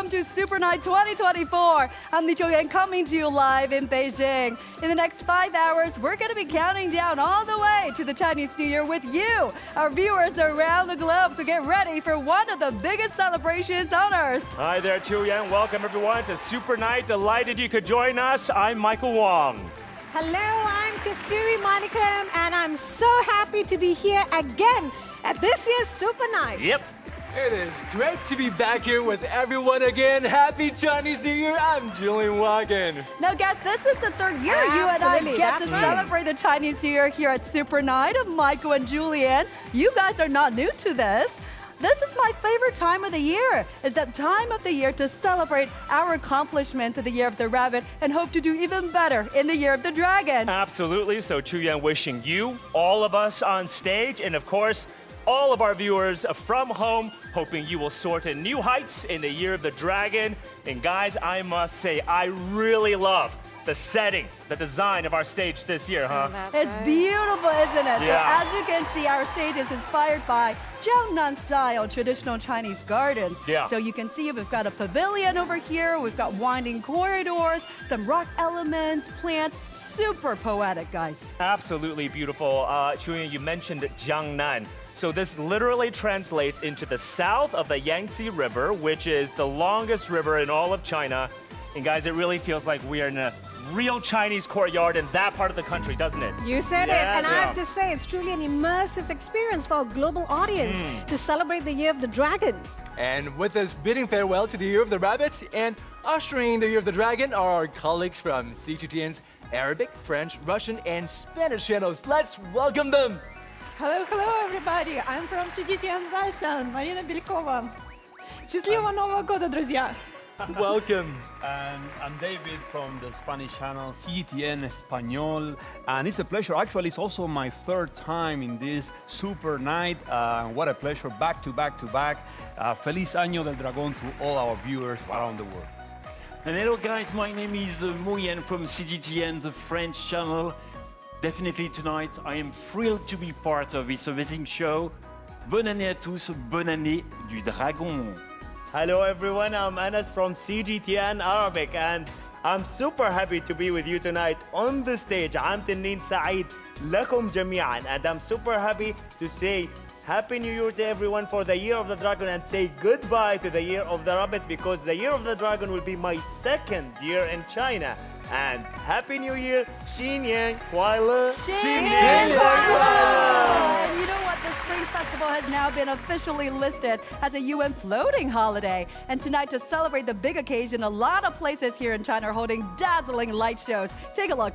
welcome to Super Night 2024. I'm Li Zhouyan coming to you live in Beijing. In the next 5 hours, we're going to be counting down all the way to the Chinese New Year with you, our viewers around the globe. So get ready for one of the biggest celebrations on Earth. Hi there, Zhouyan. Welcome everyone to Super Night. Delighted you could join us. I'm Michael Wong. Hello, I'm Kasturi Manikam, and I'm so happy to be here again at this year's Super Night. Yep. It is great to be back here with everyone again. Happy Chinese New Year. I'm Julian Wagen. Now, guys, this is the third year you and I Absolutely, get to celebrate the Chinese New Year here at Super Night. I'm Michael and Julian. You guys are not new to this. This is my favorite time of the year. It's that time of the year to celebrate our accomplishments in the Year of the Rabbit and hope to do even better in the Year of the Dragon. Absolutely. So Zhouyan wishing you, all of us on stage, and of course, all of our viewers from home, hoping you will soar to new heights in the Year of the Dragon. And guys, I must say, I really love the setting, the design of our stage this year, huh? It's beautiful, isn't it? Yeah. So as you can see, our stage is inspired by Jiangnan-style traditional Chinese gardens. Yeah. So you can see we've got a pavilion over here, we've got winding corridors, some rock elements, plants, super poetic, guys. Absolutely beautiful. Zhouyan, you mentioned Jiangnan. So this literally translates into the south of the Yangtze River, which is the longest river in all of China. And guys, it really feels like we are in a real Chinese courtyard in that part of the country, doesn't it? You said it, Yeah, and I yeah. have to say, it's truly an immersive experience for a global audience to celebrate the Year of the Dragon. And with us bidding farewell to the Year of the Rabbit and ushering the Year of the Dragon are our colleagues from CGTN's Arabic, French, Russian, and Spanish channels. Let's welcome them. Hello, everybody. I'm from CGTN Russian, Marina Белькова. Счастливого Нового года, друзья! Welcome. And I'm David from the Spanish channel CGTN Español, and it's a pleasure. Actually, it's also my third time in this super night. What a pleasure, back to back to back. Feliz Año del Dragón to all our viewers around the world. And hello guys, my name is Moyen from CGTN, the French channel. Definitely tonight, I am thrilled to be part of this amazing show. Bonne année à tous, bonne année du Dragon. Hello everyone, I'm Anas from CGTN Arabic, and I'm super happy to be with you tonight on the stage. I'm Tinin Saeed lakum jami'an, and I'm super happy to say Happy New Year to everyone for the Year of the Dragon and say goodbye to the Year of the Rabbit, because the Year of the Dragon will be my second year in China. And Happy New Year, Xin Yang, Kuai Le. Xin Yang! And you know what? The Spring Festival has now been officially listed as a UN floating holiday. And tonight, to celebrate the big occasion, a lot of places here in China are holding dazzling light shows. Take a look.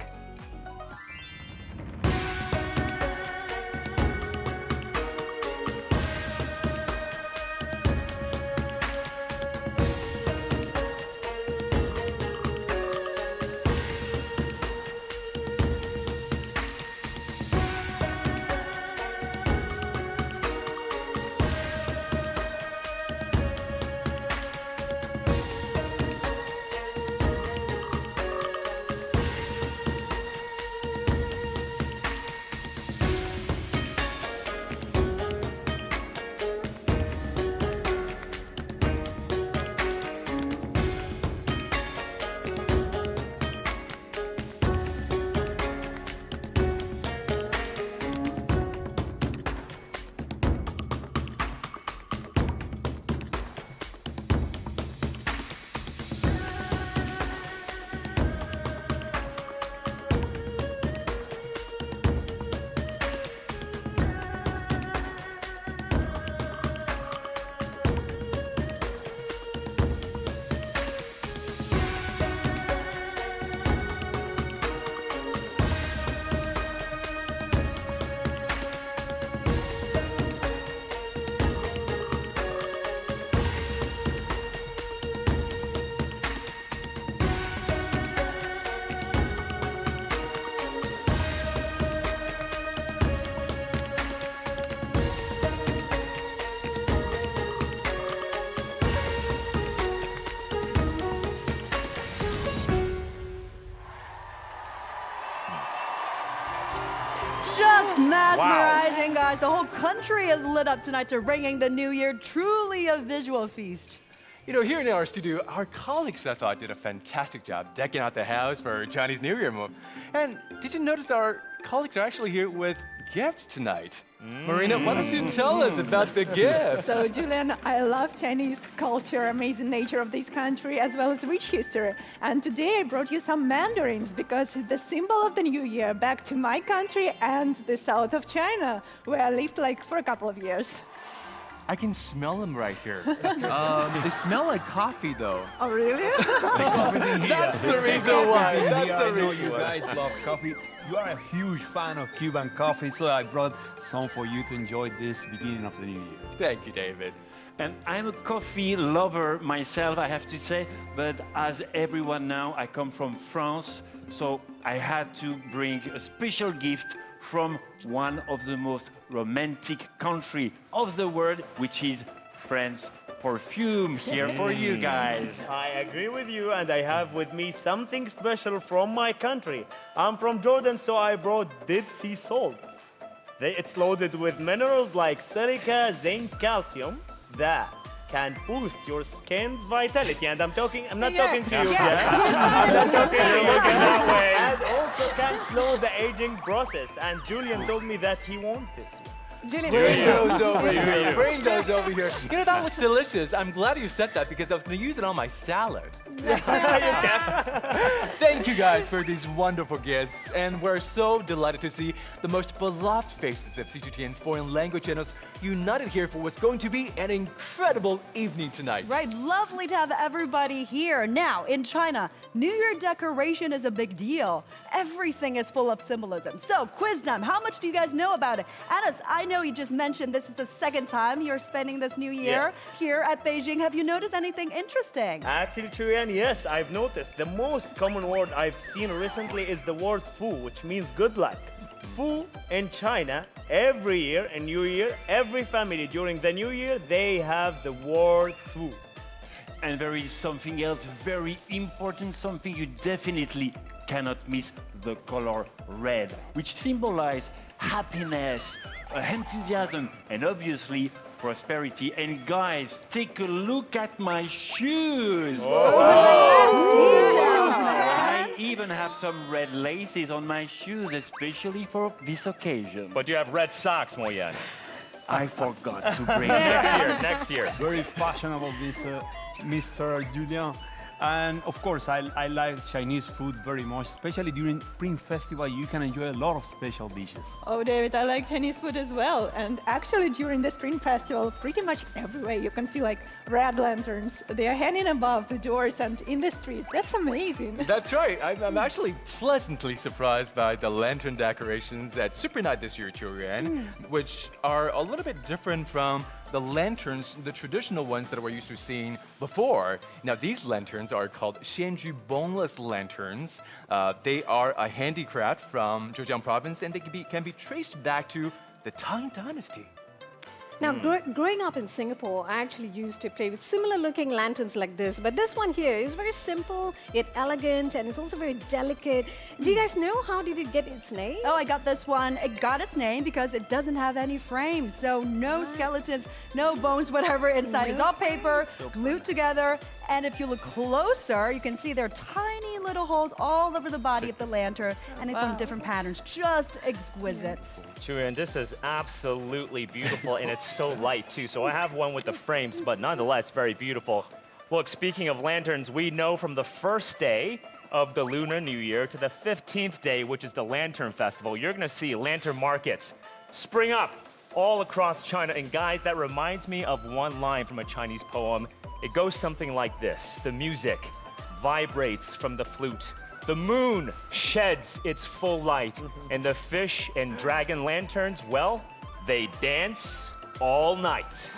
Just mesmerizing, guys. The whole country is lit up tonight to ringing the new year. Truly a visual feast. You know, here in our studio, our colleagues, I thought, did a fantastic job decking out the house for Chinese New Year. And did you notice our colleagues are actually here with gifts tonight? Marina, why don't you tell us about the gifts? So, Julian, I love Chinese culture, amazing nature of this country, as well as rich history. And today I brought you some mandarins because it's the symbol of the new year back to my country and the south of China, where I lived like for a couple of years. I can smell them right here. They smell like coffee, though. Oh, really? That's the reason why. That's the I know reason you why. guys love coffee. You are a huge fan of Cuban coffee, so I brought some for you to enjoy this beginning of the new year. Thank you, David. And I'm a coffee lover myself, I have to say, but as everyone knows, I come from France, so I had to bring a special gift from one of the most romantic country of the world, which is France. Perfume here for you guys. I agree with you, and I have with me something special from my country. I'm from Jordan, so I brought Dead Sea salt. It's loaded with minerals like silica, zinc, calcium that can boost your skin's vitality. And I'm not talking to you. I'm not talking to you that way. And also can slow the aging process. And Julian told me that he wants this. Julian, Bring those over here. Bring those over here. You know, that looks delicious. I'm glad you said that because I was going to use it on my salad. Thank you guys for these wonderful gifts. And we're so delighted to see the most beloved faces of CGTN's foreign language channels united here for what's going to be an incredible evening tonight. Right, lovely to have everybody here. Now, in China, New Year decoration is a big deal. Everything is full of symbolism. So, quiz time, how much do you guys know about it? Anas, I know you just mentioned this is the second time you're spending this new year here at Beijing. Have you noticed anything interesting? Actually, Chuyan, yes, I've noticed. The most common word I've seen recently is the word fu, which means good luck. Fu in China, every year in New Year, every family during the New Year, they have the word fu. And there is something else very important, something you definitely cannot miss, the color red, which symbolizes happiness, enthusiasm, and obviously prosperity. And guys, take a look at my shoes. Details, man. I even have some red laces on my shoes, especially for this occasion. But you have red socks, Moyen. I forgot to bring Next year. Very fashionable, this Mr. Julian. And of course, I like Chinese food very much, especially during Spring Festival. You can enjoy a lot of special dishes. Oh, David, I like Chinese food as well. And actually, during the Spring Festival, pretty much everywhere you can see like red lanterns. They are hanging above the doors and in the streets. That's amazing. That's right. I'm actually pleasantly surprised by the lantern decorations at Super Night this year, Chuyan, which are a little bit different from the lanterns, the traditional ones that we're used to seeing before. Now, these lanterns are called Xianju boneless lanterns. They are a handicraft from Zhejiang province, and they can be traced back to the Tang Dynasty. Now, growing up in Singapore, I actually used to play with similar looking lanterns like this, but this one here is very simple, yet elegant, and it's also very delicate. Do you guys know how did it get its name? Oh, I got this one. It got its name because it doesn't have any frames. So no skeletons, no bones, whatever inside. It's all paper, glued together. And if you look closer, you can see there are tiny little holes all over the body of the lantern, and they form different patterns. Just exquisite. Chuyan, this is absolutely beautiful, and it's so light too. So I have one with the frames, but nonetheless very beautiful. Look, speaking of lanterns, we know from the first day of the Lunar New Year to the 15th day, which is the Lantern Festival, you're going to see lantern markets spring up all across China. And guys, that reminds me of one line from a Chinese poem. It goes something like this: the music vibrates from the flute, the moon sheds its full light, and the fish and dragon lanterns, well, they dance all night.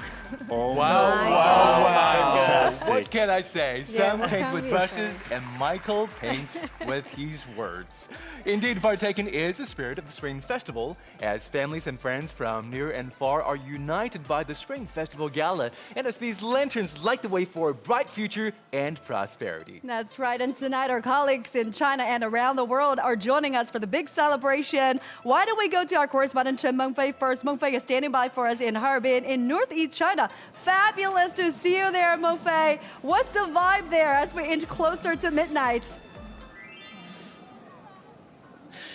Wow. Fantastic. What can I say? Sam what paints can with we brushes say? and Michael paints with his words. Indeed, partaking is the spirit of the Spring Festival, as families and friends from near and far are united by the Spring Festival Gala, and as these lanterns light the way for a bright future and prosperity. That's right. And tonight, our colleagues in China and around the world are joining us for the big celebration. Why don't we go to our correspondent Chen Mengfei first? Mengfei is standing by for us in her Harbin in northeast China. Fabulous to see you there, Mo Fei. What's the vibe there as we inch closer to midnight?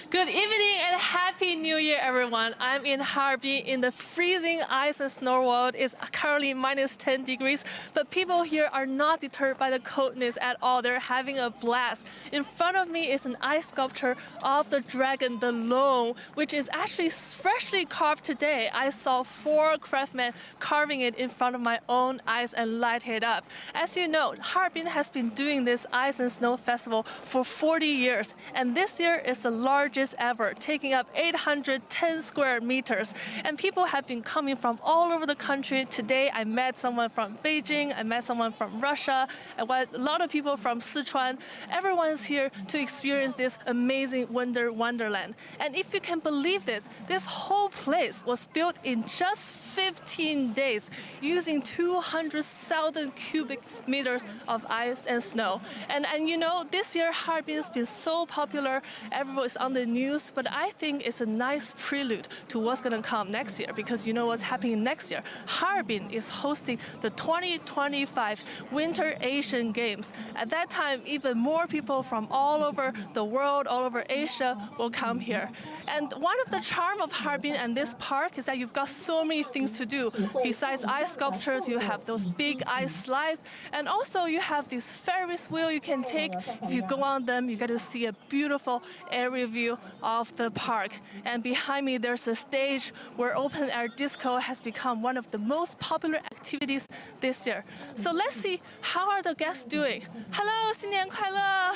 Good evening and Happy New Year, everyone. I'm in Harbin in the freezing ice and snow world. It's currently minus 10 degrees, but people here are not deterred by the coldness at all. They're having a blast. In front of me is an ice sculpture of the dragon, the Long, which is actually freshly carved today. I saw 4 craftsmen carving it in front of my own eyes and light it up. As you know, Harbin has been doing this ice and snow festival for 40 years, and this year is the largest ever, taking up 810 square meters. And people have been coming from all over the country. Today, I met someone from Beijing, I met someone from Russia, I met a lot of people from Sichuan. Everyone is here to experience this amazing wonderland. And if you can believe this whole place was built in just 15 days using 200,000 cubic meters of ice and snow. And you know, this year Harbin has been so popular, everyone is on the news, but I think it's a nice prelude to what's going to come next year, because you know what's happening next year. Harbin is hosting the 2025 Winter Asian Games. At that time, even more people from all over the world, all over Asia will come here. And one of the charm of Harbin and this park is that you've got so many things to do. Besides ice sculptures, you have those big ice slides, and also you have this Ferris wheel you can take. If you go on them, you get to see a beautiful area view of the park. And behind me, there's a stage where open air disco has become one of the most popular activities this year. So let's see, how are the guests doing? Hello, 新年快乐.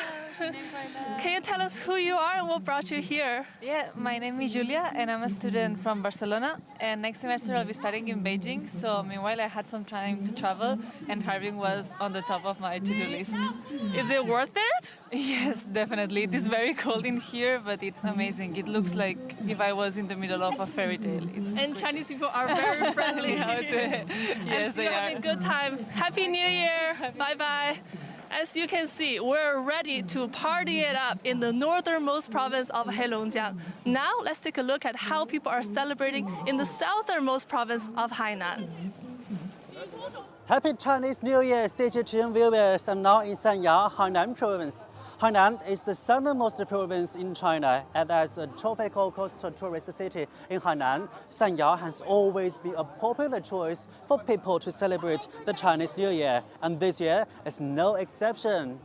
Can you tell us who you are and what brought you here? Yeah, my name is Julia and I'm a student from Barcelona, and next semester I'll be studying in Beijing, so meanwhile I had some time to travel and Harbin was on the top of my to-do list. Is it worth it? Yes, definitely. It is very cold in here, but it's amazing. It looks like if I was in the middle of a fairy tale. And Chinese people are very friendly. Yes, they you're are. having a good time. Happy New Year. Bye-bye. As you can see, we're ready to party it up in the northernmost province of Heilongjiang. Now, let's take a look at how people are celebrating in the southernmost province of Hainan. Happy Chinese New Year, CGTN viewers. I'm now in Sanya, Hainan province. Hainan is the southernmost province in China, and as a tropical coastal tourist city in Hainan, Sanya has always been a popular choice for people to celebrate the Chinese New Year, and this year is no exception.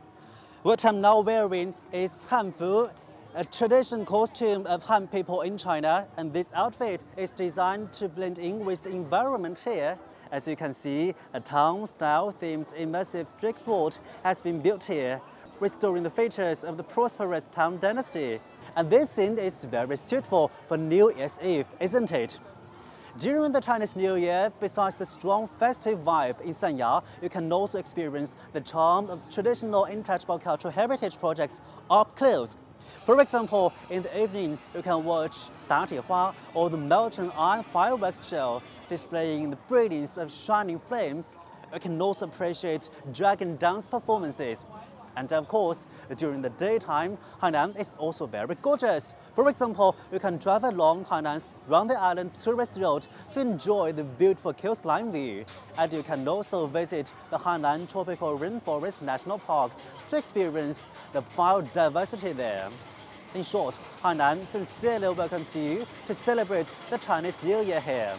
What I'm now wearing is Hanfu, a traditional costume of Han people in China, and this outfit is designed to blend in with the environment here. As you can see, a town-style themed immersive street board has been built here, restoring the features of the prosperous Tang dynasty. And this scene is very suitable for New Year's Eve, isn't it? During the Chinese New Year, besides the strong festive vibe in Sanya, you can also experience the charm of traditional intangible cultural heritage projects up close. For example, in the evening, you can watch 打铁花 or the molten iron fireworks show, displaying the brilliance of shining flames. You can also appreciate dragon dance performances. And of course, during the daytime, Hainan is also very gorgeous. For example, you can drive along Hainan's Round the Island tourist road to enjoy the beautiful coastline view. And you can also visit the Hainan Tropical Rainforest National Park to experience the biodiversity there. In short, Hainan sincerely welcomes you to celebrate the Chinese New Year here.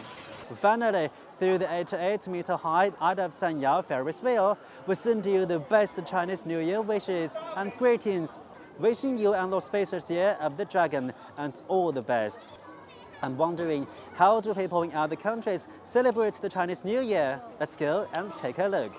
Finally, through the 88-meter-high Isle of Sanya Ferris wheel, we send you the best Chinese New Year wishes and greetings, wishing you an auspicious year of the dragon and all the best. I'm wondering, how do people in other countries celebrate the Chinese New Year? Let's go and take a look.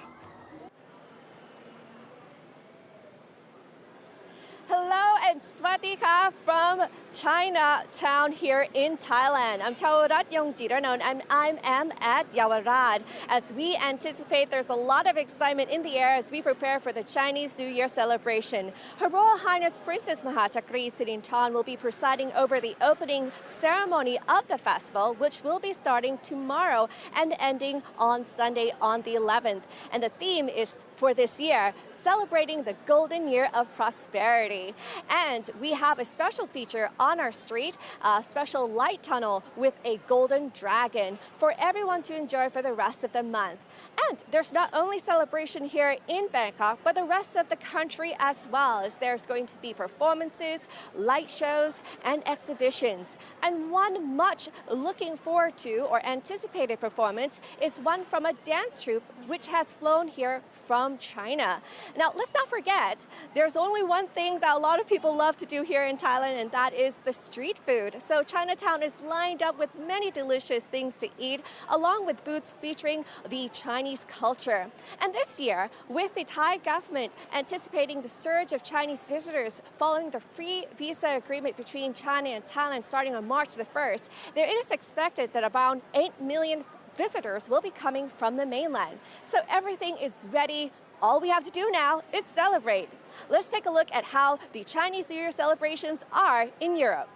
Hello and Swadika from Chinatown here in Thailand. I'm Chawarat Yongjiranon and I am at Yawarat. As we anticipate, there's a lot of excitement in the air as we prepare for the Chinese New Year celebration. Her Royal Highness Princess Mahachakri Sirintan will be presiding over the opening ceremony of the festival, which will be starting tomorrow and ending on Sunday on the 11th. And the theme is for this year, celebrating the golden year of prosperity. And we have a special feature on our street, a special light tunnel with a golden dragon for everyone to enjoy for the rest of the month. And there's not only celebration here in Bangkok, but the rest of the country as well, as there's going to be performances, light shows, and exhibitions. And one much looking forward to or anticipated performance is one from a dance troupe which has flown here from China. Now, let's not forget, there's only one thing that a lot of people love to do here in Thailand, and that is the street food. So Chinatown is lined up with many delicious things to eat, along with booths featuring the Chinese culture. And this year, with the Thai government anticipating the surge of Chinese visitors following the free visa agreement between China and Thailand starting on March the 1st, there is expected that about 8 million visitors will be coming from the mainland. So everything is ready. All we have to do now is celebrate. Let's take a look at how the Chinese New Year celebrations are in Europe.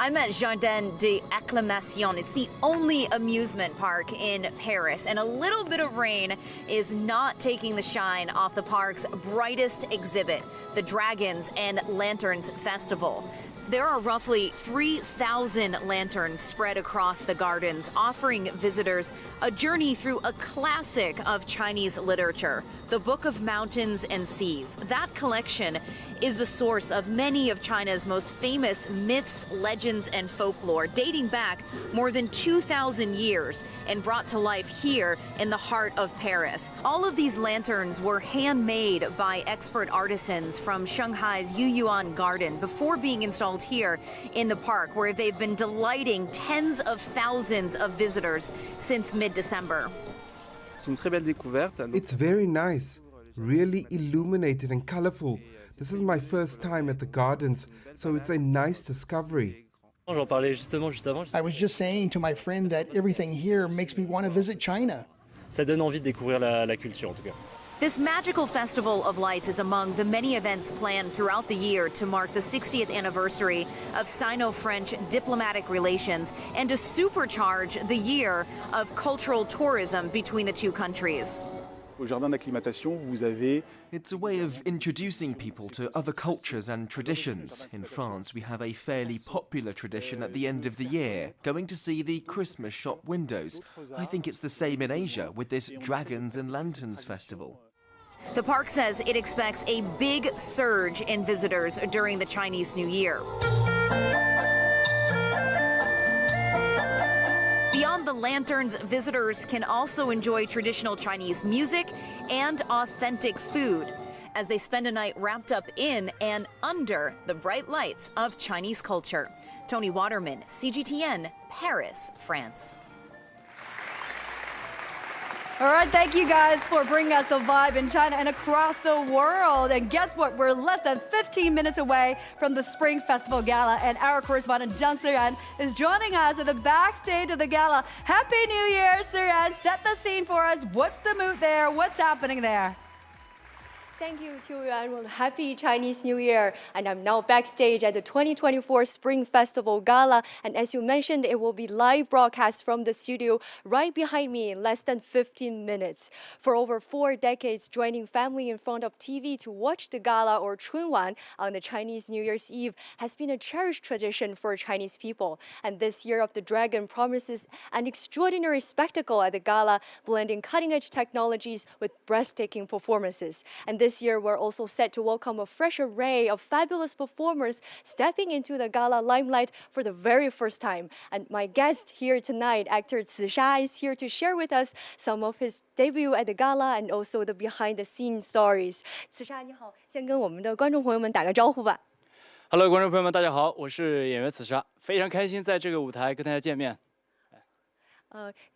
I'm at Jardin d'Acclimation. It's the only amusement park in Paris, and a little bit of rain is not taking the shine off the park's brightest exhibit, the Dragons and Lanterns Festival. There are roughly 3,000 lanterns spread across the gardens, offering visitors a journey through a classic of Chinese literature, the Book of Mountains and Seas. That collection is the source of many of China's most famous myths, legends, and folklore, dating back more than 2,000 years and brought to life here in the heart of Paris. All of these lanterns were handmade by expert artisans from Shanghai's Yuyuan Garden before being installed here in the park, where they've been delighting tens of thousands of visitors since mid-December. It's very nice, really illuminated and colorful. This is my first time at the gardens, so it's a nice discovery. I was just saying to my friend that everything here makes me want to visit China. Ça donne envie de découvrir la culture en tout cas. This magical festival of lights is among the many events planned throughout the year to mark the 60th anniversary of Sino-French diplomatic relations and to supercharge the year of cultural tourism between the two countries. It's a way of introducing people to other cultures and traditions. In France, we have a fairly popular tradition at the end of the year, going to see the Christmas shop windows. I think it's the same in Asia with this Dragons and Lanterns festival. The park says it expects a big surge in visitors during the Chinese New Year. Beyond the lanterns, visitors can also enjoy traditional Chinese music and authentic food as they spend a night wrapped up in and under the bright lights of Chinese culture. Tony Waterman, CGTN, Paris, France. All right, thank you guys for bringing us the vibe in China and across the world. And guess what? We're less than 15 minutes away from the Spring Festival Gala, and our correspondent Jung Suran is joining us at the backstage of the gala. Happy New Year, Suran. Set the scene for us. What's the mood there? What's happening there? Thank you, Chuyan. Happy Chinese New Year. And I'm now backstage at the 2024 Spring Festival Gala. And as you mentioned, it will be live broadcast from the studio right behind me in less than 15 minutes. For over 4 decades, joining family in front of TV to watch the gala or Chunwan on the Chinese New Year's Eve has been a cherished tradition for Chinese people. And this Year of the Dragon promises an extraordinary spectacle at the gala, blending cutting-edge technologies with breathtaking performances. And this year, we're also set to welcome a fresh array of fabulous performers stepping into the gala limelight for the very first time. And my guest here tonight, actor Zisha, is here to share with us some of his debut at the gala and also the behind-the-scenes stories. Zisha, 你好，先跟我们的观众朋友们打个招呼吧。Hello， 观众朋友们，大家好，我是演员紫砂，非常开心在这个舞台跟大家见面。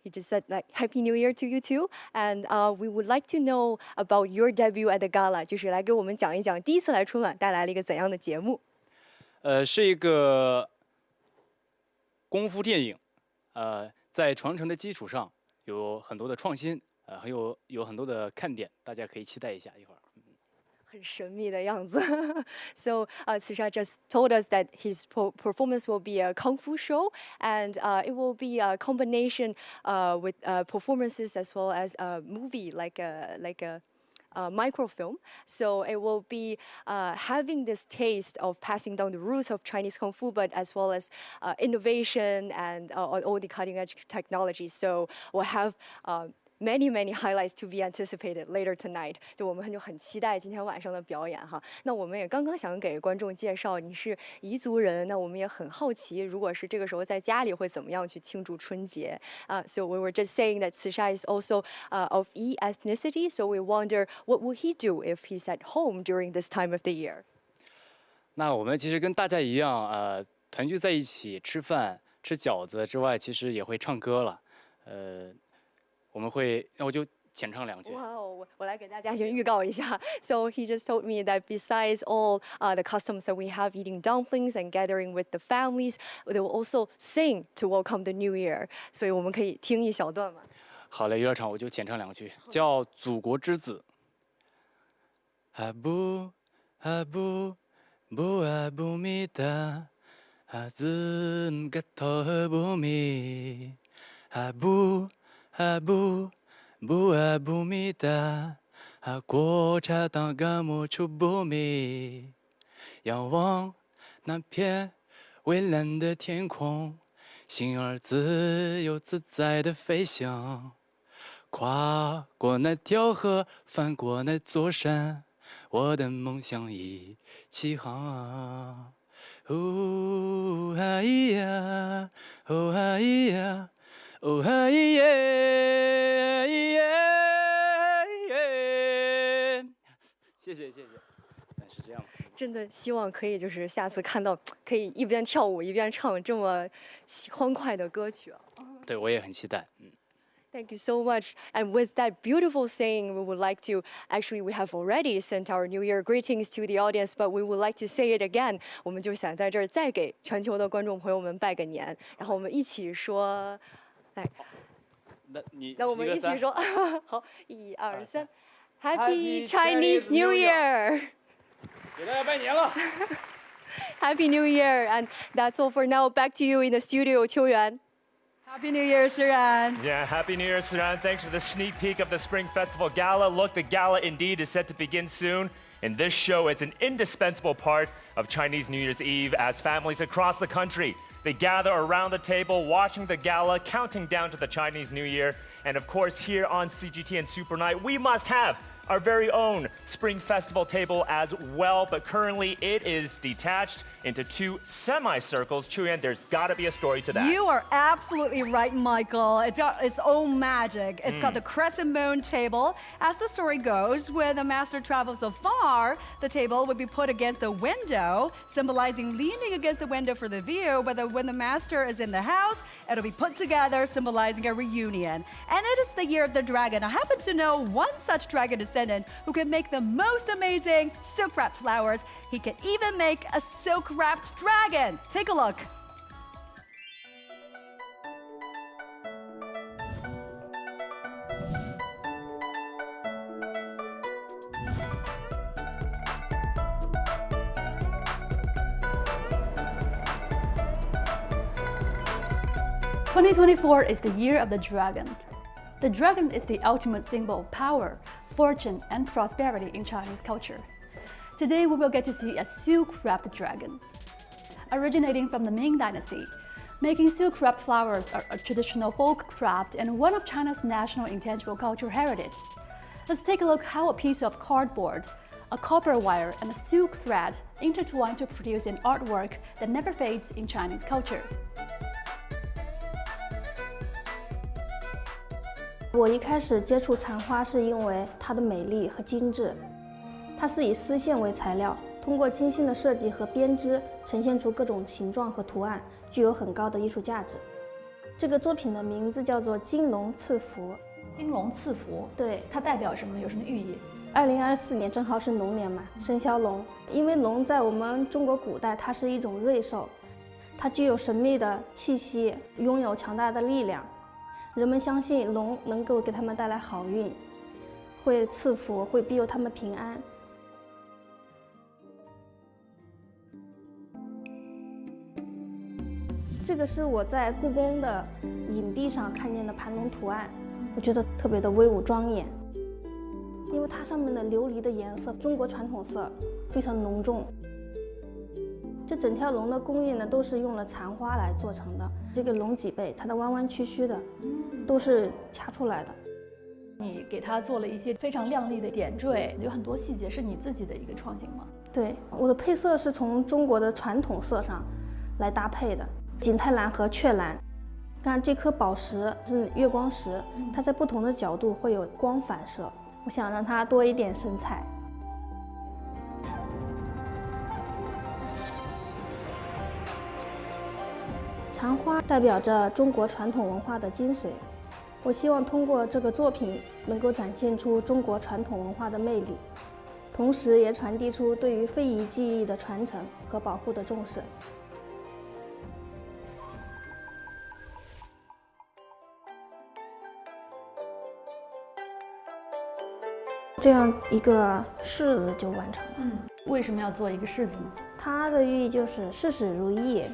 He just said like Happy New Year to you too, and we would like to know about your debut at the gala. 就是来给我们讲一讲第一次来春晚带来了一个怎样的节目。是一个功夫电影，在传承的基础上有很多的创新，还有很多的看点，大家可以期待一下一会儿。很神秘的样子。So Zisha just told us that his performance will be a kung fu show, and it will be a combination with performances as well as a movie, like a microfilm. So it will be having this taste of passing down the roots of Chinese Kung Fu, but as well as innovation and all the cutting edge technology. So we'll have many highlights to be anticipated later tonight. 就我们就很期待今天晚上的表演哈。那我们也刚刚想给观众介绍，你是彝族人，那我们也很好奇，如果是这个时候在家里会怎么样去庆祝春节？So we were just saying that Sisha is also of Yi ethnicity, so we wonder what will he do if he's at home during this time of the year? 那我们其实跟大家一样，团聚在一起吃饭、吃饺子之外，其实也会唱歌了。我们会，那我就浅唱2句。哇哦，我来给大家先预告一下。So he just told me that besides all the customs that we have, eating dumplings and gathering with the families, they will also sing to welcome the new year. 所以我们可以听一小段嘛。好嘞，娱乐场我就浅唱2句，叫《祖国之子》。阿布阿布布阿布米达，阿兹姆格托赫布米，阿布。阿布布阿布米达，阿国家当个木出布米，仰望那片蔚蓝的天空，心儿自由自在的飞翔，跨过那条河，翻过那座山，我的梦想一起航。哦嗨呀，哦嗨呀。哦嗨耶耶耶！谢谢。是这样。真的希望可以就是下次看到可以一边跳舞一边唱这么欢快的歌曲。对，我也很期待。Thank you so much. And with that beautiful saying, we would like to actually we have already sent our New Year greetings to the audience, but we would like to say it again. 我们就想在这儿再给全球的观众朋友们拜个年，然后我们一起说。来，那我们一起说，好，1、2、3 ，Happy Chinese New Year！ 给大家拜年了。Happy New Year! And that's all for now. Back to you in the studio, 秋元。 Happy New Year, Siran. Yeah, Happy New Year, Siran. Thanks for the sneak peek of the Spring Festival Gala. Look, the gala indeed is set to begin soon. And this show is an indispensable part of Chinese New Year's Eve as families across the country they gather around the table, watching the gala, counting down to the Chinese New Year. And of course, here on CGTN Super Night, we must have our very own Spring Festival table as well. But currently, it is detached into 2 semicircles. Chuyan, there's got to be a story to that. You are absolutely right, Michael. It's got its own magic. It's got the crescent moon table. As the story goes, when the master travels so far, the table would be put against the window, symbolizing leaning against the window for the view. But when the master is in the house, it'll be put together, symbolizing a reunion. And it is the year of the dragon. I happen to know one such dragon descendant who can make the most amazing silk-wrapped flowers. He can even make a silk-wrapped dragon. Take a look. "2024 is the year of the dragon. The dragon is the ultimate symbol of power, fortune, and prosperity in Chinese culture. Today we will get to see a silk-wrapped dragon. Originating from the Ming Dynasty, making silk-wrapped flowers are a traditional folk craft and one of China's national intangible cultural heritage. Let's take a look how a piece of cardboard, a copper wire, and a silk thread intertwine to produce an artwork that never fades in Chinese culture. 我一开始接触蚕花是因为它的美丽和精致，它是以丝线为材料，通过精心的设计和编织，呈现出各种形状和图案，具有很高的艺术价值。这个作品的名字叫做金龙赐福。金龙赐福，对，它代表什么？有什么寓意？2024年正好是龙年嘛，生肖龙。因为龙在我们中国古代它是一种瑞兽，它具有神秘的气息，拥有强大的力量。人们相信龙能够给他们带来好运，会赐福，会庇佑他们平安。这个是我在故宫的影壁上看见的盘龙图案，我觉得特别的威武庄严。因为它上面的琉璃的颜色，中国传统色非常浓重。这整条龙的工艺呢，都是用了蚕花来做成的。这个龙脊背，它的弯弯曲曲的，都是掐出来的。你给它做了一些非常亮丽的点缀，有很多细节是你自己的一个创新吗？对，我的配色是从中国的传统色上来搭配的，景泰蓝和雀蓝。看这颗宝石是月光石，它在不同的角度会有光反射，我想让它多一点神采。蚕花代表着中国传统文化的精髓，我希望通过这个作品能够展现出中国传统文化的魅力，同时也传递出对于非遗技艺的传承和保护的重视。这样一个柿子就完成了。为什么要做一个柿子呢？它的寓意就是事事如意，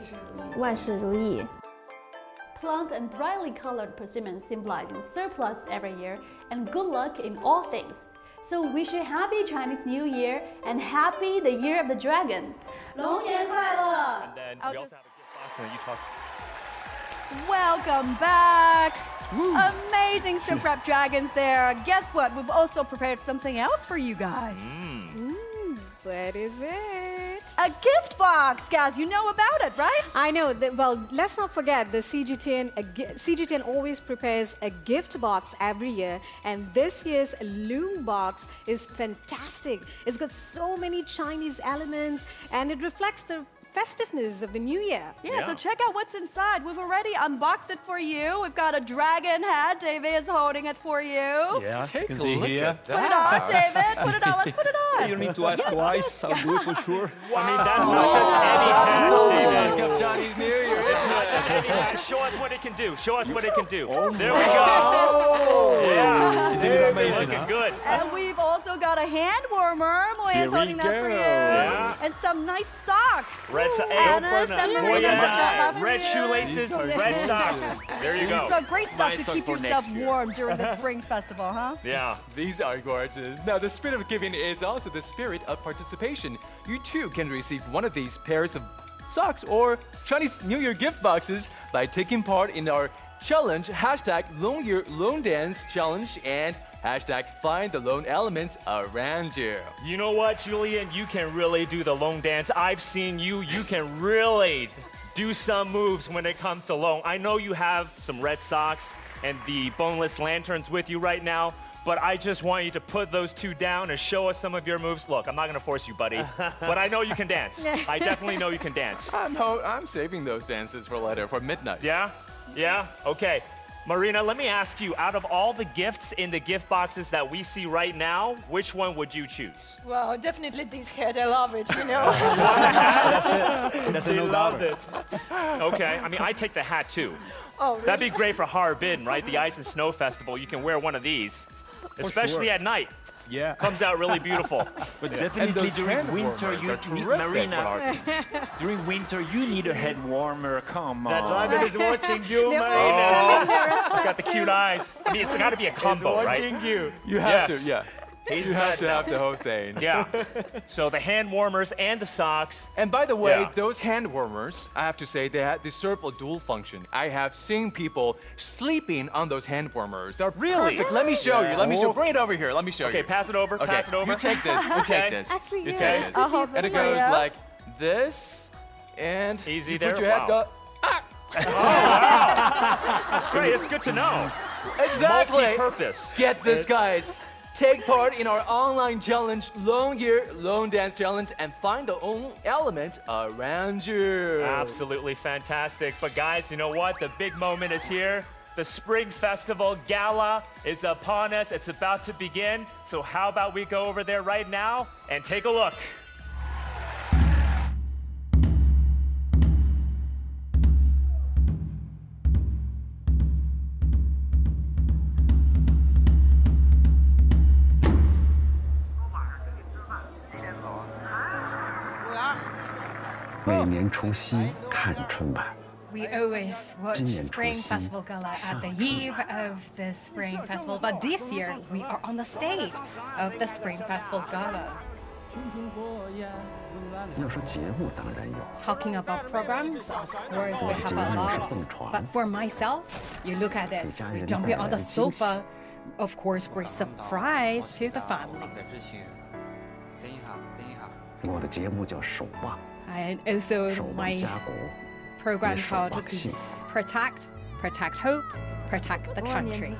万事如意。Plump and brightly colored persimmon symbolizing surplus every year and good luck in all things. So wish you happy Chinese New Year and happy the Year of the Dragon. 龙年快乐! And then we also have a gift box and then you toss. Welcome back. Amazing Super Wrap Dragons there. Guess what? We've also prepared something else for you guys. What is it? A gift box, guys. You know about it, right? I know. Well, let's not forget the CGTN always prepares a gift box every year, and this year's loom box is fantastic. It's got so many Chinese elements, and it reflects the festiveness of the new year. Yeah, so check out what's inside. We've already unboxed it for you. We've got a dragon hat. David is holding it for you. Yeah, you can see here. Put it on, David. Put it on. Let's put it on. You don't need to ask twice. I'll do it for sure. I mean, that's not just any hat, David. Welcome Chinese New Year. It's not just any hat. Show us what it can do. Show us what it can do. There we go. Yeah. Isn't it amazing? Looking good. And we've also got a hand warmer. Moya's holding that for you. Yeah. And some nice socks. Anna, Marina's red shoelaces, red socks. There you go. So great stuff Nice to keep for yourself next year. warm during the spring festival, huh? Yeah. These are gorgeous. Now, the spirit of giving is also the spirit of participation. You too can receive one of these pairs of socks or Chinese New Year gift boxes by taking part in our challenge, hashtag Long Year Long Dance Challenge and hashtag find the lone elements around you. You know what, Julian? You can really do the lone dance. I've seen you. You can really do some moves when it comes to lone. I know you have some red socks and the boneless lanterns with you right now, but I just want you to put those two down and show us some of your moves. Look, I'm not going to force you, buddy, but I know you can dance. I definitely know you can dance. I'm saving those dances for later, for midnight. Yeah? Yeah? Okay. Marina, let me ask you, out of all the gifts in the gift boxes that we see right now, which one would you choose? Well, definitely this hat. I love it, you know. That's a no doubt. Okay, I mean, I take the hat too. Oh, really? That'd be great for Harbin, right? The Ice and Snow Festival. You can wear one of these, especially at night. Yeah. Comes out really beautiful. But definitely during winter, you need Marina. During winter, you need a head warmer. Come on. The dragon is watching you, They're Marina. Marina. Got the cute eyes. I mean, it's got to be a combo, He's right? watching you. You have Yes. to, yeah. You have to have the whole thing. Yeah. So the hand warmers and the socks. And by the way, Yeah. those hand warmers, I have to say, they serve a dual function. I have seen people sleeping on those hand warmers. They're Really? perfect. Let me show you. Let me show. Bring it over here. Let me show you. Okay, pass it over. Okay, Pass it over. you take this. You Okay. take this. Actually, you yeah. take this. I'll hold And it it for goes you. like this, and Easy you there. put your head Wow. go. That's great. It's good to know. Exactly. Multi-purpose. Get this, guys. Take part in our online challenge, Long Year Long Dance Challenge, and find the own element around you. Absolutely fantastic. But guys, you know what? The big moment is here. The Spring Festival Gala is upon us. It's about to begin. So how about we go over there right now and take a look. May 年除夕看春晚， We always watch Spring Festival Gala at the eve of the Spring Festival, but this year we are on the stage of the Spring Festival Gala. Talking about programs, of course, we have a lot. But for myself, you look at this, we don't be on the sofa. Of course, we're surprised to the families. And also my program called Protect Hope, Protect the Country.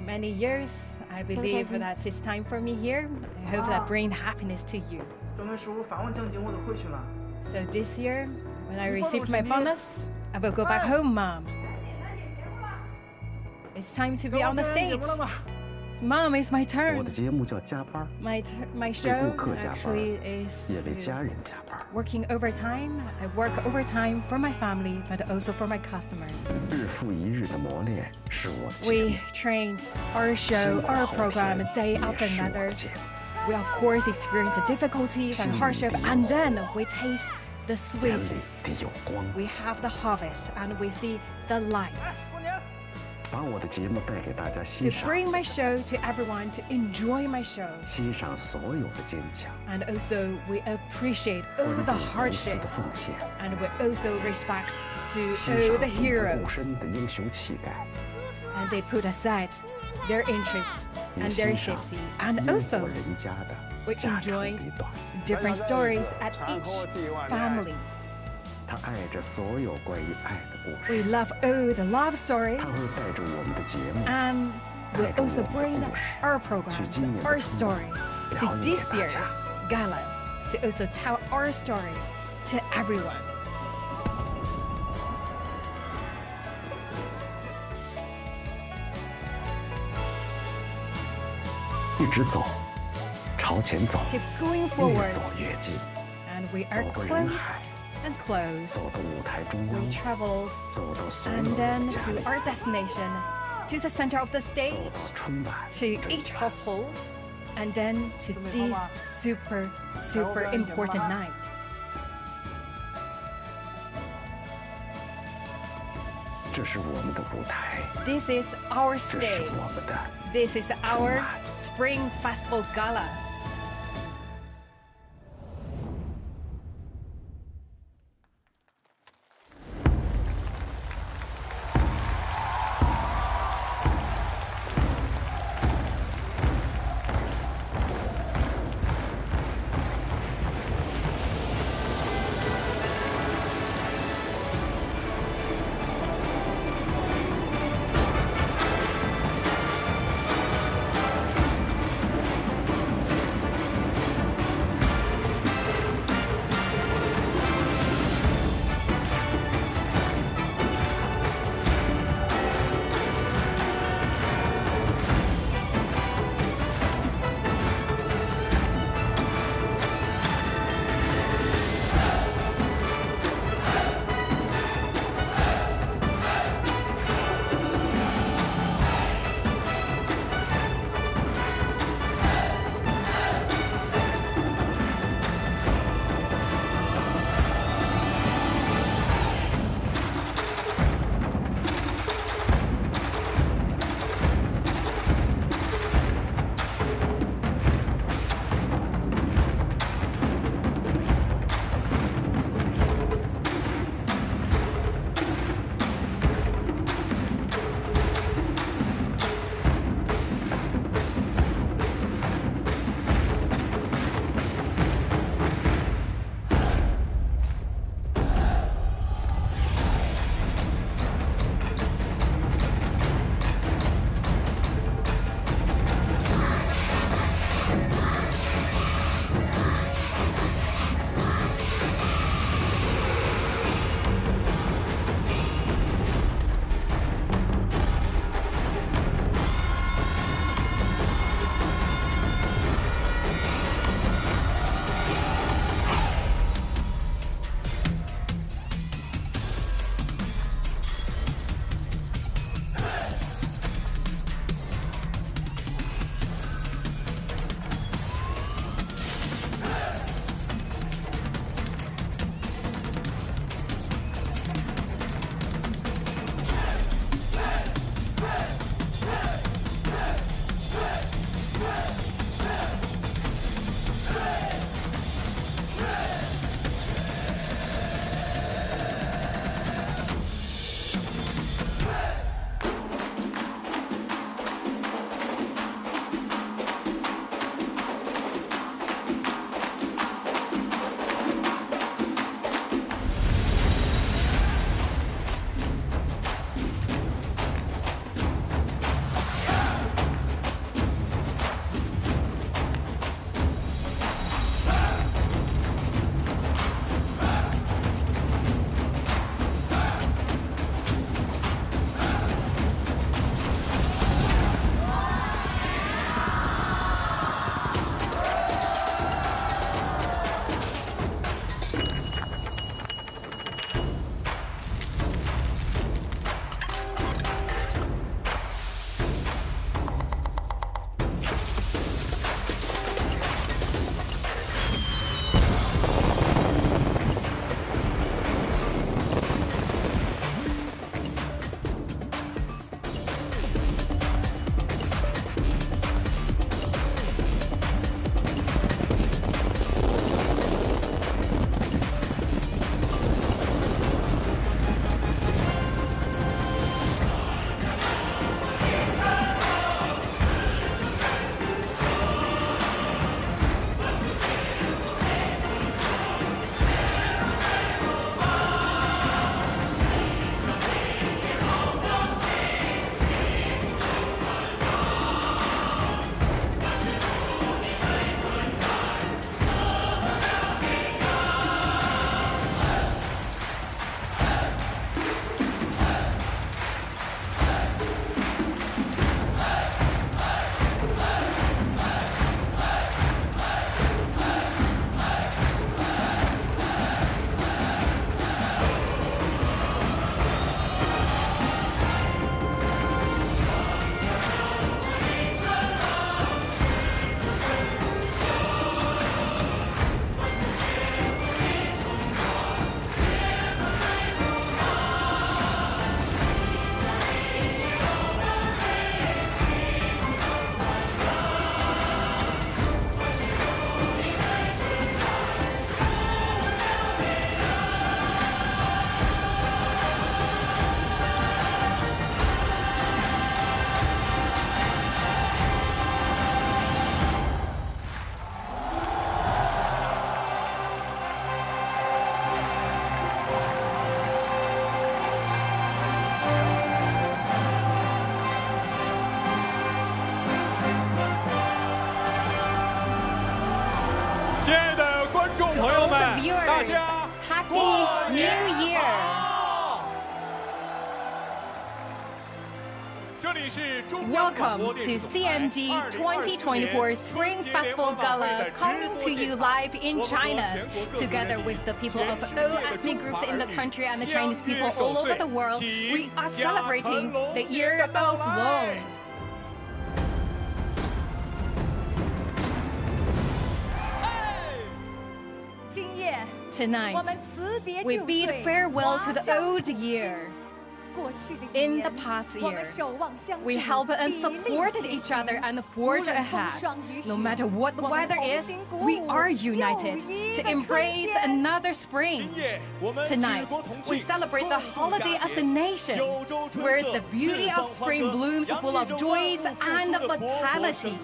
Many years, I believe that it's time for me here. I hope that bring happiness to you. So this year, when I receive my bonus, I will go back home, Mom. It's time to be on the stage. Mom, it's my turn. My show actually is working overtime. I work overtime for my family, but also for my customers. We trained our show, our program, day after another. We of course experience the difficulties and hardship, and then we taste the sweetest. We have the harvest, and we see the lights. To bring my show to everyone, to enjoy my show. And also, we appreciate all the hardship. And we also respect to all the heroes. And they put aside their interests and their safety. And also, we enjoyed different stories at each family. We love all the love stories, and we also bring our programs, our stories to this year's gala to also tell our stories to everyone. Keep going forward, and we are close and close. We traveled and then to our destination, to the center of the stage, to each household, and then to this super important night. This is our stage. This is our Spring Festival Gala. Happy New Year! Welcome to CMG 2024 Spring Festival Gala, coming to you live in China. Together with the people of all ethnic groups in the country and the Chinese people all over the world, we are celebrating the Year of Long. Tonight, we bid farewell to the old year. In the past year, we helped and supported each other and forged ahead. No matter what the weather is, we are united to embrace another spring. Tonight, we celebrate the holiday as a nation, where the beauty of spring blooms full of joys and vitality.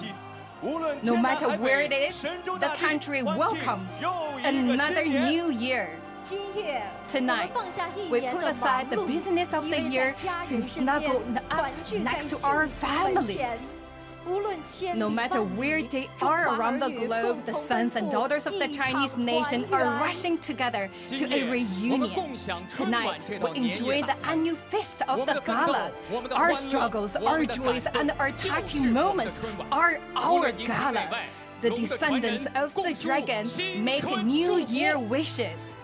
No matter where it is, the country welcomes another new year. Tonight, we put aside the business of the year to snuggle up next to our families. No matter where they are around the globe, the sons and daughters of the Chinese nation are rushing together to a reunion. Tonight, we enjoy the annual feast of the gala. Our struggles, our joys, and our touching moments are our gala. The descendants of the dragon make New Year wishes.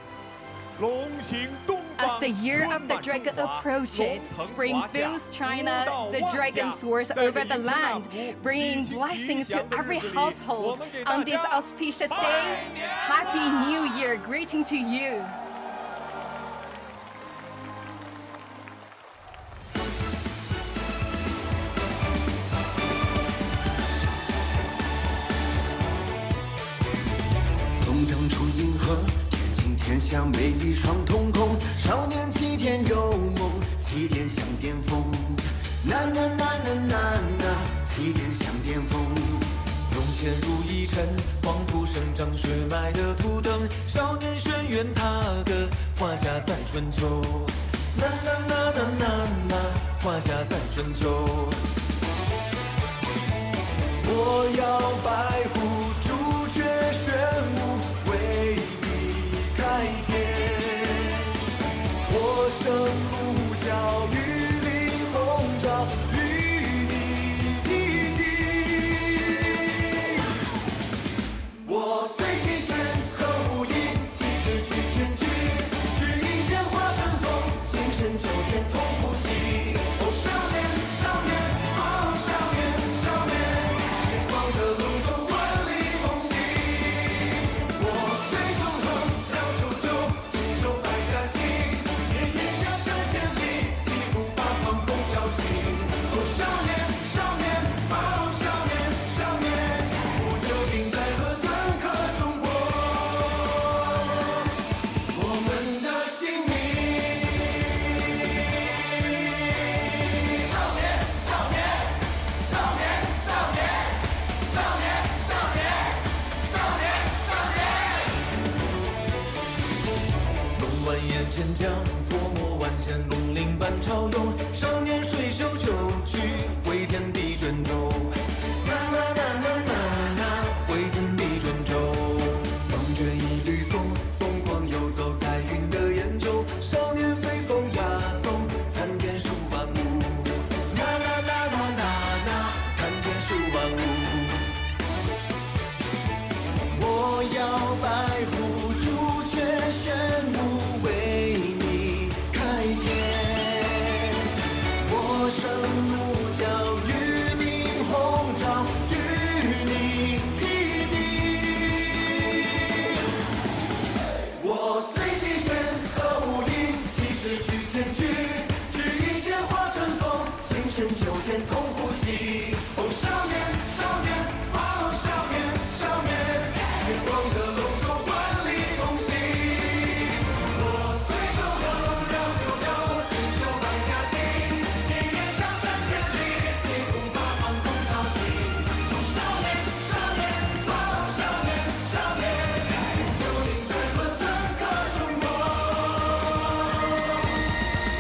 As the year of the dragon approaches, spring fills China, the dragon soars over the land, bringing blessings to every household. On this auspicious day, Happy New Year greeting to you. 天下美丽双瞳孔，少年齐天有梦，起点像巅峰。呐呐呐呐呐呐，起点像巅峰。涌现如一尘，黄土生长血脉的图腾。少年轩辕踏歌，华夏在春秋。呐呐呐呐呐呐，华夏在春秋。我要白虎朱雀玄武为。 开天，我生不教，御林红照，与你匹敌。我虽其身何无影，气质去全局，只一剑化春风，心神九天同呼吸。哦，少年，少年，哦，少年，少年，时光的路中万里同行。我虽纵横。 千江泼墨万千，龙鳞伴潮涌。少年水袖旧去，回天地卷轴。呐呐呐呐呐呐，回天地卷轴。风卷一缕风，风光游走在云的眼中。少年随风雅颂，参天数万物。呐呐呐呐呐呐，参天数万物。我要白虎朱雀玄武。 同呼吸，哦，少年，少年，哦，少年，少年，时光的龙舟万里同行。我虽纵横绕九州，只求百家兴。一眼上山千里，几乎八方共潮起。哦，少年，少年，哦，少年，少年，九鼎在河，怎可中国？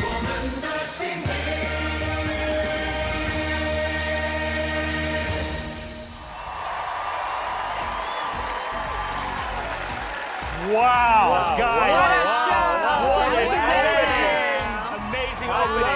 我们的心灵。 Wow. Amazing opening.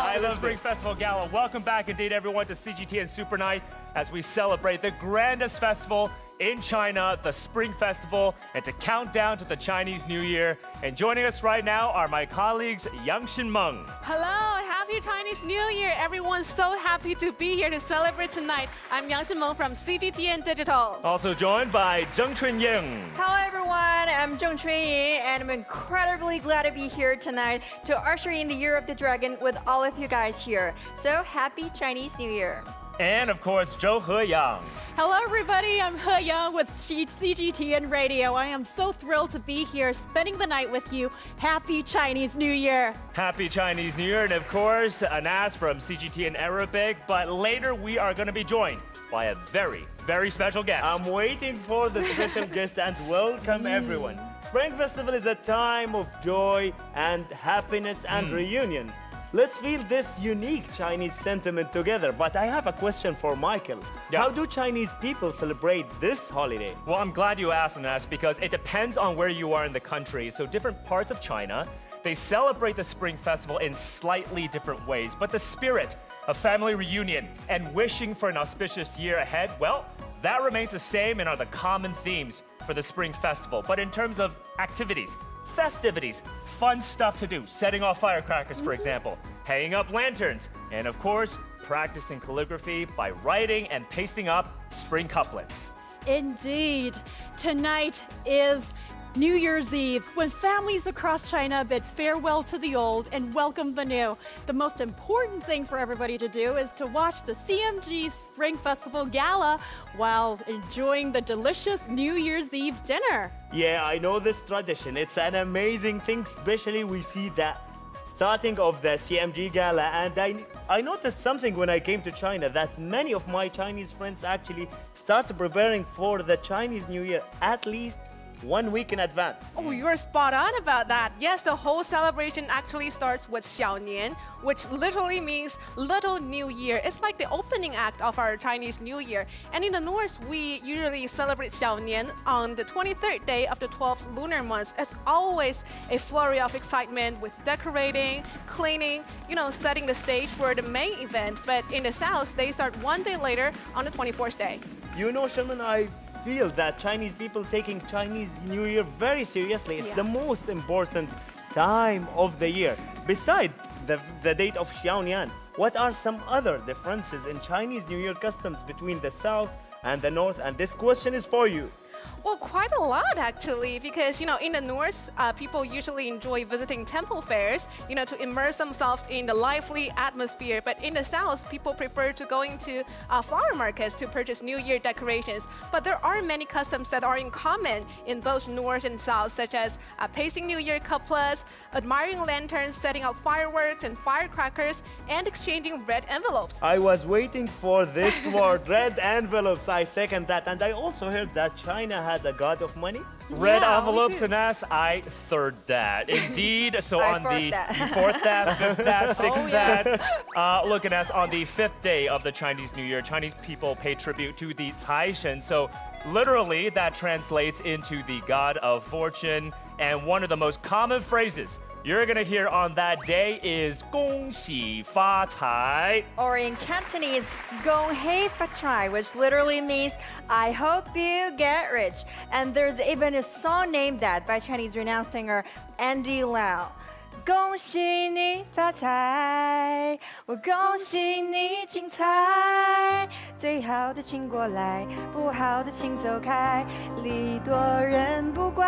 I love Spring Festival Gala. Welcome back indeed, everyone, to CGTN Super Night as we celebrate the grandest festival in China, the Spring Festival, and to count down to the Chinese New Year. And joining us right now are my colleagues Yang Xinmeng. Hello, happy Chinese New Year. Everyone's so happy to be here to celebrate tonight. I'm Yang Xinmeng from CGTN Digital. Also joined by Zheng Chunying. Hello everyone, I'm Zheng Chunying, and I'm incredibly glad to be here tonight to usher in the Year of the Dragon with all of you guys here. So happy Chinese New Year. And of course, Zhou Heyang. Hello everybody, I'm He Yang with CGTN Radio. I am so thrilled to be here spending the night with you. Happy Chinese New Year. Happy Chinese New Year, and of course, Anas from CGTN Arabic. But later we are going to be joined by a very, very special guest. I'm waiting for the special guest and welcome everyone. Spring Festival is a time of joy and happiness and reunion. Let's feel this unique Chinese sentiment together. But I have a question for Michael. Yeah. How do Chinese people celebrate this holiday? Well, I'm glad you asked, Anas, because it depends on where you are in the country. So different parts of China, they celebrate the Spring Festival in slightly different ways. But the spirit of family reunion and wishing for an auspicious year ahead, well, that remains the same and are the common themes for the Spring Festival. But in terms of activities, festivities, fun stuff to do, setting off firecrackers, for example, hanging up lanterns, and of course, practicing calligraphy by writing and pasting up spring couplets. Indeed. Tonight is New Year's Eve, when families across China bid farewell to the old and welcome the new. The most important thing for everybody to do is to watch the CMG Spring Festival Gala while enjoying the delicious New Year's Eve dinner. Yeah, I know this tradition. It's an amazing thing, especially we see the starting of the CMG Gala. And I noticed something when I came to China, that many of my Chinese friends actually start preparing for the Chinese New Year at least 1 week in advance. Oh, you're spot on about that. Yes, the whole celebration actually starts with Xiaonian, which literally means Little New Year. It's like the opening act of our Chinese New Year. And in the North, we usually celebrate Xiaonian on the 23rd day of the 12th lunar month. It's always a flurry of excitement with decorating, cleaning, setting the stage for the main event. But in the South, they start 1 day later on the 24th day. Sherman, I feel that Chinese people taking Chinese New Year very seriously. It's the most important time of the year. Besides the date of Xiaonian, what are some other differences in Chinese New Year customs between the South and the North? And this question is for you. Well, quite a lot actually, because in the North, people usually enjoy visiting temple fairs, to immerse themselves in the lively atmosphere. But in the South, people prefer to going to flower markets to purchase New Year decorations. But there are many customs that are in common in both North and South, such as pasting New Year couplets, admiring lanterns, setting up fireworks and firecrackers, and exchanging red envelopes. I was waiting for this word, red envelopes. I second that. And I also heard that China has a god of money. Red envelopes, Anas, I third that. Indeed, so on the you fourth that, fifth that, sixth that. Look, Anas, on the 5th day of the Chinese New Year, Chinese people pay tribute to the Cai Shen. So literally, that translates into the god of fortune. And one of the most common phrases you're gonna hear on that day is 恭喜发财. Or in Cantonese, Gong Hei Fa Chai, which literally means I hope you get rich. And there's even a song named that by Chinese renowned singer Andy Lau. 恭喜你发财，我恭喜你精彩，最好的请过来，不好的请走开，礼多人不怪。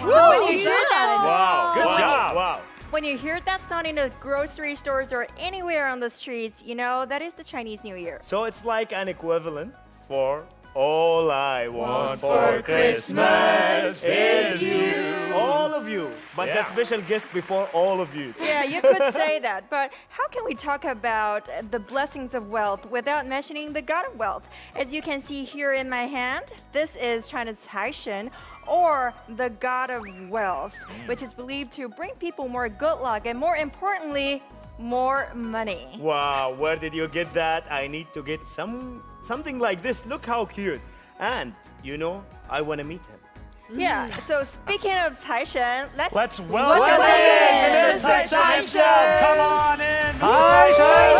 So when you hear that, wow, good job. Wow. When you hear that song in the grocery stores or anywhere on the streets, that is the Chinese New Year. So it's like an equivalent for all I want for Christmas is you. All of you, but the special guest before all of you. Yeah, you could say that, but how can we talk about the blessings of wealth without mentioning the god of wealth? As you can see here in my hand, this is China's Cai Shen, or the god of wealth, which is believed to bring people more good luck and, more importantly, more money. Wow, where did you get that? I need to get something like this. Look how cute. And, I want to meet him. Yeah, so speaking of Taishan, Let's welcome in Mr. Taishan. Come on in, Mr. Taishan.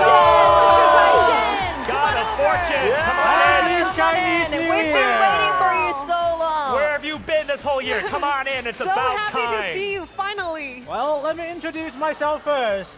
God of fortune. Come on in. Chinese New Year. We've been waiting for you so long. Where have you been this whole year? Come on in. It's So about happy time. to see you finally. Well, let me introduce myself first.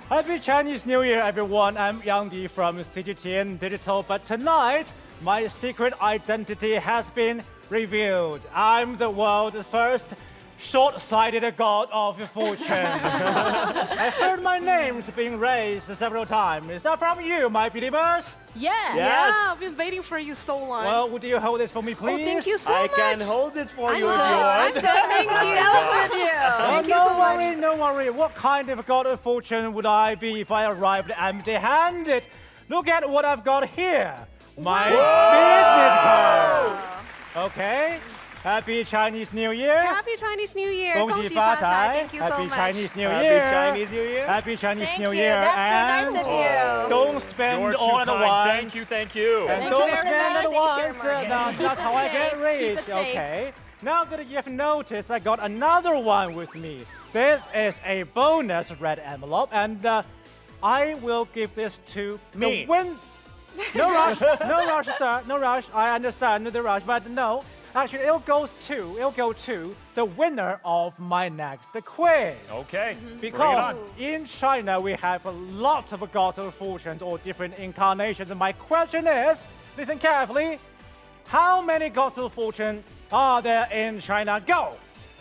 Happy Chinese New Year, everyone. I'm Yang Di from CGTN Digital, but tonight, my secret identity has been revealed. I'm the world's first short-sighted god of fortune. I've heard my name's being raised several times. Is that from you, my believers? Yeah. Yes. Yeah, I've been waiting for you so long. Well, would you hold this for me, please? Oh, thank you so I much. can hold it for you if you I'm want. so jealous of you. Thank you no so much. worry, no worry. What kind of god of fortune would I be if I arrived empty-handed? Look at what I've got here. My business card. Okay. Happy Chinese New Year. Happy Chinese New Year. 恭喜发财. Thank you so Happy much. Chinese New Happy Year. Chinese New Year. Happy Chinese Thank New you. Year. That's so nice of you. Don't spend You're too all at kind. once. Thank you, thank you. And Thank don't you very spend much. at once. Keep That's how I it get safe. rich. Keep it safe. Okay. Now that you've noticed, I got another one with me. This is a bonus red envelope, and I will give this to Me. the win. No rush, no rush, sir. No rush. I understand the rush, but no. Actually, it'll go to the winner of my next quiz. Okay. Because in China, we have a lot of gods of fortunes or different incarnations. And my question is, listen carefully, how many gods of fortune are there in China? Go!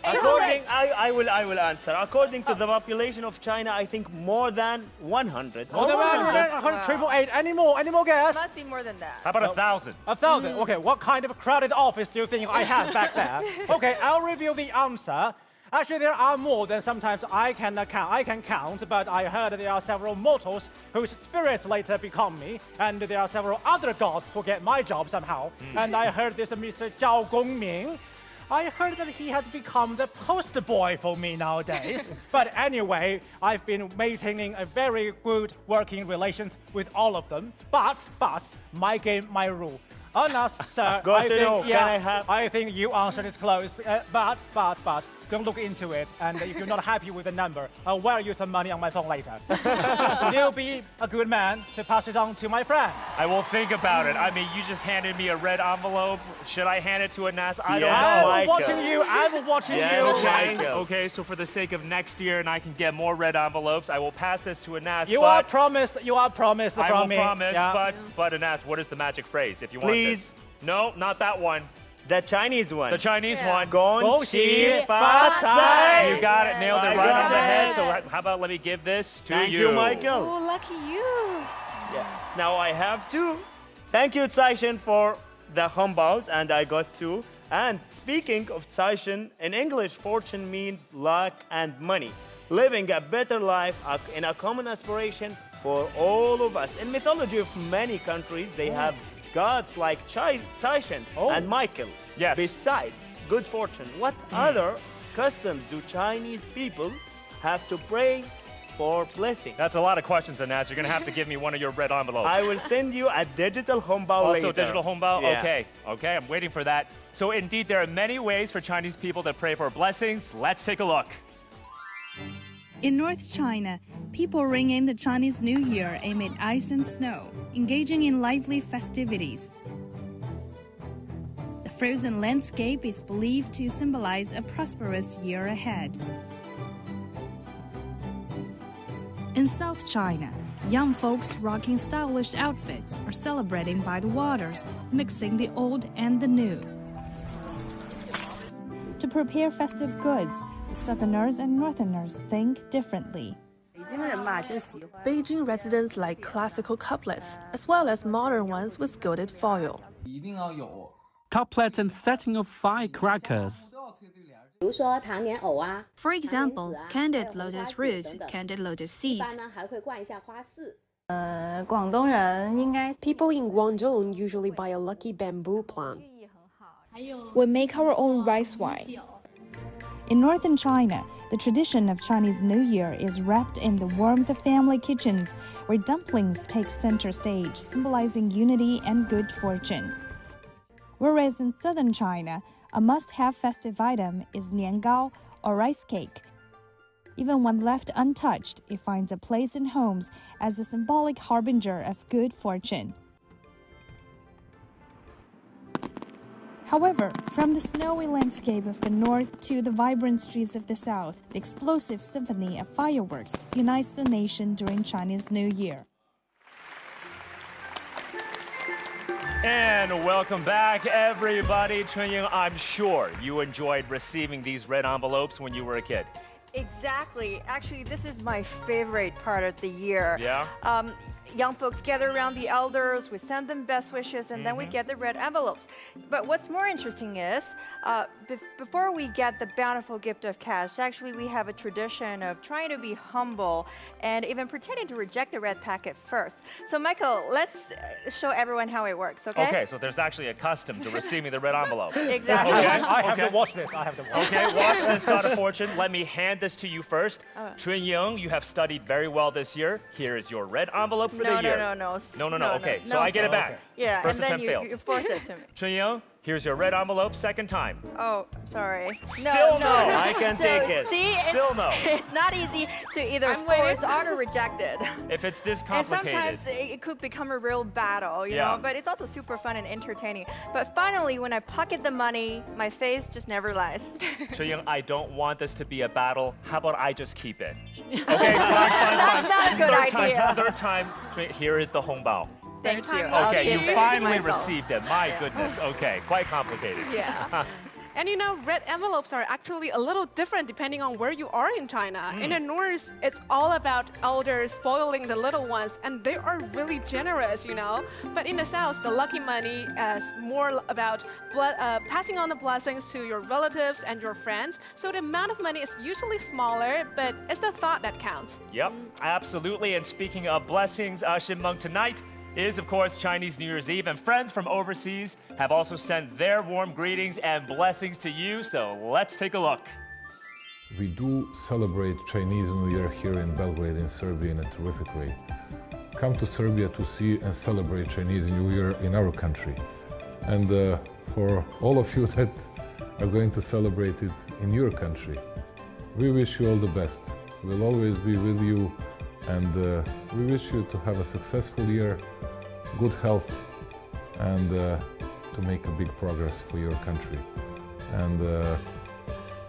I will answer. According to the population of China, I think more than 100. More than 100, triple eight. Any more guess? Must be more than that. How about 1,000? 1,000. Okay, what kind of crowded office do you think I have back there? Okay, I'll reveal the answer. Actually, there are more than sometimes I can count, but I heard there are several mortals whose spirits later become me, and there are several other gods who get my job somehow. And I heard this Mr. Zhao Gongming. I heard that he has become the poster boy for me nowadays. But anyway, I've been maintaining a very good working relations with all of them. But my game, my rule. Unless, sir, I think you answered is close. But don't look into it. And if you're not happy with the number, I'll wire you some money on my phone later. You'll be a good man to pass it on to my friend. I will think about it. I mean, you just handed me a red envelope. Should I hand it to Anas? I don't know. I'm watching you. I'm watching you. Okay, so for the sake of next year and I can get more red envelopes, I will pass this to Anas. You are promised I from will me. promise, Yeah. but Anas, what is the magic phrase if you want Please. this? No, not that one. The Chinese one. The Chinese one. 恭喜发财. You got it, nailed it I right got on the it. head. So how about let me give this to Thank you, Michael. Oh, lucky you. Yes. Now I have two. Thank you, Taishan, for the humbles, and I got two. And speaking of Taishan, in English, fortune means luck and money. Living a better life in a common aspiration for all of us. In mythology of many countries, they have gods like Taishan and Michael. Yes. Besides good fortune, what other customs do Chinese people have to pray for blessing? That's a lot of questions, Anas. You're going to have to give me one of your red envelopes. I will send you a digital hongbao later. Also digital hongbao? Yes. Okay, I'm waiting for that. So indeed, there are many ways for Chinese people to pray for blessings. Let's take a look. In North China, people ring in the Chinese New Year amid ice and snow, engaging in lively festivities. The frozen landscape is believed to symbolize a prosperous year ahead. In South China, young folks rocking stylish outfits are celebrating by the waters, mixing the old and the new. To prepare festive goods, the Southerners and Northerners think differently. Beijing residents like classical couplets, as well as modern ones with gilded foil. Couplets and setting of firecrackers. For example, candied lotus roots, candied lotus seeds. People in Guangdong usually buy a lucky bamboo plant. We make our own rice wine. In northern China, the tradition of Chinese New Year is wrapped in the warmth of family kitchens, where dumplings take center stage, symbolizing unity and good fortune. Whereas in southern China, A must-have festive item is niangao, or rice cake. Even when left untouched, it finds a place in homes as a symbolic harbinger of good fortune. However, from the snowy landscape of the north to the vibrant streets of the south, the explosive symphony of fireworks unites the nation during Chinese New Year. And welcome back, everybody. Chunying, I'm sure you enjoyed receiving these red envelopes when you were a kid. Exactly. Actually, this is my favorite part of the year. Yeah? Young folks gather around the elders, we send them best wishes, and then we get the red envelopes. But what's more interesting is, before we get the bountiful gift of cash, actually we have a tradition of trying to be humble and even pretending to reject the red packet first. So Michael, let's show everyone how it works, okay? Okay, so there's actually a custom to receiving the red envelope. Exactly. Okay. I have to watch this. I have to watch. Okay, watch this God of Fortune. Let me hand this to you first. Oh. Chunying, you have studied very well this year. Here is your red envelope for the year. No. Okay, so I get it back. Yeah, First and then attempt you force it to me. Chunying, here's your red envelope, second time. Oh, sorry. Still no. I can take it. See, Still no. It's not easy to either force or to reject it. If it's this And complicated. sometimes it could become a real battle, you Yeah. know, but it's also super fun and entertaining. But finally, when I pocket the money, my face just never lies. Chunying, I don't want this to be a battle. How about I just keep it? Okay, fine. That's not a good idea. Third time, here is the hongbao. Thank you. Okay, you finally myself. received it. My goodness. Okay, quite complicated. Yeah. And you know, red envelopes are actually a little different depending on where you are in China. In the north, it's all about elders spoiling the little ones, and they are really generous, you know. But in the south, the lucky money is more about passing on the blessings to your relatives and your friends. So the amount of money is usually smaller, but it's the thought that counts. Yep, absolutely. And speaking of blessings, Shinmeng, tonight is, of course, Chinese New Year's Eve, and friends from overseas have also sent their warm greetings and blessings to you, so let's take a look. We do celebrate Chinese New Year here in Belgrade, in Serbia, in a terrific way. Come to Serbia to see and celebrate Chinese New Year in our country. And for all of you that are going to celebrate it in your country, we wish you all the best. We'll always be with you, and we wish you to have a successful year, good health, and to make a big progress for your country. And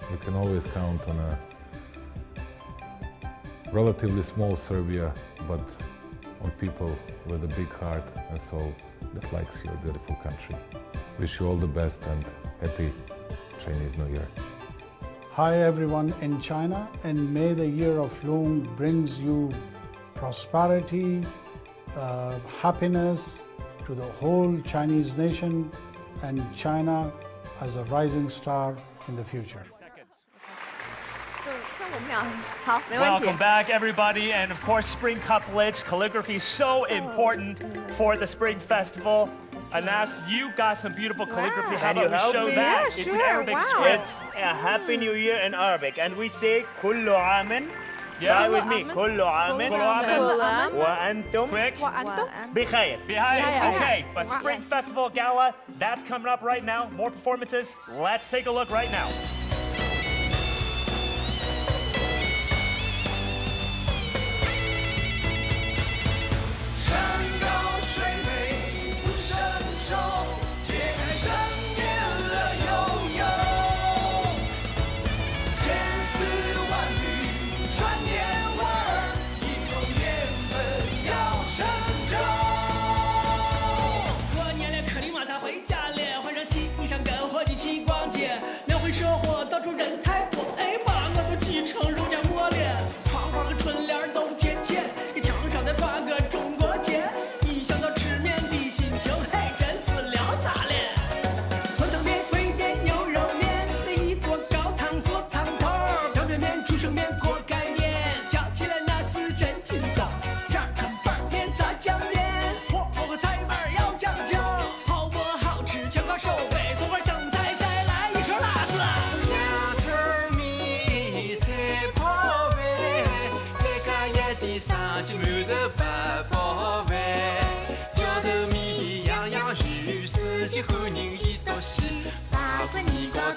you can always count on a relatively small Serbia, but on people with a big heart and soul that likes your beautiful country. Wish you all the best and happy Chinese New Year. Hi everyone in China, and may the year of Loong brings you prosperity, happiness to the whole Chinese nation, and China as a rising star in the future. Welcome back, everybody. And of course, spring couplets, calligraphy is so important for the Spring Festival. Anas, you got some beautiful calligraphy. How Can you about we help show me? that? Yeah, It's an Arabic script. It's a Happy New Year in Arabic, and we say كل عام. Try with me. كل عام وأنتم بخير. Okay, but Spring Festival Gala, that's coming up right now. More performances. Let's take a look right now.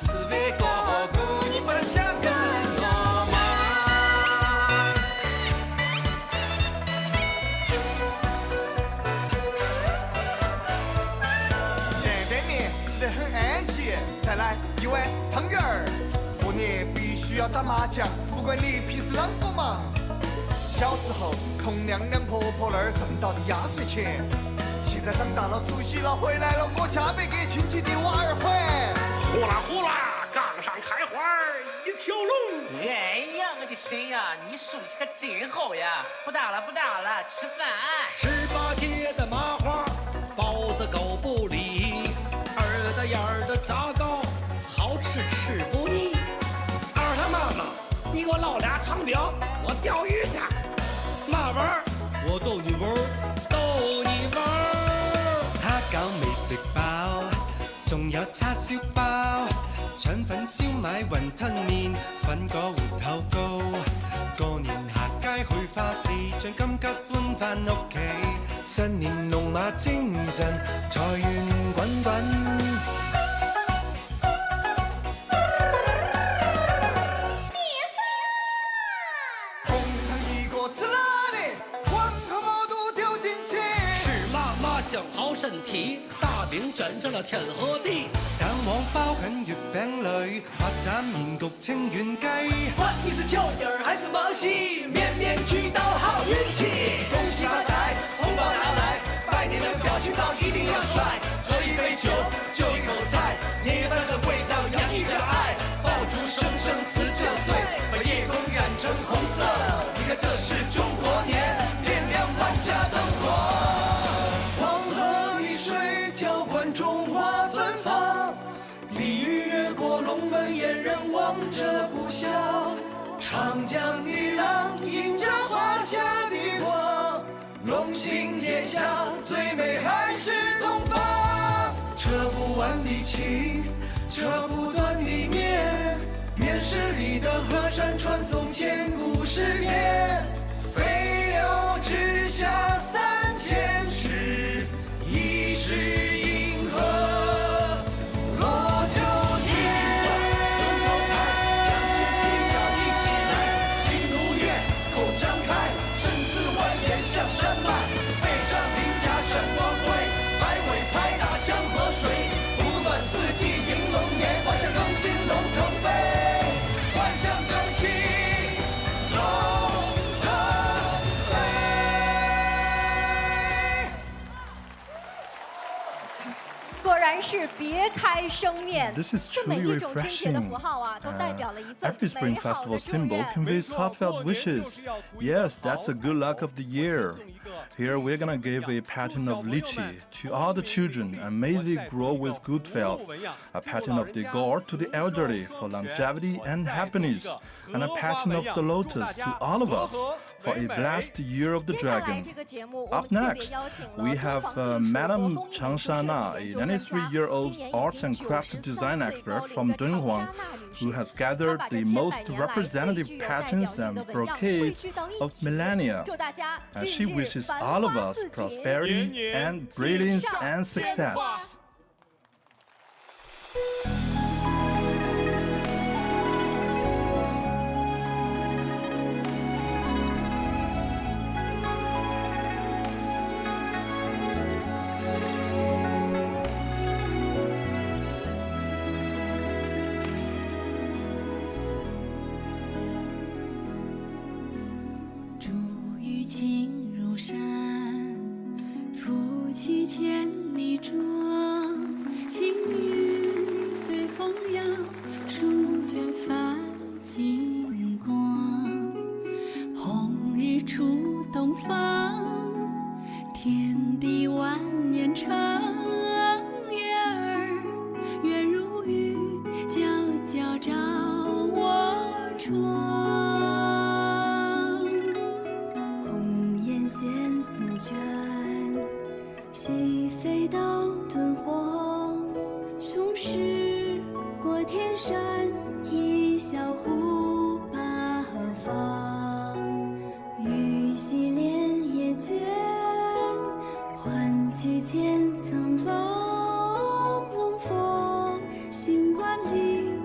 刺猬哥哥，你不想跟我吗？担担面吃得很安心，再来一碗汤圆儿。过年必须要打麻将，不管你平时啷个忙。小时候从娘娘婆婆那儿挣到的压岁钱，现在长大了，除夕了回来了，我加倍给亲戚的娃儿还。呼啦呼啦，杠上开花一条龙。哎呀，我的神呀，你手气可真好呀！不打了，吃饭。18街的麻花包子够不离，2的眼儿的炸糕好吃吃不腻。二他妈妈，你给我捞俩汤饼，我钓鱼去。嘛玩儿？我逗你玩儿，逗你玩儿。蝦餃未食飽，仲有叉燒包、腸粉、燒賣、雲吞麵、粉果芋頭糕。過年行街去花市，將金桔搬返屋企。新年龍馬精神，財源滾滾。想好身体，大饼卷着了天和地。蛋黃包喺月餅裏，或斬麵焗清遠雞。管你是腳印兒還是忙戲，面面俱到好運氣。恭喜發財，紅包拿來，拜年的表情包一定要帥。喝一杯酒，就一口菜，年夜飯的味道洋溢着愛。爆竹聲聲辭舊歲，把夜空染成紅色。你看這是中國年，點亮萬家燈火。浇灌中华芬芳，鲤鱼越过龙门，燕人望着故乡。长江一浪映着华夏的光，龙行天下最美还是东方。扯不完的情，扯不断的面，面十里的河山传颂千古诗篇。飞流直下3000尺，疑是。向山脉，背上鳞甲闪光辉，百尾拍打江河水，福暖四季迎龙年，万象更新龙腾飞，万象更新龙腾飞。果然是别开生面。 This is truly refreshing. Every Spring Festival symbol conveys heartfelt wishes. Yes, that's a good luck of the year. Here we're gonna give a pattern of lychee to all the children and may they grow with good health. A pattern of the gourd to the elderly for longevity and happiness. And a pattern of the lotus to all of us for a blessed year of the dragon. Up next, we have Madam Chang Shana, a 93-year-old arts and craft design expert from Dunhuang, who has gathered the most representative patterns and brocades of millennia. And she wishes all of us prosperity and brilliance and success. Qiqian 层楼龙凤行万里。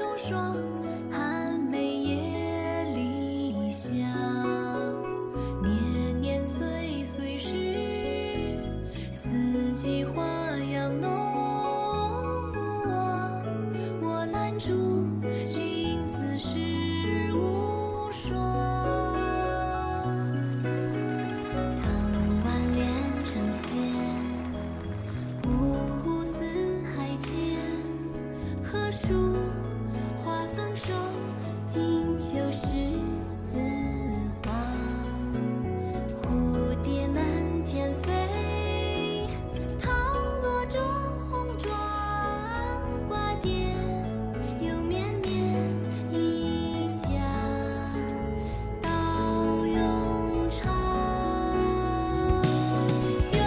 秋霜，寒梅夜里香。年年岁岁时，四季花样浓。我拦住君子事无双。藤蔓连成线，五湖四海间。何处花丰收，金秋十字花。蝴蝶南天飞，桃落中红妆。花蝶又绵绵一家，到永昌。愿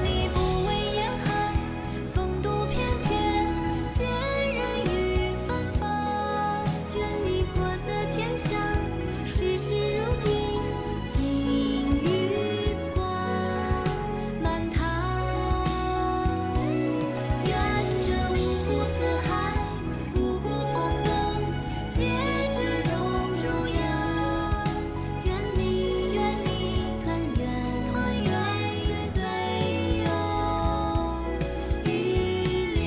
你不畏严寒，风度翩翩，见人语芬芳。愿你国色天香，事事如意，金玉冠满堂。愿这五湖四海，五谷丰登，皆知荣辱扬。愿你团圆岁岁有余粮。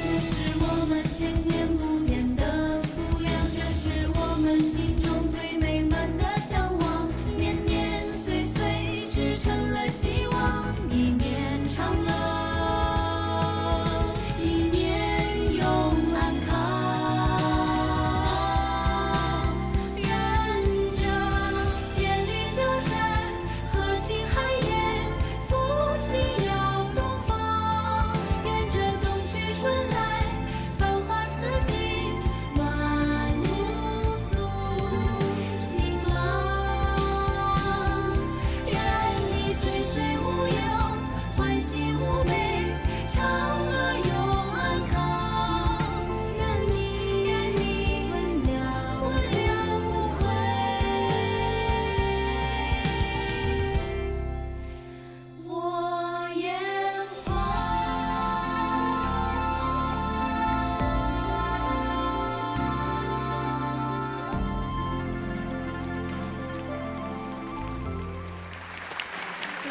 这是我们千年不变的福养，这是我们心中最美满的向往。年年岁岁织成了希望，一年长乐，一年永安康。愿这千里江山，和气海晏，福气耀东方。愿这冬去春来，繁花四季，万物苏醒朗。愿你岁岁无忧，欢喜无悲，长乐永安康。愿你温良无愧。我炎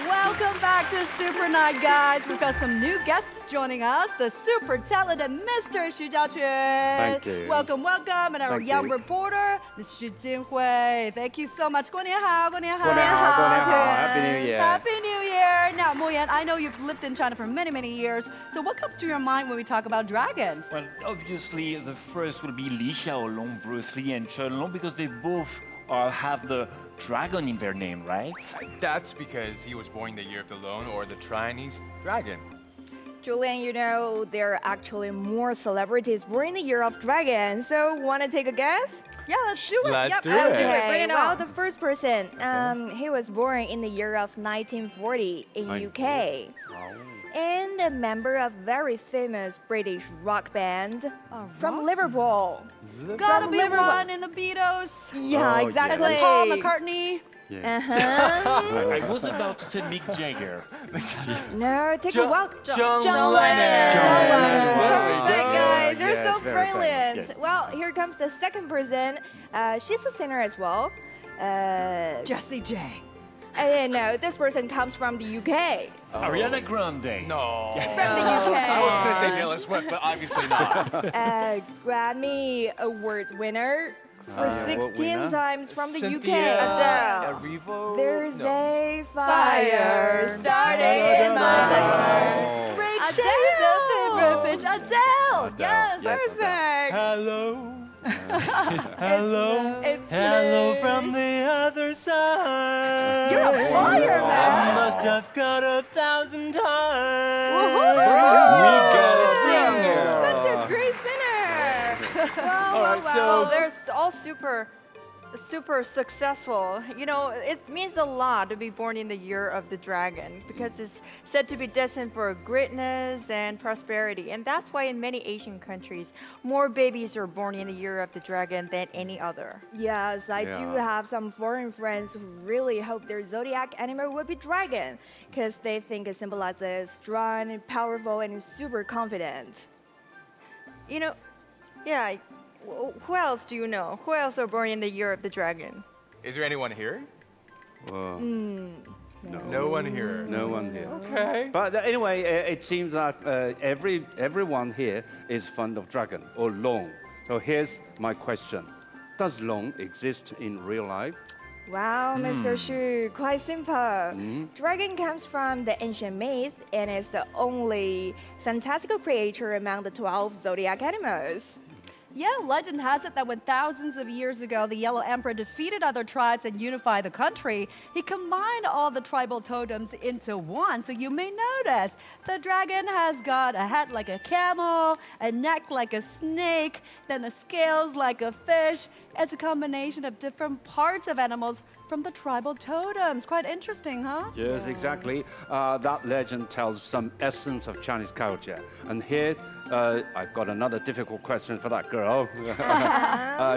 Welcome back to Super Night, guys. We've got some new guests joining us. The super talented Mr. Xu Jiaqun. Thank you. Welcome, welcome. And our Thank young you. reporter, Ms. Xu Jinhui. Thank you so much. 过年好，过年好，过年好，过年好。Happy New Year. Happy New Year. Now, Mo Yan, I know you've lived in China for many, many years. So what comes to your mind when we talk about dragons? Well, obviously, the first will be Li Xiaolong, Bruce Lee, and Chen Long because they both have the dragon in their name, right? That's because he was born the year of the loan or the Chinese dragon. Julian, you know, there are actually more celebrities born in the year of dragon. So, want to take a guess? Yeah, let's do it. Let's do Okay, it. Bring it well, on. the first person, he was born in the year of 1940 in UK. And a member of very famous British rock band from Liverpool. Gotta From be Liverpool. one in the Beatles. Yeah, Oh, exactly. And then Paul McCartney. Yeah. Uh-huh. I was about to say Mick Jagger. No, take a walk. John Lennon. Lennon. Perfect, guys. You're Yeah, so very funny. brilliant. Yeah. Well, here comes the second person. She's a singer as well. Jessie J. No, this person comes from the UK. Ariana Grande. No. From the UK. I was going to say Taylor Swift, but obviously not. Grammy Awards winner for Yeah, what 16 winner? times from the UK. Cynthia Adele. Erivo? There's No. a fire starting in my heart. Rachel. Adele. The favorite bitch. Adele. Yes. Perfect. Hello. Hello. It's Hello me. from the other side. You're a flyer, man. I must have got 1,000 times. Woohoo! We got a singer. Such a great sinner. Wow, right, wow, so- wow. They're all super successful. You know, it means a lot to be born in the year of the dragon because it's said to be destined for greatness and prosperity. And that's why in many Asian countries, more babies are born in the year of the dragon than any other. Yes, I do Yeah. have some foreign friends who really hope their zodiac animal would be dragon because they think it symbolizes strong, powerful, and super confident. You know, yeah, who else do you know? Who else are born in the year of the dragon? Is there anyone here? No one here. No one here. Okay. But anyway, it seems that everyone here is fond of dragon or long. So here's my question. Does long exist in real life? Wow, Mr. Xu, quite simple. Dragon comes from the ancient myth and is the only fantastical creature among the 12 zodiac animals. Yeah, legend has it that when thousands of years ago the Yellow Emperor defeated other tribes and unified the country, he combined all the tribal totems into one. So you may notice the dragon has got a head like a camel, a neck like a snake, then the scales like a fish. It's a combination of different parts of animals from the tribal totems. Quite interesting, huh? Yes, exactly. That legend tells some essence of Chinese culture. And here, I've got another difficult question for that girl.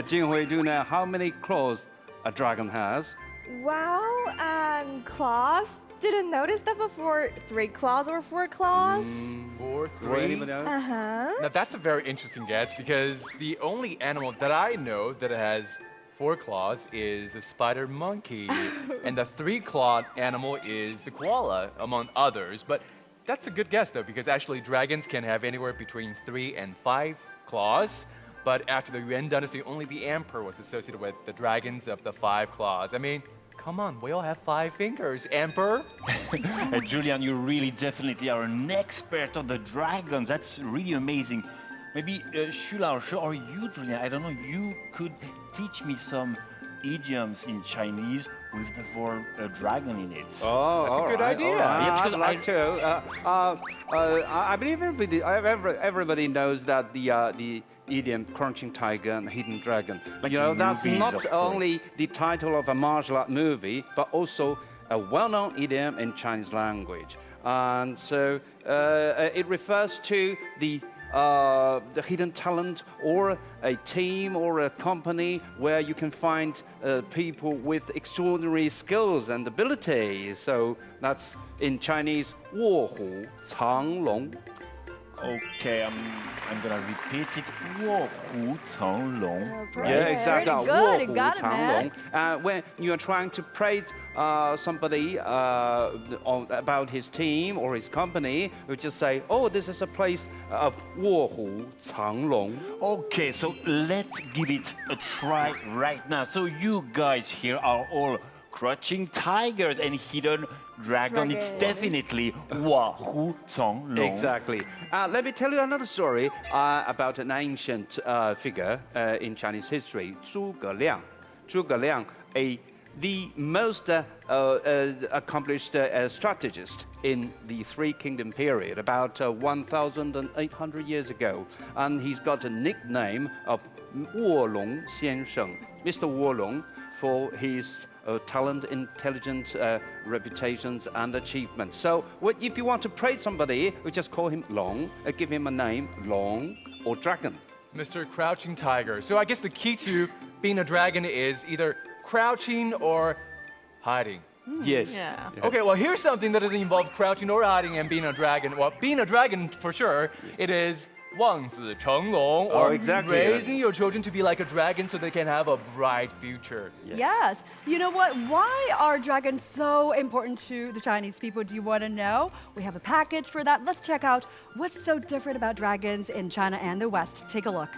Jinghui, do you know how many claws a dragon has? Wow, claws? Didn't notice that before. 3 claws or 4 claws? 4, 3. Now that's a very interesting guess because the only animal that I know that has 4 claws is the spider monkey, and the 3-clawed animal is the koala, among others. But that's a good guess though, because actually dragons can have anywhere between 3 and 5 claws. But after the Yuan dynasty, only the emperor was associated with the dragons of the 5 claws. I mean, come on, we all have 5 fingers, Emperor. Julian, you really definitely are an expert on the dragons. That's really amazing. Maybe Shula or you, Julian, I don't know, you could teach me some idioms in Chinese with the word dragon in it. Oh, that's a good idea. Yeah, I'd like to. I believe everybody knows that the idiom crunching tiger and hidden dragon. Like you know, that's movies, not of only course. the title of a martial art movie, but also a well-known idiom in Chinese language. And so it refers to the hidden talent or a team or a company where you can find people with extraordinary skills and abilities. So that's in Chinese, 卧虎藏龙. Okay, I'm gonna repeat it. 卧虎藏龙. Yeah, exactly. Pretty good, you got it, 卧虎藏龙. man. When you are trying to praise somebody about his team or his company, you just say, "Oh, this is a place of 卧虎藏龙." Okay, so let's give it a try right now. So you guys here are all crouching tigers and hidden dragon. It's definitely 卧虎藏龙. Exactly. Let me tell you another story about an ancient figure in Chinese history, 诸葛亮. 诸葛亮, the most accomplished strategist in the Three Kingdom period, about 1,800 years ago. And he's got a nickname of 卧龙先生, Mr. 卧龙, for his talent, intelligence, reputations, and achievements. So if you want to praise somebody, we just call him Long, give him a name, Long or Dragon. Mr. Crouching Tiger. So I guess the key to being a dragon is either crouching or hiding. Yes. Yeah. Okay, well, here's something that doesn't involve crouching or hiding and being a dragon. Well, being a dragon, for sure, it is 望子成龙, or exactly. raising your children to be like a dragon so they can have a bright future. Yes. You know what? Why are dragons so important to the Chinese people? Do you want to know? We have a package for that. Let's check out what's so different about dragons in China and the West. Take a look.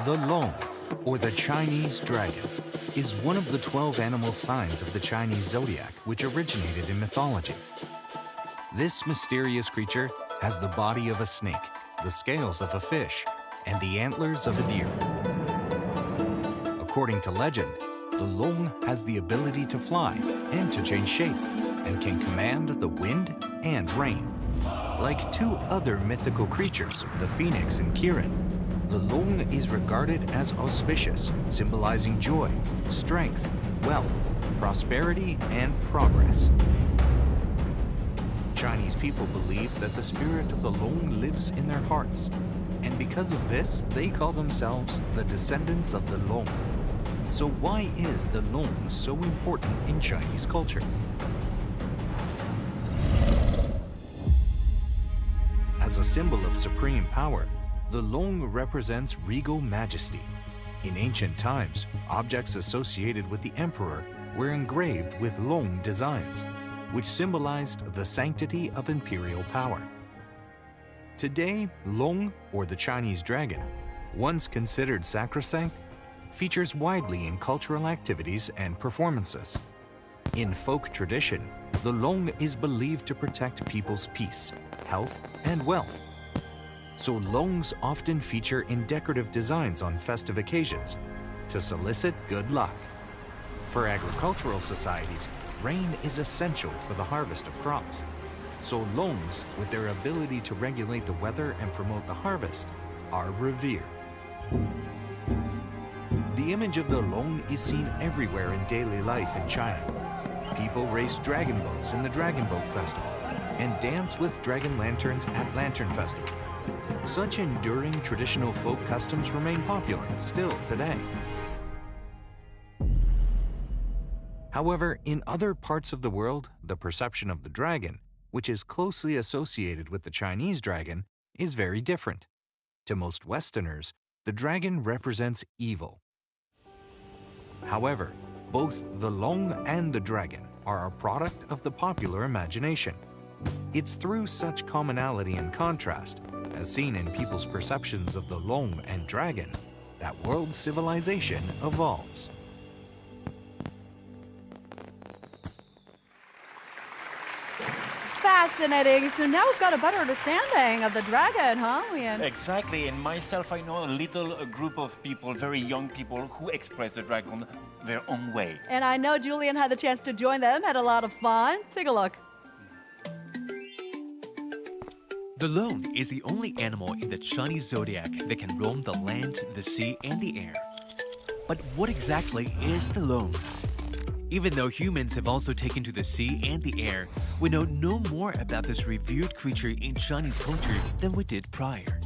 The Long, or the Chinese dragon, is one of the 12 animal signs of the Chinese zodiac, which originated in mythology. This mysterious creature has the body of a snake, the scales of a fish, and the antlers of a deer. According to legend, the Long has the ability to fly and to change shape, and can command the wind and rain. Like 2 other mythical creatures, the phoenix and Kirin, the Long is regarded as auspicious, symbolizing joy, strength, wealth, prosperity, and progress. Chinese people believe that the spirit of the Long lives in their hearts. And because of this, they call themselves the descendants of the Long. So why is the Long so important in Chinese culture? As a symbol of supreme power, the Long represents regal majesty. In ancient times, objects associated with the emperor were engraved with Long designs, which symbolized the sanctity of imperial power. Today, Long, or the Chinese dragon, once considered sacrosanct, features widely in cultural activities and performances. In folk tradition, the Long is believed to protect people's peace, health, and wealth. So Longs often feature in decorative designs on festive occasions to solicit good luck. For agricultural societies, rain is essential for the harvest of crops. So Longs, with their ability to regulate the weather and promote the harvest, are revered. The image of the Long is seen everywhere in daily life in China. People race dragon boats in the Dragon Boat Festival and dance with dragon lanterns at Lantern Festival. Such enduring traditional folk customs remain popular still today. However, in other parts of the world, the perception of the dragon, which is closely associated with the Chinese dragon, is very different. To most Westerners, the dragon represents evil. However, both the Long and the dragon are a product of the popular imagination. It's through such commonality and contrast, as seen in people's perceptions of the Long and dragon, that world civilization evolves. Fascinating. So now we've got a better understanding of the dragon, huh, Ian? Exactly. And myself, I know a little group of people, very young people, who express the dragon their own way. And I know Julian had the chance to join them, had a lot of fun. Take a look. The Long is the only animal in the Chinese zodiac that can roam the land, the sea, and the air. But what exactly is the Long? Even though humans have also taken to the sea and the air, we know no more about this revered creature in Chinese culture than we did prior.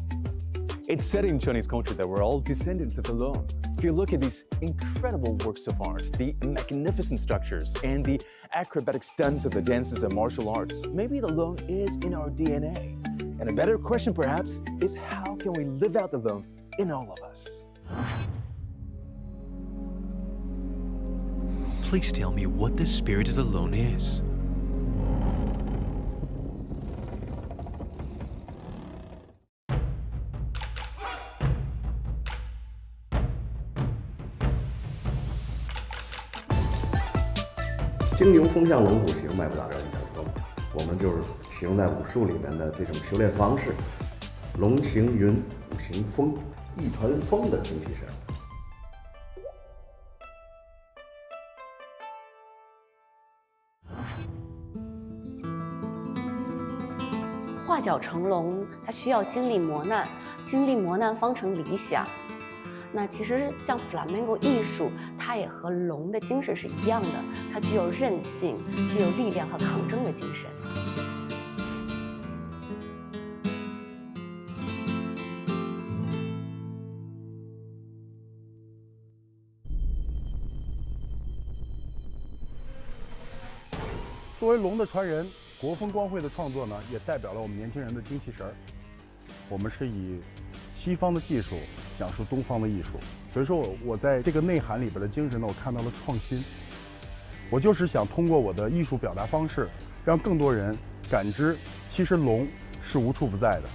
It's said in Chinese culture that we're all descendants of the Long. If you look at these incredible works of art, the magnificent structures, and the acrobatic stunts of the dances of martial arts, maybe the Long is in our DNA. And a better question, perhaps, is how can we live out the Long in all of us? Please tell me what the spirit of the Long is.经牛风向龙虎行，迈步打着一阵风。我们就是形容在武术里面的这种修炼方式，龙行云，虎行风，一团风的精气神。画角成龙，它需要经历磨难，经历磨难方成理想。那其实像 flamenco 艺术，它也和龙的精神是一样的，它具有韧性，具有力量和抗争的精神。作为龙的传人，国风光会的创作呢，也代表了我们年轻人的精气神儿。我们是以西方的技术讲述东方的艺术，所以说我在这个内涵里边的精神呢，我看到了创新。我就是想通过我的艺术表达方式，让更多人感知，其实龙是无处不在的。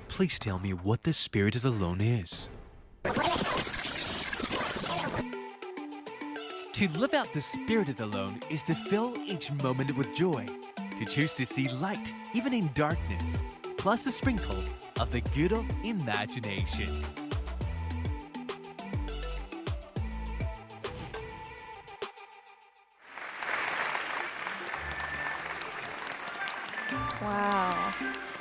Please tell me what the spirit of the Long is. To live out the spirit of the Long is to fill each moment with joy, to choose to see light even in darkness, plus a sprinkle of the good of imagination. Wow,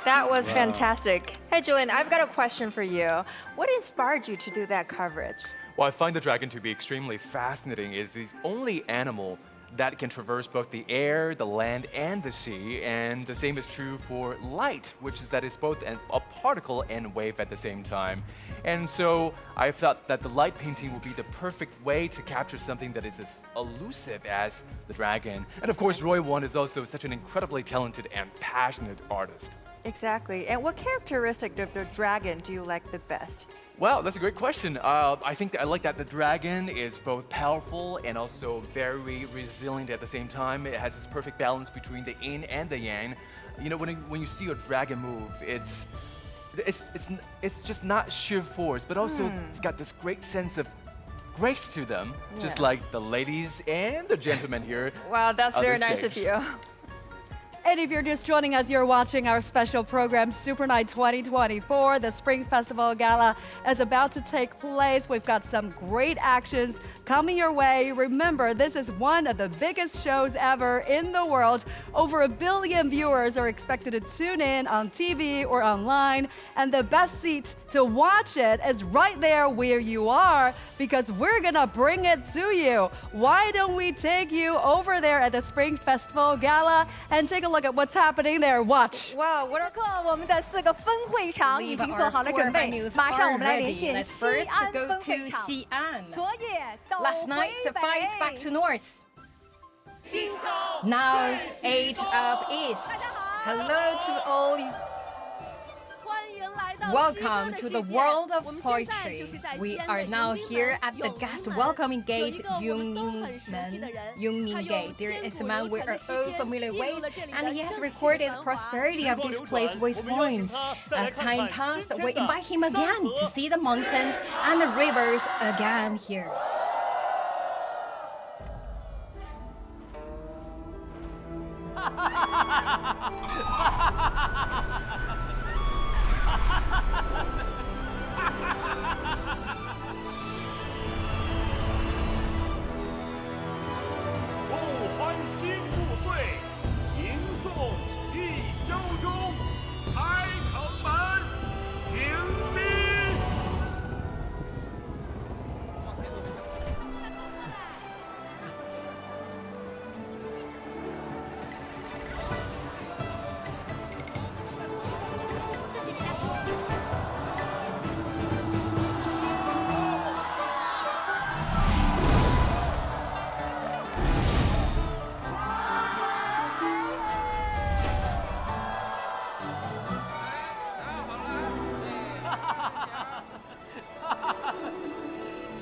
that was fantastic. Hey, Julian, I've got a question for you. What inspired you to do that coverage? Well, I find the dragon to be extremely fascinating. It's the only animal that can traverse both the air, the land, and the sea. And the same is true for light, which is that it's both a particle and wave at the same time. And so I thought that the light painting would be the perfect way to capture something that is as elusive as the dragon. And of course, Roy Won is also such an incredibly talented and passionate artist. Exactly. And what characteristic of the dragon do you like the best? Well, that's a great question. I think that I like that the dragon is both powerful and also very resilient at the same time. It has this perfect balance between the yin and the yang. You know, when you see a dragon move, it's just not sheer force, but also it's got this great sense of grace to them, just like the ladies and the gentlemen here. Wow, that's very nice of you. And if you're just joining us, you're watching our special program, Super Night 2024. The Spring Festival Gala is about to take place. We've got some great actions coming your way. Remember, this is one of the biggest shows ever in the world. Over 1 billion viewers are expected to tune in on TV or online. And the best seat to watch it is right there where you are, because we're gonna bring it to you. Why don't we take you over there at the Spring Festival Gala and take a look at what's happening there. Watch. Wow, 我们的4个分会场已经做好了准备，马上我们来连线西安分会场。昨夜到 Last night, the fights back to north. Now, age of east. Hello to all. Welcome to the world of poetry. We are now here at the guest welcoming gate, Yunning Gate. There is a man we are all familiar with, and he has recorded the prosperity of this place with poems. As time passed, we invite him again to see the mountains and the rivers again here.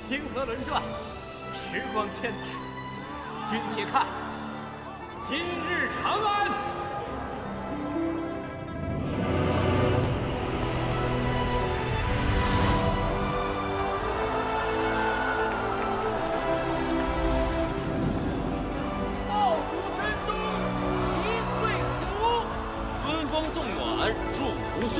《星河轮转》，时光千载，君且看，今日长安。爆竹声中一岁除，春风送暖入屠苏。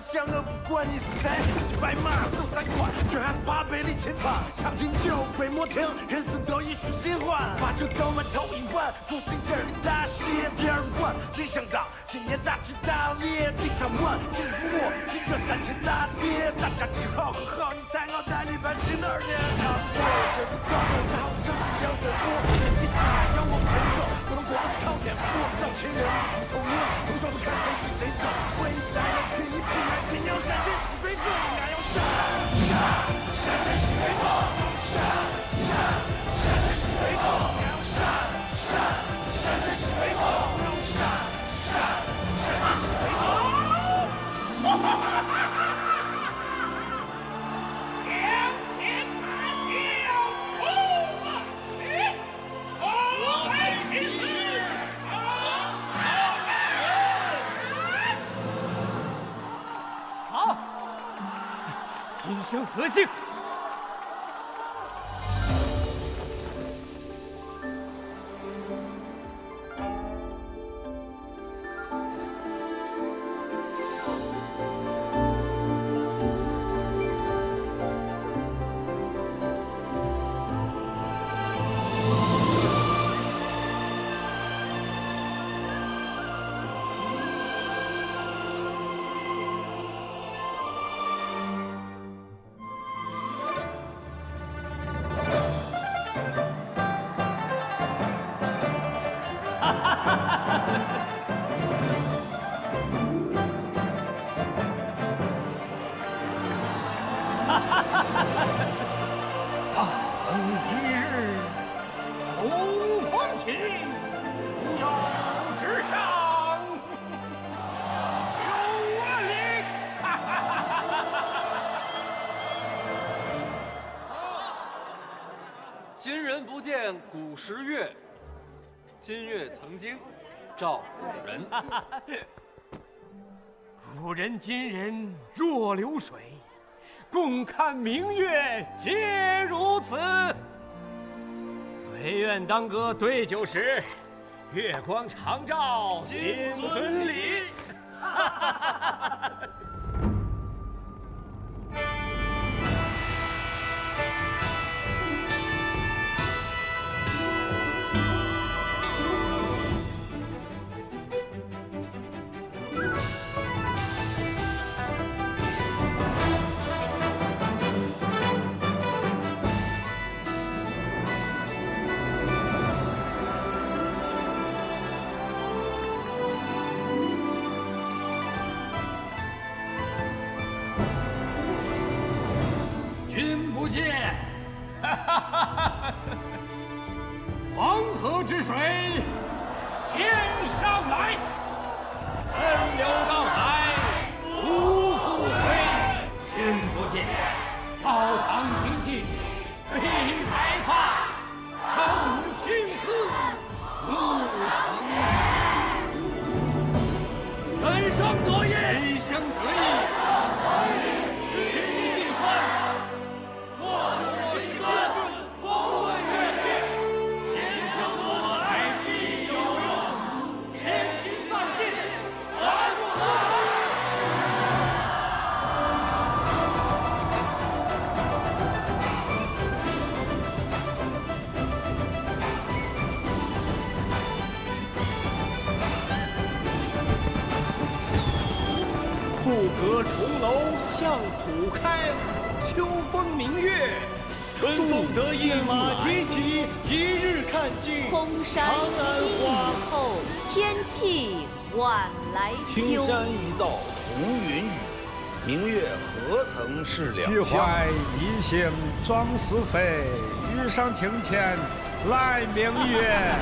想我不管你是谁，骑白马走3关，却还是8倍里前方。尝尽酒杯莫停，人生都已需尽欢。把酒倒满头一碗，祝星劲儿里大写第2关。没想到今年大吉大利，第3晚金覆没，金这3000大跌。大家吃好喝好，你才好带你办起2年。差不多这个段落，然后正式要水过。身体信仰要往前走，不能光是靠天赋。老天人不透明，从小就看谁比谁走。未来要拼一拼，爱情要闪着西北风，俺要闪着西北风，闪着西北风，俺要闪着西北风，俺要闪着西北风。两千大笑，出马去，我们起誓。 好，今生何幸？大鹏一日同风起，扶摇直上9万里。今人不见古时月，今月曾经照古人。古人今人若流水，共看明月皆如此。唯愿当歌对酒时，月光长照金樽里。君不见，黄河之水天上来，奔流到海不复回。君不见，高堂平静黑白发，称青丝入城下。人生得意，人生得意。富阁重楼向普开，秋风明月，春风得意马蹄疾，一日看尽空山新雨后，天气晚来秋。青山一道红云雨，明月何曾是两俱乡？怀一心装是非，欲上青天来明月。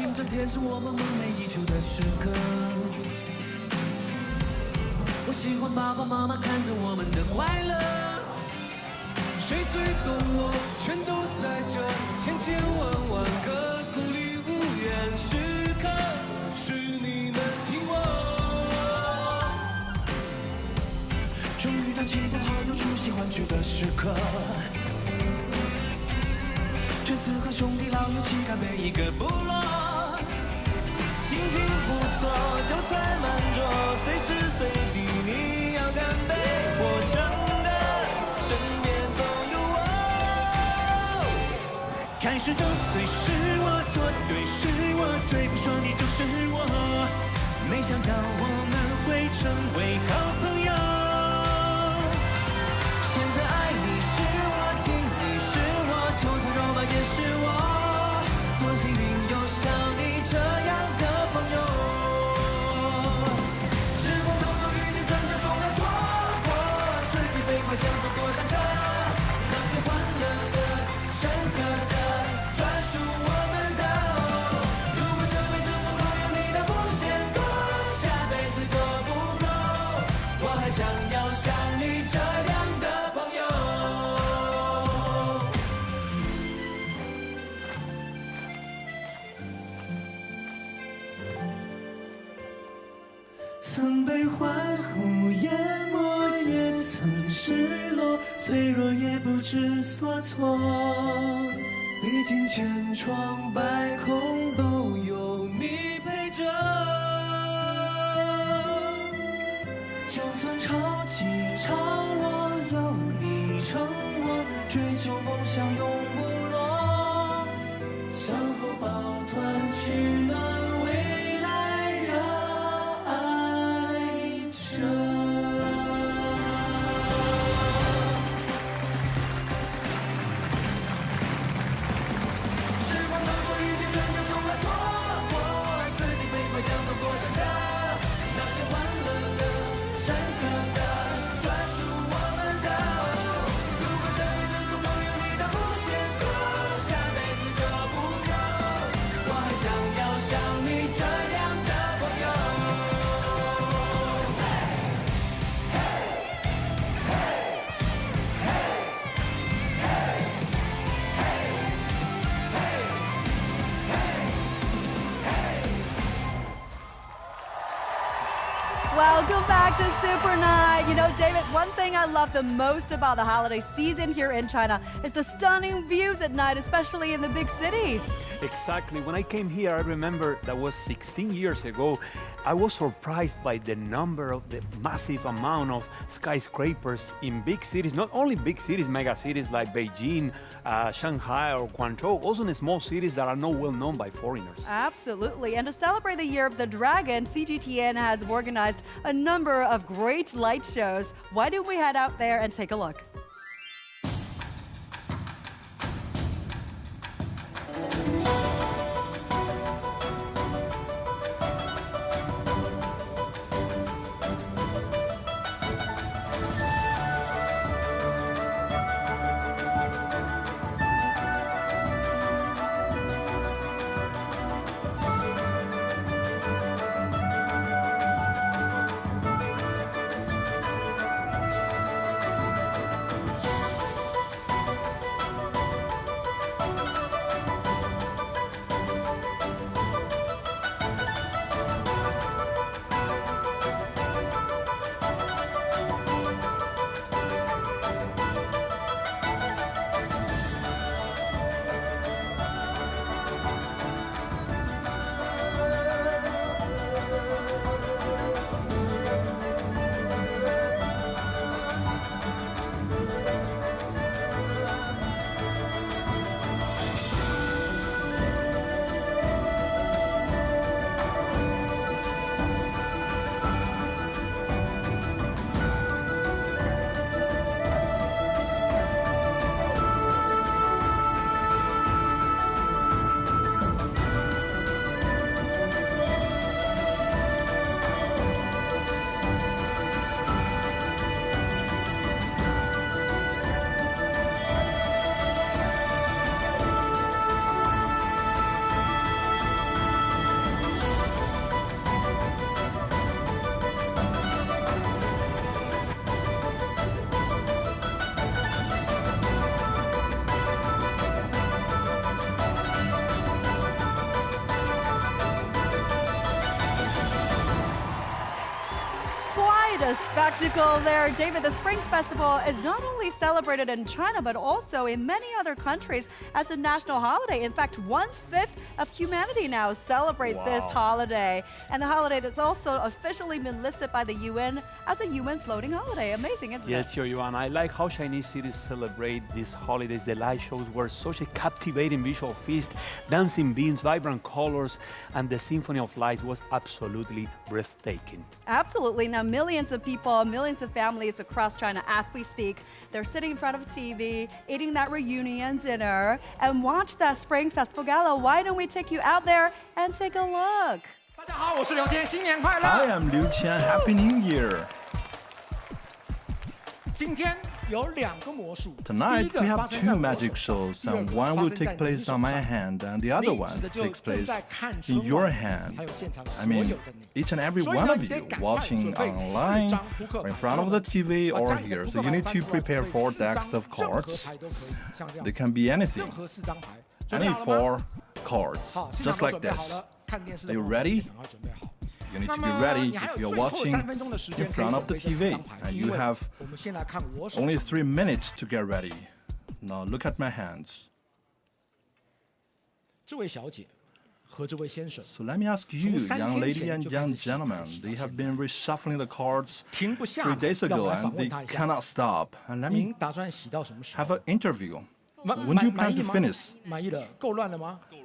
信这天是我们梦寐以求的时刻。我喜欢爸爸妈妈看着我们的快乐。谁最懂我，全都在这千千万万个孤立无援时刻，是你们听我。终于当亲朋好友出席欢聚的时刻，这次和兄弟老友齐干杯一个部落，心情不错，酒菜满桌，随时随地你要干杯，活成的身边总有我。开始斗嘴是我，做对是我，最不爽你就是我，没想到我们会成为好朋友。现在爱你是我，听你是我，就算肉麻也是我，多幸运有像你这样的朋友。时光偷偷遇见，转角总要错过，四季飞快像走过山车，那些欢乐的、深刻的，专属我们的。如果这辈子总共有你的无限多，下辈子够不够？我还想要像你这样的朋友。曾被欢呼淹没，也曾失落，脆弱也不知所措。历经千疮百孔，都有你陪着。就算潮起潮落，有你撑我，追求梦想永不落，相互抱团取暖，未来让爱着。时光偷偷遇见，转角从来错过，四季飞快像走过山车，那些欢乐的、深刻的，专属我们的。如果这辈子总共有你的无限多，下辈子够不够？我还想要像你这样的朋友。Welcome back to Super Night. You know, David, one thing I love the most about the holiday season here in China is the stunning views at night, especially in the big cities. Exactly. When I came here, I remember that was 16 years ago. I was surprised by the number of the massive amount of skyscrapers in big cities, not only big cities, mega cities like Beijing, Shanghai, or Guangzhou, also in small cities that are not well known by foreigners. Absolutely. And to celebrate the Year of the Dragon, CGTN has organized a number of great light shows. Why don't we head out there and take a look? What a spectacle there, David. The Spring Festival is not only celebrated in China, but also in many other countries as a national holiday. In fact, 1/5 of humanity now celebrate this holiday. And the holiday that's also officially been listed by the UN as a UN floating holiday. Amazing, isn't it? Yes, sure, Yuan. I like how Chinese cities celebrate these holidays. The light shows were such a captivating visual feast. Dancing beams, vibrant colors, and the symphony of lights was absolutely breathtaking. Absolutely. Now, millions of people, millions of families across China, as we speak, they're sitting in front of TV, eating that reunion dinner, and watch that Spring Festival Gala. Why don't we take you out there and take a look? I am Liu Qian. Happy New Year. Tonight we have two magic shows, and one will take place on my hand and the other one takes place in your hand. I mean, each and every one of you watching online or in front of the TV or here. So you need to prepare 4 decks of cards. They can be anything. Any 4 cards, just like this. Are you ready? You need to be ready if you're watching in front of the TV, and you have only 3 minutes to get ready. Now look at my hands. So let me ask you, young lady and young gentlemen, they have been reshuffling the cards 3 days ago and they cannot stop. And let me have an interview. When do you plan to finish?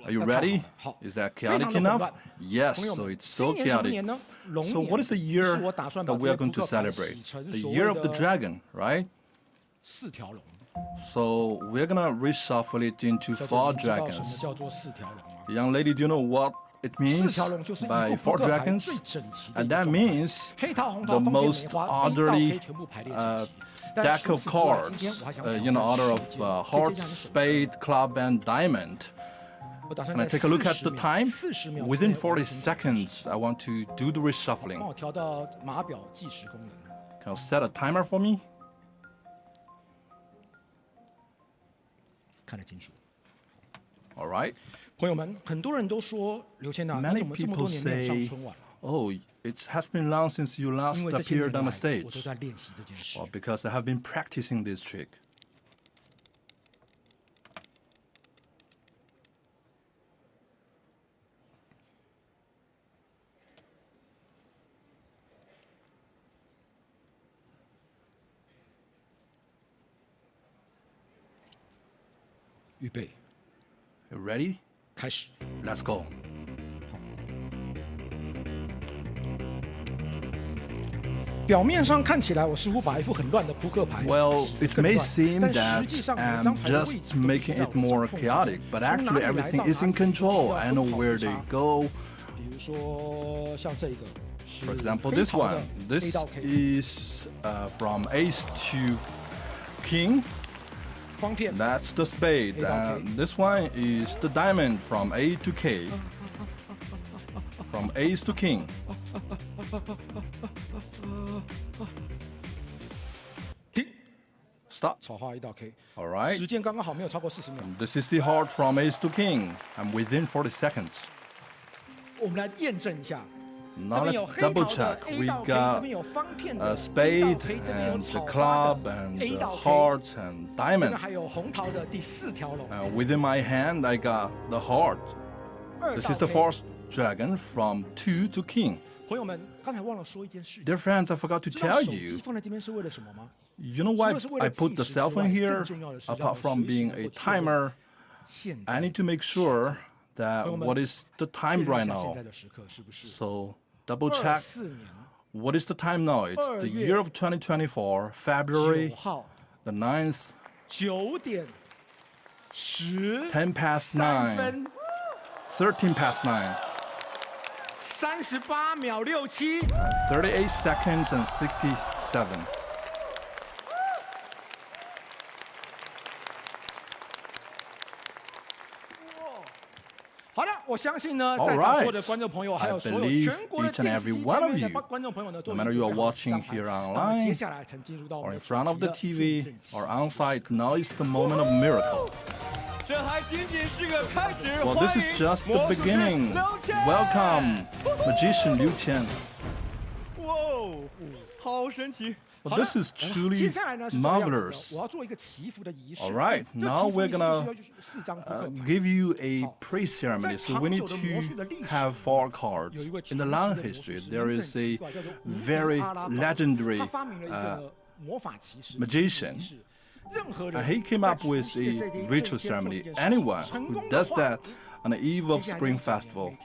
Are you ready? Is that chaotic enough? Yes, so it's so chaotic. So what is the year that we are going to celebrate? The year of the dragon, right? So we're gonna reshuffle it into 4 dragons. Young lady, do you know what it means by 4 dragons? And that means the most orderly deck of cards, in order of heart, spade, club, and diamond. Can I take a look at the time? Within 40 seconds, I want to do the reshuffling. Can you set a timer for me? All right. Many people say, oh, it has been long since you last appeared on the stage. Well, because I have been practicing this trick. You ready? Let's go. Well, it may seem that I'm just making it more chaotic, but actually everything is in control. I know where they go. For example, this one. This is from ace to king. That's the spade. And this one is the diamond from A to K. From ace to king. Stop. All right. This is the heart from ace to king. I'm within 40 seconds. Now let's double check. We got a spade and the club and the heart and diamond. Within my hand, I got the heart. This is the 4th dragon from 2 to king. Dear friends, I forgot to tell you. You know why I put the cell phone here? Apart from being a timer, I need to make sure that what is the time right now. So double check. What is the time now? It's the year of 2024, February the 9th, 10 past 9, 13 past 9. 38 seconds and 67. All right. I believe each and every one of you, no matter you are watching here online, or in front of the TV, or on site, now is the moment of miracle. Well, this is just the beginning. Welcome, Magician Liu Qian. Well, this is truly marvelous. All right, now we're gonna give you a pre-ceremony. So we need to have 4 cards. In the long history, there is a very legendary magician. And he came up with a ritual ceremony. Anyone who does that on the eve of Spring Festival,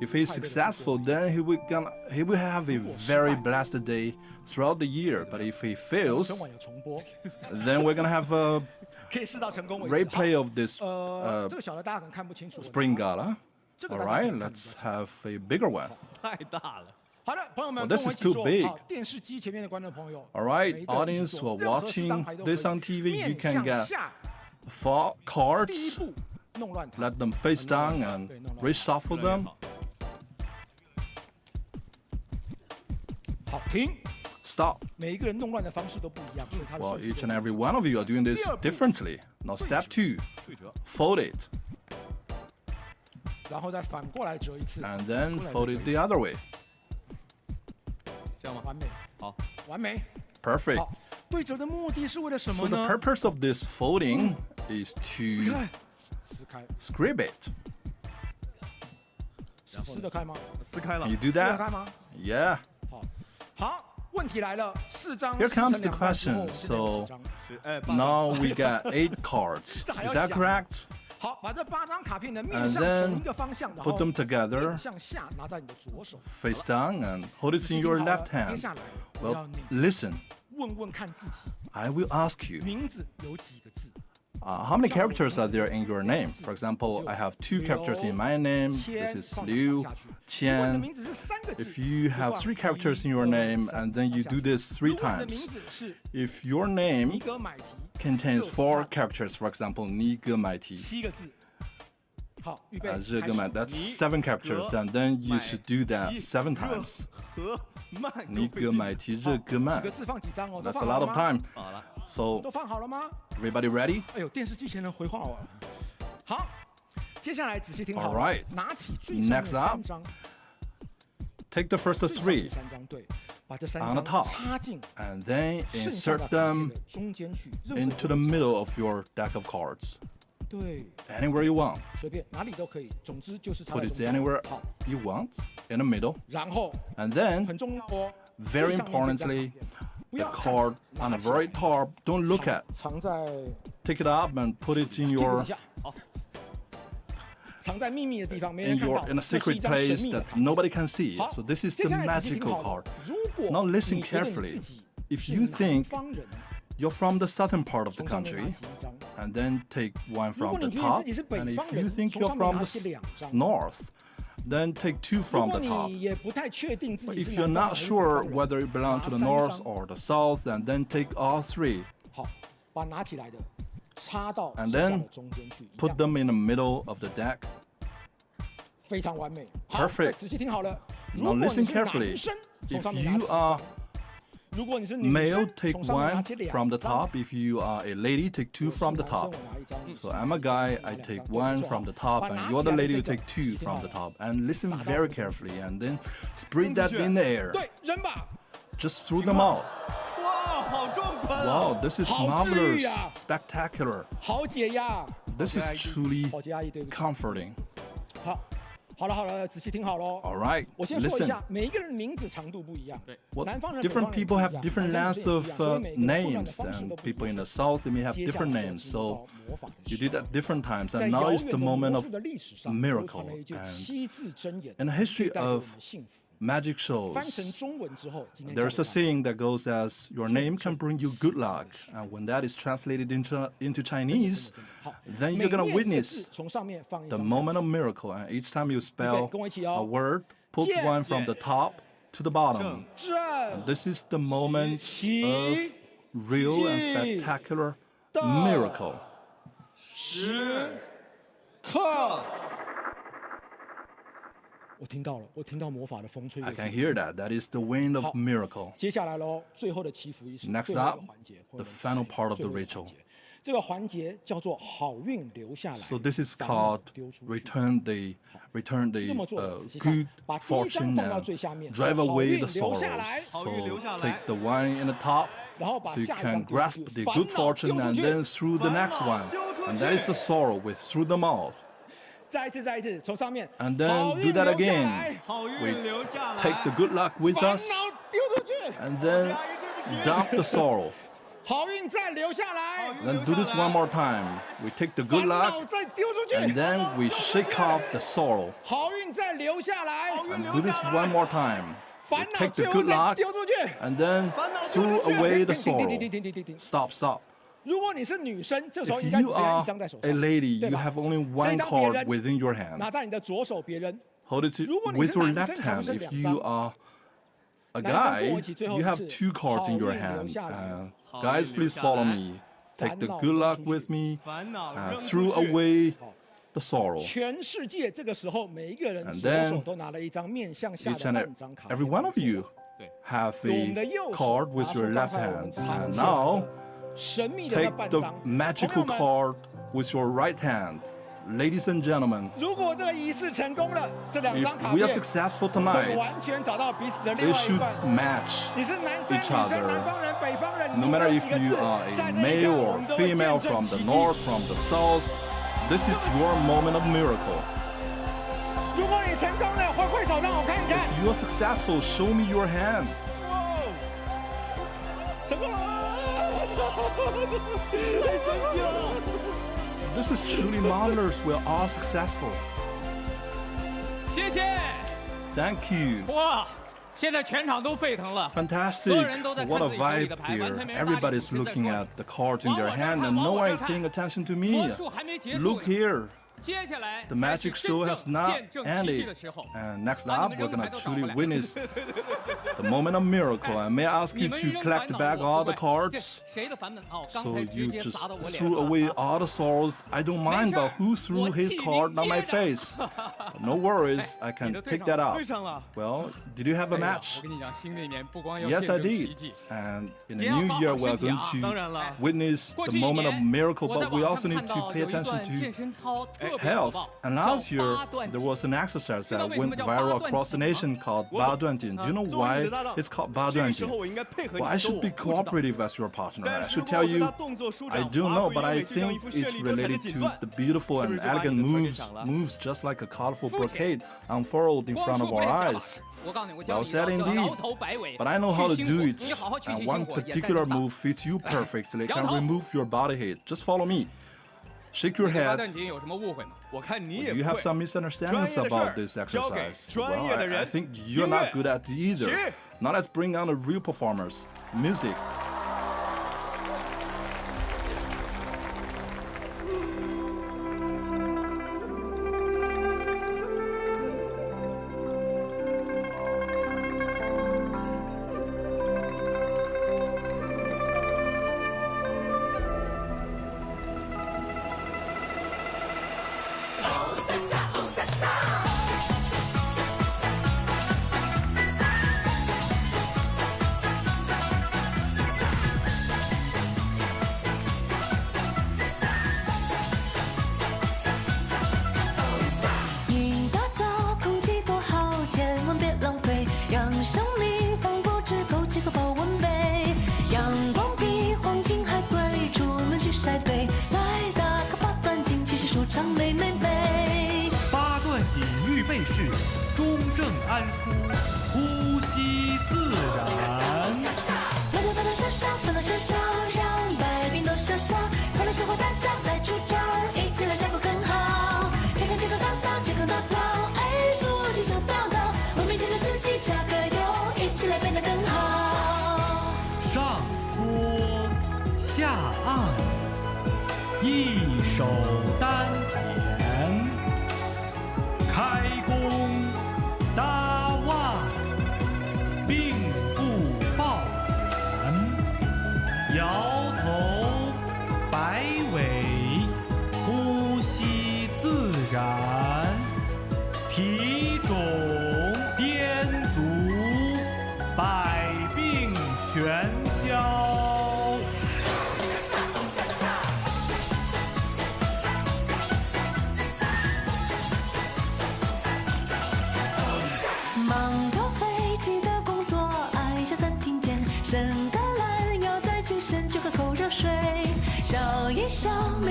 if he's successful, then he will have a very blessed day throughout the year. But if he fails, then we're gonna have a replay of this Spring Gala. All right, let's have a bigger one. Well, this is too big. All right, audience who are watching this on TV, you can get 4 cards. Let them face down and reshuffle them. Stop. Well, each and every one of you are doing this differently. Now, step 2, fold it. And then fold it the other way. Perfect. So the purpose of this folding is to scribe it. Can you do that? Yeah. Here comes the question. So now we got 8 cards. Is that correct? And then put them together, face down, and hold it in your left hand. Well, listen. I will ask you, how many characters are there in your name? For example, I have 2 characters in my name. This is Liu, Qian. If you have 3 characters in your name, and then you do this 3 times, if your name contains 4 characters, for example, Ni Ge Mai Ti, that's 7 characters, and then you should do that 7 times. Ni Ge Mai Ti, Re Ge Man. That's a lot of time. So, everybody ready? All right. Next up, take the first 3 on the top, and then insert them into the middle of your deck of cards. Anywhere you want. Put it anywhere you want, in the middle. And then, very importantly, the card on the very top, don't look at. Take it up and put it in your in a secret place that nobody can see. So this is the magical card. Now listen carefully. If you think you're from the southern part of the country, and then take one from the top, and if you think you're from the north, then take 2 from the top. But if you're not sure whether it belongs to the north or the south, then take all 3. And then put them in the middle of the deck. Perfect. Now listen carefully. If you are male, take 1 from the top. If you are a lady, take 2 from the top. So I'm a guy, I take 1 from the top, and you're the lady, you take 2 from the top. And listen very carefully, and then spread that in the air. Just throw them out. Wow, this is marvelous, spectacular. This is truly comforting. All right, listen. Well, different people have different lengths of names, and people in the south, they may have different names. So you did that different times, and now is the moment of a miracle. And in the history of magic shows, there's a saying that goes as, your name can bring you good luck. And when that is translated into Chinese, then you're going to witness the moment of miracle. And each time you spell a word, put 1 from the top to the bottom. And this is the moment of real and spectacular miracle. I can hear that. That is the wind of miracle. Next up, the final part of the ritual. 这个环节叫做好运留下来。 So this is called return the good fortune and drive away the sorrows. So take the one in the top, so you can grasp the good fortune and then throw the next one, and that is the sorrow. We threw them out. 再一次，从上面。 And then do that again. We take the good luck with us, 烦恼丢出去。 and then dump the sorrow. 好运再留下来。 Then do this one more time. We take the good 烦恼 luck, 再丢出去。 and then we shake off the sorrow. 好运再留下来。 And do this one more time. We 烦恼 take the 最后 good 再 luck, 丢出去。 and then throw away the sorrow. 停。 Stop, stop. 如果你是女生，这时候 If 应该只 you 有一 are 张在手 a 上， lady, 对 you 吧 have only 这 one 张别 card 人 within your hand. 拿在你的左手，别人。 Hold it 如果你 with 是 your 男 left 生，他们 hand. 是 If 两 you 张。 are a 男生跟 guy, 我一起，最后 you 一 have 次 two cards in your 好运留 hand. 下来。 Guys, please follow me. Take the good luck with me, and throw away the sorrow. 全世界这个时候，每一个人 And 左 then 手都拿了一张面向下 Each 的 and 半张卡。 every one of you have 我们的 a 右手 card with 拿出 your 刚 left 才我们 hand. 藏 And 起来 now 的神秘的那 take 半 the 张。 magical 朋友们 card with your right hand. Ladies and gentlemen, 如果这个仪式成功了，这两张 if 卡 we 片 are successful 会 tonight, 完全找到彼此的另 they 外一 should 半。 match 你是男生、女 each 生、 other. 南方人、北方人， No 你 matter 这 if 几个 you 字 are 在 a 这一刻 male 我 or 们都会 female 见证 from the 奇迹。 north, from the south, this is your moment of miracle. 如果你成功了，挥手让我看一看。 If you are successful, show me your hand. 成功了！太神奇了！ This is truly marvelous. We're all successful. 谢谢。 Thank you. 哇，现在全场都沸腾了。 Fantastic. What a vibe here. Everybody's looking at the cards in their hand and no one is paying attention to me. Look here. 接下来 The magic show has not 见证奇迹 ended. 的时候。 And next up, we're gonna truly witness the moment of miracle. And may I ask you to collect back all the cards? 谁的版本？哦，刚 So 才直 you 接 just 砸到我脸 threw 上。 away all the sorrows. I don't mind, but who threw his card on my face? No worries, I can take that out. Well, did you have a 哎呀 match? 我跟你讲，新的一年不光要 Yes, 见 I 证奇 did. 迹， And in the new year, we're going to witness the moment of miracle, 我在 but we 网 also 上 need 看 to 到 pay 有一 attention 段健 to 身操特别火 health. 爆， And 叫 last year, 八段 there 锦。 was an exercise 知道 that 为什么 went 叫 viral 八段 across the 锦吗？ nation called 八段锦. Do you know why it's called 八段锦? Well, I should be cooperative as your partner. I should tell you, I don't know, but I think it's related to the beautiful and elegant moves just like a colorful brocade unfurled in 光 front 说 of 不 our 练这 eyes. 我告诉你，我教 Well 你 said 叫 indeed. 摇头摆尾， But I know how to 去 do 辛 it. 苦你好好去 And 辛 one 苦，也在 particular 你吧 move fits you perfectly. It can 摇头。 remove your body heat. Just follow me. Shake your 对八 head. 段锦有什么误会吗？ Do you have some misunderstandings about this exercise? Well, I think you're not good at it either. Now let's bring on the real performers. Music.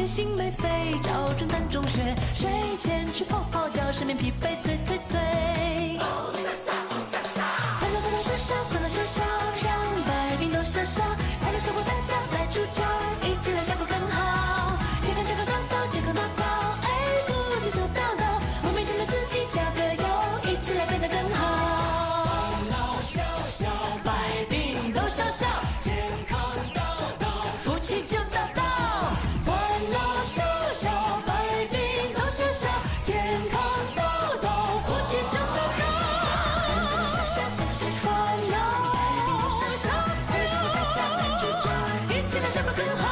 心没肺，找正丹中学，睡前吃泡泡脚，失眠疲惫推推推。烦恼烦恼少少，烦恼少少，让百病都消消。快乐生活大家来助教，一起来效果更好。健康健康叨叨，健康叨叨，哎，呼吸就叨叨。我每天对自己加个油，一起来变得更好。烦恼消消，百病都消消，健康叨叨，福气就叨叨。烦恼消消，百病都消消，健康叨叨，福气就叨叨。烦恼消消，快乐生活大家来助长，一起来效果更好。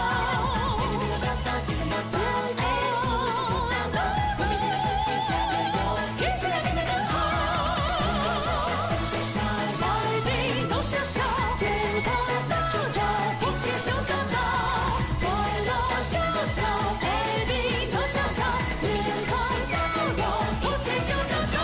健康健康叨叨，健康叨叨，哎，福气就叨叨。我每天对自己加个油，一起来变得更好。烦恼消消，消消，百病都消消，健康叨叨，福气就叨叨。烦恼消消，百病都消消，健康叨叨，福气就叨叨。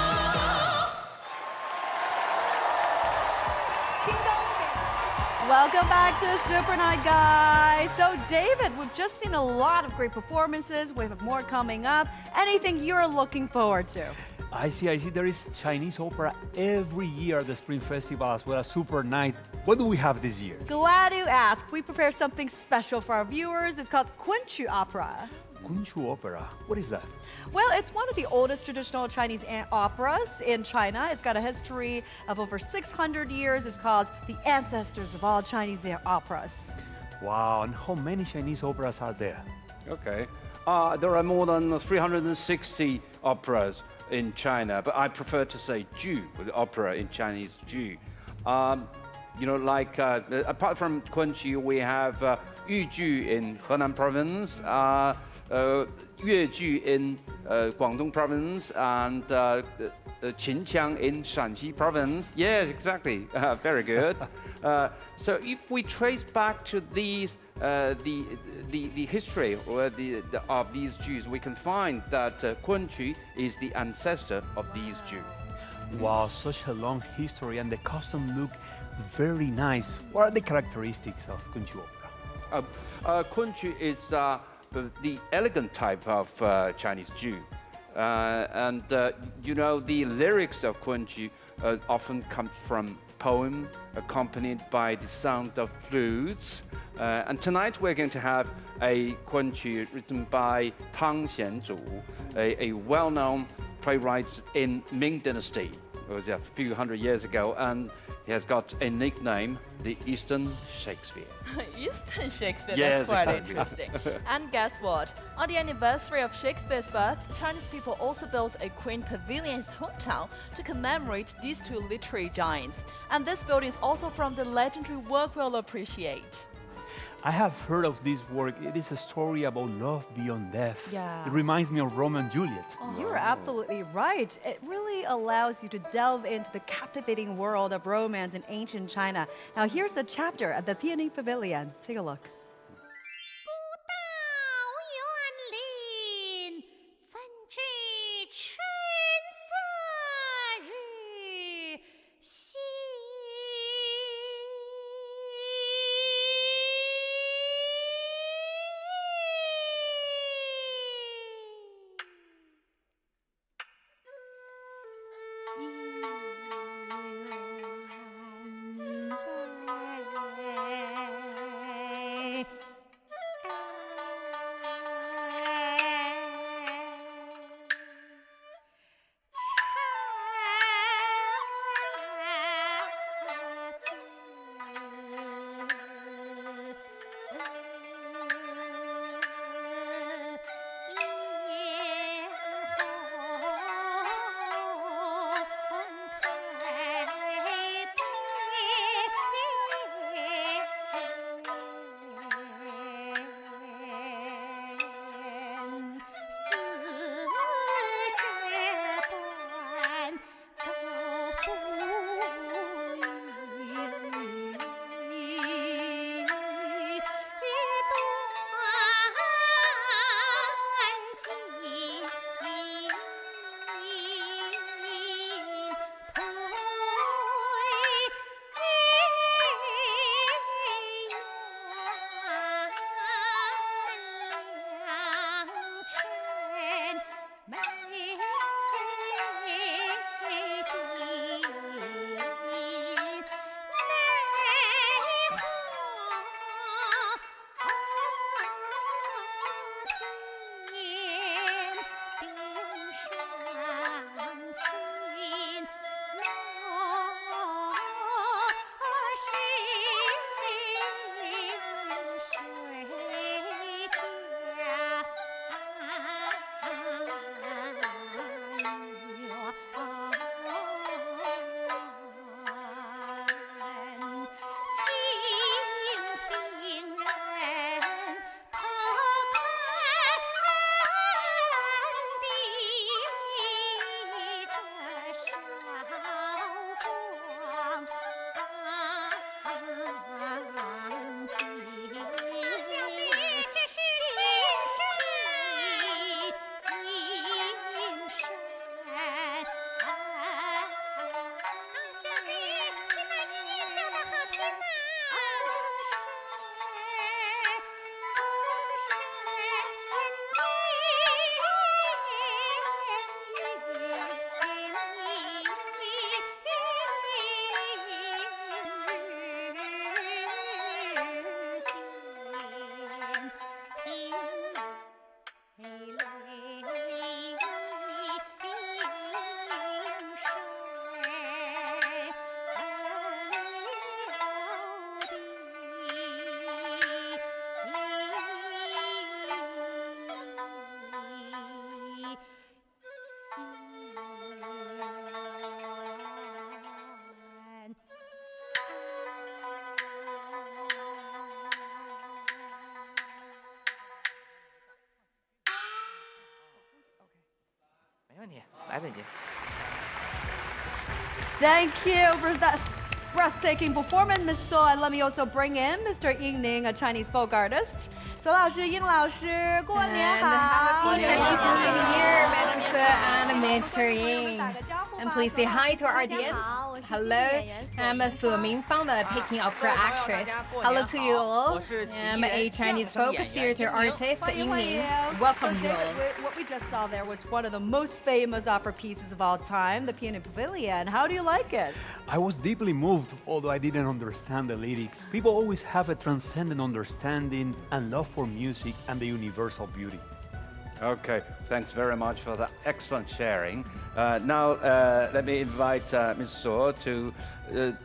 Welcome back to Super Night, guys. So, David, we've just seen a lot of great performances. We have more coming up. Anything you're looking forward to? I see. There is Chinese opera every year at the Spring Festival as well as Super Night. What do we have this year? Glad you asked. We prepared something special for our viewers. It's called Kunchu Opera. Kunchu Opera. What is that? Well, it's one of the oldest traditional Chinese operas in China. It's got a history of over 600 years. It's called the ancestors of all Chinese operas. Wow, and how many Chinese operas are there? Okay. There are more than 360 operas in China, but I prefer to say Ju, opera in Chinese, Ju. You know, like, apart from Kunqu, we have Yuju in Henan province, Yueju in Guangdong province, and Qinqiang in Shanxi province. Yes, exactly. Very good. So if we trace back to these, the history or of these Jews, we can find that Kunqu is the ancestor of these Jews. Wow, such a long history, and the costume look very nice. What are the characteristics of Kunchu opera? Kunqu is the elegant type of Chinese Jew. And you know, the lyrics of Kunqu often come from poem accompanied by the sound of flutes. And tonight we're going to have a Kunqu written by Tang Xianzhu, a well-known playwright in Ming Dynasty. It was a few hundred years ago, and he has got a nickname, the Eastern Shakespeare. Eastern Shakespeare, Yes, that's quite exactly. interesting. And guess what? On the anniversary of Shakespeare's birth, Chinese people also built a Queen Pavilion in his hometown to commemorate these two literary giants. And this building is also from the legendary work we'll appreciate. I have heard of this work. It is a story about love beyond death. Yeah. It reminds me of Romeo and Juliet. Oh, you're absolutely right. It really allows you to delve into the captivating world of romance in ancient China. Now, here's a chapter at the Peony Pavilion. Take a look. 一本见。Thank you for that breathtaking performance, Miss So. And let me also bring in Mr. Ying Ning, a Chinese folk artist. So 老师、英老师，过年好！ Chinese New Year, Madam Su and Mr. Ying. And please say hi to our audience. Hello, I'm Su Mingfang, the Peking opera actress. Hello to you all. I'm a Chinese folk theater artist, Ying Ning. Welcome you all. What we just saw there was one of the most famous opera pieces of all time, the Peony Pavilion. How do you like it? I was deeply moved, although I didn't understand the lyrics. People always have a transcendent understanding and love for music and the universal beauty. Okay, thanks very much for that excellent sharing. Now, let me invite Ms. So to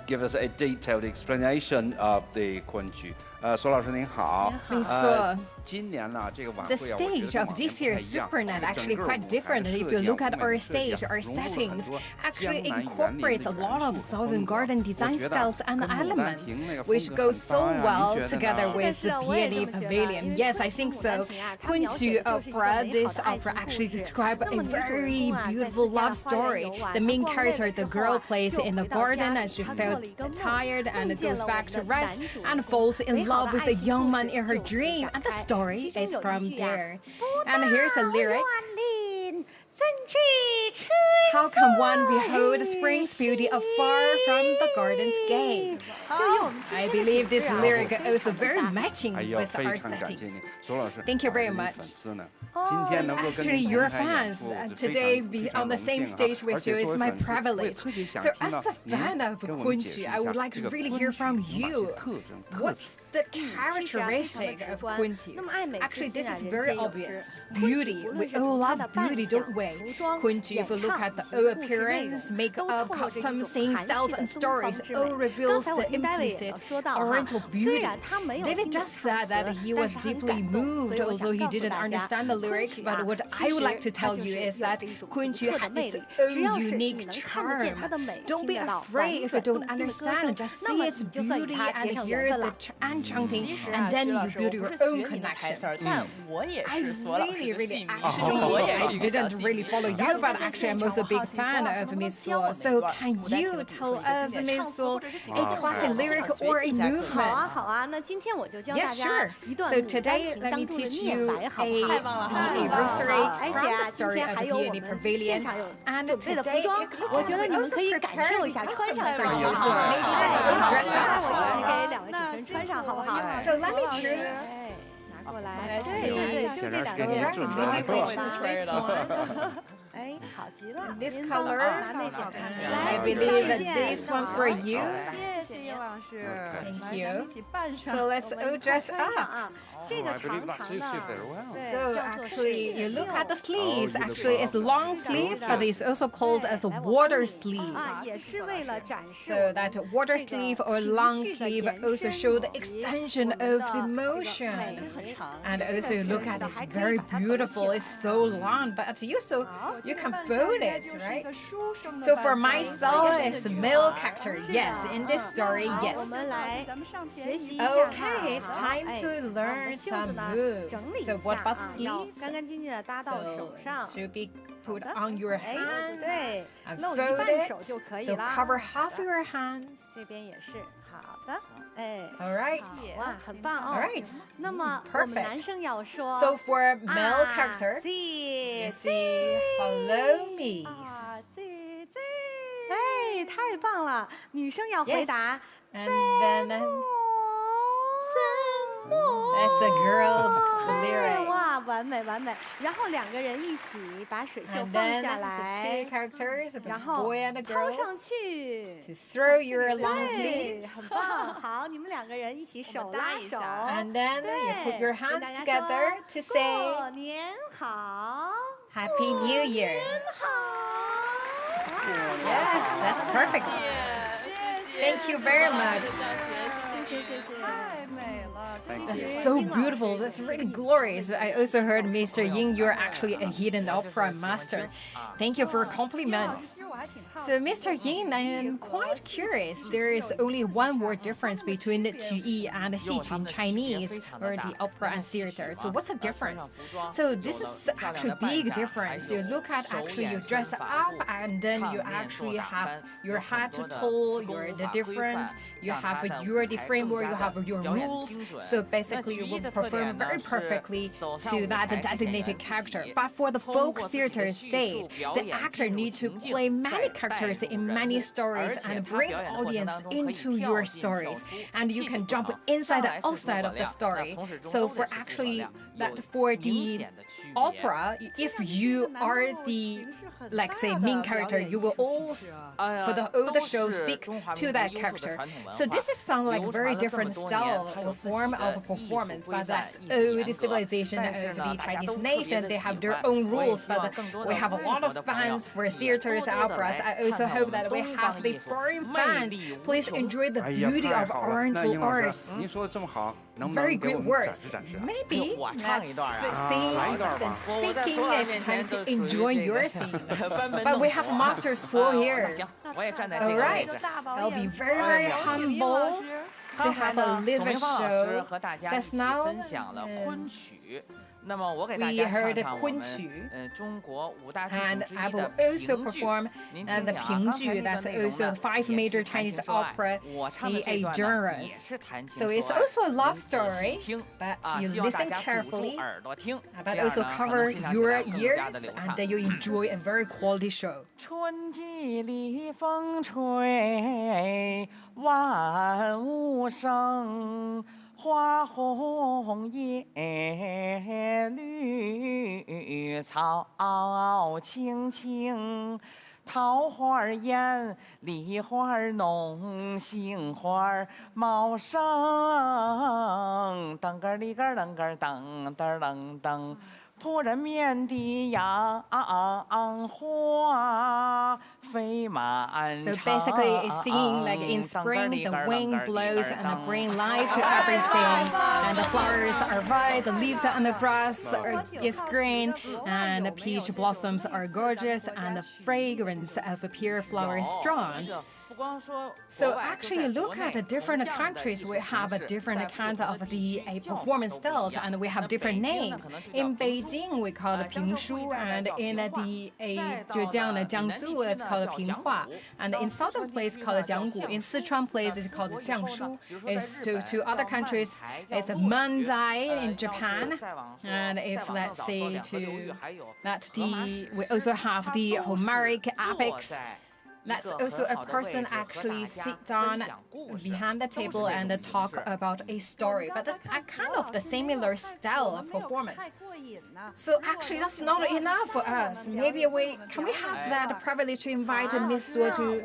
give us a detailed explanation of the 昆剧。苏老师您好。Miss So. 今年呢，这个晚 The 会啊， stage of this year's Supernet actually quite different. If you look at our stage, our settings actually incorporates a lot of Southern Garden design styles and elements, which go so well together with the Peony Pavilion. Yes, I think so. 昆剧 opera, this opera actually describes a very beautiful love story. The main character, the girl, plays in the garden as she feels tired and goes back to rest and falls in love with a young man in her dream. And the story is from there. And here's a lyric. How can one behold spring's beauty afar from the garden's gate? I believe this lyric is also very matching with our settings. Thank you very much. Actually, your fans today be on the same stage with you is my privilege. So as a fan of 昆剧, I would like to really hear from you. What's the characteristic of 昆剧? Actually, this is very obvious. Beauty. We all love beauty, don't we? 昆剧, if you look at the appearance, makeup, costumes, singing styles, and stories, all reveals the implicit Oriental beauty. David just said that he was deeply moved, although he didn't understand the lyrics. But what I would like to tell you is that 昆剧has its own unique charm. Don't be afraid if you don't understand. Just see its beauty and hear the chanting, and then you build your own connection. I didn't really follow you, but actually I'm also a big fan of Miss So. So can you tell us, Miss So, a classic lyric or a movement? Yeah, sure. So today, let me teach you a rosary from the story of the Peony Pavilion. And today, you can also prepare the costumes for you. So maybe let's go dress up. So let me choose. Let's see. This color, I believe that this one for you. Thank you. So let's all dress up. So actually, you look at the sleeves. Actually, it's long sleeves, but it's also called as water sleeves. So that water sleeve or long sleeve also show the extension of the motion. And also, you look at it, it's very beautiful. It's so long, but you can fold it, right? So for myself, it's a male character. Yes, in this story, yes. Okay, it's time to learn some moves. So what about sleeves? So should be put on your hands and fold it. So cover half your hands. All right. All right. Perfect. So for male character, you see, hello, miss. 哎，太棒了！女生要回答。 And then that's a girl's lyric. 哇，完美完美。然后两个人一起把水袖放下来， two characters, 然后 boy and a 抛 girl, 上去 to throw your long 对， sleeves. 很棒。好，你们两个人一起手拉手 And then you put your hands 跟大家 together 说 to say 过年好， Happy New Year. 好。 Yes, that's perfect. Thank you very much. 太美了， That's so beautiful. That's really glorious. I also heard, Mr. Ying, you're actually a hidden opera master. Thank you for a compliment. So, Mr. Ying, I am quite curious. There is only one word difference between the 曲艺 and the 戏曲in Chinese, or the opera and theater. So, what's the difference? So, this is actually a big difference. You look at actually you dress up, and then you actually have your head to toe. You're the different. You have your the framework. You have your rules. So basically, you will perform very perfectly to that designated character. But for the folk theater stage, the actor needs to play many characters in many stories and bring the audience into your stories. And you can jump inside and outside of the story. So for actually that for the opera, if you are the, like say, main character, you will always for the older show stick to that character. So this is sound like a very different style or form of performance, but that's old civilization of the Chinese nation. They have their own rules, but we have a lot of fans for theaters, operas. I also hope that we have the foreign fans. Please enjoy the beauty of Oriental arts. Very good words. Maybe let's sing and speaking is time to enjoy your scene. But we have Master Suo here. All right, I'll be very, very humble to have a live show. Just now, we heard Kun Qu, and I will also perform the Pingju, that's also 5 major Chinese opera genres. So it's also a love story, but you listen carefully, but also cover your ears, and then you enjoy a very quality show. 春季里风吹，万物生。 花红叶绿，草青青，桃花艳，梨花浓，杏花茂盛。噔个里个噔个噔噔噔噔。 扑人面的杨花飞满城。 So basically, it's singing like in spring, the wind blows and bring life to everything, and the flowers are white, the leaves on the grass is green, and the peach blossoms are gorgeous, and the fragrance of a pure flower is strong. So actually, look at the different countries. We have a different kind of the performance styles, and we have different names. In Beijing, we call it Pingshu, and in the Zhejiang, Jiangsu, it's called Pinghua, and in southern place called Jianggu. In Sichuan place, it's called Jiangshu. It's to other countries, it's Mandai in Japan, and if let's say we also have the Homeric epics. That's also a person actually sit down behind the table and talk about a story, but a kind of the similar style of performance. So actually, that's not enough for us. Maybe can we have that privilege to invite Miss Suo to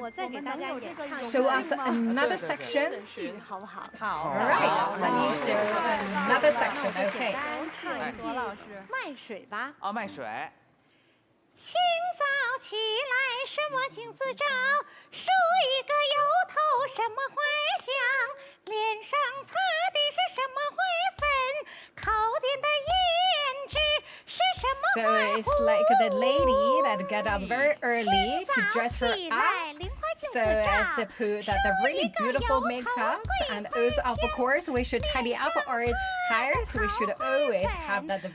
show us another section? All right, let me show another section. Okay. 卖水吧。哦，卖水。 清早起来，什么镜子照？梳一个油头，什么花香？脸上擦的是什么花粉？烤点的胭脂是什么花糊？ So it's like the lady that get up very early to dress her up, so as to put the really beautiful makeups, and also of course we should tidy up our hair, so we should always have the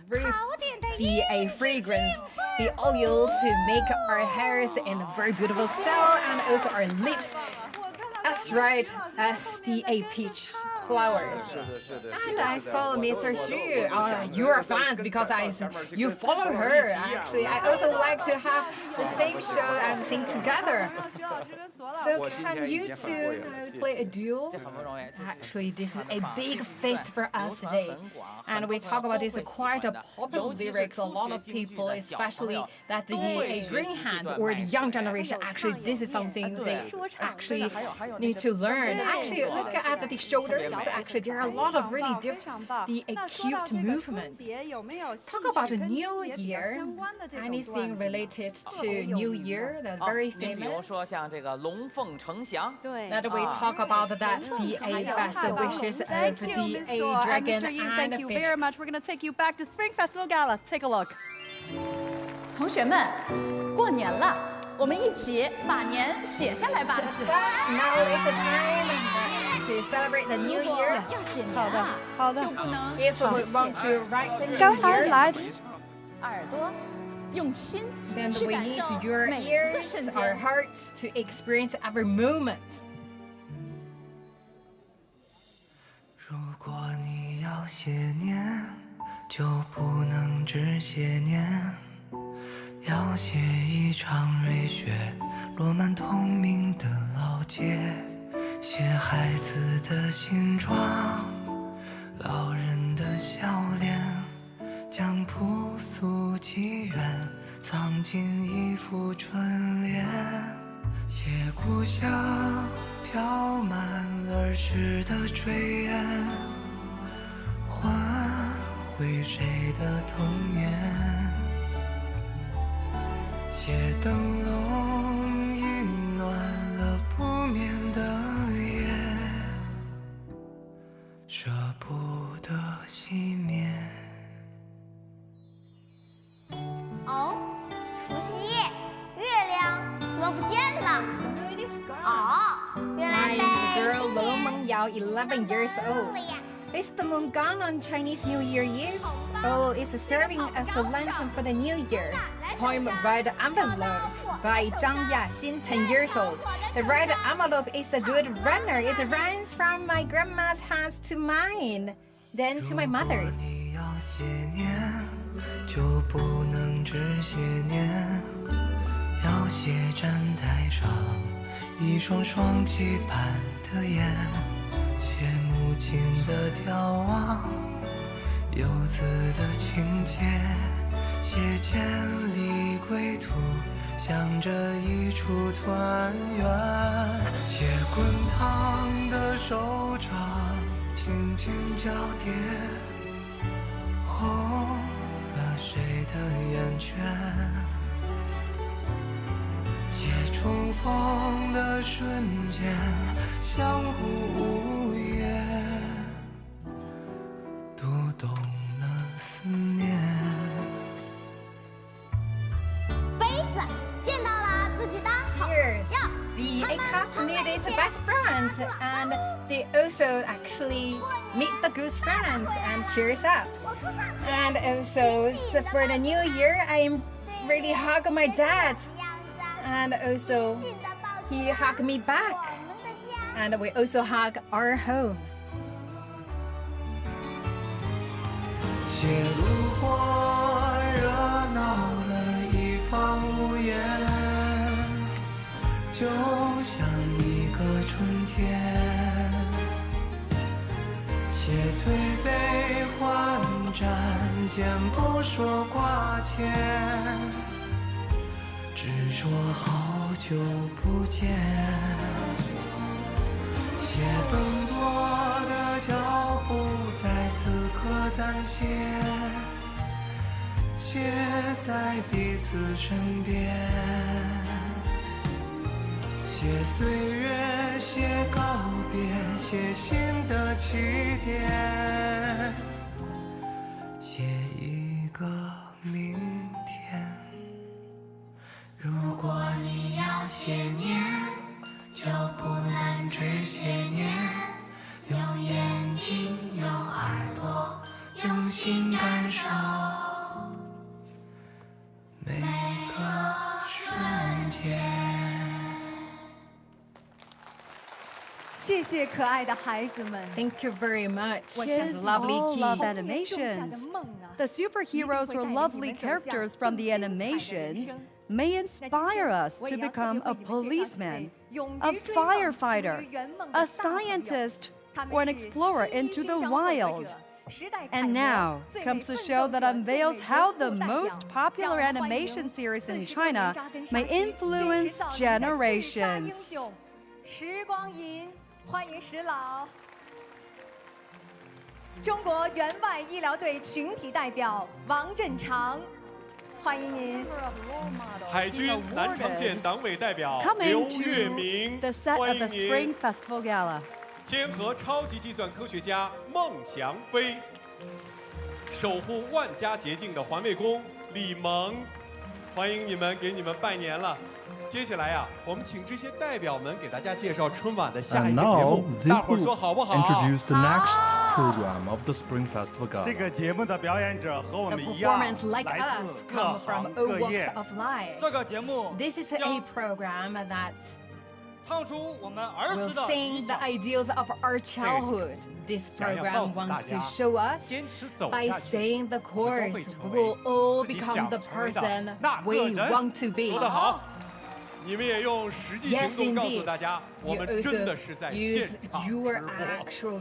fragrance, the oil to make our hairs in a very beautiful style, and also our lips as right as the peach flowers. And I saw Mr. Xu. You are fans because you follow her. Actually, I also would like to have the same show and sing together. So can you two play a duel? Actually, this is a big feast for us today. And we talk about this quite a popular lyrics. A lot of people, especially that the green hand or the young generation, actually this is something they actually need to learn. Actually, look at the shoulders. actually, there are a lot of really the acute movements. Talk about a New Year. Anything related to New Year that very 比如 famous? 说像这个龙凤呈祥， That we talk about that the 8 best wishes of the 8 dragon Mr. Ying, and thank you very much. phoenix. We're going to take you back to Spring Festival Gala. Take a look. 同学们，过年了，我们一起把年写下来吧。 Now is the time to celebrate the new year. 要写年好的，啊，好的。就不能 If we want to write the new 刚才 year, 来耳朵用心 then 去 we 感 need 受 your 每一个 ears, 瞬 our 间。 hearts to experience every moment. 如果你要写年，就不能只写年，要写一场瑞雪落满通明的老街，写孩子的新装，老人的笑脸，将朴素祈愿藏进一幅春联，写故乡飘满儿时的炊烟，唤回谁的童年，写灯笼映暖了不眠的夜，舍不得熄灭。哦，除夕夜，月亮怎么不见了？哦，原来 My 被 girl Lo Mengyao, 11 years old. Is the moon gone on Chinese New Year Eve? Oh, it's serving as a lantern for the new year. Poem Red Envelope by Zhang Yaxin, 10 years old. The red envelope is a good runner. It runs from my grandma's house to mine, then to my mother's. 你要写年，就不能只写年，要写站台上一双双期盼的眼，写母亲的眺望，游子的情结，写千里归途，想着一处团圆，写滚烫的手掌，轻轻交叠，红了谁的眼圈，写重逢的瞬间，相互无言，读懂了思念。杯子见到了自己的好朋 Cheers! 友， The eight cup meet its best friends, and they also actually meet the goose friends and cheers up. And also, so for the new year, I really hug my dad, and also he hugged me back, and we also hug our home. 写炉火热闹了一方屋檐，就像一个春天。写推杯换盏，间不说挂牵，只说好久不见。写奔波的脚步在此刻暂歇，写在彼此身边，写岁月，写告别，写新的起点，写一个明天。如果你要写年，就不能只写年，用眼睛，用耳朵，用心感受每个瞬间。谢谢可爱的孩子们。 Thank you very much. Kids Lovely all love kids. animations. The superheroes or lovely characters from the animations may inspire us to become a policeman, a firefighter, a scientist, or an explorer into the wild. And now comes the show that unveils how the most popular animation series in China may influence generations. 时光吟，欢迎石老。中国援外医疗队群体代表王振长，欢迎您。海军南昌舰党委代表刘月明，欢迎您。天河超级计算科学家孟祥飞，守护万家洁净的环卫工李萌，欢迎你们，给你们拜年了。接下来啊，我们请这些代表们给大家介绍春晚的下一个节目，大伙儿说好不好 ？Introduce the next program of the Spring Festival Gala. 这个节目的表演者和我们一样，来自各行各业。这个节目 This is a program that will sing the ideals of our childhood. This program wants to show us by staying the course, we will all become the person we want to be. 说得好，你们也用实际行动告诉大家，我们真的是在现场直播。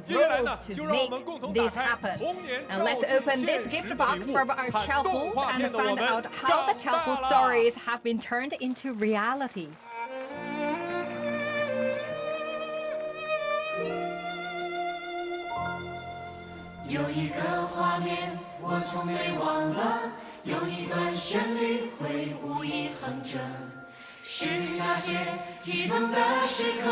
接下来呢，就让我们共同打开童年照进现实的礼物，看动画片的我们长大了。有一个画面我从没忘了，有一段旋律会无遗哼着，是那些激动的时刻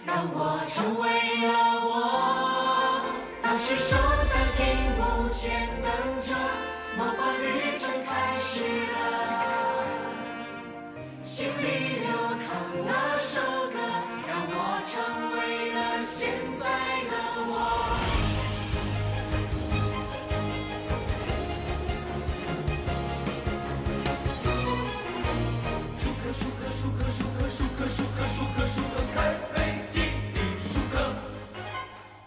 让我成为了我。当时守在屏幕前等着，梦幻旅程开始了，心里流淌那首歌让我成为了现在的我。舒克开飞机的舒克，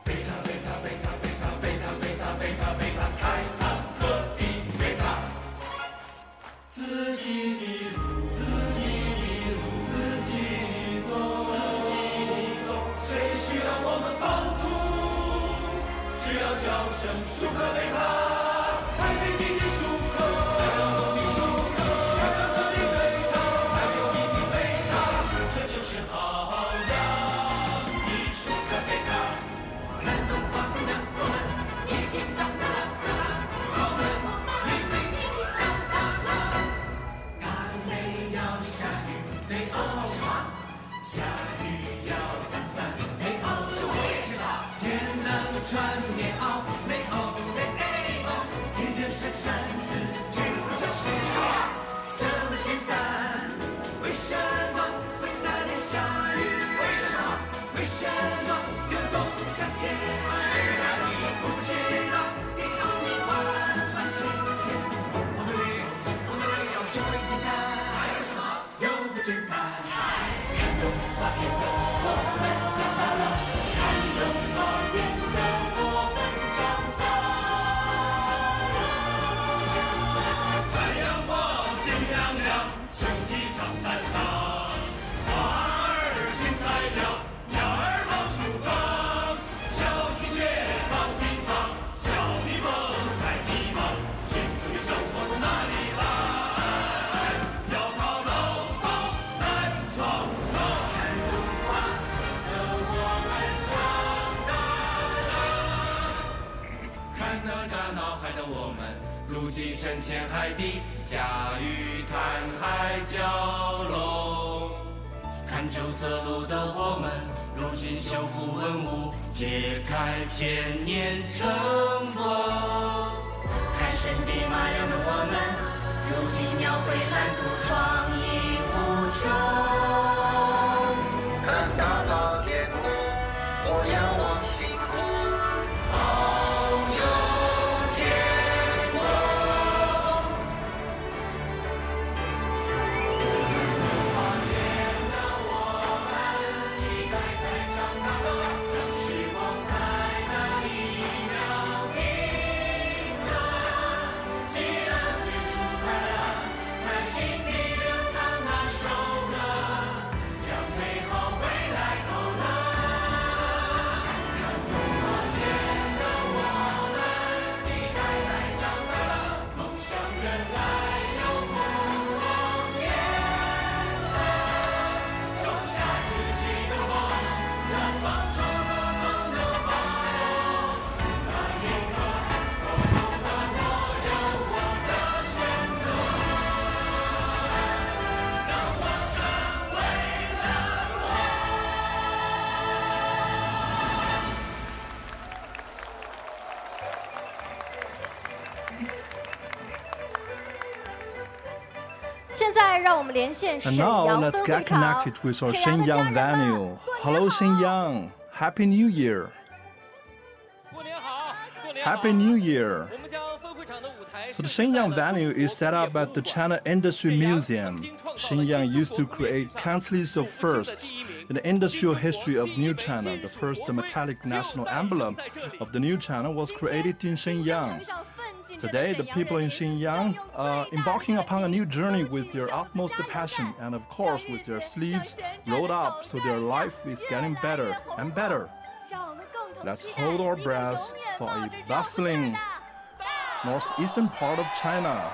贝塔贝塔贝塔贝塔贝塔贝塔贝塔贝塔开坦克的贝塔，自己的路自己的路自己走自己走，谁需要我们帮助？只要叫声舒克贝塔，开飞机的舒克。深潜海底，驾驭探海蛟龙，看旧色路的我们，如今修复文物，揭开千年尘封。看神笔马良的我们，如今描绘蓝图，创意无穷。看大老天空，我仰望星空。心底流淌那首歌。现在让我们连线 And 沈 now 阳 let's 分会 get 场 connected with our 沈阳的 Shenyang 家人们 venue. Hello, Shenyang. Happy New Year. Happy New Year. So the Shenyang venue is set up at the China Industry Museum. Shenyang used to create countless of firsts in the industrial history of New China. The first metallic national emblem of the New China was created in Shenyang. Today, the people in Shenyang are embarking upon a new journey with their utmost passion and, of course, with their sleeves rolled up, so their life is getting better and better. Let's hold our breath for a bustling northeastern part of China.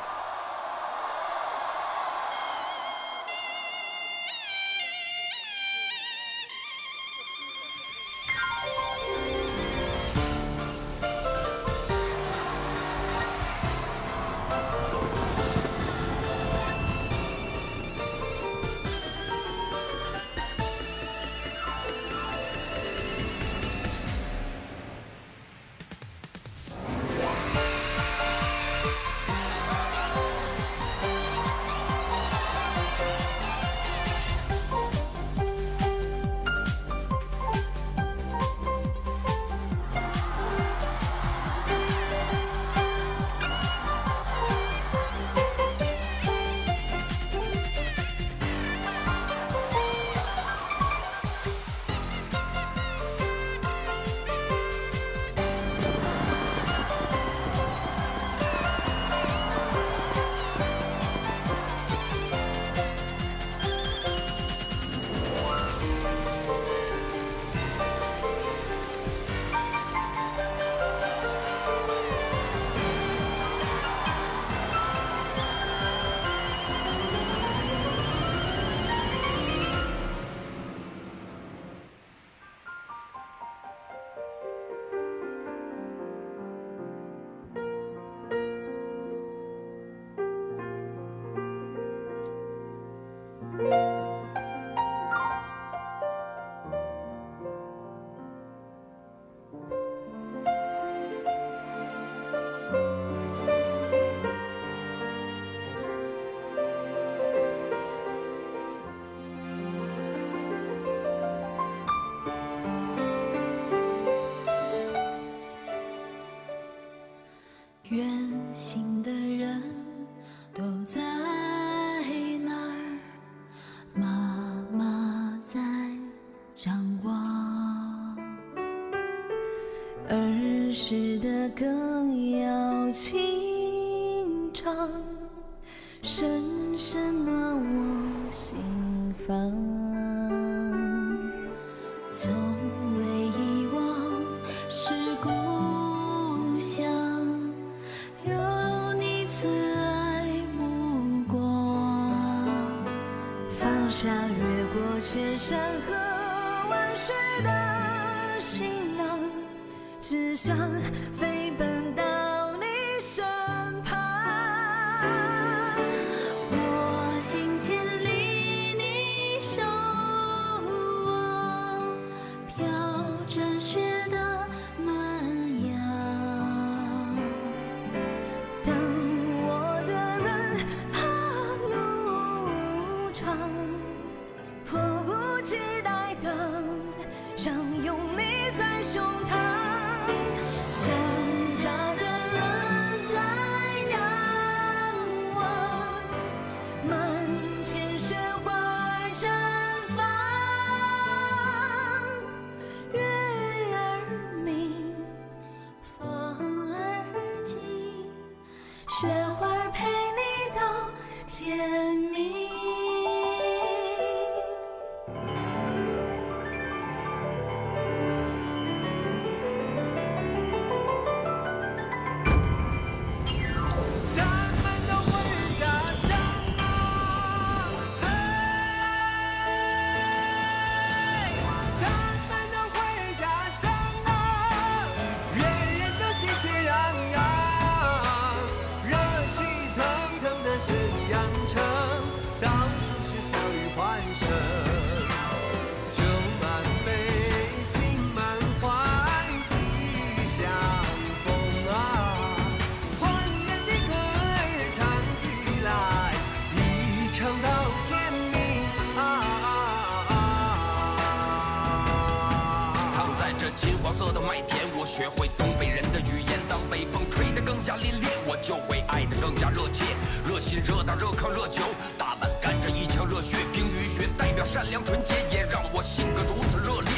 金黄色的麦田，我学会东北人的语言。当北风吹得更加凛冽，我就会爱得更加热切。热心、热大、热炕、热酒，大碗干着一腔热血。冰与雪代表善良纯洁，也让我性格如此热烈。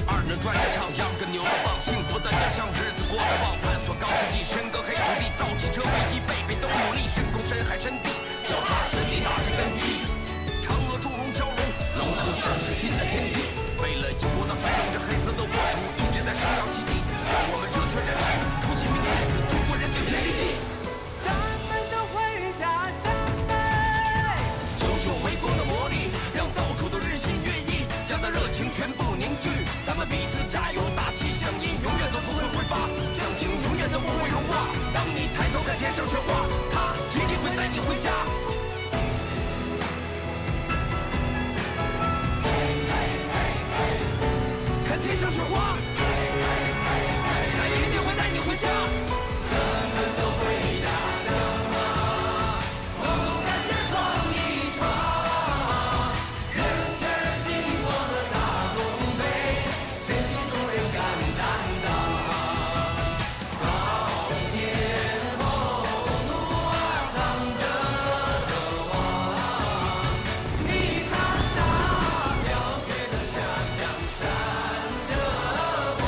二人转着唱，扬着牛的棒，幸福的家乡，日子过得旺。探索高科技，深耕黑土地，造汽车、飞机，辈辈都努力，深空、深海、深地，脚踏实地，打实根基。嫦娥祝融蛟龙，龙腾算是新的天地。为了中国的繁荣，这黑色的国土一直在生长奇迹。让我们热血燃起，出新明天，中国人顶天立地。咱们都回家乡来，久久为国的魔力，让到处都日新月异，夹杂热情全部凝聚。咱们彼此加油，打气声音永远都不会挥发，乡情永远都不会融化。当你抬头看天上雪花，它一定会带你回家。看天上雪花，它一定会带你回家。咱们都回家乡啊，往勇敢着闯一闯，人生兴旺的大东北，真心中人敢担当。高天厚土啊，藏着热望。你看那飘雪的家乡闪着光，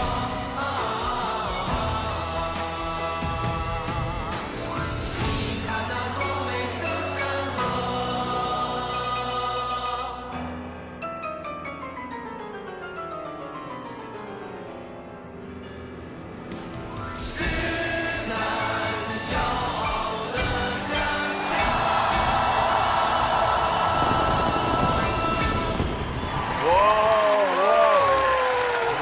你看那壮美的山河。是咱骄傲的家乡。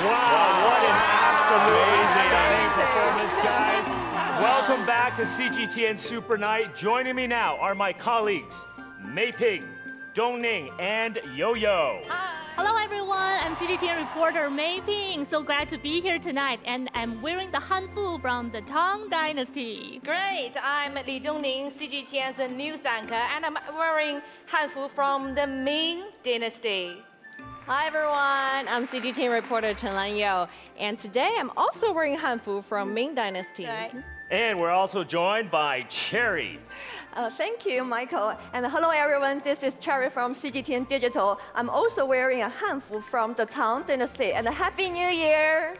Wow, what an absolutely stunning performance, guys. Welcome back to CGTN Super Night. Joining me now are my colleagues, Mei Ping, Dongning, and Yo-Yo. Hello everyone, I'm CGTN reporter Mei Ping. So glad to be here tonight, and I'm wearing the hanfu from the Tang Dynasty. Great, I'm Li Dongning, CGTN's news anchor, and I'm wearing hanfu from the Ming Dynasty. Hi everyone, I'm CGTN reporter Chen Lanyou, and today I'm also wearing hanfu from Ming Dynasty. And we're also joined by Cherry. Thank you, Michael. And hello, everyone. This is Cherry from CGTN Digital. I'm also wearing a hanfu from the Tang Dynasty. And Happy New Year!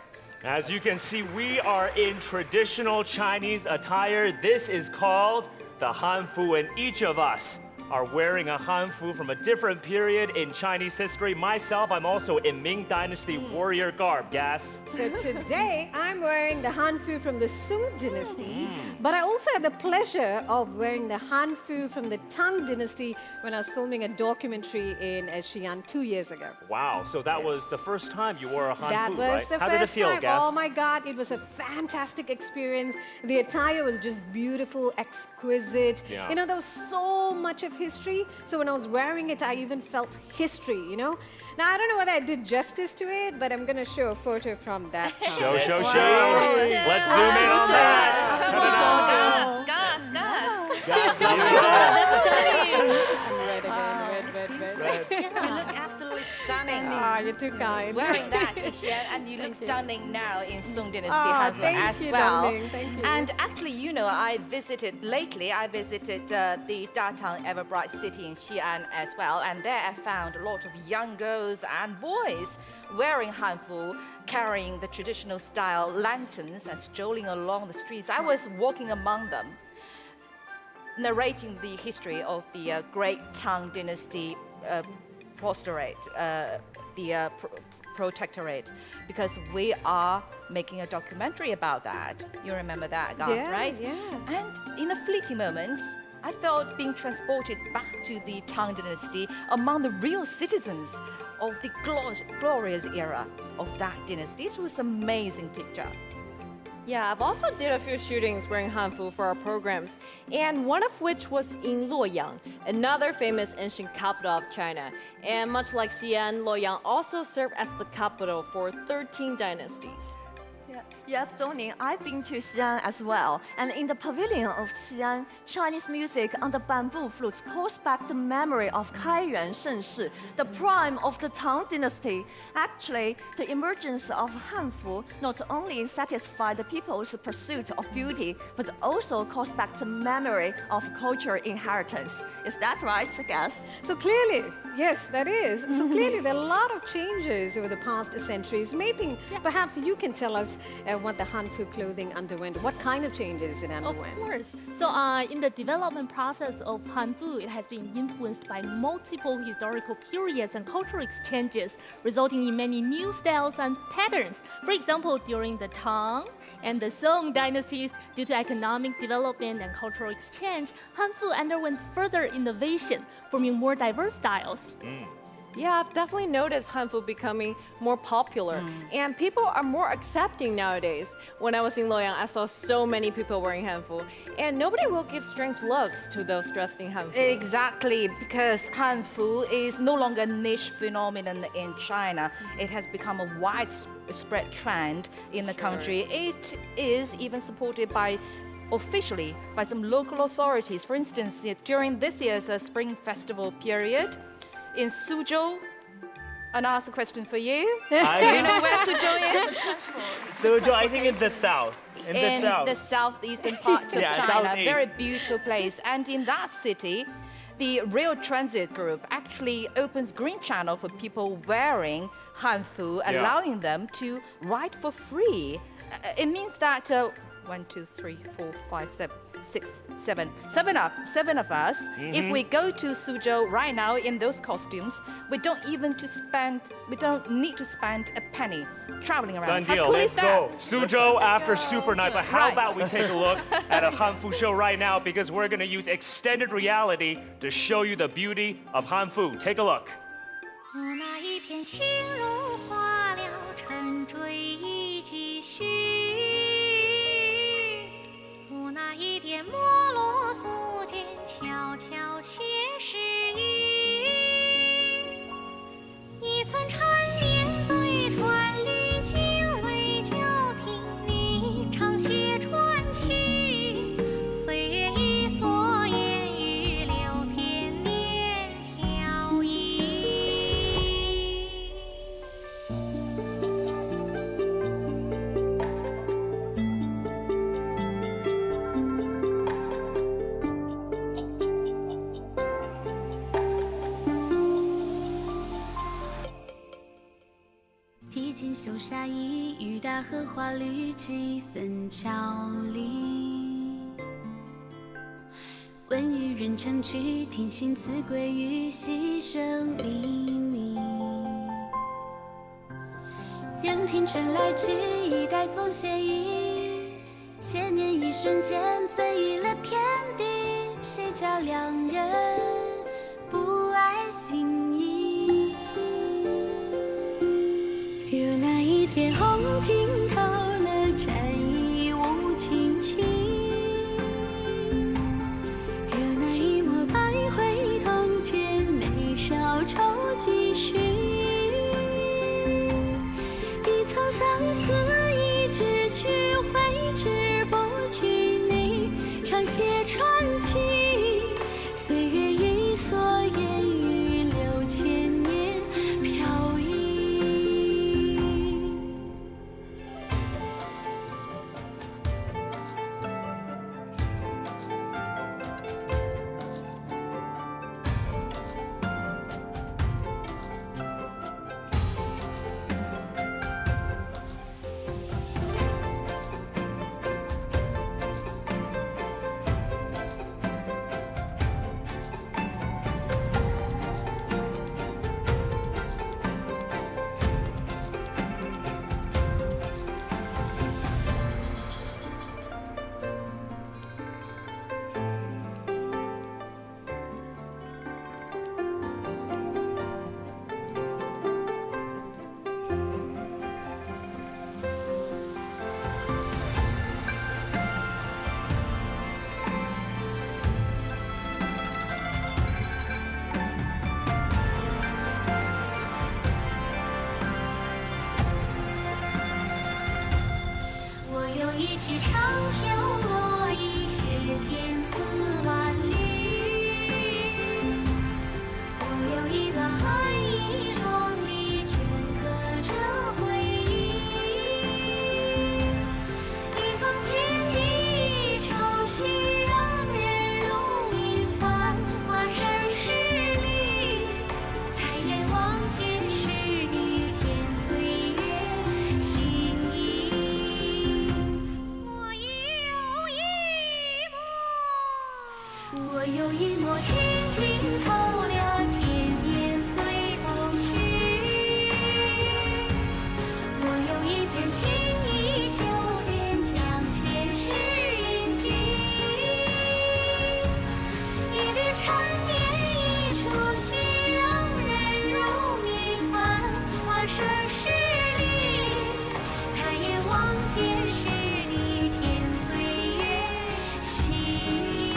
As you can see, we are in traditional Chinese attire. This is called the hanfu, and each of us are wearing a hanfu from a different period in Chinese history. Myself, I'm also in Ming Dynasty warrior garb, Gas. So today, I'm wearing the hanfu from the Sung Dynasty, but I also had the pleasure of wearing the hanfu from the Tang Dynasty when I was filming a documentary in Xi'an 2 years ago. Wow, so that was the first time you wore a hanfu, That was right? the How first did it feel, time. Gas? Oh my God, it was a fantastic experience. The attire was just beautiful, exquisite. Yeah. You know, there was so much of history. So when I was wearing it, I even felt history, you know? Now, I don't know whether I did justice to it, but I'm going to show a photo from that time. Show. Let's zoom in on that. Come on, Gas. You look absolutely stunning. Ah, you're too kind. Wearing that, Xi'an, and you look stunning now in Song Dynasty hanfu thank as you, well. darling. Thank you. And actually, you know, I visited the Datang Everbright city in Xi'an as well, and there I found a lot of young girls and boys wearing hanfu, carrying the traditional style lanterns and strolling along the streets. I was walking among them, narrating the history of the great Tang Dynasty protectorate, because we are making a documentary about that. You remember that, guys, Yeah, right? yeah. And in a fleeting moment, I felt being transported back to the Tang Dynasty among the real citizens of the glorious era of that dynasty. It was an amazing picture. Yeah, I've also did a few shootings wearing hanfu for our programs, and one of which was in Luoyang, another famous ancient capital of China. And much like Xi'an, Luoyang also served as the capital for 13 dynasties. Yep, Dongning, I've been to Xi'an as well. And in the pavilion of Xi'an, Chinese music on the bamboo flutes calls back the memory of Kaiyuan Shengshi, the prime of the Tang Dynasty. Actually, the emergence of Hanfu not only satisfied the people's pursuit of beauty, but also calls back the memory of cultural inheritance. Is that right, I guess? So clearly, yes, that is. So clearly, there are a lot of changes over the past centuries. Maybe, perhaps you can tell us what the Hanfu clothing underwent. What kind of changes it underwent? Of course. So in the development process of Hanfu, it has been influenced by multiple historical periods and cultural exchanges, resulting in many new styles and patterns. For example, during the Tang and the Song dynasties, due to economic development and cultural exchange, Hanfu underwent further innovation, forming more diverse styles. Yeah, I've definitely noticed Hanfu becoming more popular, and people are more accepting nowadays. When I was in Luoyang, I saw so many people wearing Hanfu, and nobody will give strange looks to those dressed in Hanfu. Exactly, because Hanfu is no longer a niche phenomenon in China. It has become a widespread trend in the country. It is even supported by officially by some local authorities. For instance, during this year's Spring Festival period, in Suzhou, and I ask a question for you. Do you know where Suzhou is? Suzhou, I think in the south. In the southeastern part of China. Southeast. Very beautiful place. And in that city, the Rail Transit Group actually opens Green Channel for people wearing Hanfu, allowing them to ride for free. It means that 1, 2, 3, 4, 5, 7, 6, 7. Seven of us. If we go to Suzhou right now in those costumes, we don't need to spend a penny traveling around. Done How deal. cool Let's is that? go. Suzhou after Super Night. But how about we take a look at a Hanfu show right now, because we're going to use extended reality to show you the beauty of Hanfu. Take a look. 那一片青如花了，沉醉已继续。那一点没落足迹，悄悄写诗意。一层缠绵对穿，历经未交听你唱写传奇。岁月一蓑烟雨6000年飘逸。提襟绣纱衣，雨打荷花绿，几分俏丽。问渔人成句，听行词归于细声秘密。任凭春来去，一代总写意。千年一瞬间，醉意了天地。谁叫两人不爱心意？若那一天红尽头了，战役无情情；若那一抹百回同见，眉梢愁几许。一层相思，一纸去，挥之不去。你常写传奇，岁月一蓑烟雨6000年飘逸。曲长袖落衣，雪千丝万缕。我有一段爱意壮丽，镌刻着回忆。一方天地潮汐，让人如明繁华盛世里。抬眼望见是你添岁月新意。我有一抹天尽透了千年随风去，我有一片情意秋间将前世印记，一缕缠绵一出戏，让人如迷繁华盛世里，抬眼望见是你添岁月新意。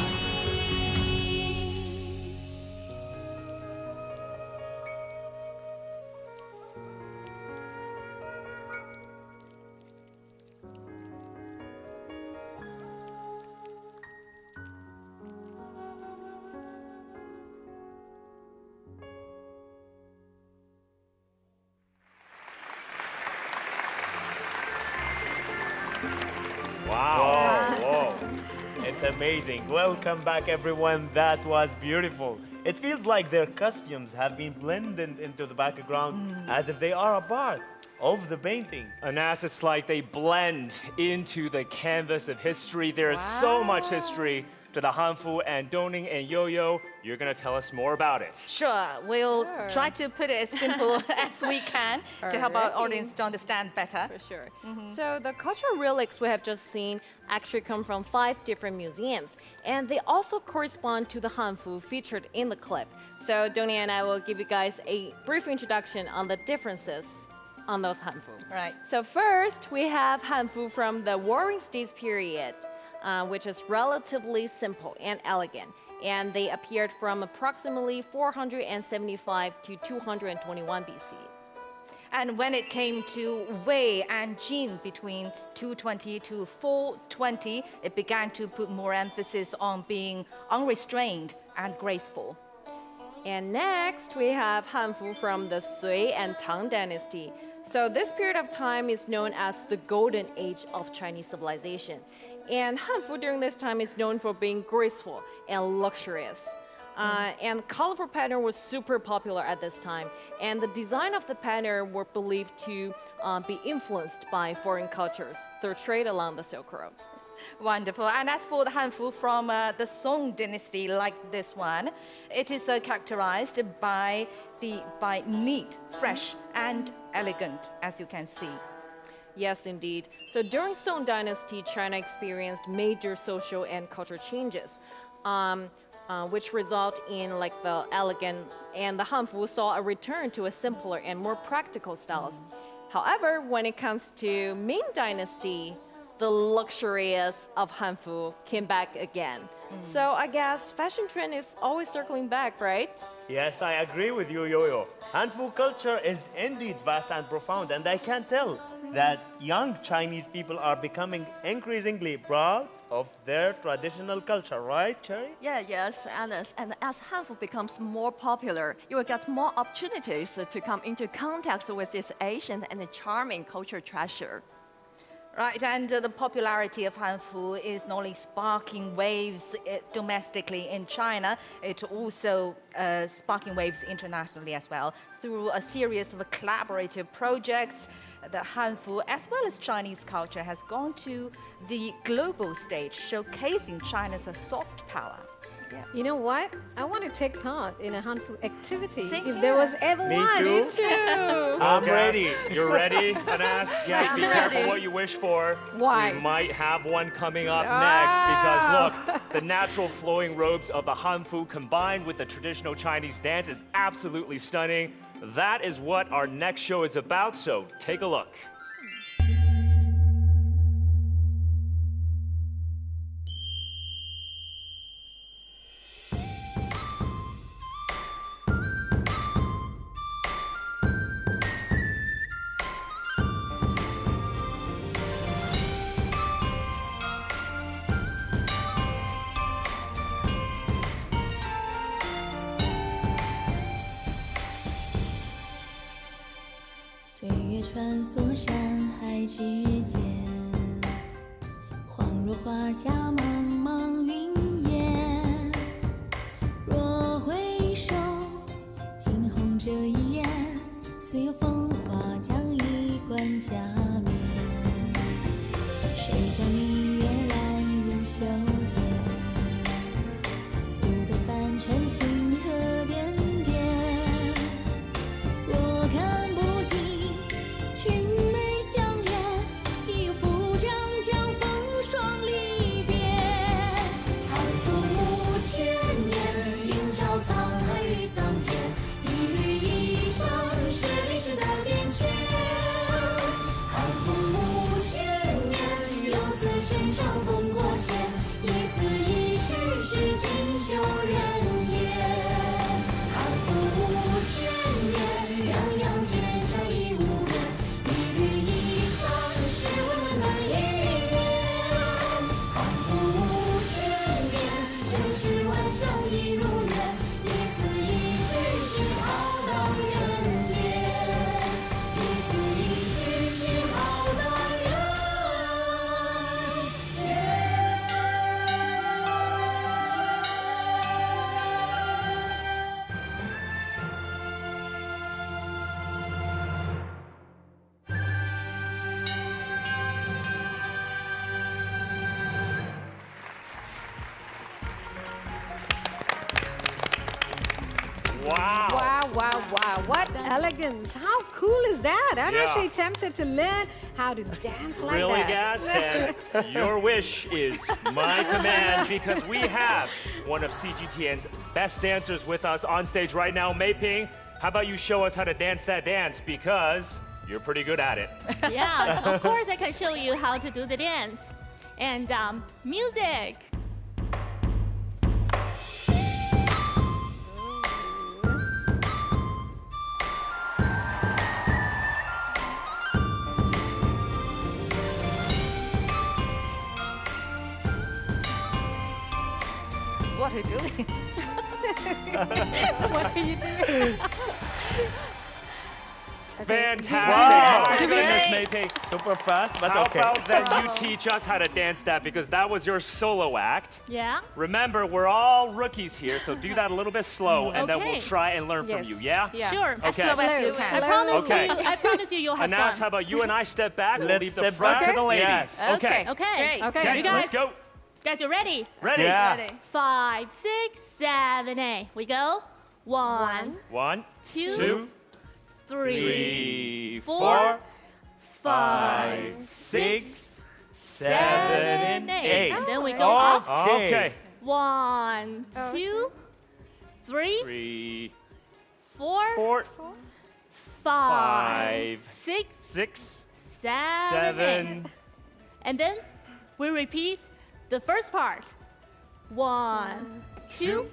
Wow. Whoa. It's amazing. Welcome back, everyone. That was beautiful. It feels like their costumes have been blended into the background as if they are a part of the painting. And as it's like they blend into the canvas of history. There is so much history to the Hanfu, and Dongning and Yo-Yo, you're going to tell us more about it. Sure, we'll try to put it as simple as we can to help our audience to understand better. For sure. So the cultural relics we have just seen actually come from 5 different museums, and they also correspond to the Hanfu featured in the clip. So Dongning and I will give you guys a brief introduction on the differences on those Hanfu. Right. So first, we have Hanfu from the Warring States period, which is relatively simple and elegant. And they appeared from approximately 475 to 221 BC. And when it came to Wei and Jin between 220 to 420, it began to put more emphasis on being unrestrained and graceful. And next, we have Hanfu from the Sui and Tang dynasty. So this period of time is known as the golden age of Chinese civilization. And Hanfu during this time is known for being graceful and luxurious. And colorful pattern was super popular at this time. And the design of the pattern were believed to be influenced by foreign cultures through trade along the Silk Road. Wonderful. And as for the Hanfu from the Song dynasty, like this one, it is characterized by neat, fresh, and elegant, as you can see. Yes, indeed. So during Song Dynasty, China experienced major social and cultural changes, which result in like the elegant, and the Hanfu saw a return to a simpler and more practical styles. However, when it comes to Ming Dynasty, the luxurious of Hanfu came back again. So I guess fashion trend is always circling back, right? Yes, I agree with you, Yo-Yo. Hanfu culture is indeed vast and profound, and I can tell that young Chinese people are becoming increasingly proud of their traditional culture, right, Cherry? Yeah, yes, Alice. And as Hanfu becomes more popular, you will get more opportunities to come into contact with this ancient and charming culture treasure. Right, and the popularity of Hanfu is not only sparking waves domestically in China, it's also sparking waves internationally as well. Through a series of collaborative projects, the Hanfu, as well as Chinese culture, has gone to the global stage, showcasing China's soft power. Yeah. You know what? I want to take part in a Hanfu activity. Same if there was ever Me one. too. Me too. I'm ready. You're ready, Anas? Yes, be careful what you wish for. Why? We might have one coming up next because look, the natural flowing robes of the Hanfu combined with the traditional Chinese dance is absolutely stunning. That is what our next show is about, so take a look. 岁月穿梭山海之间，恍若华夏茫茫云烟。若回首，惊鸿这一眼，似有风华将衣冠加冕。谁将明月揽入袖间？不得凡尘星河点点。若看不尽群美相恋，亦有扶杖将风霜离别。汉服五千年，映照沧海与桑田，一缕衣裳是历史的变迁。汉服五千年，游子身上风过线，一丝一绪是锦绣人间。汉服五千年，样样卷上一无人，一缕衣裳是温暖的姻缘。汉服五千年，千世万象一如愿，一丝一绪是浩荡人间，一丝一绪是浩荡人间。Wow. Wow, wow, wow. What elegance. How cool is that? I'm Yeah. actually tempted to learn how to dance like Really, that. Gas? Then your wish is my command because we have one of CGTN's best dancers with us on stage right now, Mei Ping. How about you show us how to dance that dance because you're pretty good at it. Yeah, of course I can show you how to do the dance. And music. What are you doing? What are you doing? Fantastic. Wow. My goodness, Great. Mei Ping. Super fast, but How okay. about that you teach us how to dance that because that was your solo act. Yeah. Remember, we're all rookies here, so do that a little bit slow, and then we'll Okay. try and learn from Yes. you, yeah? Sure. As Okay. slow as you I can. promise you, you'll have Anas, fun. how about you and I step back? We'll Let's leave the step front back. to the ladies. Yes. Okay. Okay. Great. Okay. Okay, You guys? let's go. Guys, you ready? Ready? Yeah. 5, 6, 7, 8. We go. 1, 1, 2, 2, 3, 3, 4, 5, 6, 7, 8. And then we go up. Okay. 1, 2, 3, 3, 4, 4, 5, 5, 6, 6, 7, 7. And then we repeat the first part. 1, 2,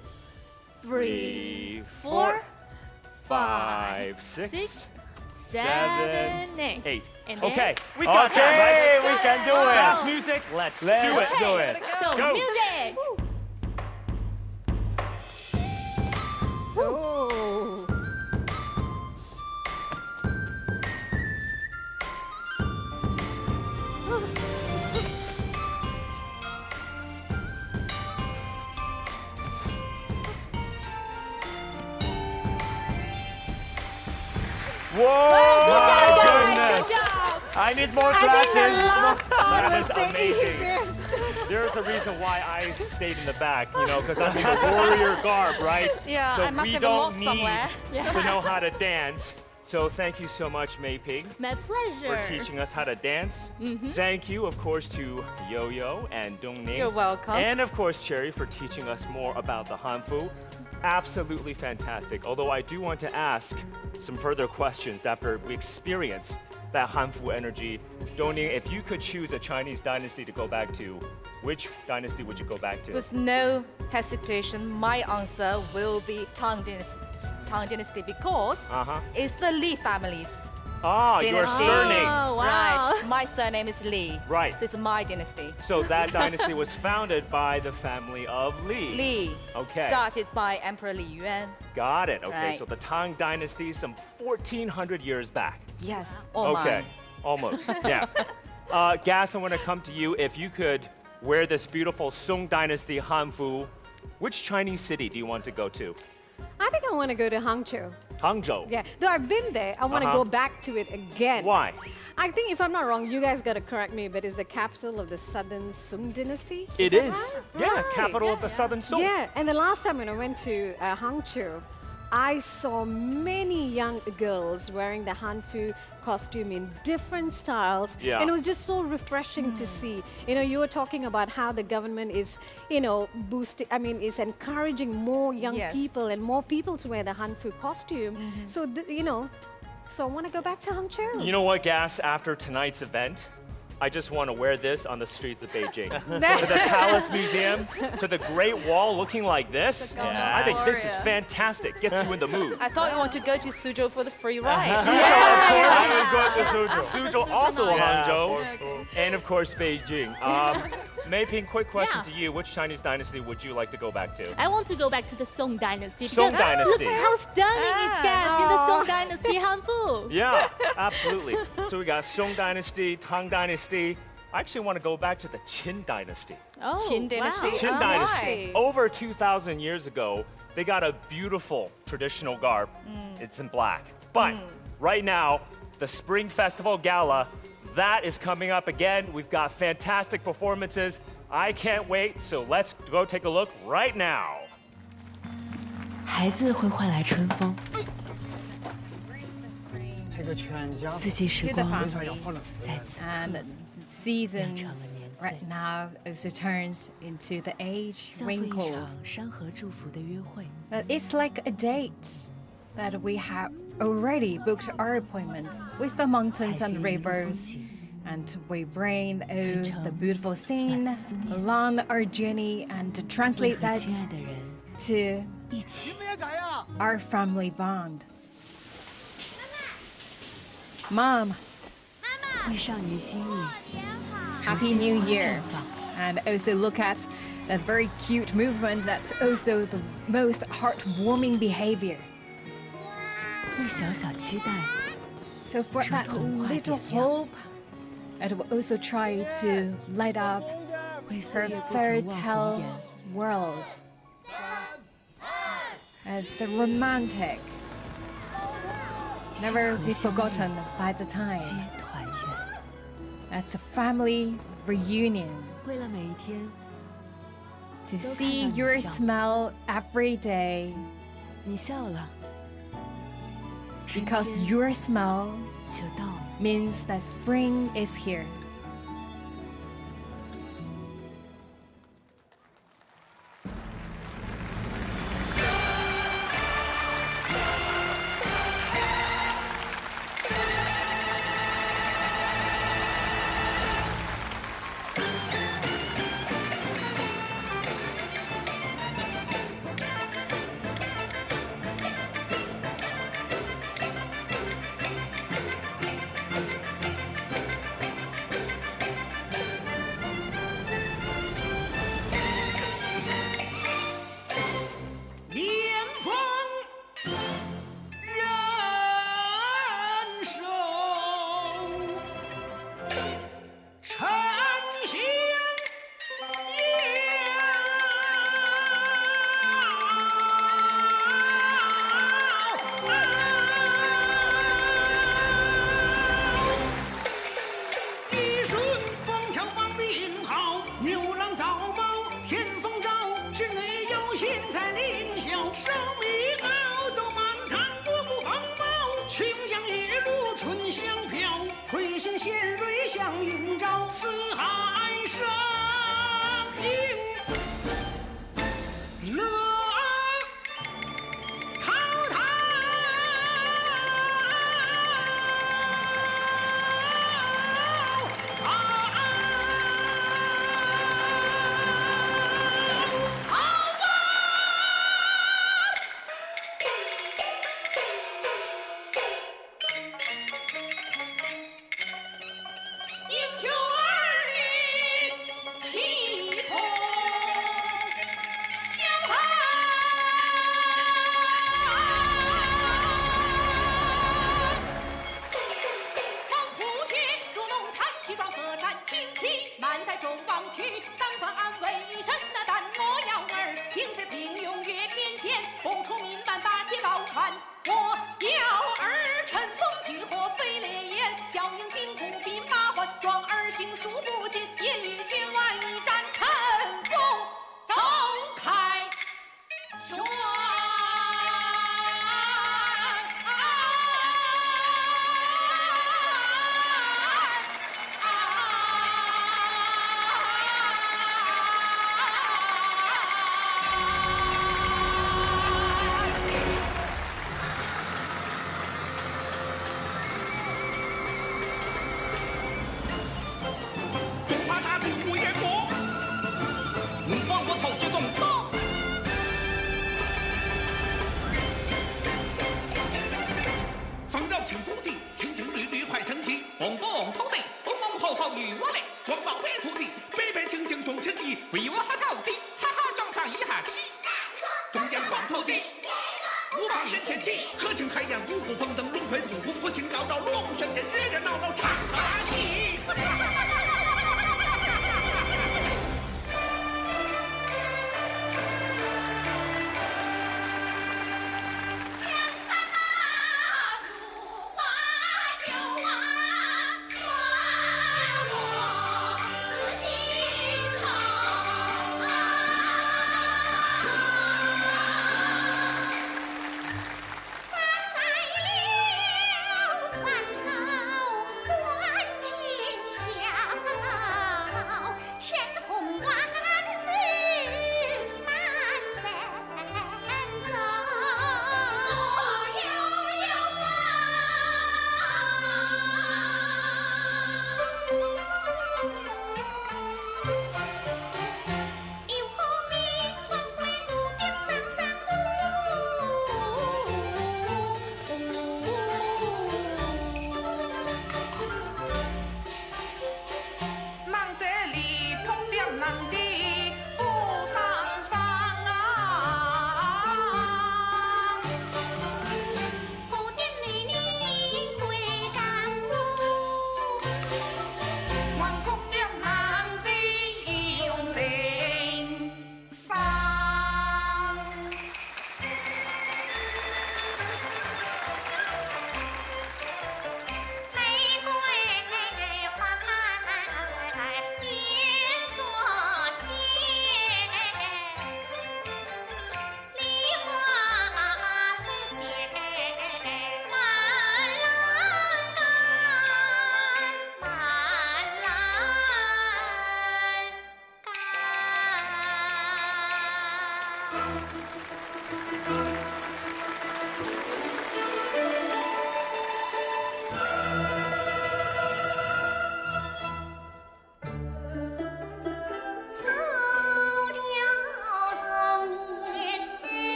3, 4, 5, 6, 7, 8. 8. And then- Okay, we got that, Okay, right? we can do it. Fast music, let's do it. Let's do it. So, Go. music. Oh. Whoa! Good My job, guys. goodness. Good job. I need more I think the classes. last part That was is the amazing. easiest. There's a reason why I stayed in the back, you know, because I'm in the warrior garb, right? Yeah, so I must we have don't lost need somewhere. to know how to dance. So thank you so much, Mei Ping, My pleasure. for teaching us how to dance. Thank you, of course, to Yo-Yo and Dongning. You're welcome. And of course, Cherry, for teaching us more about the Hanfu. Absolutely fantastic. Although I do want to ask some further questions after we experience that Hanfu energy. Dongning, if you could choose a Chinese dynasty to go back to, which dynasty would you go back to? With no hesitation, my answer will be Tang Dynasty because it's the Li families. Ah, dynasty. your surname. Oh, wow. Right. My surname is Li. Right. So it's my dynasty. So that dynasty was founded by the family of Li. Li. Okay. Started by Emperor Li Yuan. Got it. Okay, Right. so the Tang Dynasty, some 1,400 years back. Yes. All Okay, mine. almost. Yeah. Gas, I want to come to you. If you could wear this beautiful Song Dynasty Hanfu, which Chinese city do you want to go to? I think I want to go to Hangzhou. Hangzhou. Yeah, though I've been there, I want to go back to it again. Why? I think, if I'm not wrong, you guys got to correct me, but it's the capital of the southern Sung dynasty? It that is. right? Yeah, Right. capital of the southern Song. Yeah, and the last time when I went to Hangzhou, I saw many young girls wearing the Hanfu costume in different styles. Yeah. And it was just so refreshing to see. You know, you were talking about how the government is, boosting, is encouraging more young Yes. people and more people to wear the Hanfu costume. So, so I want to go back to Hangzhou. You know what, Gas? After tonight's event, I just want to wear this on the streets of Beijing. To the Palace Museum, to the Great Wall looking like this. Yeah. I think this is Gloria. fantastic. Gets you in the mood. I thought you want to go to Suzhou for the free ride. I would go to Suzhou. Suzhou also nice. Hangzhou. And of course, Beijing. Mei Ping, quick question to you. Which Chinese dynasty would you like to go back to? I want to go back to the Song Dynasty. Song because Dynasty. Look how stunning it's gas in the Song Dynasty Hanfu. Yeah, absolutely. So we got Song Dynasty, Tang Dynasty. I actually want to go back to the Qin Dynasty. Oh, Qin Dynasty. wow. Qin Oh, Dynasty. why? Over 2,000 years ago, they got a beautiful traditional garb. It's in black. But right now, the Spring Festival Gala, that is coming up again. We've got fantastic performances. I can't wait, so let's go take a look right now. 孩子会换来春风，四季时 To the 光 family. 再次 And seasons right now also turns into the age 像赴一 wrinkles. 场山河祝福的约会。 But it's like a date that we have already booked our appointment with the mountains and rivers. And we bring the beautiful scene along our journey and to translate that 亲爱的人 to 一起。 our family bond. Mom, 为少年心意 Happy New Year. And also look at that very cute movement that's also the most heartwarming behavior. 为小小期待 So for that little hope, it will also try to light up 灰色 her 月不曾 fairy 忘红 tale 颜。 world. The romantic, never be forgotten by the 皆 time. 团圆。 As a family reunion. 为了每一天， To see your smile every day. 你笑了， Because your smile 就到了。 means that spring is here. 太阳五谷丰登，龙飞凤舞，福星高照，锣鼓喧天，热热闹闹唱大戏。咱在了船头。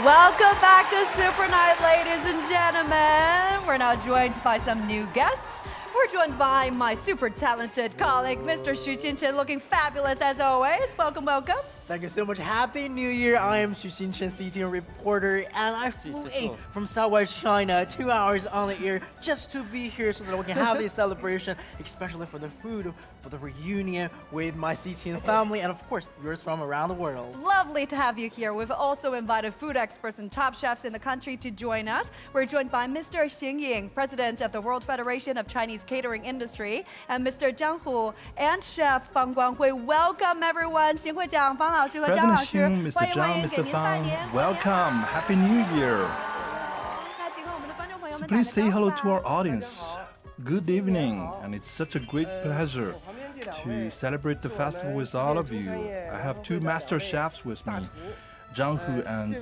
Welcome back to Super Night, ladies and gentlemen. We're now joined by some new guests. We're joined by my super talented colleague, Mr. Xu Jinchen, looking fabulous as always. Welcome, welcome. Thank you so much. Happy New Year. I am Xu Jinchen, CGTN reporter, and I flew in from Southwest China 2 hours on the air just to be here so that we can have this celebration, especially for the food, for the reunion with my CGTN family, and of course, yours from around the world. Lovely to have you here. We've also invited food experts and top chefs in the country to join us. We're joined by Mr. Xing Ying, president of the World Federation of Chinese Catering Industry, and Mr. Zhang Hu and Chef Fang Guanghui. Welcome, everyone. Xing Hui Jiang, Fang Lao Shi和张 President 老师， Xing, Mr. 欢迎 Zhang, 给 Mr. 您拜 Fang, 年。 welcome. Happy New Year. 那请和我们的观众朋友 So 们 please 打 say 个招呼 hello 吧 to our audience. Good evening, and it's such a great pleasure to celebrate the festival with all of you. I have two master chefs with me, Zhang Hu and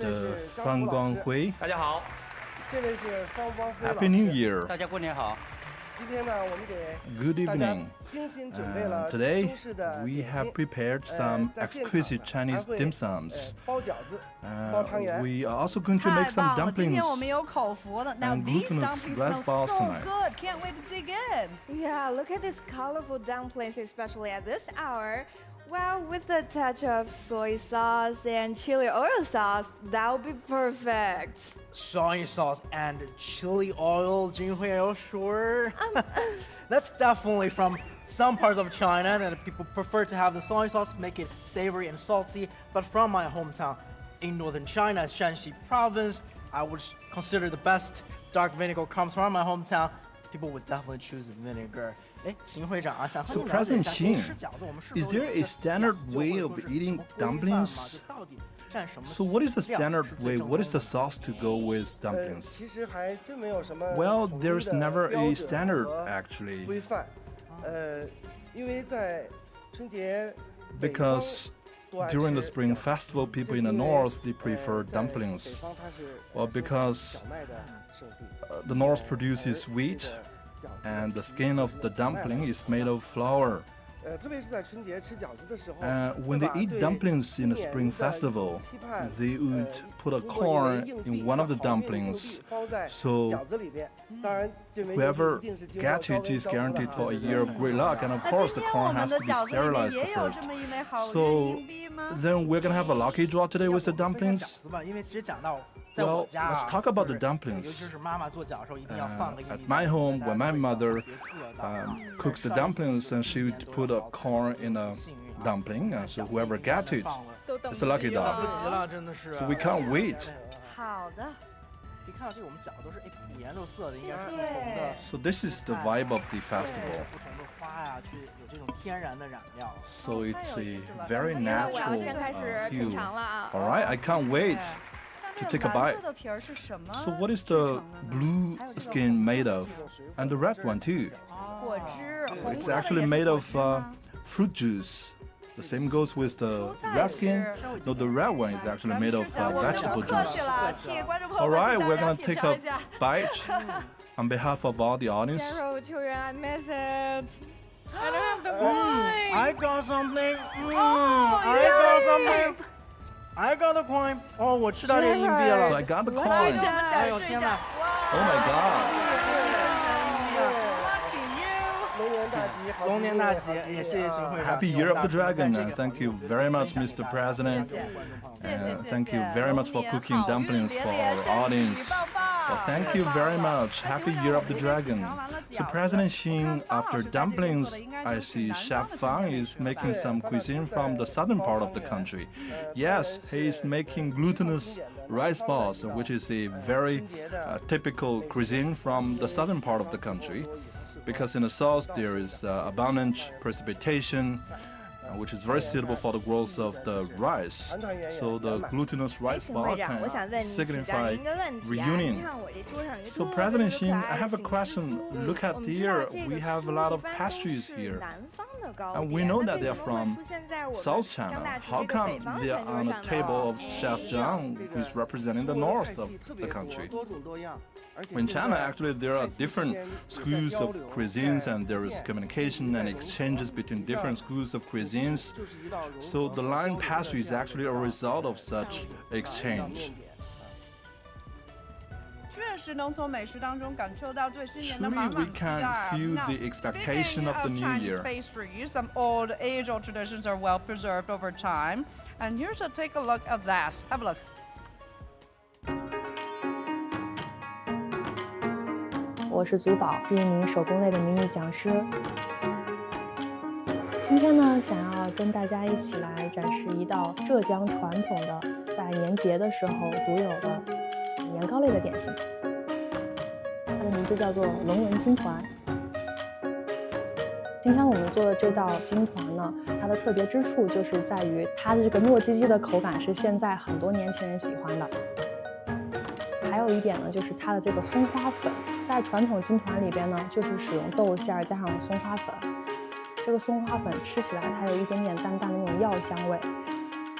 Fang Guanghui. 大家好， Happy New Year. 大家过年好。 Good evening. Today, we have prepared some exquisite Chinese dim sums. We are also going to make some 太棒了，今天 dumplings 我们有口福了。Now and these glutinous dumplings rice smell balls so tonight. good. Can't wait to dig in. Yeah, look at these colorful dumplings, especially at this hour. Well, with a touch of soy sauce and chili oil sauce, that would be perfect. Soy sauce and chili oil, Jinhui, are you sure? That's definitely from some parts of China that people prefer to have the soy sauce, make it savory and salty. But from my hometown in northern China, Shanxi province, I would consider the best dark vinegar comes from my hometown. People would definitely choose vinegar. So President Xing, is there a standard way of eating dumplings? So what is the standard way? What is the sauce to go with dumplings? Well, there's never a standard actually. Because during the Spring Festival, people in the north, they prefer dumplings. Well, because the north produces wheat, and the skin of the dumpling is made of flour. When they eat dumplings in the Spring Festival, they would put a corn in one of the dumplings. So whoever gets it is guaranteed for a year of great luck. And of course, the corn has to be sterilized first. So then we're going to have a lucky draw today with the dumplings. Well, let's talk about the dumplings. At my home, when my mother cooks the dumplings, and she would put a corn in a dumpling, so whoever gets it, it's a lucky dog. So we can't wait. 好的。 So this is the vibe of the festival. So it's a very natural hue. All right, I can't wait to take a bite. So what is the blue skin made of? And the red one too. It's actually made of fruit juice. The same goes with the red skin. No, the red one is actually made of vegetable juice. All right, we're gonna take a bite on behalf of all the audience. I miss it. I don't have the coin. I got something. Oh, I got something. I got the coin. Oh, 我吃到点硬币了。 So I got the coin. 哎呦天哪 Oh my god. 龙年大吉，也谢谢新会长。 Happy Year of the Dragon. Thank you very much, Mr. President. Thank you very much for cooking dumplings for our audience. Well, thank you very much. Happy Year of the Dragon. So President Xing, after dumplings, I see Chef Fang is making some cuisine from the southern part of the country. Yes, he is making glutinous rice balls, which is a very typical cuisine from the southern part of the country. Because in the south there is abundant precipitation, which is very suitable for the growth of the rice. So the glutinous rice ball can signify reunion. So President Xing, I have a question. Look at here, we have a lot of pastries here. And we know that they are from South China. How come they are on the table of Chef Zhang, who is representing the north of the country? In China, actually, there are different schools of cuisines, and there is communication and exchanges between different schools of cuisines. So the line pastry is actually a result of such exchange. we can feel the expectation of the new year. Pastries, some old age-old traditions are well preserved over time. And here's a take a look at that. Have a look. 我是祖宝，是一名手工类的民语讲师。今天呢，想要跟大家一起来展示一道浙江传统的在年节的时候独有的年糕类的点心，它的名字叫做龙纹金团。今天我们做的这道金团呢，它的特别之处就是在于它的这个糯叽叽的口感是现在很多年轻人喜欢的。还有一点呢，就是它的这个松花粉，在传统金团里边呢，就是使用豆馅儿加上松花粉。这个松花粉吃起来它有一点点淡淡的那种药香味。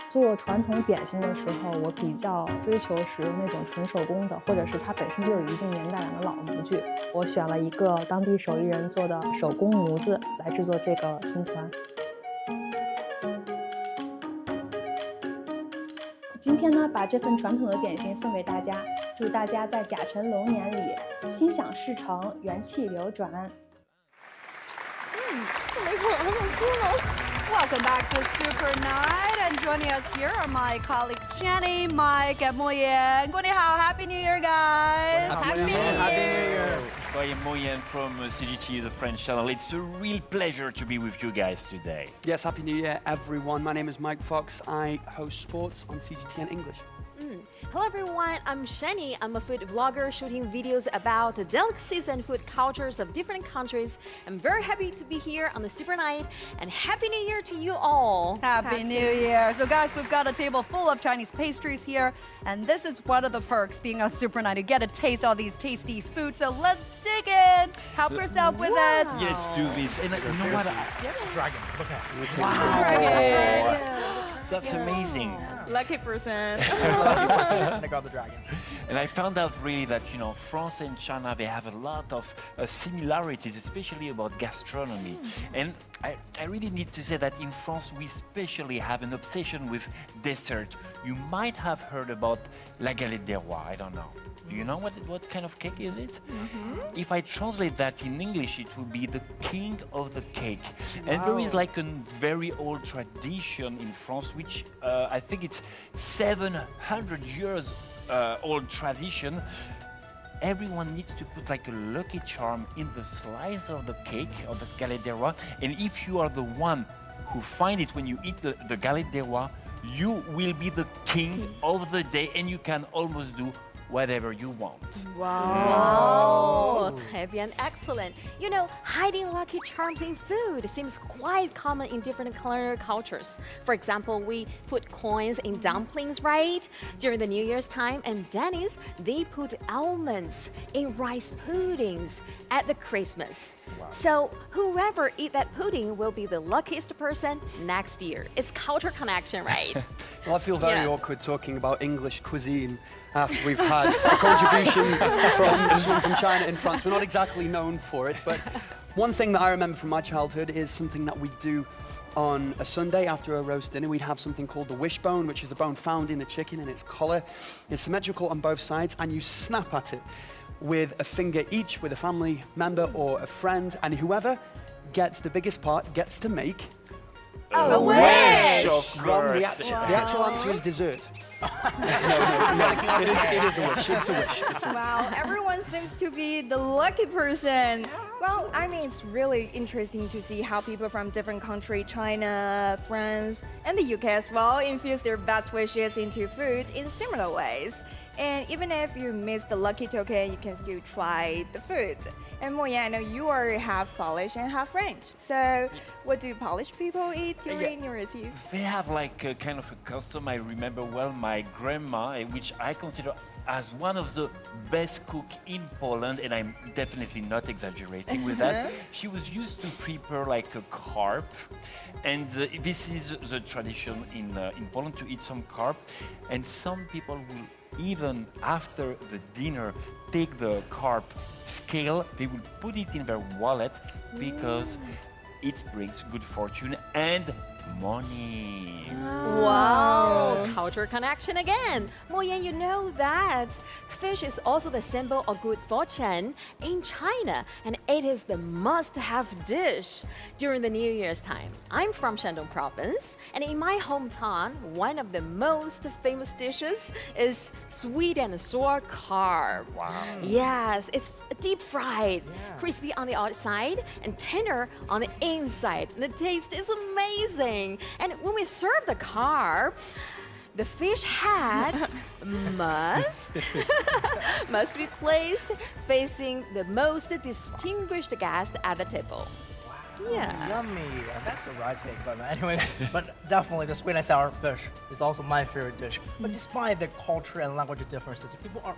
做传统点心的时候，我比较追求使用那种纯手工的，或者是它本身就有一定年代感的老模具。我选了一个当地手艺人做的手工模子来制作这个金团。今天呢，把这份传统的点心送给大家，祝大家在甲辰龙年里心想事成，元气流转。Welcome back to Super Night, and joining us here are my colleagues Jenny, Mike, and Moyen. Happy New Year, guys! Happy New Year! I am Moyen from CGTN, the French channel. It's a real pleasure to be with you guys today. Yes, Happy New Year, everyone. My name is Mike Fox. I host sports on CGTN English. Hello everyone, I'm Shani. I'm a food vlogger shooting videos about the delicacies and food cultures of different countries. I'm very happy to be here on the Super Night, and Happy New Year to you all. Happy New Year. So guys, we've got a table full of Chinese pastries here, and this is one of the perks being on Super Night. You get to taste all these tasty foods, so let's dig in. Help yourself with it. Yeah, let's do this. And you know what? Dragon, look at it. Wow. Dragon. That's amazing. Lucky person. I got the dragon. And I found out really that, you know, France and China, they have a lot of similarities, especially about gastronomy. And I really need to say that in France, we especially have an obsession with dessert. You might have heard about la galette des rois, I don't know. Do you know what kind of cake is it? If I translate that in English, it would be the king of the cake. And there is like a very old tradition in France, which I think it's 700 years old tradition. Everyone needs to put like a lucky charm in the slice of the cake, of the galette des rois. And if you are the one who find it when you eat the galette des rois, you will be the king of the day, and you can almost do whatever you want. Wow. Très bien, excellent. You know, hiding lucky charms in food seems quite common in different cultures. For example, we put coins in dumplings, right? During the New Year's time, and Denny's, they put almonds in rice puddings at the Christmas. So whoever eat that pudding will be the luckiest person next year. It's culture connection, right? Well, I feel very awkward talking about English cuisine after we've had a contribution from China and France. We're not exactly known for it, but one thing that I remember from my childhood is something that we do on a Sunday after a roast dinner. We'd have something called the wishbone, which is a bone found in the chicken and its collar. It's symmetrical on both sides, and you snap at it with a finger each, with a family member or a friend, and whoever gets the biggest part gets to make a wish! The actual answer is dessert. No. It is a wish. It's a wish. Wow, everyone seems to be the lucky person. Well, I mean, it's really interesting to see how people from different countries, China, France, and the UK as well, infuse their best wishes into food in similar ways. And even if you miss the lucky token, you can still try the food. And Moya, I know you are half Polish and half French. So what do Polish people eat during New Year's Eve? They have like a kind of a custom. I remember well my grandma, which I consider as one of the best cook in Poland, and I'm definitely not exaggerating with that. She was used to prepare like a carp, and this is the tradition in Poland to eat some carp, and some people will even after the dinner take the carp scale, they will put it in their wallet because it brings good fortune and money. Wow, culture connection again. Moyan, you know that fish is also the symbol of good fortune in China, and it is the must-have dish during the New Year's time. I'm from Shandong province, and in my hometown, one of the most famous dishes is sweet and sour carp. Wow. Yes, it's deep fried, crispy on the outside and tender on the inside. The taste is amazing. And when we serve the carp, the fish head must be placed facing the most distinguished guest at the table. Yeah. Yummy. That's the right take, but anyway, but definitely the sweet and sour fish is also my favorite dish. But despite the culture and language differences, people are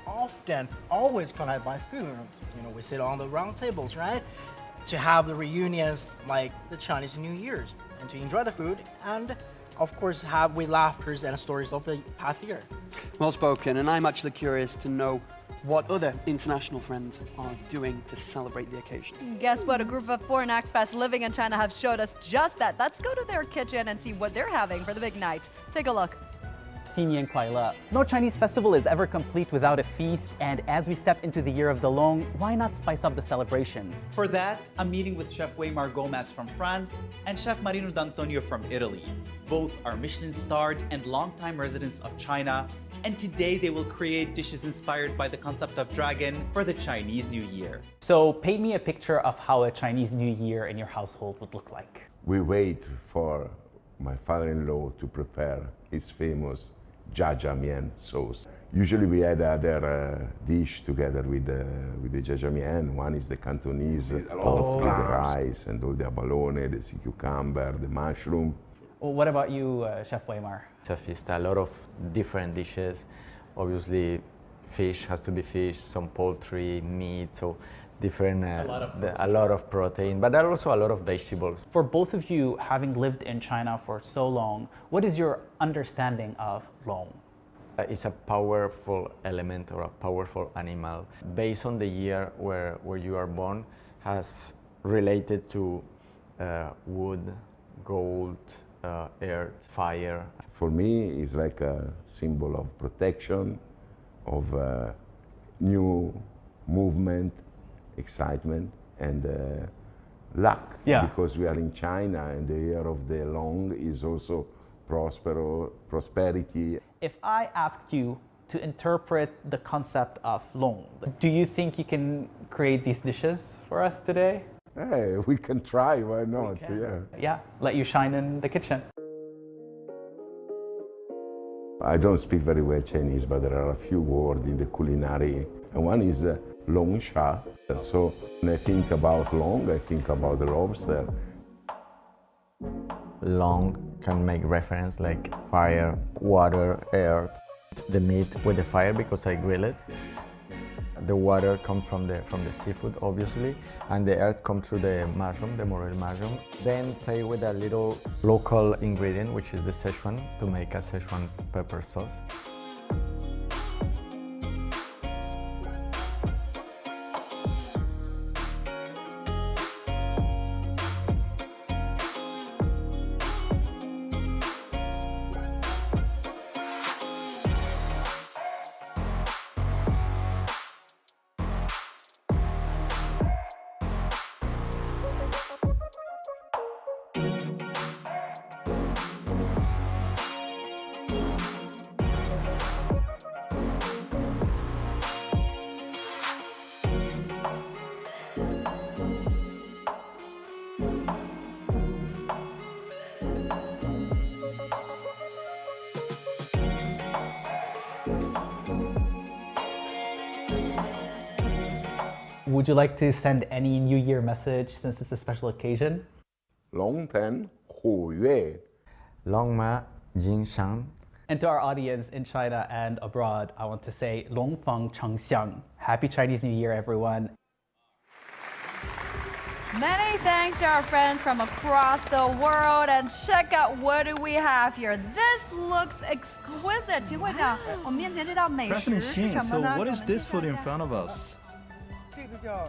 always connected by food. You know, we sit on the round tables, right? To have the reunions like the Chinese New Year's and to enjoy the food and of course have with laughters and stories of the past year. Well spoken, and I'm actually curious to know what other international friends are doing to celebrate the occasion. Guess what? A group of foreign expats living in China have showed us just that. Let's go to their kitchen and see what they're having for the big night. Take a look. 新年快乐. No Chinese festival is ever complete without a feast, and as we step into the year of the Long, why not spice up the celebrations? For that, I'm meeting with Chef Weimar Gomez from France and Chef Marino D'Antonio from Italy. Both are Michelin-starred and longtime residents of China, and today they will create dishes inspired by the concept of dragon for the Chinese New Year. So paint me a picture of how a Chinese New Year in your household would look like. We wait for my father-in-law to prepare his famous jajamian sauce. Usually we add other dish together with the jajamian. One is the Cantonese, a lot of the rice and all the abalone, the sea cucumber, the mushroom. Well, what about you, Chef Weimar? It's a feast, a lot of different dishes. Obviously, fish has to be fish, some poultry, meat, so different, a lot of protein, but also a lot of vegetables. For both of you, having lived in China for so long, what is your understanding of Long? It's a powerful element or a powerful animal based on the year where you are born, has related to wood, gold, earth, fire. For me, it's like a symbol of protection, of new movement, excitement, and luck. Yeah. Because we are in China, and the year of the Long is also prosperity. If I asked you to interpret the concept of Long, do you think you can create these dishes for us today? Hey, we can try, why not? Yeah. Yeah, let you shine in the kitchen. I don't speak very well Chinese, but there are a few words in the culinary, and one is long sha. So when I think about long, I think about the lobster. Long can make reference like fire, water, earth. The meat with the fire because I grill it. The water comes from the seafood, obviously, and the earth comes through the mushroom, the morel mushroom. Then play with a little local ingredient, which is the Szechuan, to make a Szechuan pepper sauce. Would you like to send any New Year message since it's a special occasion? Long Ten Hu Yue. Long Ma Jing Shang. And to our audience in China and abroad, I want to say Long Feng Cheng Xiang. Happy Chinese New Year, everyone. Many thanks to our friends from across the world, and check out what do we have here. This looks exquisite. 请问一下，我们面前这道美食 President 是 Xing, 什么 so 呢？ what is this food in front of us? 这个叫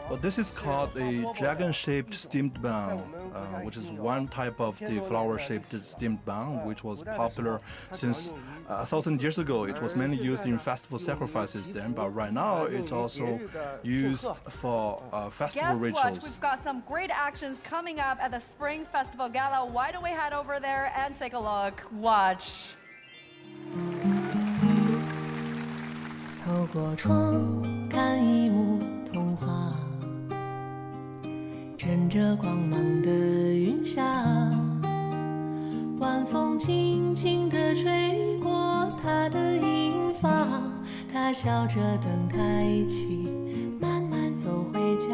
Well, this is called a dragon-shaped steamed bun, which is one type of the flower-shaped steamed bun, which was popular since 1,000 years ago. It was mainly used in festival sacrifices then, but right now it's also used for festival Guess what? rituals. We've got some great actions coming up at the Spring Festival Gala. Why don't we head over there and take a look? Watch. 透过窗看一幕童话，乘着光芒的云霞，晚风轻轻地吹过她的银发，她笑着等他一起慢慢走回家。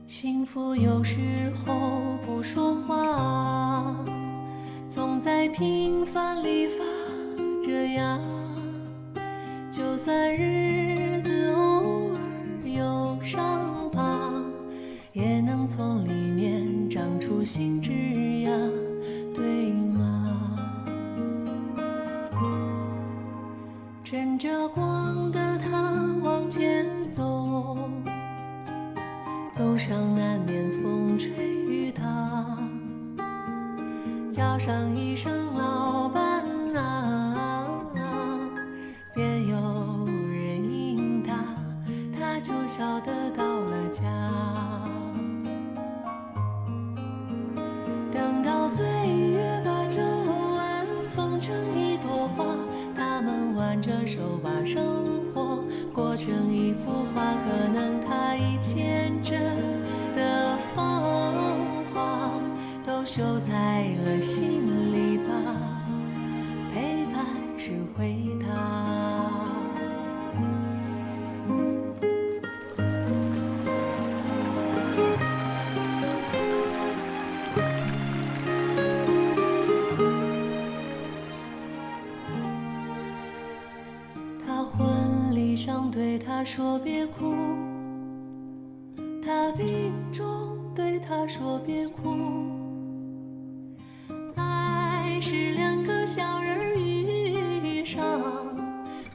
幸福有时候不说话，总在平凡里发着芽。就算日子偶尔有伤疤，也能从里面长出新枝桠，对吗？趁着光的他往前走，路上难免风吹雨打，叫上一声老伴啊，便有人应答，他就晓得到了家。等到岁月把皱纹缝成一朵花，他们挽着手把生活过成一幅画，可能他已牵着的芳华都绣在了心里吧，陪伴是回答。他婚礼上对他说别哭，他病中对他说别哭，爱是两个小人遇上，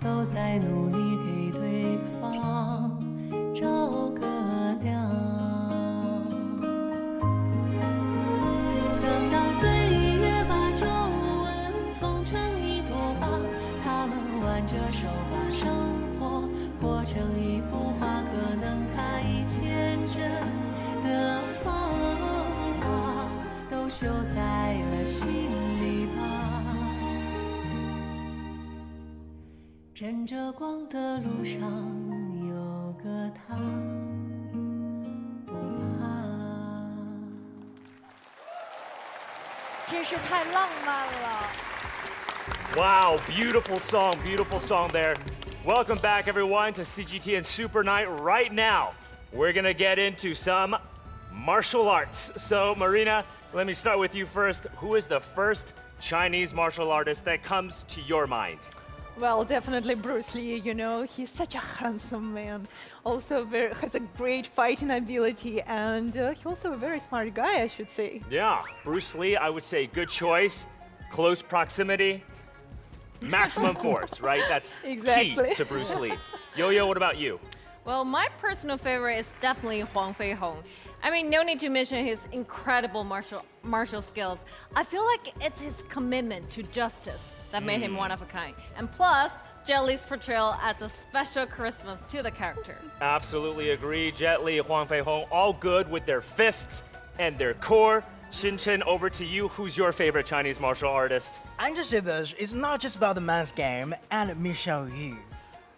都在努力给对方找个亮。等到岁月把皱纹缝成一朵花，他们挽着手把生活过成一幅画，可能他已牵着的芳华都绣在了心里吧。趁着光的路上有个他，不怕。真是太浪漫了。 Wow, beautiful song there. Welcome back, everyone, to CGTN Super Night. Right now, we're gonna get into some martial arts. So, Marina, let me start with you first. Who is the first Chinese martial artist that comes to your mind? Well, definitely Bruce Lee, you know, he's such a handsome man. Also has a great fighting ability, and he's also a very smart guy, I should say. Yeah, Bruce Lee, I would say good choice. Close proximity, maximum force, right? That's exactly key to Bruce Lee. Yo-Yo, what about you? Well, my personal favorite is definitely Huang Feihong. I mean, no need to mention his incredible martial skills. I feel like it's his commitment to justice that made him one of a kind. And plus, Jet Li's portrayal adds a special charisma to the character. Absolutely agree. Jet Li, Huang Feihong, all good with their fists and their core. Shin Chen, over to you. Who's your favorite Chinese martial artist? I can just say this, it's not just about the man's game and Michelle Yu.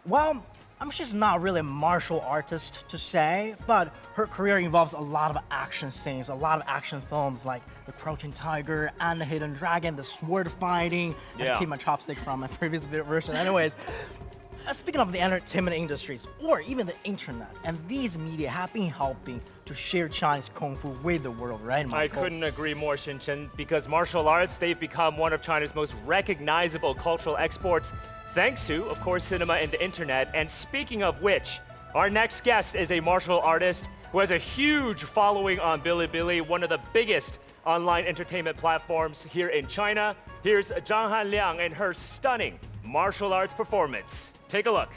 Well, she's not really a martial artist to say, but her career involves a lot of action scenes, a lot of action films like The Crouching Tiger and The Hidden Dragon, the sword fighting. I should keep my chopstick from my previous version. Anyways, speaking of the entertainment industries or even the internet, and these media have been helping to share Chinese Kung Fu with the world, right, Michael? I couldn't agree more, Shin Chen, because martial arts, they've become one of China's most recognizable cultural exports, thanks to, of course, cinema and the internet. And speaking of which, our next guest is a martial artist who has a huge following on Bilibili, one of the biggest online entertainment platforms here in China. Here's Zhang Han Liang and her stunning martial arts performance. Take a look.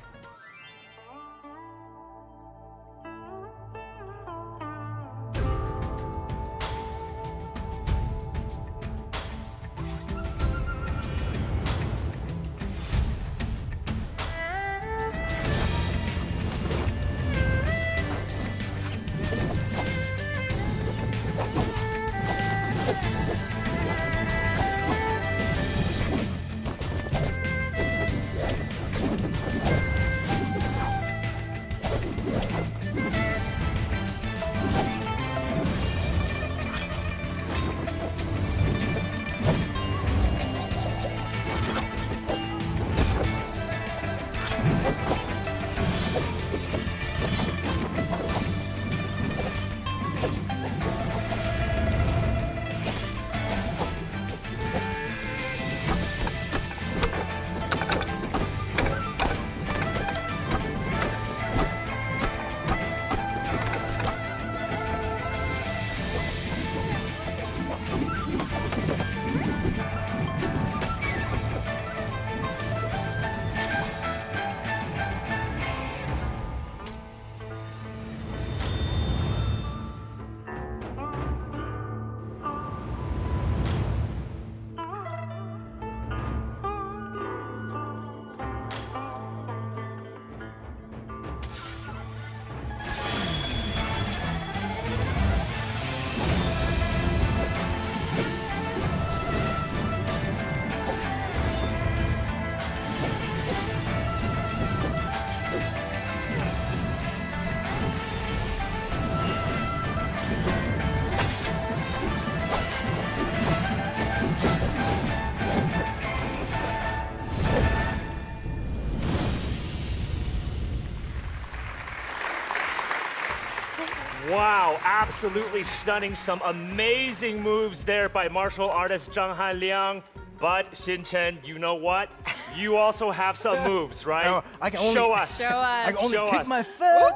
Wow, absolutely stunning. Some amazing moves there by martial artist Zhang Hanliang. But Xinchen, you know what? You also have some moves, right? No, I can only, show us. Show us. I can only Show kick us. my foot.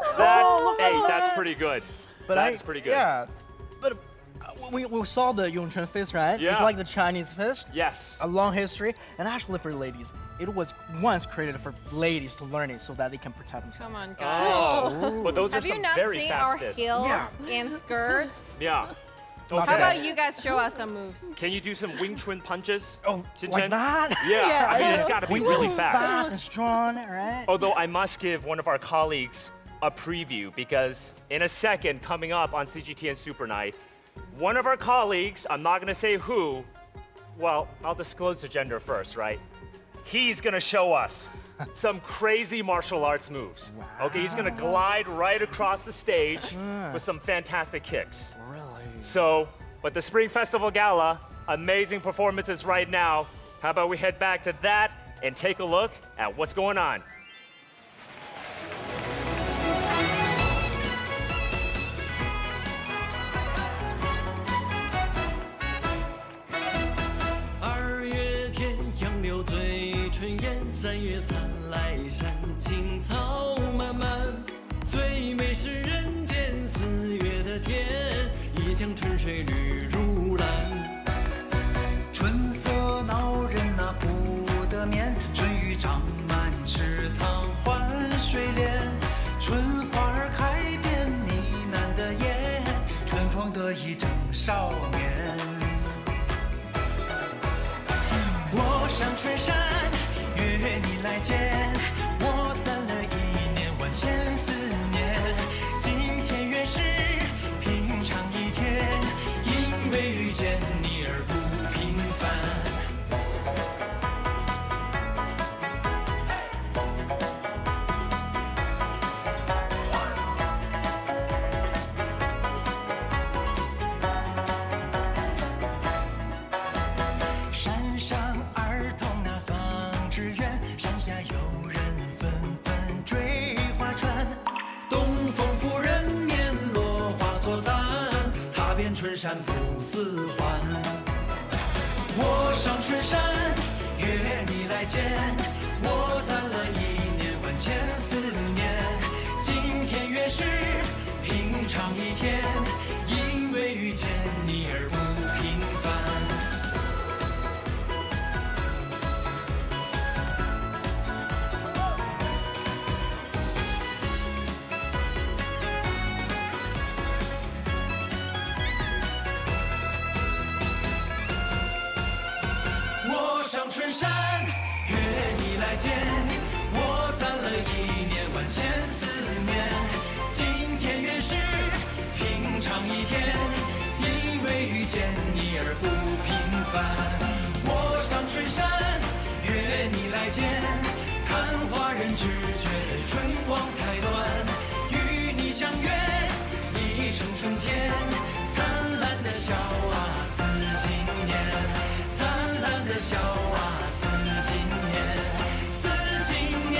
Hey, that's pretty good. But that's pretty good. Yeah, but we saw the Yongchen fist, right? Yeah. It's like the Chinese fist. Yes. A long history, and actually for ladies, it was once created for ladies to learn it so that they can protect themselves. Come on, guys. Oh, but those Have are you some not very seen fast our fists. heels Yeah. and skirts? Yeah. How Okay. about you guys show us some moves? Can you do some Wing Chun punches? Oh, Xinchen? like that? Yeah, I mean, it's got to be really fast. Fast and strong, right? Although I must give one of our colleagues a preview because in a second, coming up on CGTN Super Night, one of our colleagues, I'm not gonna say who, well, I'll disclose the gender first, right? He's gonna show us some crazy martial arts moves. Wow. Okay, he's gonna glide right across the stage with some fantastic kicks. Really? So, but the Spring Festival Gala, amazing performances right now. How about we head back to that and take a look at what's going on?2月天杨柳醉春烟，3月灿来山青草漫漫。最美是人间4月的天，一江春水绿如蓝。春色闹人那不得眠，春雨长满池塘换水莲。春花儿开遍呢喃的眼，春风得意正少年。我上春山，约你来见，我攒了1年万千思念。今天原是平常一天，因为遇见你而不平凡。山上儿童那放纸鸢，山下游人纷纷追划船。东风拂人面，落花错残，踏遍春山不似还。我上春山，约你来见，我攒了1年万千思念。今天原是平常一天，因为遇见你而不平凡。我上春山，约你来见，我攒了1年万千思念。今天原是平常一天，因为遇见你而不平凡。我上春山，约你来见，看花人只觉春光开端。与你相约，一程春天，灿烂的笑啊似今年。灿烂的笑啊，似今年，似今年。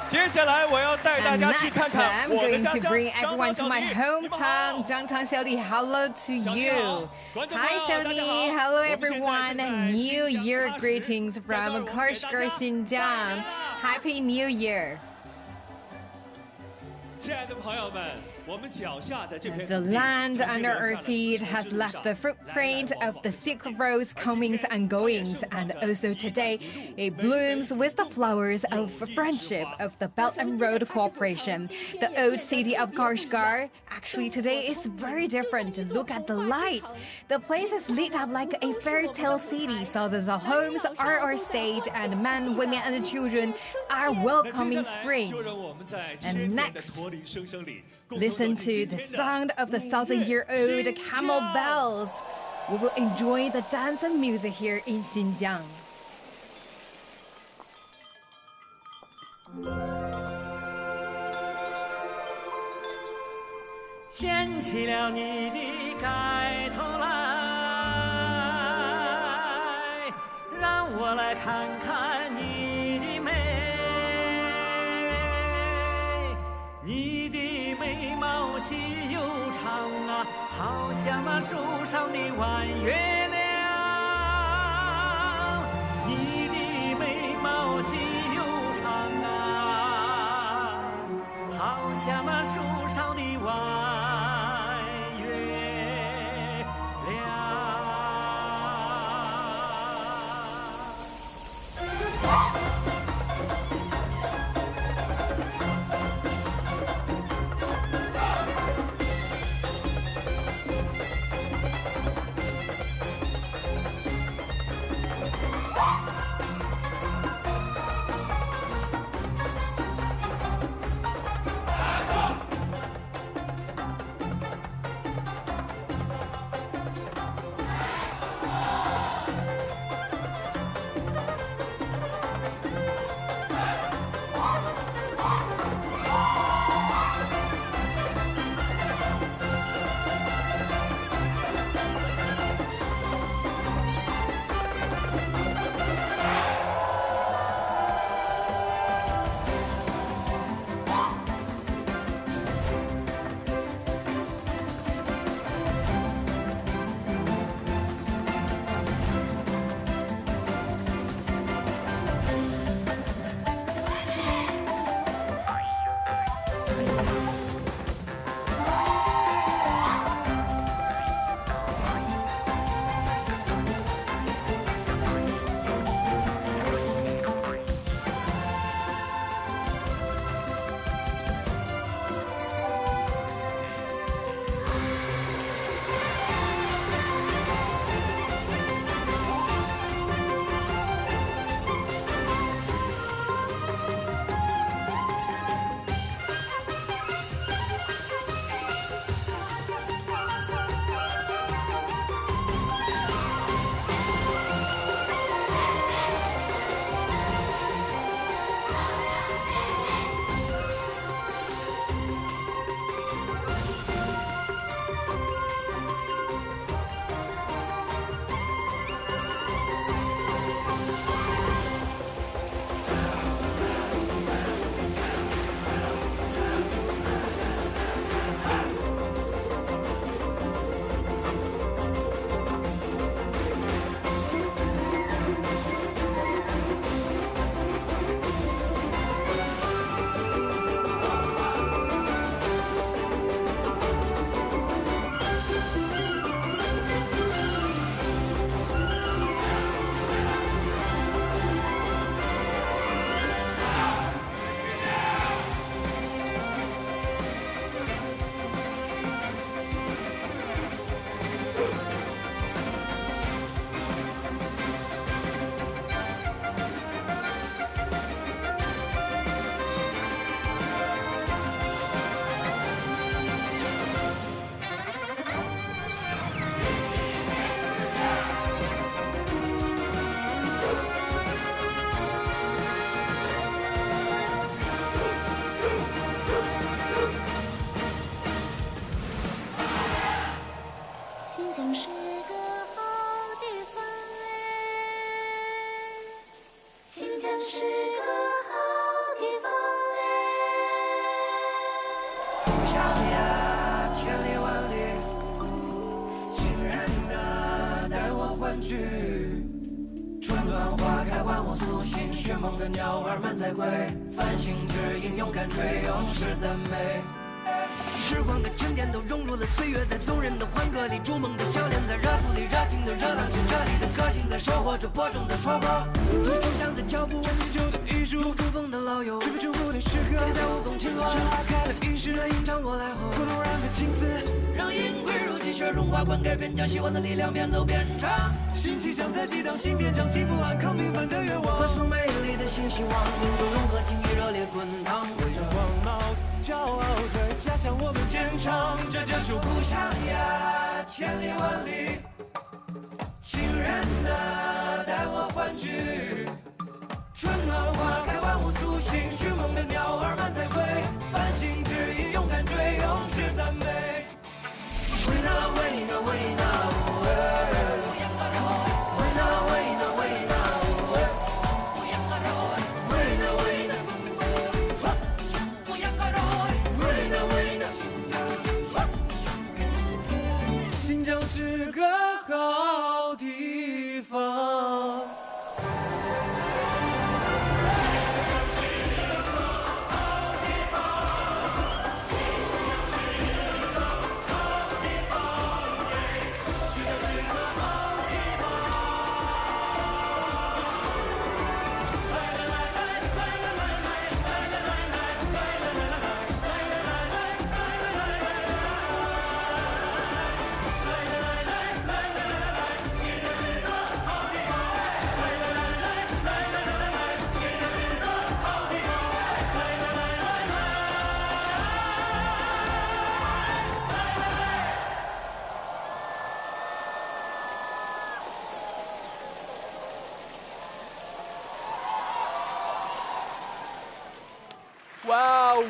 接下来我要带大 And 家去看 next, 看 I'm 我的 going 家 to 乡 bring 张 everyone 小 to 弟 my 你们好 hometown, Zhangtang Xiaodi. Hello to you. 观众朋 Hi 友大家 Xiaodi, 好 hello 我们现在 everyone. 正在 New 新疆 Year 喀什 greetings 在这 from 儿我们给 Kashgar 大家 Xinjiang. Happy New Year. 亲爱的朋友们，我们脚下的这片 The 土地 land 曾经 under 留下 our 了 feet 丝绸 has 之路 left 上 the footprint 来来 of 往 the 往 Silk Road's comings and goings, and also today it blooms with the flowers of friendship of the Belt and Road Corporation. The old city of Kashgar, actually today is very different. Look at the lights. The place is lit up like a fairy tale city. Thousands of homes are on stage, and men, women, and children are 那 welcoming 接下来 spring. 就让我们在 And 千年的 next, 驼铃声声里， listen to the sound of the 1,000-year-old camel bells. We will enjoy the dance and music here in Xinjiang. 掀起了你的盖头来，让我来看看你的美，你的美细又长啊，好像那树上的弯月亮。你的眉毛细又长啊，好像那树上的弯月亮。春暖花开，万物苏醒，寻梦的鸟儿满载归。繁星指引，勇敢追，永世赞美。时光的沉淀都融入了岁月，在动人的欢歌里，筑梦的笑脸在热土里，热情的热浪是这里的个性，在收获着播种的收获。读书想的脚步，追求的艺术，有珠峰的老友，追不祝福的时刻，在武功青罗，是花开了一世，这吟唱我来后，不能让个青丝，让银归入积雪融化，灌溉边疆，希望的力量边走边唱。新气象在激荡，新篇章，幸福安康平凡的愿望，歌颂美丽的新希望，民族融合，情谊热烈滚烫，为着光芒骄傲的家乡，我们献唱，这就是故乡呀，千里万里，亲人啊，带我欢聚。春暖花开，万物苏醒，寻梦的鸟儿满载归。繁星指引，勇敢追，永世赞美。为那为那为那为那为那为那为那为那。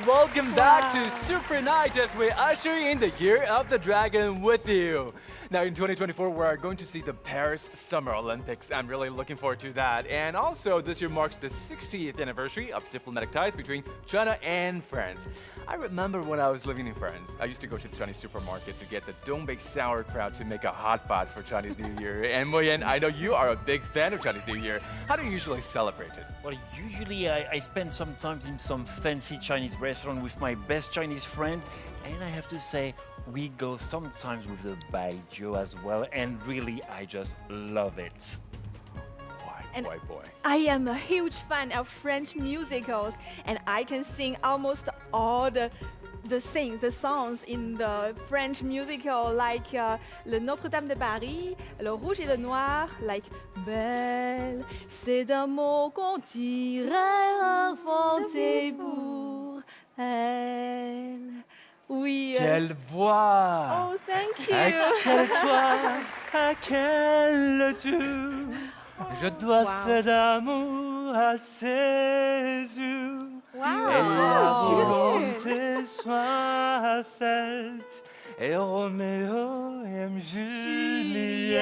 welcome back to Super Night as we usher in the Year of the Dragon with you. Now in 2024, we're going to see the Paris Summer Olympics. I'm really looking forward to that. And also, this year marks the 60th anniversary of diplomatic ties between China and France. I remember when I was living in France, I used to go to the Chinese supermarket to get the Dongbei sauerkraut to make a hot pot for Chinese New Year. And Moyen, I know you are a big fan of Chinese New Year. How do you usually celebrate it? Well, usually I spend some time in some fancy Chinese restaurant with my best Chinese friend. And I have to say, we go sometimes with the baijiu as well. And really, I just love it. Boy. I am a huge fan of French musicals, and I can sing almost all the songs in the French musical, like Le Notre-Dame de Paris, Le Rouge et le Noir, like Belle, c'est un mot qu'on dirait inventé pour elle. Oui. Quelle voix! Oh, thank you. À quel toi, à quel tu, je dois cet amour à ses yeux. Wow. Et la volonté soit faite. Et Roméo aime Juliette.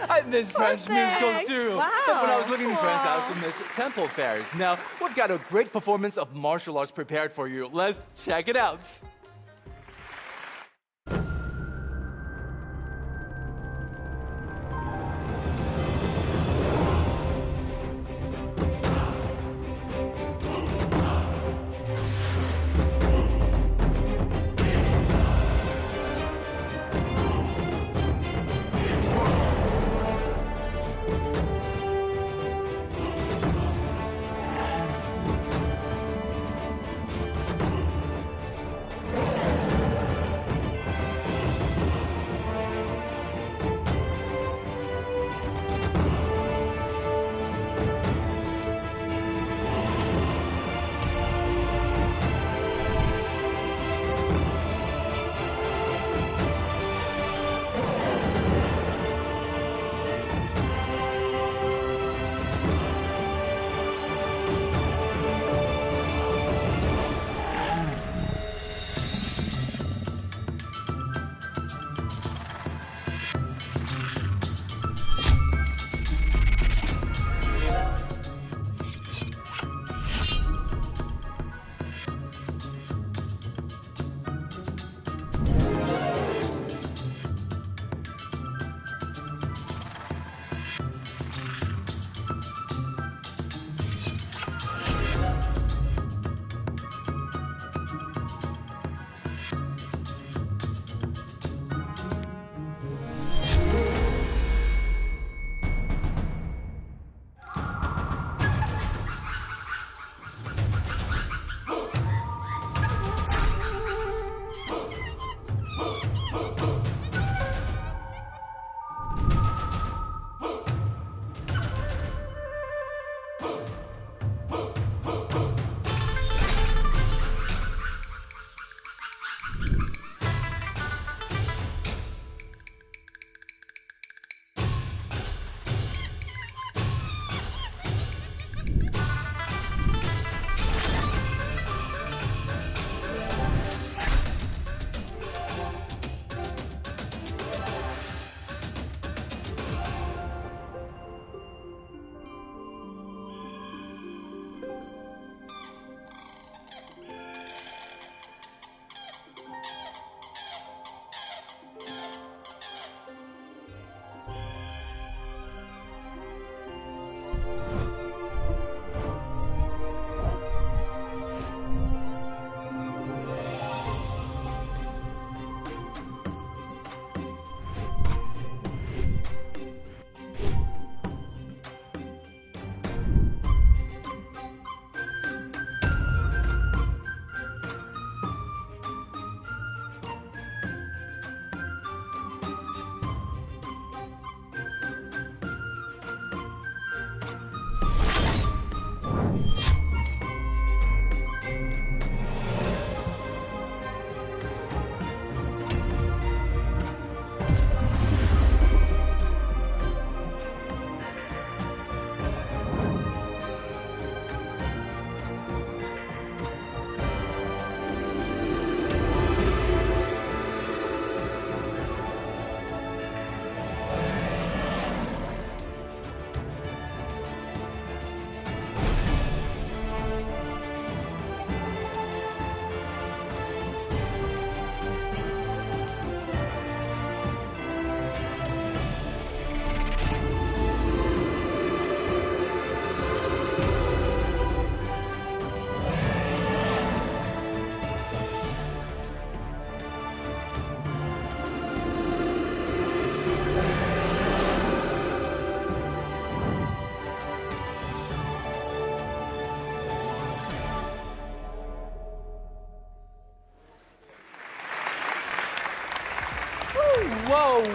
I miss French musicals too. Wow. But when I was living in France, I also missed temple fairs. Now, we've got a great performance of martial arts prepared for you. Let's check it out.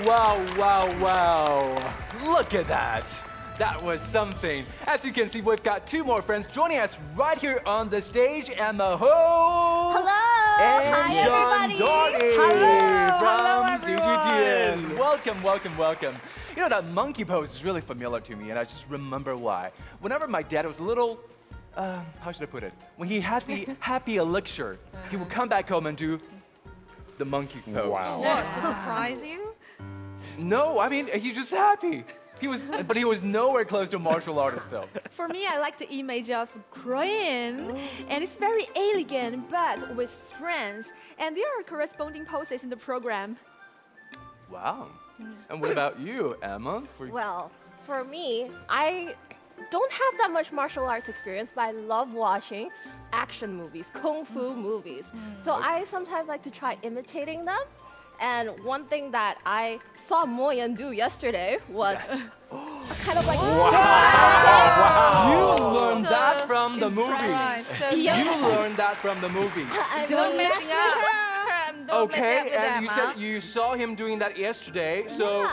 wow. Look at that. That was something. As you can see, we've got two more friends joining us right here on the stage. Emma Ho. Hello. And Hi, John everybody. Doggy from Hello, CGTN. Welcome. You know, that monkey pose is really familiar to me, and I just remember why. Whenever my dad was a little, how should I put it? When he had the happy elixir, he would come back home and do the monkey pose. What, to surprise you? No, I mean, he's just happy. But he was nowhere close to a martial artist, though. For me, I like the image of Korean, and it's very elegant, but with strength. And there are corresponding poses in the program. Wow. And what about you, Emma? Well, for me, I don't have that much martial arts experience, but I love watching action movies, kung fu movies. So I sometimes like to try imitating them. And one thing that I saw Moyen do yesterday was kind of like... You learned that from the movies. You learned that from the movies. Don't mess up. Okay, and you said you saw him doing that yesterday, so...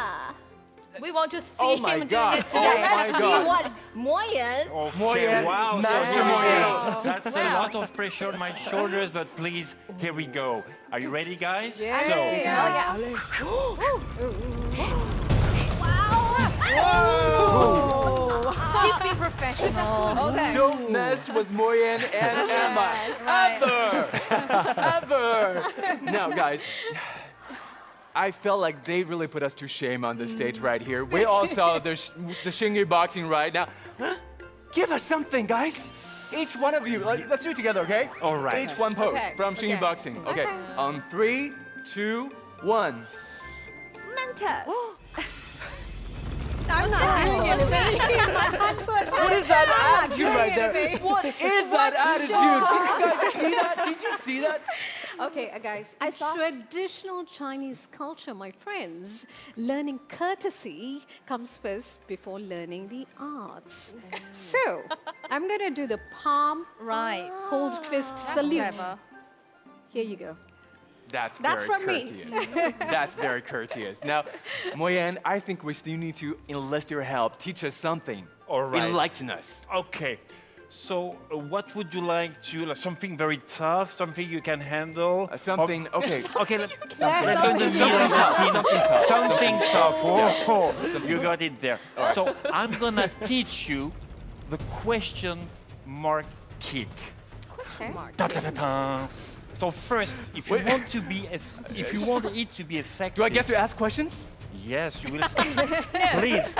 We want to see him doing it today. Let's see what Moyen... Okay, wow, Master Moyen. That's a lot of pressure on my shoulders, but please, here we go. Are you ready, guys? Yeah. Please be professional. Okay. Don't mess with Moyen and Emma. Ever. Now, guys, I felt like they really put us to shame on this stage right here. We all saw the Xingyu boxing right now. Give us something, guys. Each one of you, let's do it together, okay? All right. Each one pose from Xingyu Okay. boxing. Okay. On 3, 2, 1. Mentos. I'm not doing anything. What is that attitude right there? What is that attitude? Did you guys see that? Did you see that? Okay, guys, in traditional Chinese culture, my friends, learning courtesy comes first before learning the arts. So, I'm going to do the palm, hold fist salute. Clever. Here you go. That's That's very from me. courteous. That's very courteous. Now, Moyen, I think we still need to enlist your help. Teach us something. All right. Enlighten us. Okay. So, what would you like to, something very tough, something you can handle? Something, okay. Okay, let's go to Something the middle of the tough. scene. Something tough. Something tough. Yeah. Oh, you got it there. So, I'm gonna teach you the question mark kick. Question mark. Da, da, da, da. So first, if you want to be, if you want it to be effective, Do I get to ask questions? Yes, you will. Please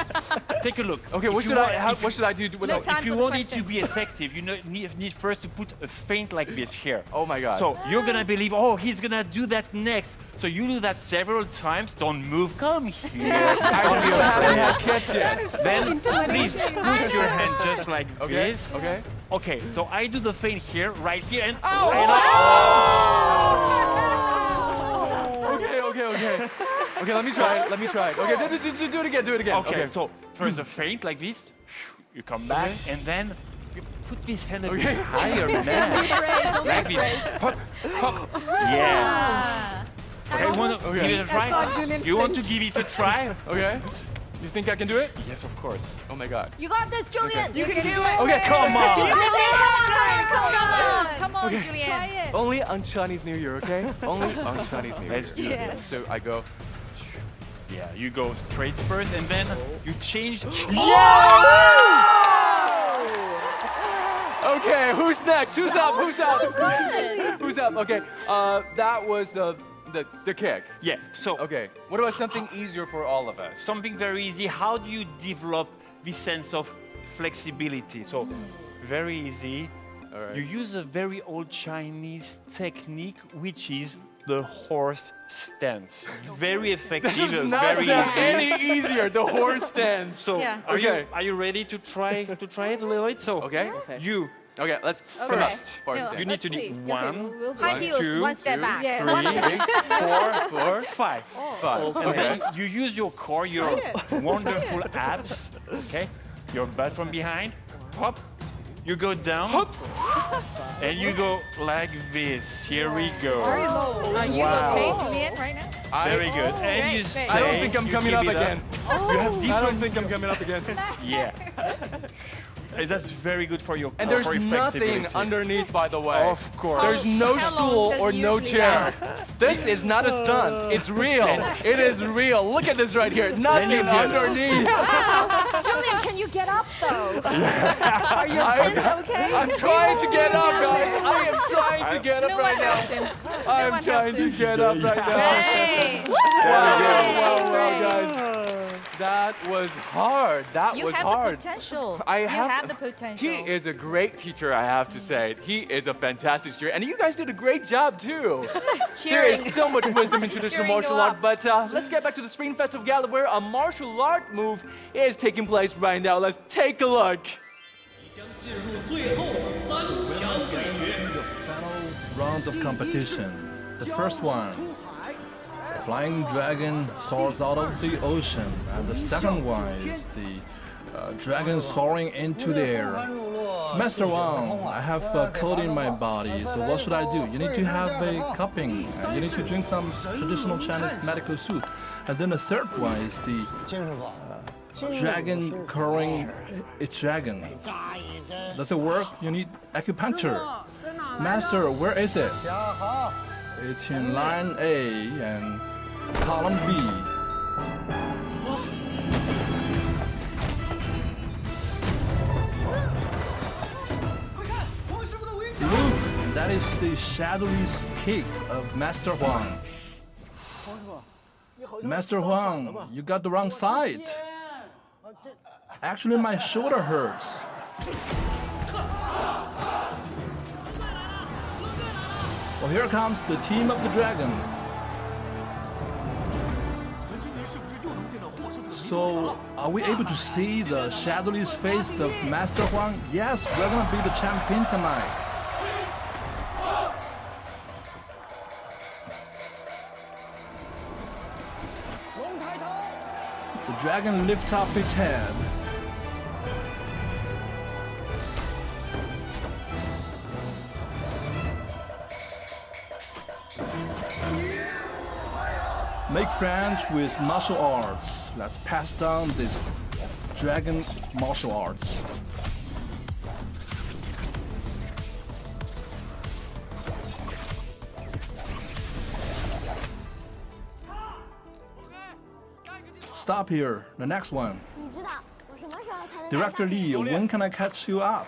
take a look. Okay, If what you should want- I? if- What should I do? So if you want it to be effective, you need first to put a feint like this here. Oh my God. So you're gonna believe, oh, he's gonna do that next. So you do that several times. Don't move. Come here. I still haven't had kids yet. Then please put your hand just like Okay. this. Okay. Okay. So I do the feint here, right here, and. Okay. Okay, let me try it. Okay, do it again. Okay, so first a feint like this. You come back, and then you put this hand a bit Okay. higher, man. Like this. Hop, hop. Yeah. Okay, give it a try? You want to give it a try? Okay. You think I can do it? Yes, of course. Oh my God. You got this, Julian. You can do it. Okay, come on. Come on, Okay. Julian. Try it. Only on Chinese New Year, okay? Only on Chinese New Year. Let's do it. Yes. So I go. Yeah, you go straight first, and then you change. Okay, who's next? Who's up? Who's up? Okay, that was the kick. Yeah, so Okay, what about something easier for all of us? something very easy. How do you develop this sense of flexibility? So, very easy. All right. You use a very old Chinese technique, which is the horse stance. Very effective. That does and not very sound easy. any easier. The horse stance. So, Yeah. are you ready to try it a little bit? So, Okay. you Okay, let's Okay. first. you need to do one, High heels, two, one step back. Yeah. 3, 4, 5. Five. And Okay. then you use your core, your wonderful abs, okay? Your butt from behind, hop. You go down, hop. And you go like this. Here we go. Very low. Are you okay, Julian, right now? Very good. And you say I don't think I'm you coming keep up it again. You have different. I don't think I'm coming up again. Yeah. That's very good for your And for there's your nothing flexibility. underneath, by the way. Of course. There's no How long stool does or no usually chair. last? This is not a stunt. It's real. It is real. Look at this right here. Nothing underneath. Wow. Julian, can you get up though? Are your hands okay? I'm trying to get up, guys. I am trying to get up No right one helps him. now. I am trying to get up right now. Hey. Wow, guys. That was hard. That You was have hard. the potential. I You have- have the potential. He is a great teacher, I have to say. He is a fantastic teacher. And you guys did a great job, too. There is so much wisdom in traditional Cheering martial you art. up. But let's get back to the Spring Festival Gala, where a martial art move is taking place right now. Let's take a look. The final rounds of competition. The first one, the flying dragon soars out of the ocean, and the second one is the dragon soaring into the air. So Master Wang, I have cold in my body, so what should I do? You need to have a cupping, and you need to drink some traditional Chinese medical soup. And then the third one is the dragon curling its dragon. Does it work? You need acupuncture. Master, where is it? It's in line A and column B. Look, that is the shadowy kick of Master Huang. Master Huang, you got the wrong side. Actually, my shoulder hurts. Well, here comes the team of the dragon. So, are we able to see the shadowy face of Master Huang? Yes, we're gonna be the champion tonight. The dragon lifts up its head. Make friends with martial arts. Let's pass down this dragon martial arts. Stop here. The next one. Director Lee, when can I catch you up?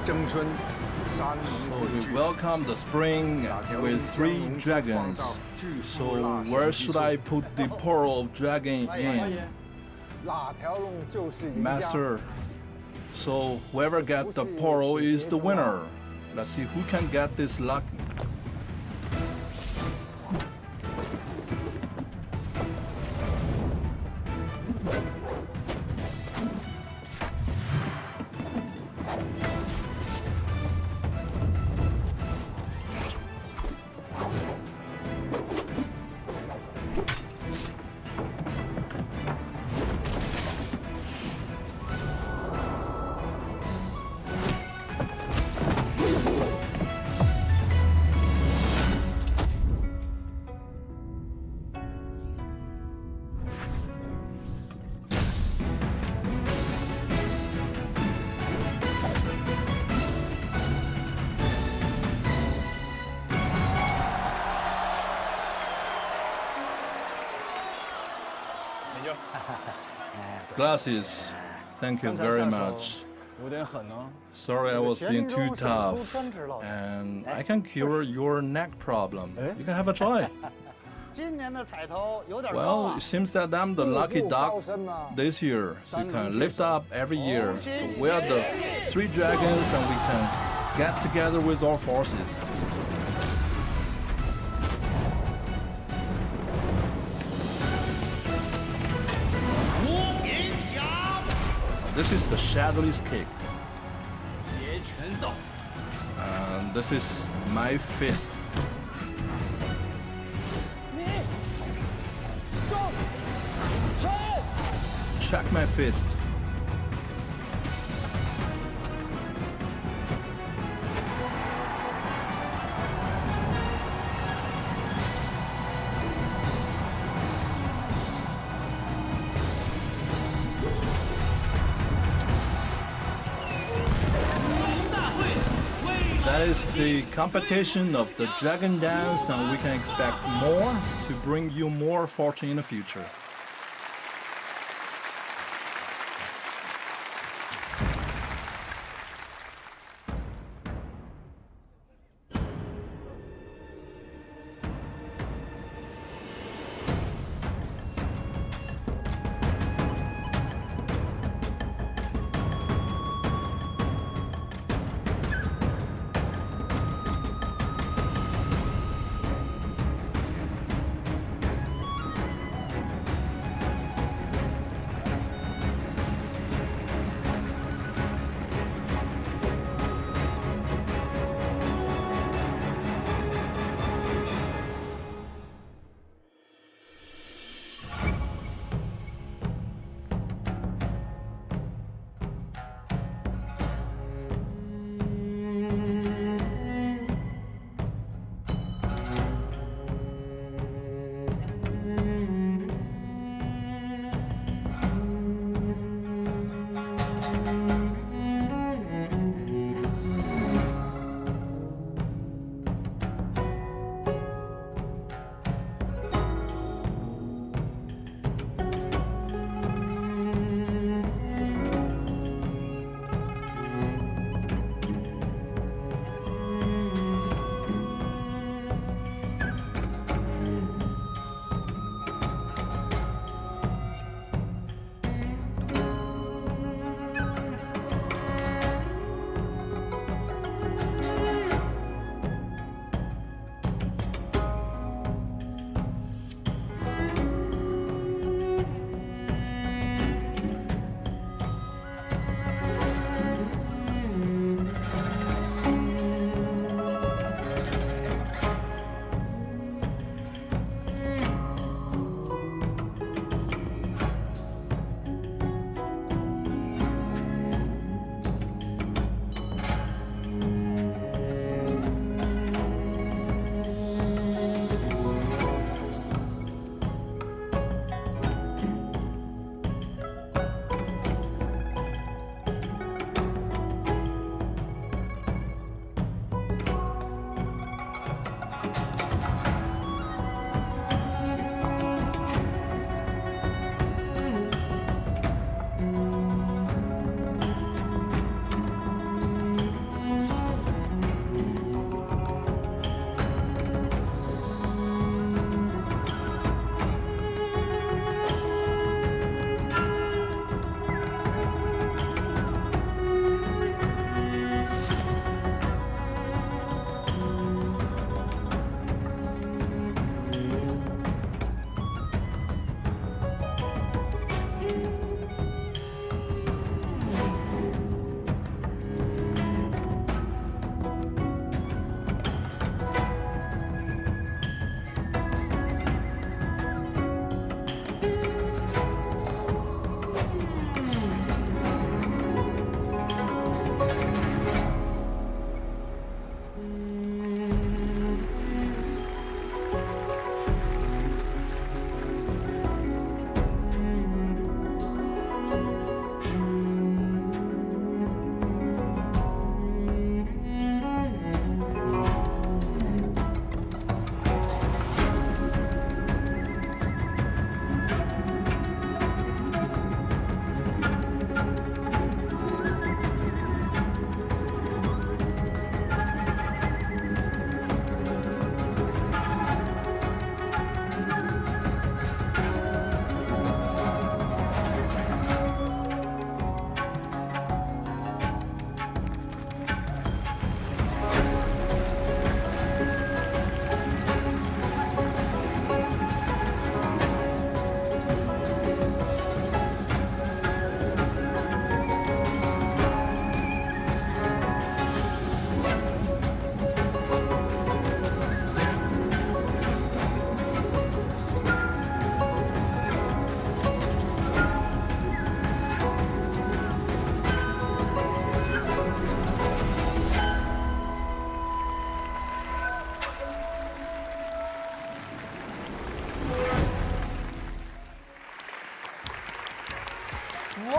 So we welcome the spring with 3 dragons. So where should I put the pearl of dragon in? Master. So whoever gets the pearl is the winner. Let's see who can get this luck. Glasses, thank you very much. Sorry I was being too tough. And I can cure your neck problem. You can have a try. Well, it seems that I'm the lucky dog this year, so you can lift up every year. So we are the 3 dragons and we can get together with our forces. this is the shadowless kick. And this is my fist. Check my fist. That is the competition of the Dragon Dance, and we can expect more to bring you more fortune in the future.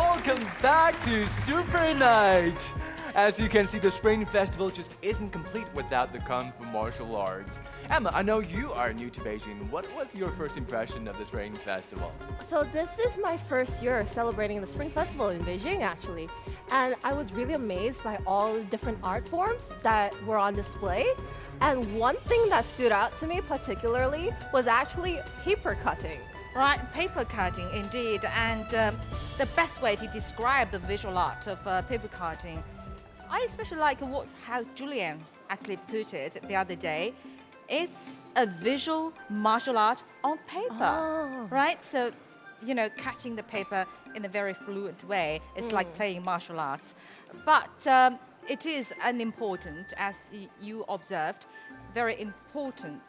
welcome back to Super Night. As you can see, the Spring Festival just isn't complete without the Kung Fu martial arts. Emma, I know you are new to Beijing. What was your first impression of the Spring Festival? So this is my first year celebrating the Spring Festival in Beijing, actually. And I was really amazed by all the different art forms that were on display. And one thing that stood out to me particularly was actually paper cutting. Right, paper cutting indeed. And the best way to describe the visual art of paper cutting, I especially like how Julian actually put it the other day. It's a visual martial art on paper, right? So, you know, cutting the paper in a very fluent way. It's like playing martial arts. But it is an important, as you observed, very important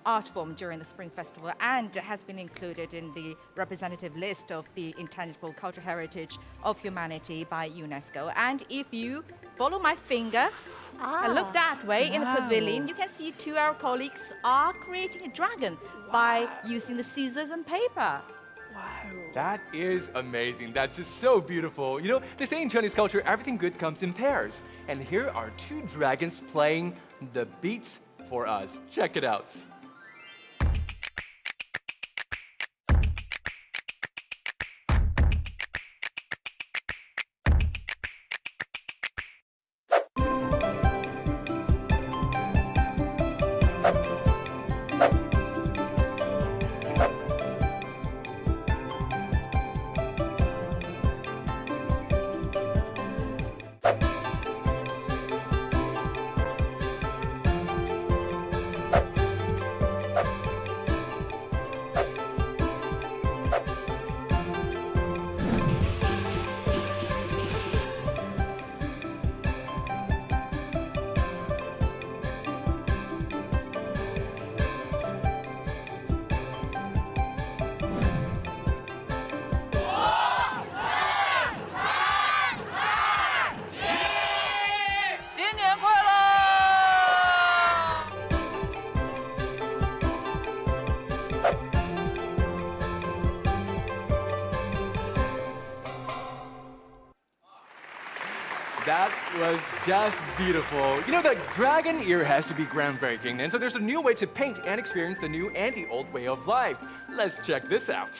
art form during the Spring Festival, and has been included in the representative list of the Intangible Cultural Heritage of Humanity by UNESCO. And if you follow my finger and look that way in the pavilion, you can see two of our colleagues are creating a dragon by using the scissors and paper. That is amazing. That's just so beautiful. You know, they say in Chinese culture, everything good comes in pairs. And here are two dragons playing the beats for us. Check it out. That was just beautiful. You know, the dragon ear has to be groundbreaking, and so there's a new way to paint and experience the new and the old way of life. Let's check this out.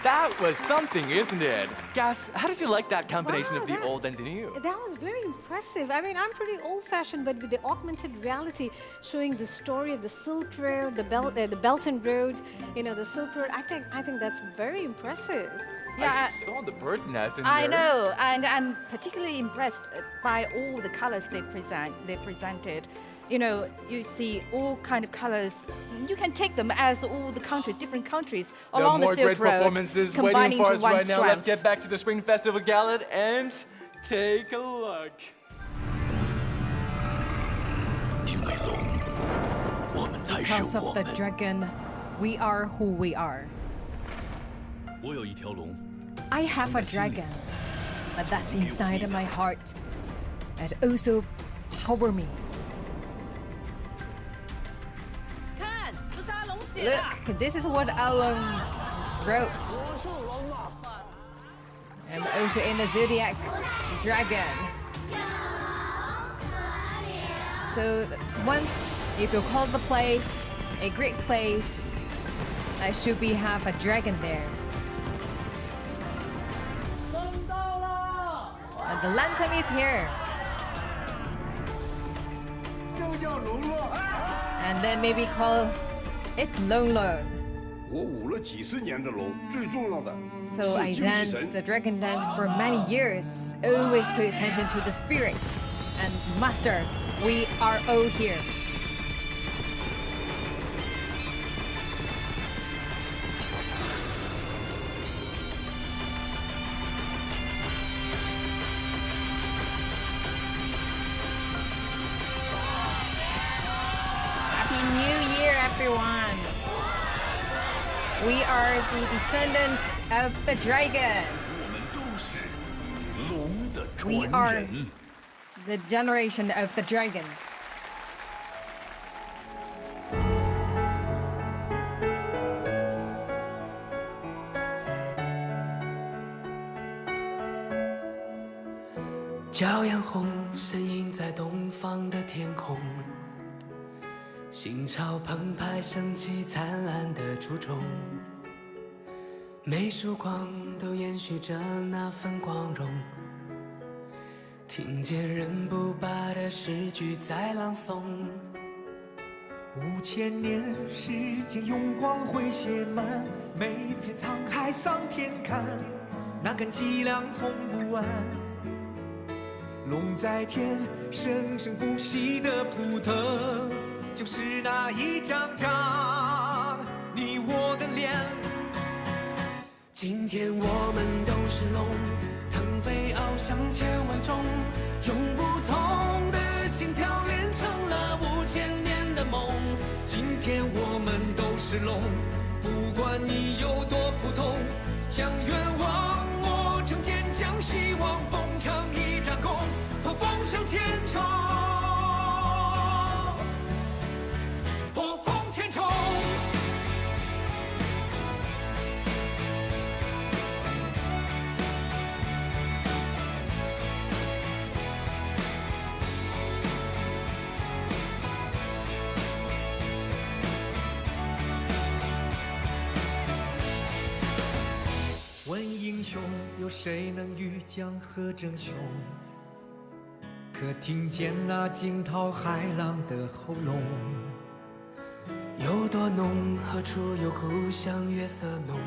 That was something, isn't it? Gas, how did you like that combination of the old and the new? That was very impressive. I mean, I'm pretty old-fashioned, but with the augmented reality showing the story of the Silk Road, the Belt and Road, you know, the Silk Road, I think that's very impressive. Yeah, I saw the bird nest in I there. know, and I'm particularly impressed by all the colors they presented. You know, you see all kind of colors. You can take them as all the different countries along the more Silk great Road, performances combining waiting for to us one right now. Let's strength. get back to the Spring Festival Gala and take a look. Because of the dragon, we are who we are. I have a dragon, but that's inside my heart. It also powers me. Look, this is what Alon wrote. I'm also in the zodiac dragon. So once, if you call the place a great place, I should have a dragon there. And the lantern is here. And then maybe call it Long Long. So I danced the dragon dance for many years. Always pay attention to the spirit. And master, we are all here. Happy New Year, everyone. We are the descendants of the dragon. We are the generation of the dragon.骄阳红，身影在东方的天空，心潮澎湃，升起灿烂的初衷。每束光都延续着那份光荣，听见人不罢的诗句在朗诵。5000年，时间用光辉写满每片沧海桑田看，那根脊梁从不弯。龙在天，生生不息的图腾，就是那一张张你我的脸。今天我们都是龙，腾飞翱翔千万种，用不同的心跳连成了5000年的梦。今天我们都是龙，不管你有多普通，将愿望磨成坚强，希望缝成一张弓，破风向前冲，破风前冲。问英雄，有谁能与江河争雄？可听见那惊涛骇浪的喉咙。有多浓？何处有故乡月色浓？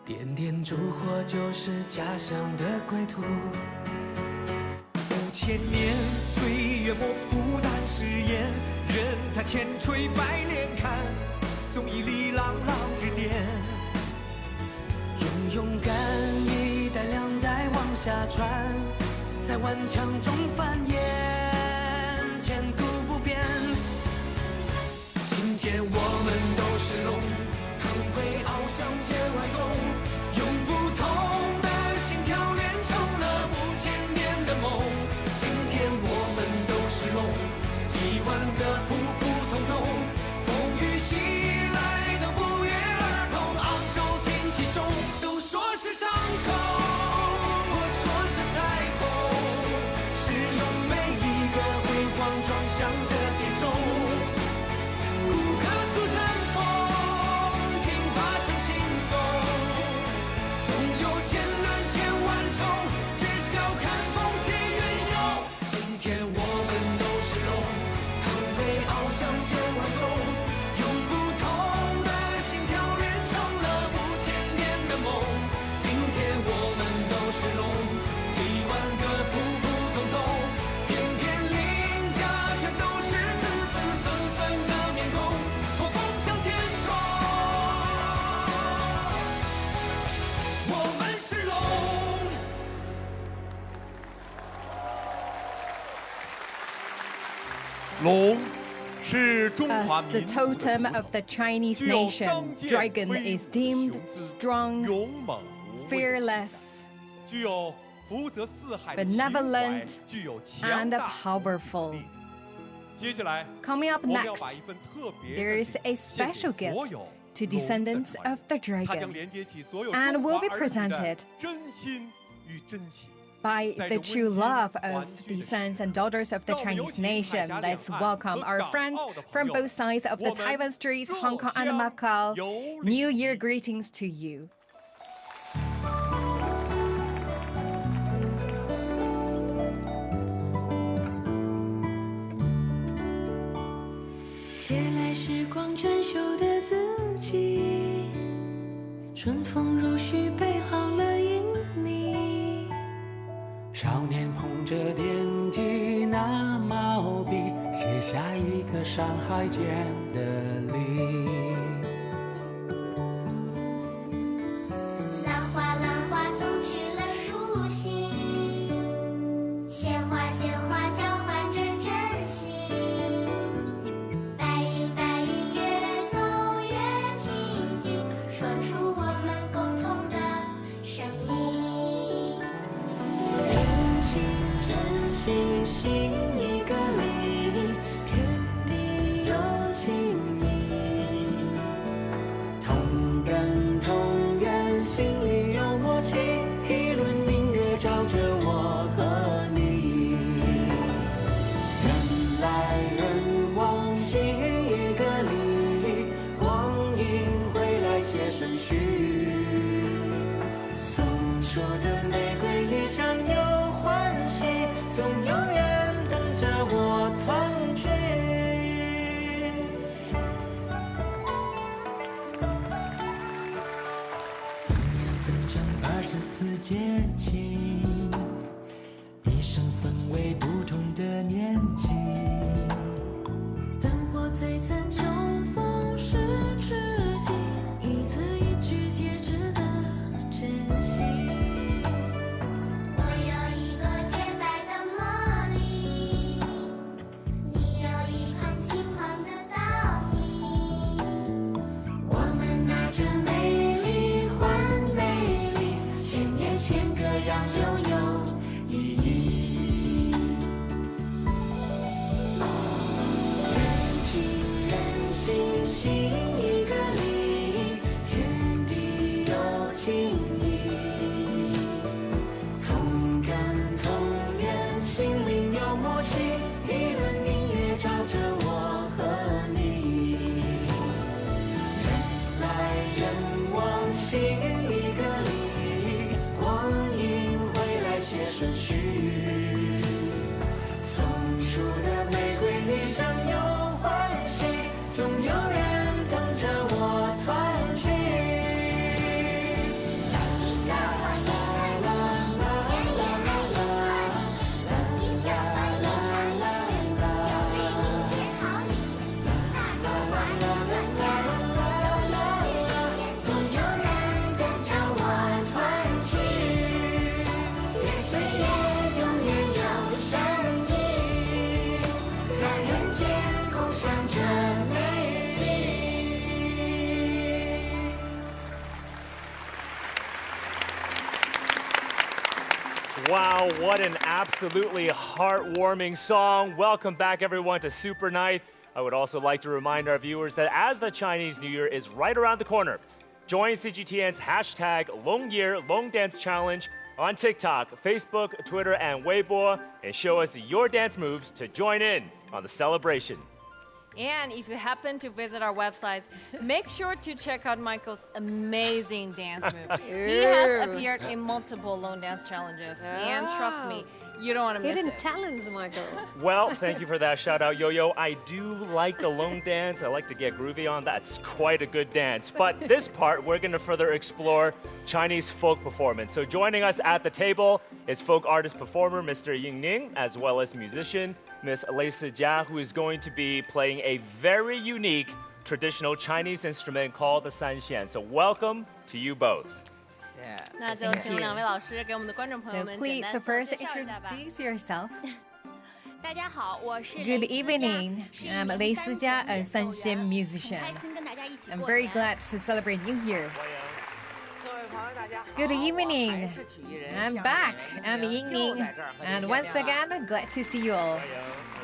点点烛火就是家乡的归途。5000年，岁月磨不淡誓言，任它千锤百炼砍，总以力朗朗指点。用勇敢一代两代往下传，在顽强中繁衍，千古不变。今天我们都是龙，腾飞翱翔千万种，用不同的心跳连成了5000年的梦。今天我们都是龙，亿万个普普通通，风雨袭来都不约而同，昂首挺起胸，都说是伤口，我说是彩虹，是龙是中华 As the 民族的 totem of the Chinese nation, dragon is deemed strong, 勇猛无畏的 fearless, 具有福泽四海的情怀 benevolent, 具有强 and 大 powerful. 接下来 Coming up 我们要 next, 把一份特别 there is a 献给 special 所 gift 有 to 龙的 descendants 传 of the 它将 dragon 连接起所有 and 中 will 华 be 儿女的 presented 真心与真情。 by 在 the 这 true 温馨 love 团 of 聚 the 的 sons and daughters of the 让我们有 Chinese 请海 nation. 峡两 Let's 岸 welcome 和 our 港 friends 澳的朋 from 友 both sides of the 我们 Taiwan streets, 热 Hong Kong and 香 Macau. 有 New 礼 Year greetings to you. 借来时光娟秀的自己，春风如许备好了迎你。少年捧着点滴，拿毛笔，写下一个山海间的理。兰花兰花送去了书信，鲜花鲜花交换着真心。白云白云越走越亲近，说出我们共同的声音。人心人心心一个理，天地有情意。同根同源，心里有默契，一轮明月照着我和你。人来人往，心一个理，光阴回来写顺序。送出的玫瑰雨上有欢喜，总有人等着我团聚。年分成24节气，一生分为不同的年纪。灯火璀璨，重逢是知己，一字一句皆值得珍惜。我有一个洁白的茉莉，你有一盆金黄的稻米。我们拿着美丽换美丽，千年千个杨柳有意义。人心人心心一个理，天地有情意。同根同源，心灵有默契，一轮明月照着我和你。人来人往，心一个理，光阴回来写顺序。送出的玫瑰雨上有欢喜，总有人等着我团聚。啦啦啦啦啦啦啦啦啦啦啦总有人等着我团聚。愿岁月永远有善意，让人间共享着美丽。 Wow, what an absolutely heartwarming song. Welcome back, everyone, to Super Night. I would also like to remind our viewers that as the Chinese New Year is right around the corner, join CGTN's hashtag Long Year Long Dance Challenge on TikTok, Facebook, Twitter, and Weibo, and show us your dance moves to join in on the celebration. And if you happen to visit our websites, make sure to check out Michael's amazing dance moves. He has appeared in multiple lone dance challenges. And trust me, you don't want to miss Hidden it. talents, Michael. Well, thank you for that shout out, Yo-Yo. I do like the lone dance. I like to get groovy on. That's quite a good dance. But this part, we're going to further explore Chinese folk performance. So joining us at the table is folk artist performer Mr. Ying Ning, as well as musician Miss Lei Sijia, who is going to be playing a very unique traditional Chinese instrument called the sanxian. So welcome to you both. 那就请两位老师给我们的观众朋友们 So please, 简单 so 自我 first 介绍一下吧。 introduce yourself. Good evening. I'm Lei Sijia, a Sanxian musician. I'm very glad to celebrate you here. Good evening. I'm back. I'm Yingning. And once again, glad to see you all.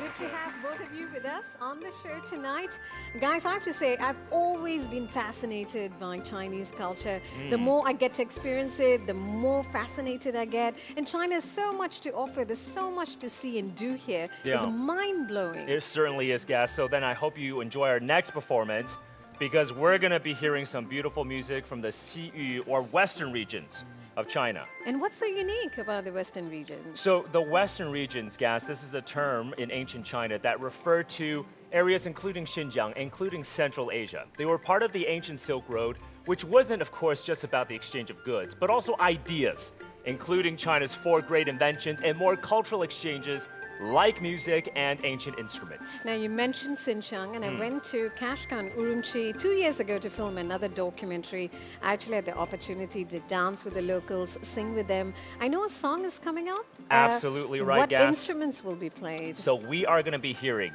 Good to have both of you with us on the show tonight. Guys, I have to say, I've always been fascinated by Chinese culture. The more I get to experience it, the more fascinated I get. And China has so much to offer. There's so much to see and do here. It's mind-blowing. It certainly is, guys. So then I hope you enjoy our next performance, because we're going to be hearing some beautiful music from the Xiyu, or Western regions of China. And what's so unique about the Western regions? So the Western regions, guys, this is a term in ancient China that referred to areas including Xinjiang, including Central Asia. They were part of the ancient Silk Road, which wasn't, of course, just about the exchange of goods, but also ideas, including China's 4 great inventions and more cultural exchanges like music and ancient instruments. Now, you mentioned Xinjiang, and I went to Kashgan, Urumqi 2 years ago to film another documentary. I actually had the opportunity to dance with the locals, sing with them. I know a song is coming out. Absolutely right, What Gas. instruments will be played? So we are going to be hearing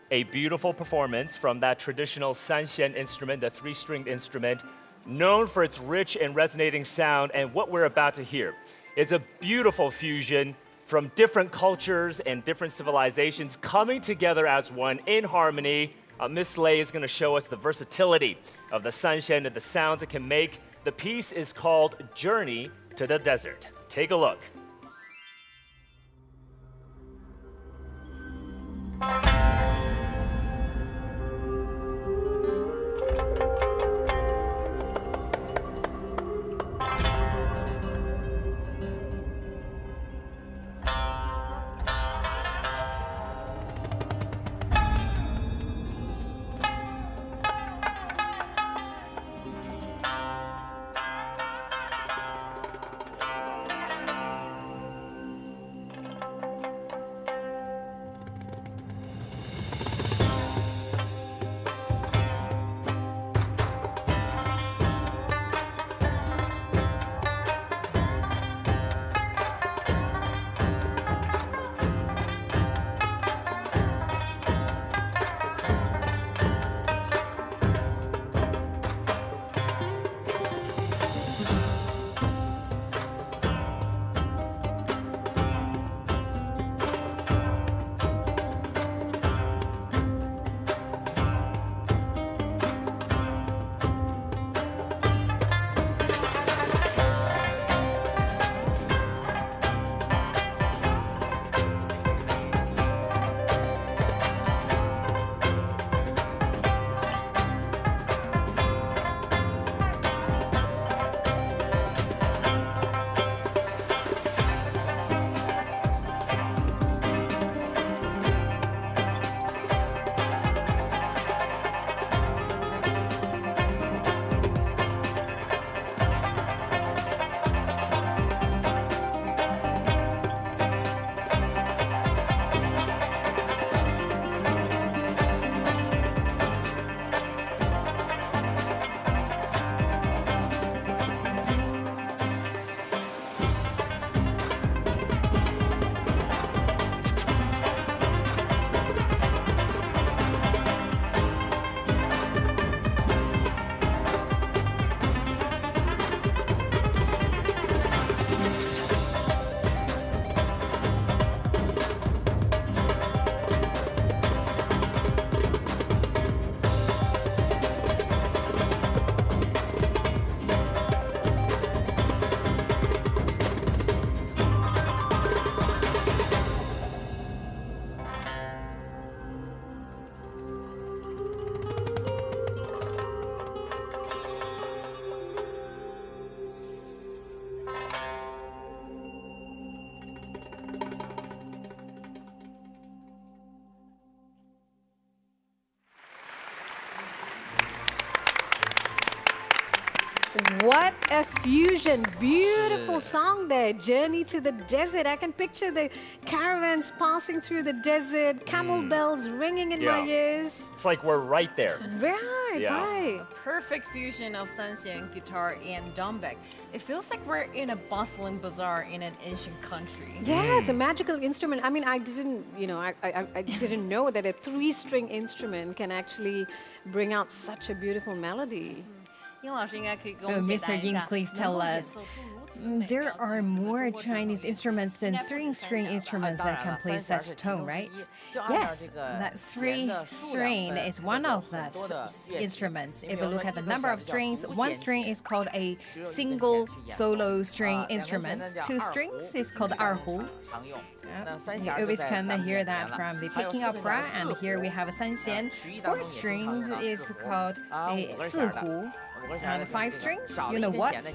a beautiful performance from that traditional sanxian instrument, the 3-stringed instrument, known for its rich and resonating sound. And what we're about to hear is a beautiful fusion from different cultures and different civilizations coming together as one in harmony. Miss Lei is going to show us the versatility of the sanxian and the sounds it can make. The piece is called Journey to the Desert. Take a look. What a fusion. Beautiful song there, Journey to the Desert. I can picture the caravans passing through the desert, camel bells ringing in my ears. It's like we're right there. Right. Right, right. A perfect fusion of sanxian, guitar, and dombek. It feels like we're in a bustling bazaar in an ancient country. Yeah, it's a magical instrument. I mean, I didn't, I didn't know that a 3-string instrument can actually bring out such a beautiful melody. So, Mr. Ying, please tell us. There are more Chinese instruments than string instruments that can play such tone, right? Yes, that 3-string is one of those instruments. If you look at the number of strings, 1 string is called a single solo string instrument. 2 strings is called erhu. You always can hear that from the Peking opera, and here we have a sanxian. 4 strings is called a sihu, and 5 strings, you know what?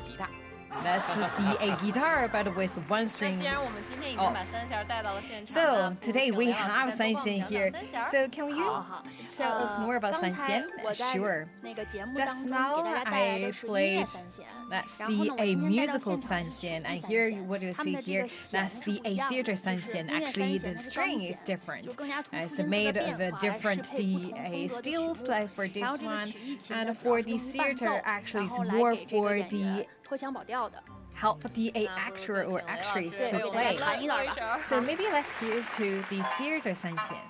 That's a guitar, but with 1 string off. So today we have sanxian here. So can you tell us more about sanxian? Sure. Just now I played, that's a musical sanxian. And here, what do you see here? That's the theater sanxian. Actually, the string is different. It's made of a different steels, like for this one. And for the theater, actually, it's more for the help the actor or actress to play. So maybe let's hear to the theater sanxian.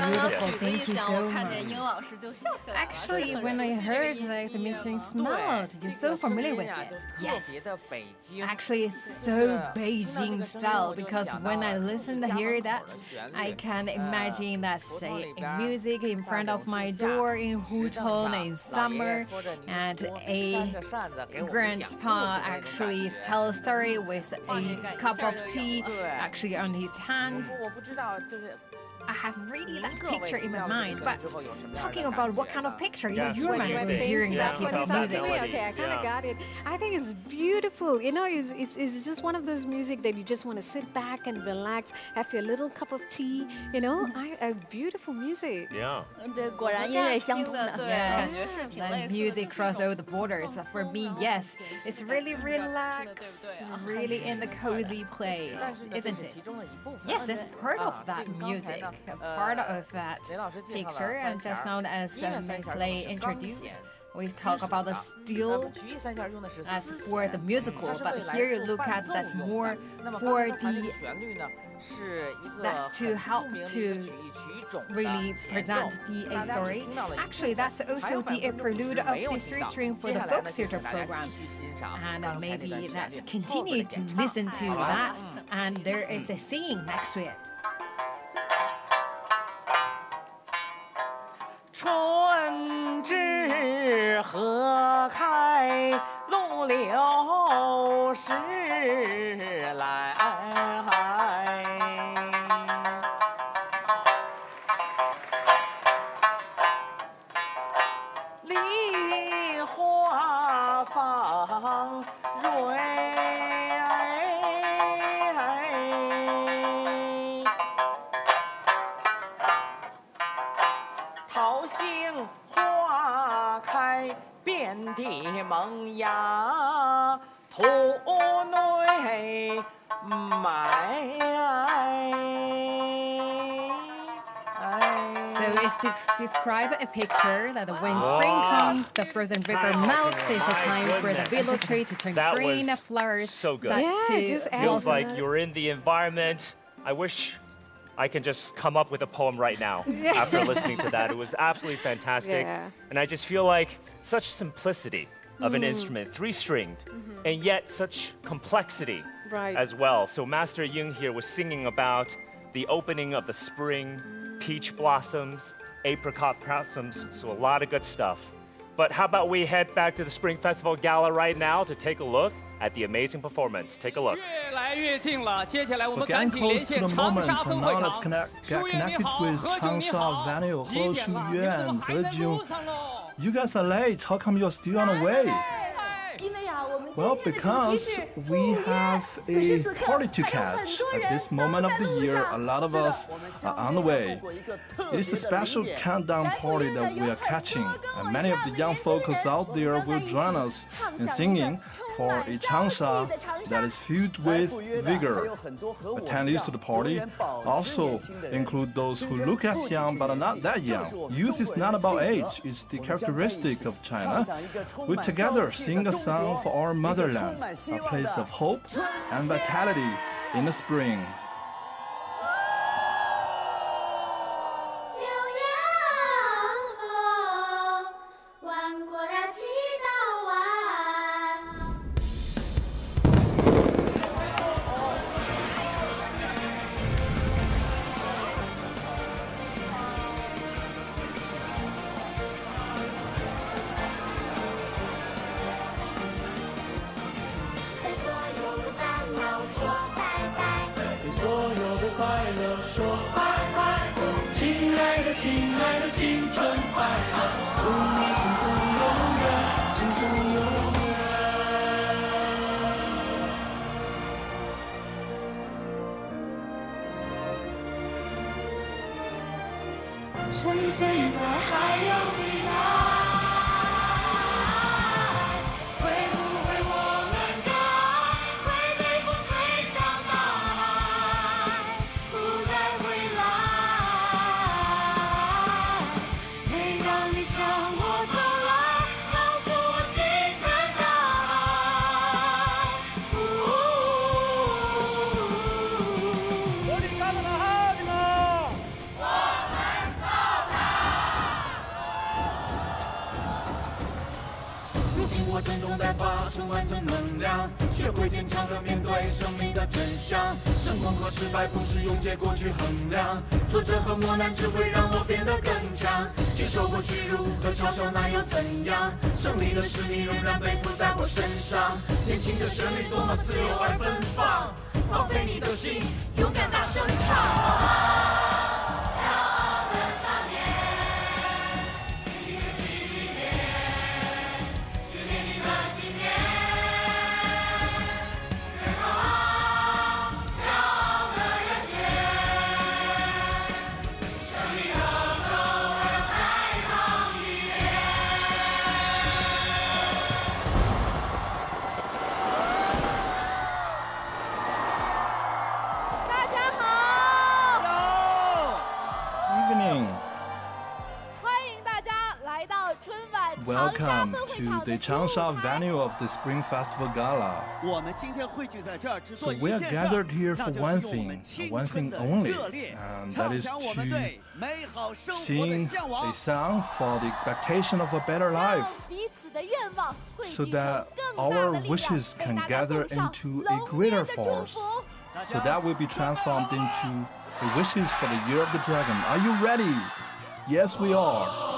Beautiful, thank you so much. Actually, when I heard that the Mr. smiled, you're so familiar with it. Yes. Actually, it's so Beijing style because when I listen to hear that, I can imagine that say a music in front of my door in Hutong in summer, and a grandpa actually tell a story with a cup of tea actually on his hand. I have really that picture in my mind, but talking about what kind of picture your mind when hearing that piece of music. Okay, I kind of got it. I think it's beautiful. It's just one of those music that you just want to sit back and relax, have your little cup of tea. Beautiful music. Yeah. Yes, that music cross all the borders. For me, yes, it's really relaxed, really in the cozy place, isn't it? Yes, it's part of that music. A part of that picture, and just now as Ms. Lei introduced, we talk about the steel as for the musical, but here you look at that's more for the, that's to help to really present the story. Actually, that's also the prelude of the 3-string for the folk theater program. And maybe let's continue to listen to that, and there is a singing next to it. 春至河开路流时来，梨花放蕊。 桃杏花开，遍地萌芽，土内埋。So it's to describe a picture that when spring comes, the frozen river melts. It's a time for the willow tree to turn green, flowers. So good. Feels like you're in the environment. I wish I can just come up with a poem right now after listening to that. It was absolutely fantastic. And I just feel like such simplicity of an instrument, 3-stringed, and yet such complexity as well. So Master Ying here was singing about the opening of the spring, peach blossoms, apricot blossoms, so a lot of good stuff. But how about we head back to the Spring Festival Gala right now to take a look at the amazing performance. Take a look. We're getting close to the moment, and now let's get connected with Changsha Venue, Hoshu and Hejun. You guys are late. How come you're still on the way? 因为我们 Well, because we have a party to catch. At this moment of the year, a lot of us are on the way. It is a special countdown party that we are catching, and many of the young folks out there will join us in singing for a changsha that is filled with vigor. Attendees to the party also include those who look as young but are not that young. Youth is not about age, it's the characteristic of China. We together sing a song for our motherland, a place of hope and vitality in the spring. 趁现在还有期待，会不会我们的爱会被风吹向大海，不再回来？每当你向我走来，告诉我星辰大海。我的干了吗？好的吗？ 我正中在发，充满正能量，学会坚强地面对生命的真相。成功和失败不是用结果去衡量，挫折和磨难只会让我变得更强。接受过屈辱和嘲笑，那又怎样？胜利的使命仍然背负在我身上。年轻的旋律多么自由而奔放，放飞你的心，勇敢大声唱。 Welcome to the Changsha venue of the Spring Festival Gala. So we are gathered here for one thing only, and that is to sing a song for the expectation of a better life, so that our wishes can gather into a greater force, so that will be transformed into the wishes for the Year of the Dragon. Are you ready? Yes, we are.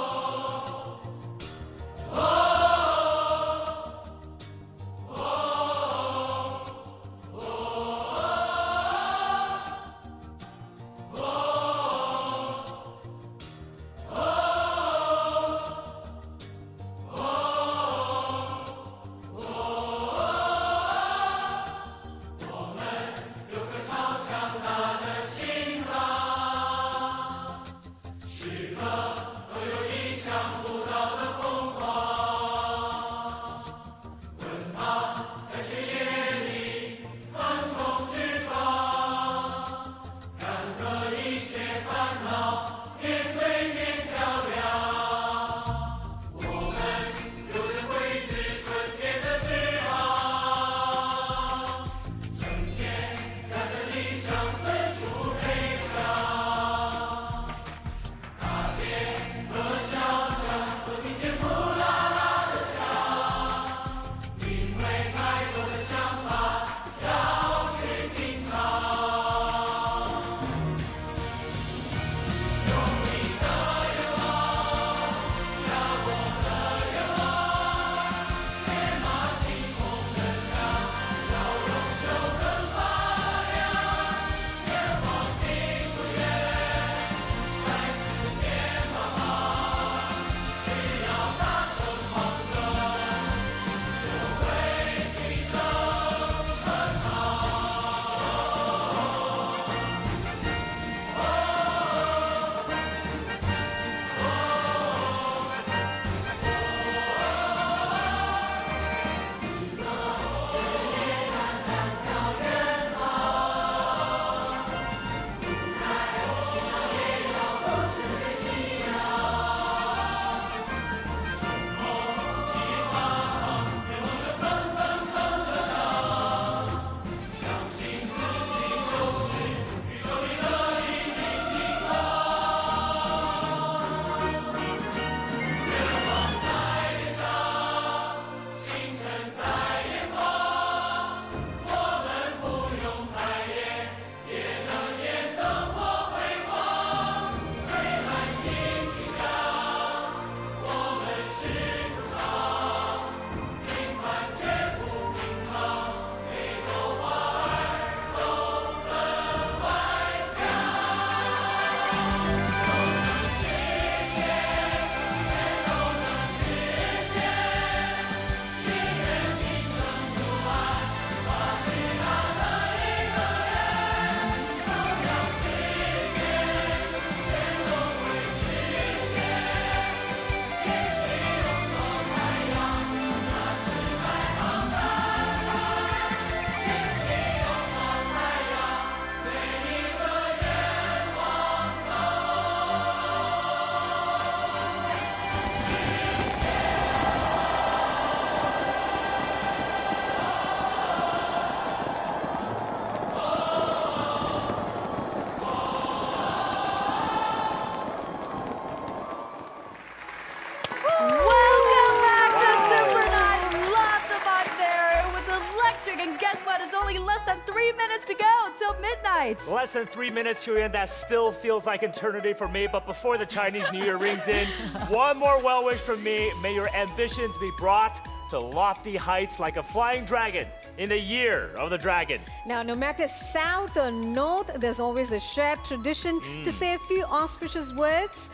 And guess what? It's only less than 3 minutes to go till midnight. Less than 3 minutes, Chuyan. That still feels like eternity for me. But before the Chinese New Year rings in, one more well wish from me. May your ambitions be brought to lofty heights like a flying dragon in the year of the dragon. Now, no matter south or north, there's always a shared tradition to say a few auspicious words,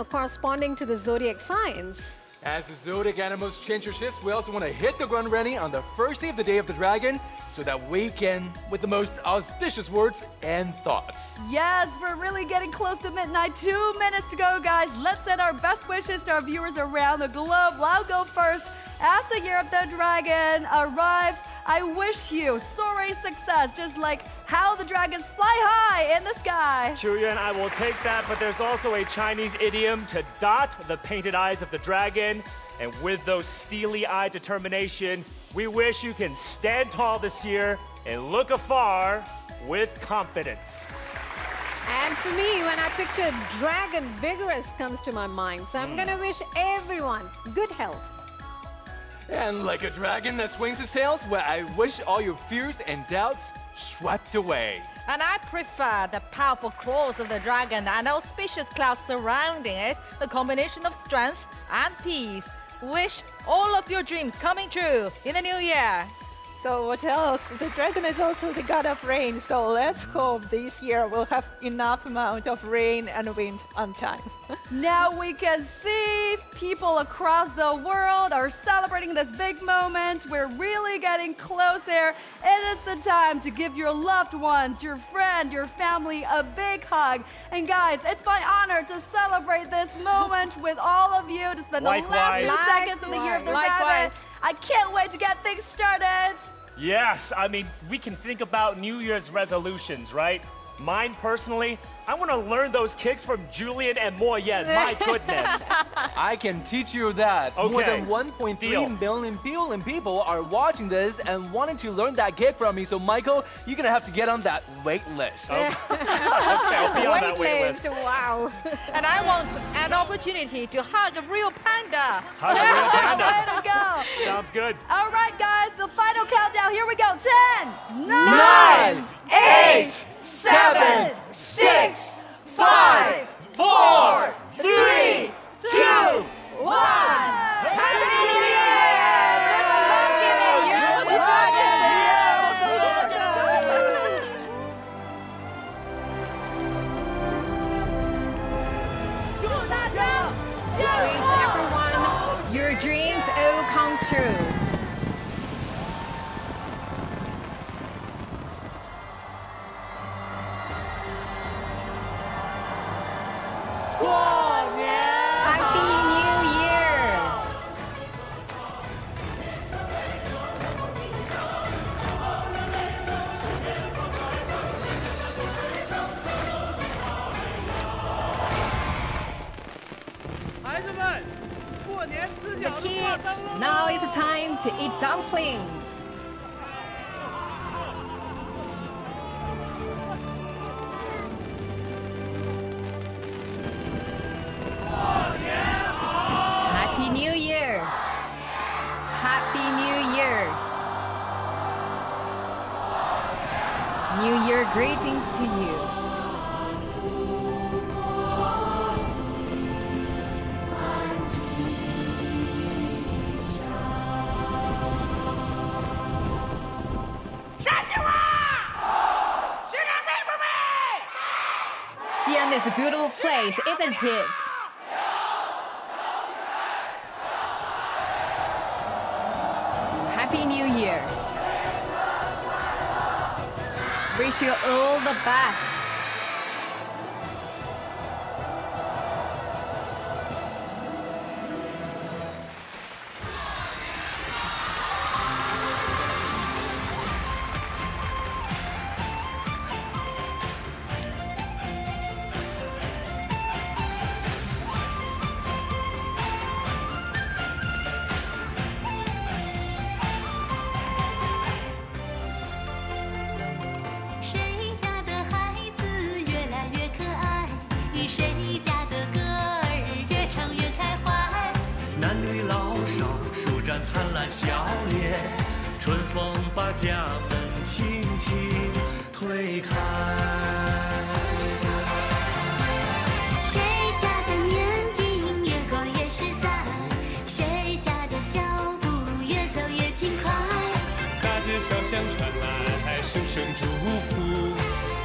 corresponding to the zodiac signs. As the zodiac animals change their shifts, we also want to hit the ground running on the first day of the Day of the Dragon so that we can, with the most auspicious words and thoughts. Yes, we're really getting close to midnight. 2 minutes to go, guys. Let's send our best wishes to our viewers around the globe. I'll go first. As the Year of the Dragon arrives, I wish you soaring success, just like how the dragons fly high in the sky. Chuyan, I will take that, but there's also a Chinese idiom to dot the painted eyes of the dragon. And with those steely-eyed determination, we wish you can stand tall this year and look afar with confidence. And for me, when I picture dragon, vigorous comes to my mind. So I'm going to wish everyone good health. And like a dragon that swings its tails, well, I wish all your fears and doubts swept away. And I prefer the powerful claws of the dragon and auspicious clouds surrounding it, the combination of strength and peace. Wish all of your dreams coming true in the new year. So what else? The dragon is also the god of rain, so let's hope this year we'll have enough amount of rain and wind on time. Now we can see people across the world are celebrating this big moment. We're really getting closer. It is the time to give your loved ones, your friend, your family a big hug. And guys, it's my honor to celebrate this moment with all of you, to spend the last few seconds of the Year of the Rabbit. I can't wait to get things started. Yes, I mean, we can think about New Year's resolutions, right? Mine personally, I want to learn those kicks from Julian and Mo Yan. My goodness. I can teach you that. Okay. More than 1.3 million people are watching this and wanting to learn that kick from me. So, Michael, you're going to have to get on that wait list. Okay, I'll be on that wait list. Wow. And I want an opportunity to hug a real panda. Hug a real panda. Way to go. Sounds good. All right, guys, the final countdown. Here we go. 10, 9, 8, 7, 6, 5, 4, 3, 2, 1. Happy New Year! Good luck in the Year of the Wish everyone your dreams all come true. Happy New Year! The kids, now is the time to eat dumplings. Happy New Year! Happy New Year! New Year greetings to you. Xi'an is a beautiful place, isn't it? Happy New Year. Wish you all the best.男女老少舒展灿烂笑脸，春风把家门轻轻推开。谁家的年纪越过越实在，谁家的脚步越走越轻快。大街小巷传来声声祝福，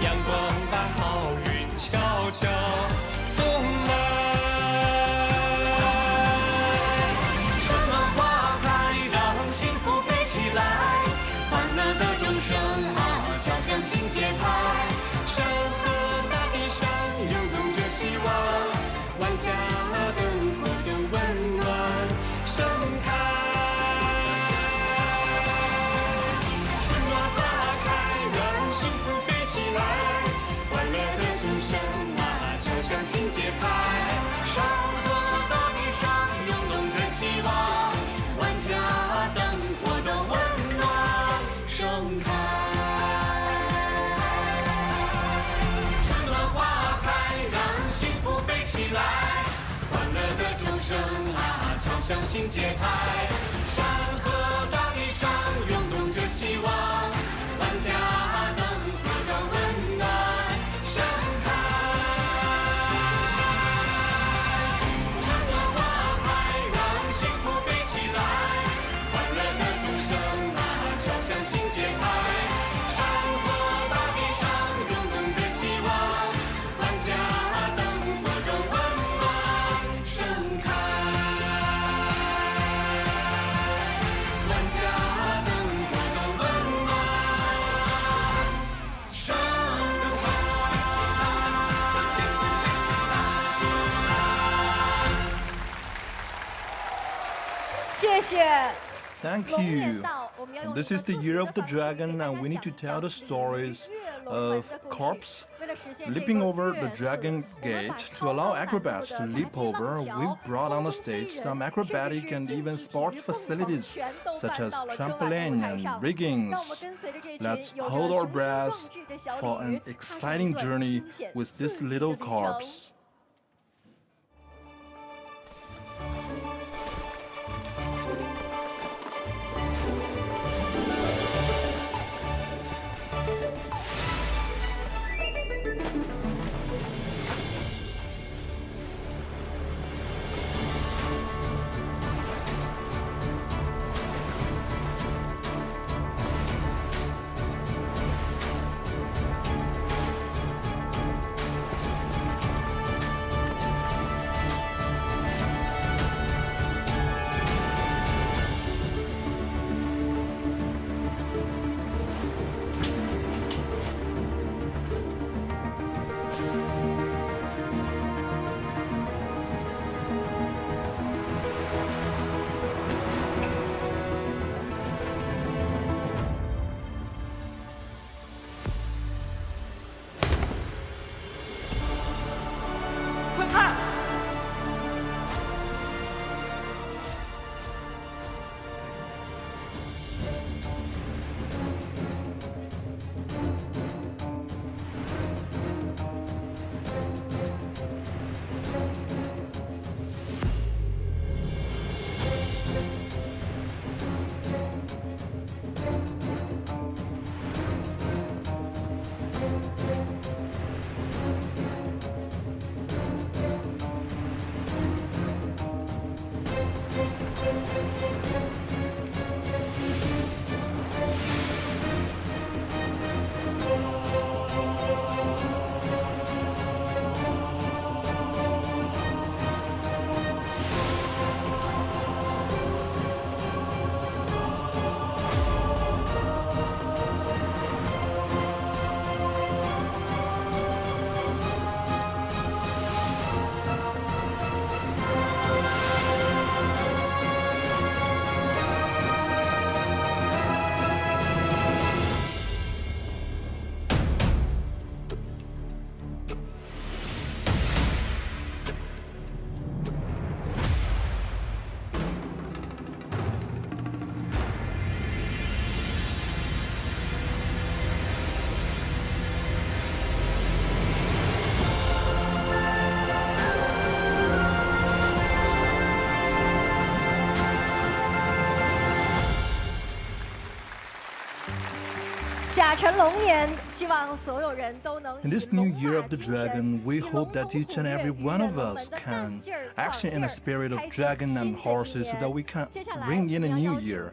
阳光把好运悄悄送来。春暖花开，让幸福飞起来，欢乐的钟声啊，敲响新节拍。山河大地上涌动着希望，万家灯火的温暖盛开。新节拍，山河大地上涌动着希望，万家灯火的温暖盛开。春暖花开，让幸福飞起来，欢乐的钟声啊，敲响新节拍。山河大地上涌动着希望，万家灯火的温暖盛开。新节拍，山河大地上涌动着希望，万家灯火的温暖盛开。万家灯火的温暖盛开。谢谢。Thank you. And this is the year of the dragon, and we need to tell the stories of corpse leaping over the dragon gate to allow acrobats to leap over. We've brought on the stage some acrobatic and even sports facilities, such as trampoline and riggings. Let's hold our breath for an exciting journey with this little corpse. 甲辰龙年，希望所有人都能。In this new year of the dragon, we hope that each and every one of us can action in a spirit of dragon and horses so that we can bring in a new year.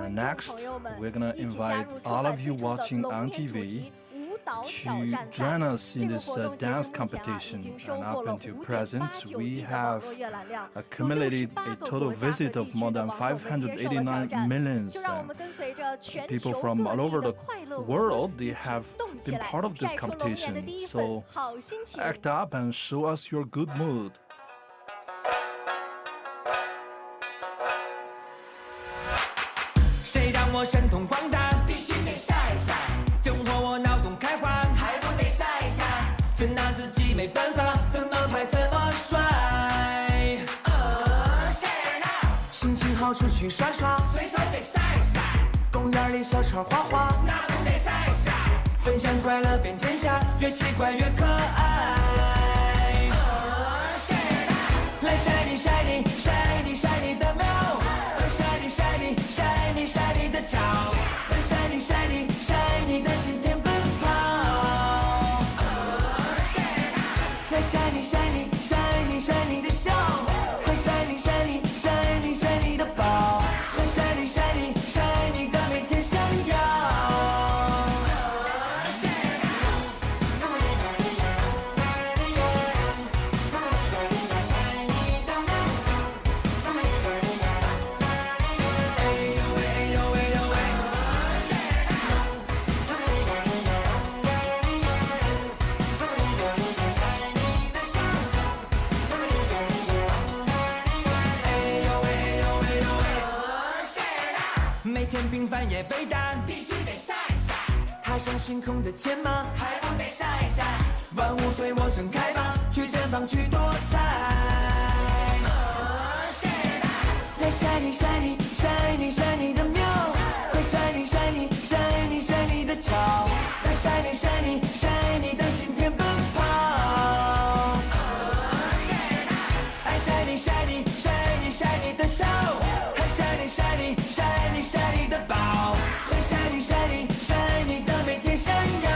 Next, we're gonna invite all of you watching on TV to join us in this dance competition. And up until present, we have accumulated a total visit of more than 589 million. People from all over the world, they have been part of this competition. So act up and show us your good mood. 谁让我神通广大？必须得晒晒，整活我脑洞开花，还不得晒晒？真拿自己没办法，怎么拍怎么帅。心情好出去耍耍，随手得晒晒。公园里小车花花，那不得晒晒。分享快乐遍天下，越奇怪越可爱。来晒你晒你晒你晒你的苗，晒你晒你晒你晒你的脚，再晒你晒你晒你的心田奔跑。来晒你晒你晒你晒你的笑，快晒你晒你晒你晒你的宝，再晒你晒你晒你的每天闪耀。每天平凡也被打，必须得晒晒。踏上星空的天马，还不得晒晒。万物随我盛开吧，去绽放去多彩。来晒你晒你晒你晒你的苗，快晒你晒你晒你晒你的脚，再晒你晒你晒你的心田奔跑。爱晒你晒你晒你晒你的笑，还晒你晒你晒你晒你的宝，再晒你晒你晒你的每天闪耀。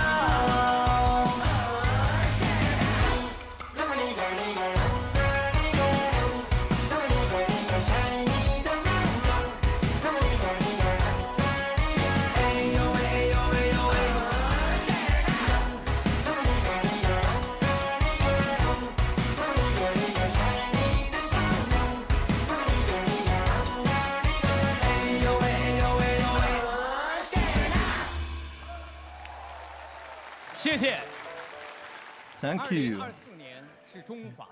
谢谢。 Thank you.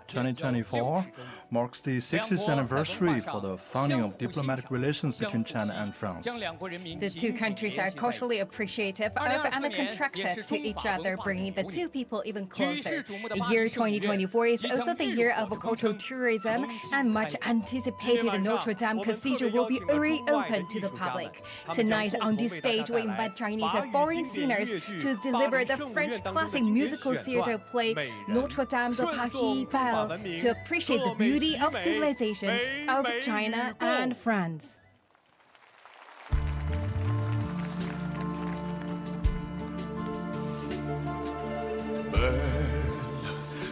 2024 marks the 60th anniversary for the founding of diplomatic relations between China and France. The two countries are culturally appreciative of and attracted to each other, bringing the two people even closer. The year 2024 is also the year of cultural tourism, and much anticipated Notre Dame Cathedral will be reopened to the public. Tonight on this stage, we invite Chinese and foreign singers to deliver the French classic musical theater play Notre Dame de Paris Belle to appreciate the beauty of civilization of China and France. Belle,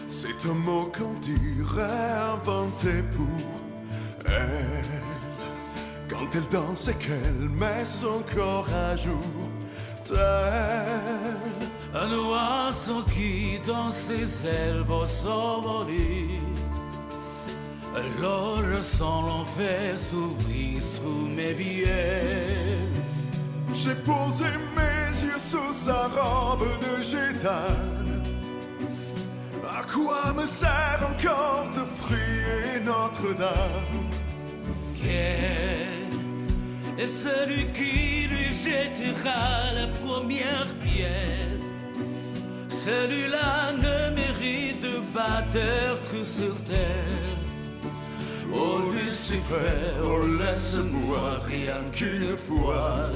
c'est un mot qu'on dirait inventé pour elle. Quand elle danse et qu'elle met son corps à jour, tel un oiseau qui dans ses ailes va s'envoler. Le ressent l'enfer s'ouvrir sous mes billets. J'ai posé mes yeux sous sa robe de gétane. À quoi me sert encore de prier Notre-Dame? Quel est celui qui lui jettera la première pierre? Celui-là ne mérite pas d'être sur terre. Oh Lucifer, oh laisse-moi rien qu'une fois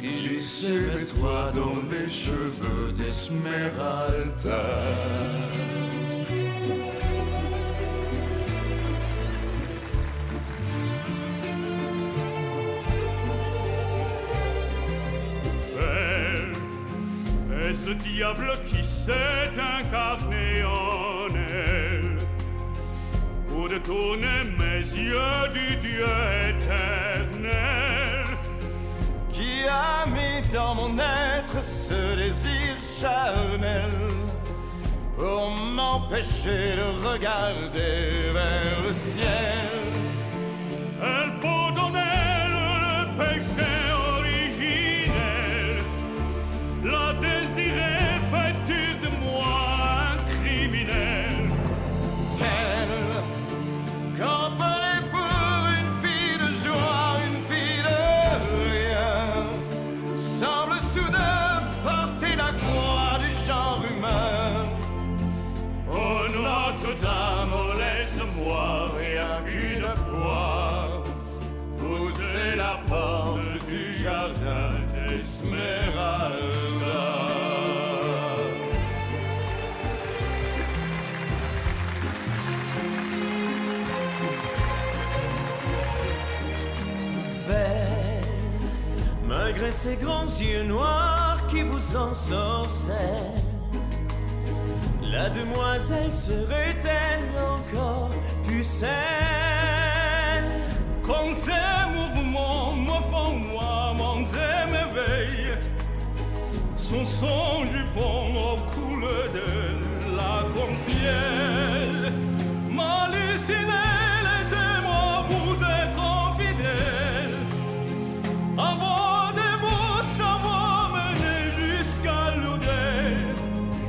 glisser les doigts dans les cheveux d'Esmeralda. Belle Est-ce le diable qui s'est incarné en elle pour détourner mes yeux du Dieu éternel? Qui a mis dans mon être ce désir charnel pour m'empêcher de regarder vers le ciel? Elle porte en elle le péché originel, la désirée fait-tu de moi un criminel? Celle qu'on prenait pour une fille de joie, une fille de rien, semble soudain porter la croix du genre humain. Oh Notre-Dame, oh laisse-moi rien qu'une fois pousser la porte du jardin d'Esmeralda. Belle, malgré ces grands yeux noirs qui vous ensorcellent, la demoiselle serait-elle encore pucelle? Quand ces mouvements me font moi m'en émerveille, son jupon au couleur de la confielle, m'hallucinez les témoins, vous êtes infidèles. Avant de vous savoir mener jusqu'à l'autel.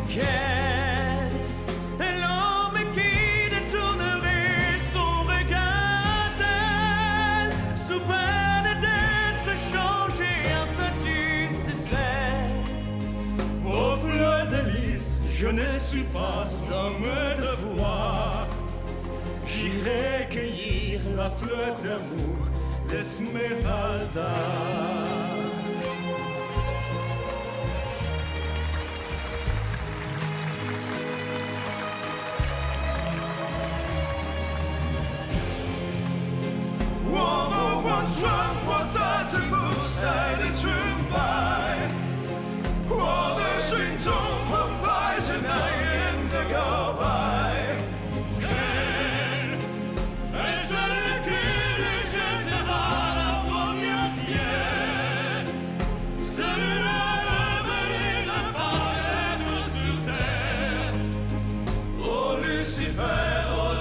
Quel est l'homme qui détournerait son regard d'elle, sous peine d'être changé en statue de sel? Ô fleur de lys, je ne suis pas homme de foi. J'irai cueillir la fleur d'amour, l'Esmeralda.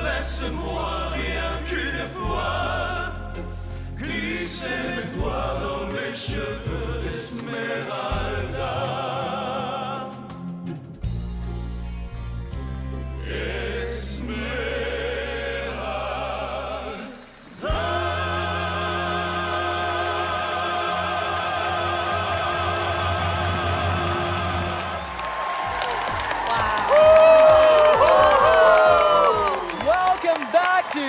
Laisse-moi rien qu'une fois glisser mes doigts dans mes cheveux d'Esmeralda.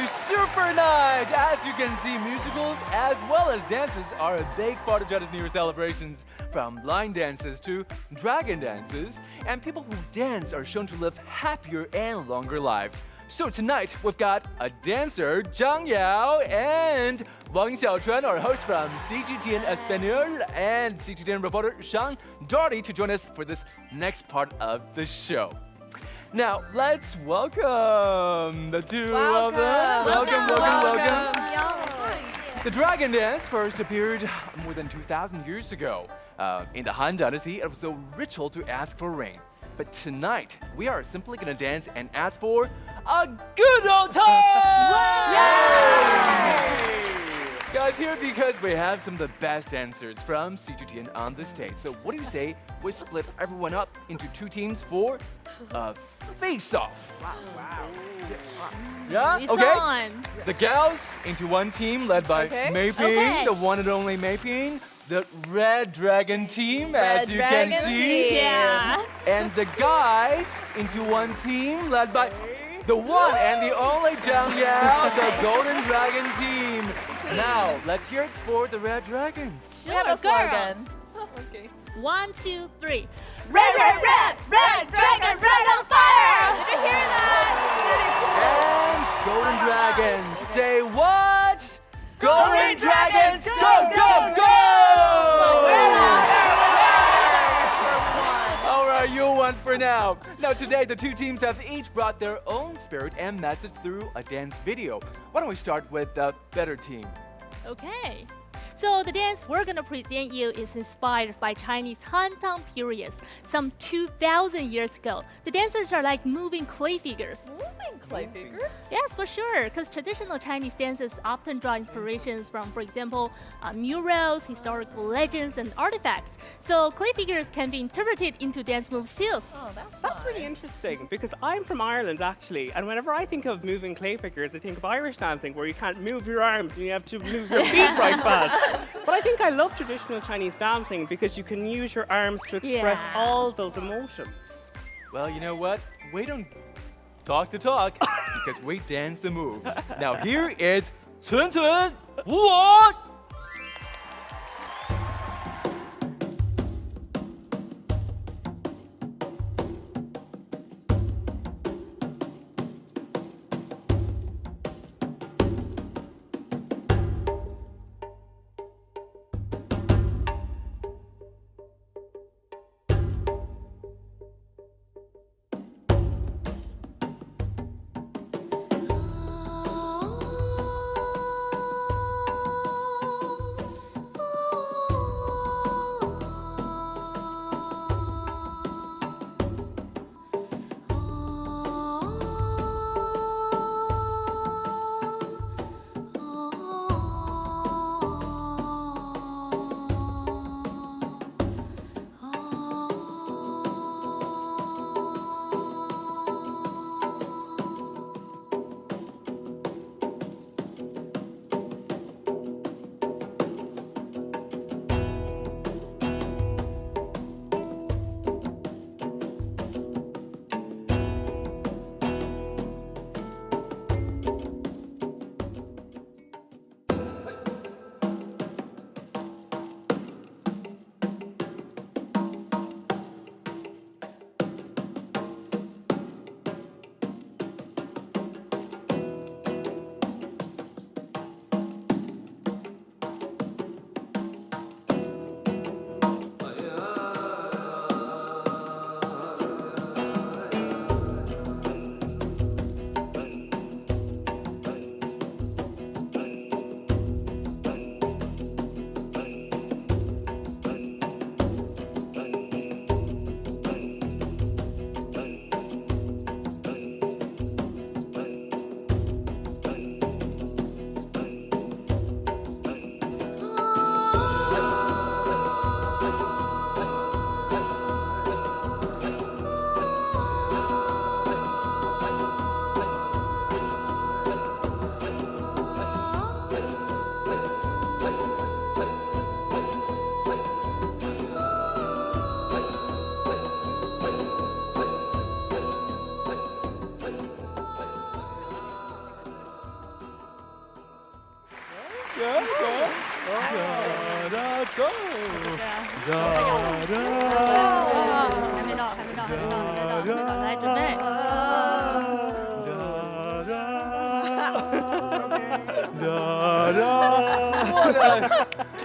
Super Night! As you can see, musicals as well as dances are a big part of China's New Year celebrations, from line dances to dragon dances, and people who dance are shown to live happier and longer lives. So tonight, we've got a dancer, Zhang Yao, and Wang Xiaochuan, our host from CGTN Espanol, and CGTN reporter Sean Doherty to join us for this next part of the show. Now, let's welcome the two of them. Welcome. The dragon dance first appeared more than 2,000 years ago. In the Han Dynasty, it was a ritual to ask for rain. But tonight, we are simply going to dance and ask for a good old time! Yay! Guys, here because we have some of the best dancers from CGTN on the stage. So what do you say we split everyone up into two teams for a face-off? Wow. Yeah? It's Okay. on. The gals into one team led by Mei Ping, the one and only Mei Ping. The Red Dragon team, as you can see. Yeah. And the guys into one team led by the one and the only Zhang Yao, the Golden Dragon team. Now, let's hear it for the Red Dragons. We have a slogan. Okay. 1, 2, 3. Red, red dragon, red on fire! Did you hear that? And Golden Dragons, say what? Golden Dragons, go, go, go! for now. Now today, the two teams have each brought their own spirit and message through a dance video. Why don't we start with the better team? Okay. So the dance we're gonna present you is inspired by Chinese Han Tang periods, some 2,000 years ago. The dancers are like moving clay figures. Moving clay figures? Yes, for sure, because traditional Chinese dances often draw inspirations from, for example, murals, historical legends, and artifacts. So clay figures can be interpreted into dance moves too. Oh, That's really interesting because I'm from Ireland actually, and whenever I think of moving clay figures, I think of Irish dancing where you can't move your arms and you have to move your feet right fast. But I think I love traditional Chinese dancing because you can use your arms to express all those emotions. Well, you know what? We don't talk the talk because we dance the moves. Now here is Cun Cun What?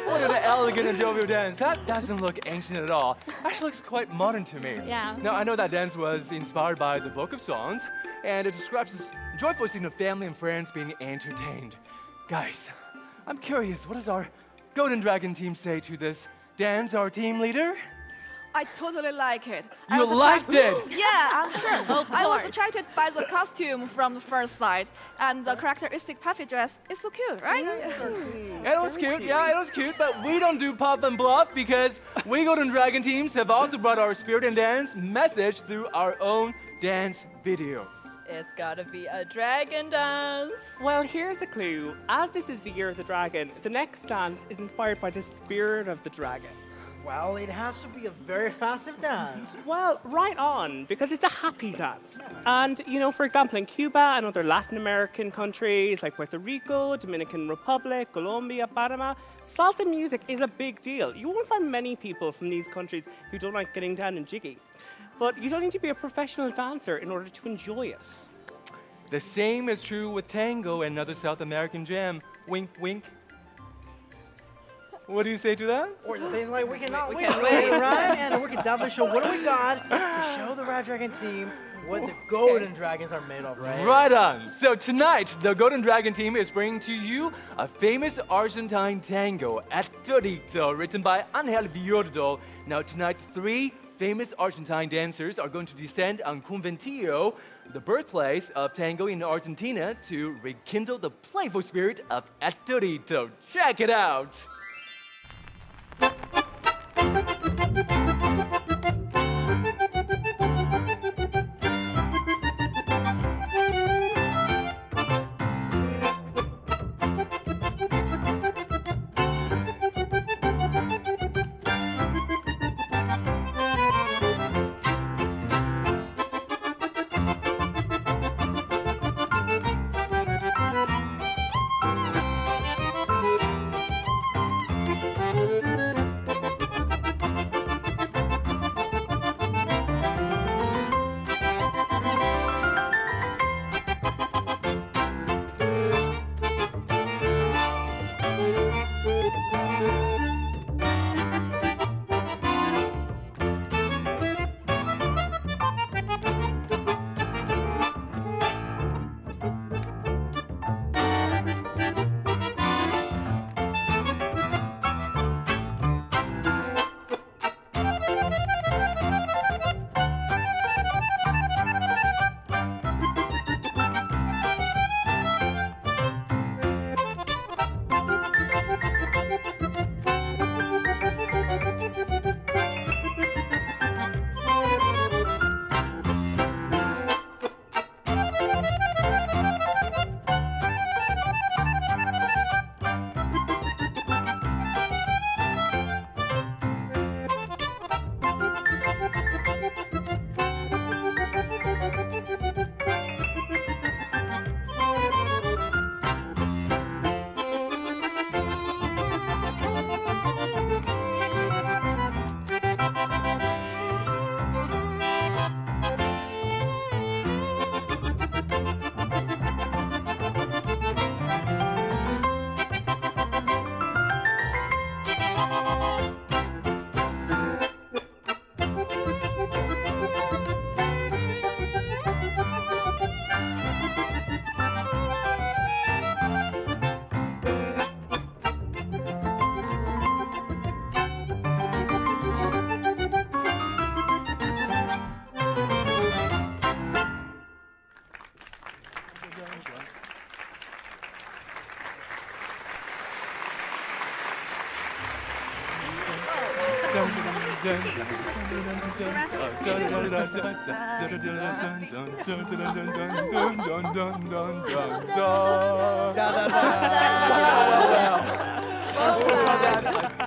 What an elegant and jovial dance. That doesn't look ancient at all. Actually looks quite modern to me. Yeah. Now, I know that dance was inspired by the Book of Songs, and it describes this joyful scene of family and friends being entertained. Guys, I'm curious, what does our Golden Dragon team say to this dance, our team leader? I totally like it. You liked it? Yeah, I'm sure. Of I was course. attracted by the costume from the first sight, and the characteristic puffy dress is so cute, right? It was cute, yeah, it was cute, but we don't do pop and bluff because we Golden Dragon teams have also brought our spirit and dance message through our own dance video. It's gotta be a dragon dance. Well, here's a clue. As this is the year of the dragon, the next dance is inspired by the spirit of the dragon. Well, it has to be a very festive dance. Well, right on, because it's a happy dance. And, you know, for example, in Cuba and other Latin American countries like Puerto Rico, Dominican Republic, Colombia, Panama, salsa music is a big deal. You won't find many people from these countries who don't like getting down and jiggy. But you don't need to be a professional dancer in order to enjoy it. The same is true with tango and other South American jam. Wink, wink. What do you say to that? Or the things like we cannot We wait, can't wait. right? And we can definitely show what do we got to show the Red Dragon team what the Golden Dragons are made of, right? Right on. So tonight, the Golden Dragon team is bringing to you a famous Argentine tango, El Torito, written by Ángel Viordo. Now tonight, 3 famous Argentine dancers are going to descend on Conventillo, the birthplace of tango in Argentina, to rekindle the playful spirit of El Torito. Check it out.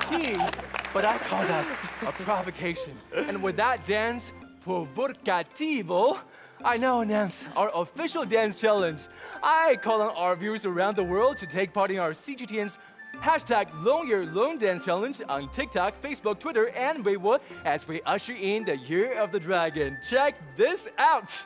Tease, but I call that a provocation. And with that dance provocativo, I now announce our official dance challenge. I call on our viewers around the world to take part in our CGTN's hashtag Long Year Long Dance Challenge on TikTok, Facebook, Twitter, and Weibo as we usher in the Year of the Dragon. Check this out.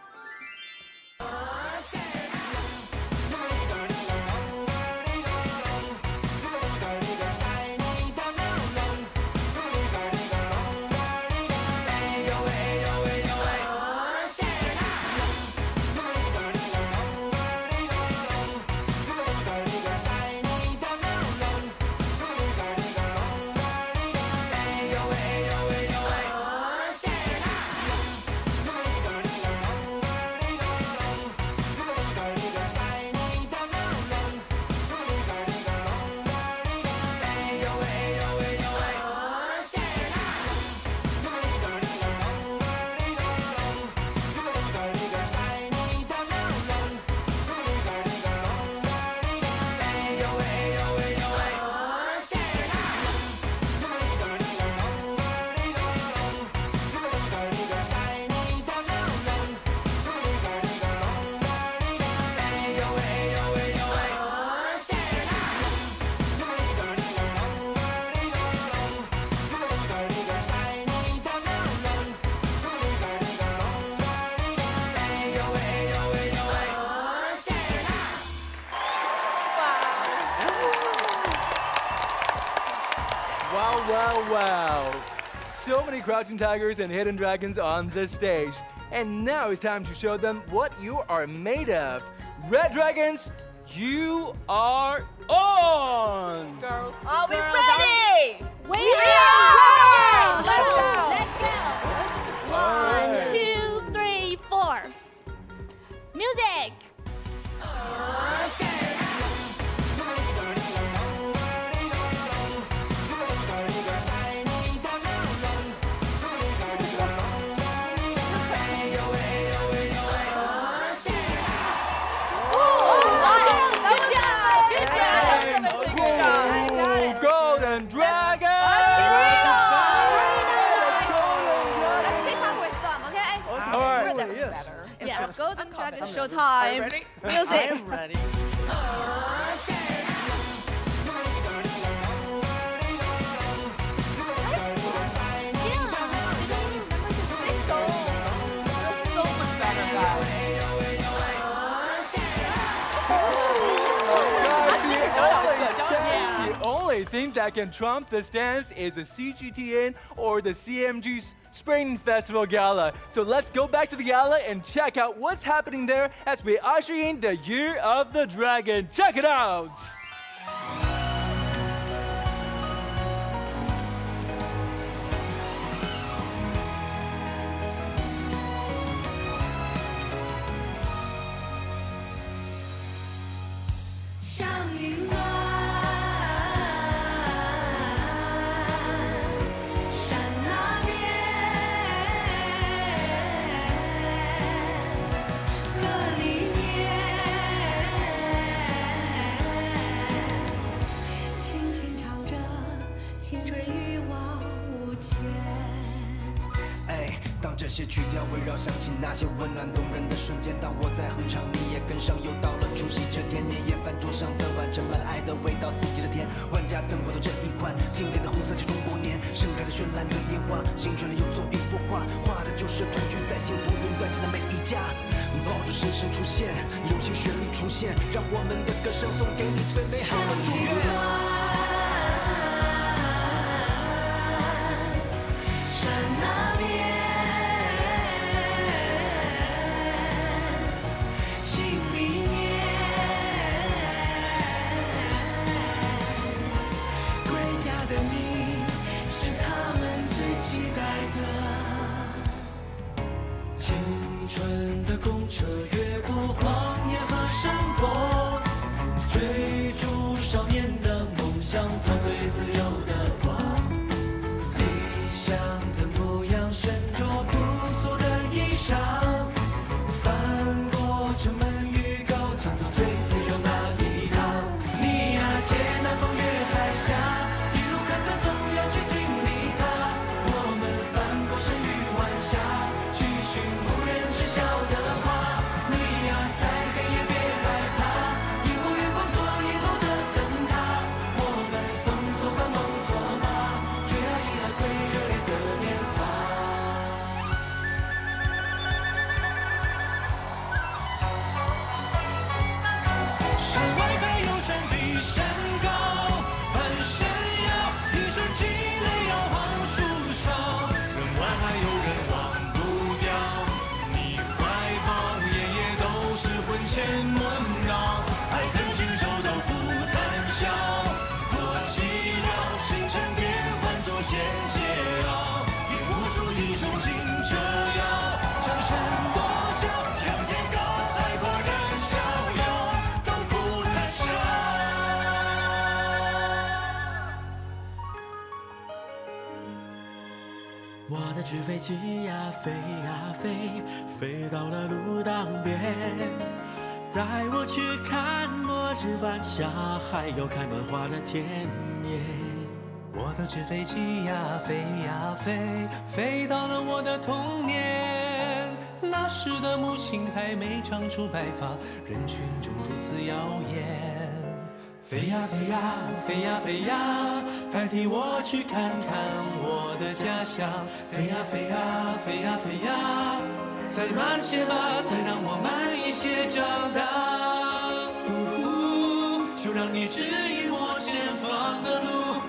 Wow, wow. So many crouching tigers and hidden dragons on this stage. And now it's time to show them what you are made of. Red Dragons, you are on! Girls, are we ready? We are! Let's go! Let's go! 1, 2, 3, 4. Music! Golden Dragon! Let's kick off with some, okay? All right. We're better. It's Yeah. the Golden Dragon showtime. Ready? Music. I'm ready. The only thing that can trump this dance is the CGTN or the CMG Spring Festival Gala. So let's go back to the gala and check out what's happening there as we usher in the Year of the Dragon. Check it out!当这些曲调围绕响起那些温暖动人的瞬间，当我在哼唱，你也跟上，又到了除夕这天，年夜饭桌上的碗盛满了爱的味道，四季的甜，万家灯火都这一款，经典的红色系中国年，盛开的绚烂的烟花，新春了又做一幅画，画的就是团聚在幸福云端间的每一家，爆竹声声出现，流行旋律重现，让我们的歌声送给你最美好的祝愿。青春的公车越过荒野和山坡，追逐少年的梦想，做最自由的光。理想的模样，身着朴素的衣裳，翻过城门与高墙，走最自由那一趟。你呀，借南风越海峡，一路坎坷总要去经历它。我们翻过山与晚霞，去寻无人知晓的花。你呀，在黑夜别害怕，萤火月光做一路的灯塔。我们风作伴梦作马，追爱迎来最热烈的年华。山外还有山比山高，攀山腰，一身积累摇晃树梢。人外还有人忘不掉，你怀抱夜夜都是魂牵梦绕。爱恨情仇都付谈笑，过寂寥，星辰变换作仙桀骜。引无数英雄竞折腰，长生多久，仰天高海阔然逍遥，都付谈笑。我的纸飞机呀飞呀飞，飞到了路当边，带我去看落日晚霞，还有看暖花的田野。我的纸飞机呀飞呀飞，飞到了我的童年，那时的母亲还没长出白发，人群中如此耀眼。飞呀飞呀飞呀飞呀，代替我去看看我的家乡。飞呀飞呀飞呀飞呀，再慢些吧，再让我慢一些长大。就让你指引我前方的路。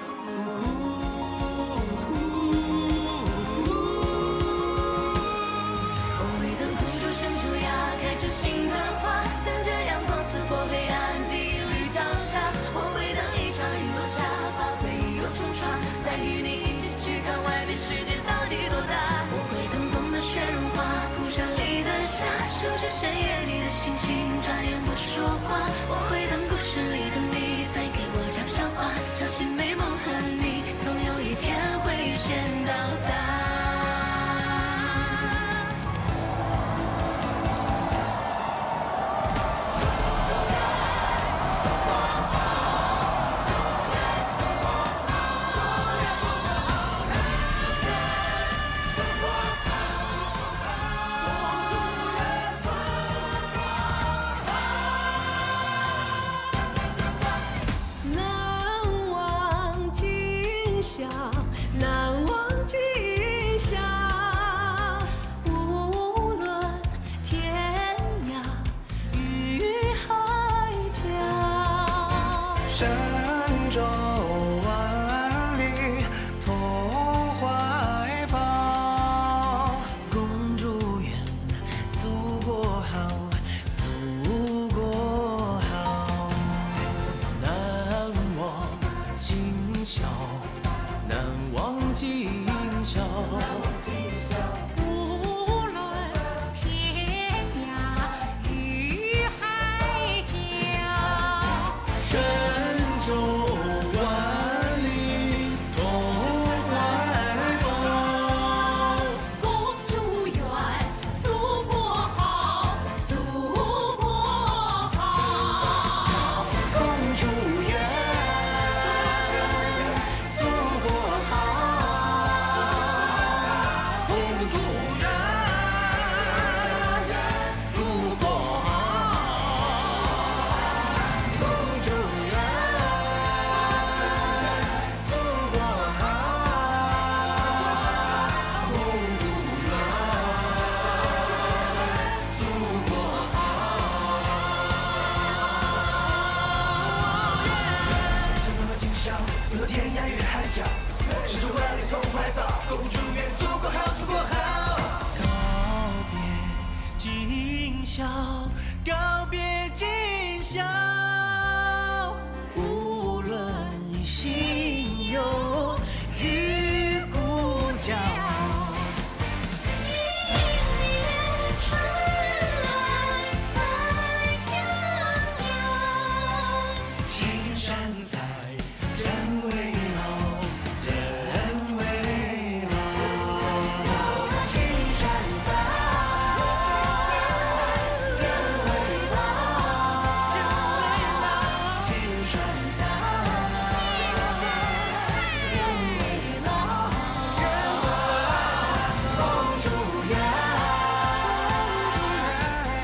神州万里托怀抱，公主远，祖国好，祖国好，难忘今宵，难忘今宵。无论天涯与海角，神州万里托怀抱，公主远，祖国好，祖国好，公主远，祖国好，公主远，祖国好，公主远，祖国好，公主远，祖国好。神州的今宵，有天涯与海角，神州万里同怀抱，公主远，祖国好，祖国好。告别今宵，告别今宵，无论心有与故交。春来再相邀。青山在，人未老，人未老。青山在，人未老，青山在，人未老。公主远，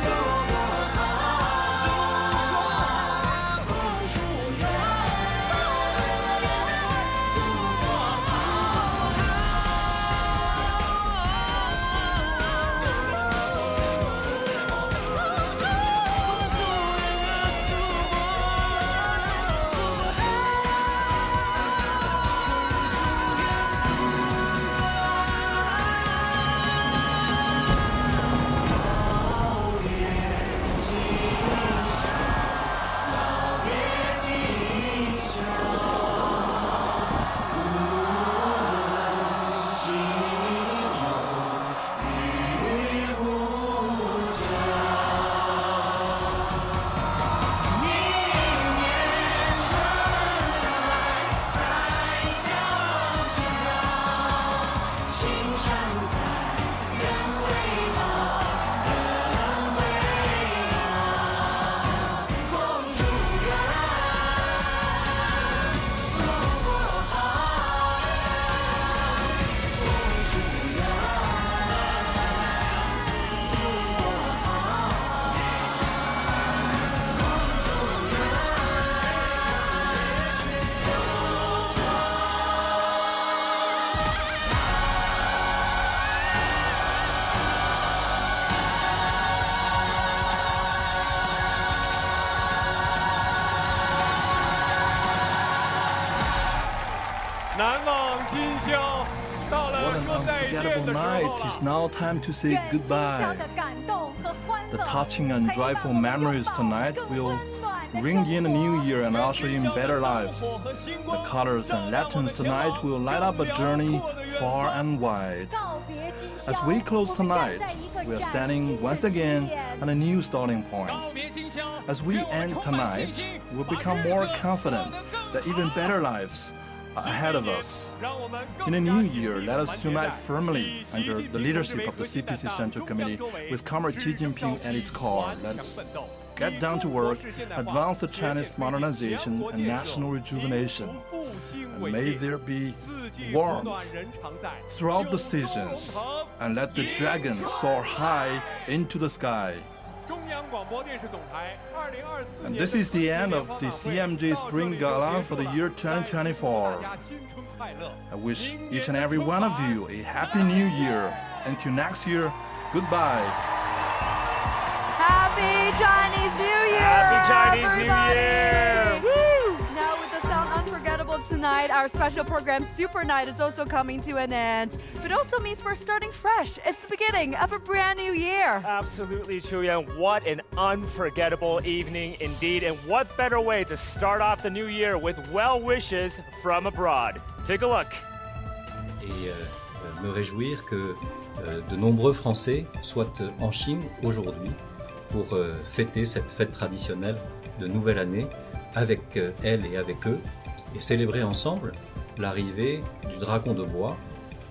祖国好，公主远，祖国告别今宵，无论心有与故交。明年春来再相邀，青山在，人未老，人未老。公主远，祖国好，公主远，祖国好，公主远，祖国难忘今宵，到了 What 说 an 再见 unforgettable 的时候 night. 了。 It's now time to say 今宵 goodbye. 的感动和欢 The 乐 touching and joyful memories tonight will ring in a new year and usher in better lives. The colors and lanterns tonight will light up a journey far and wide. 告别今宵。 As we close tonight, we are standing once again at a new starting point. As we end tonight, we'll become more confident that even better lives are ahead of us. In a new year, let us unite firmly under the leadership of the CPC Central Committee with Comrade Xi Jinping at its core. Let's get down to work, advance the Chinese modernization and national rejuvenation. And may there be warmth throughout the seasons, and let the dragon soar high into the sky. And this is the end of the CMG Spring Gala for the year 2024. I wish each and every one of you a happy new year. Until next year, goodbye. Happy Chinese New Year! Happy Chinese everybody! New Year! Woo! Now tonight. Our special program, Super Night, is also coming to an end. But it also means we're starting fresh. It's the beginning of a brand new year. Absolutely, Chuyan. What an unforgettable evening indeed. And what better way to start off the new year with well wishes from abroad. Take a look. Et me réjouir que de nombreux Français soient en Chine aujourd'hui pour fêter cette fête traditionnelle de Nouvelle Année avec elle et avec eux et célébrer ensemble l'arrivée du dragon de bois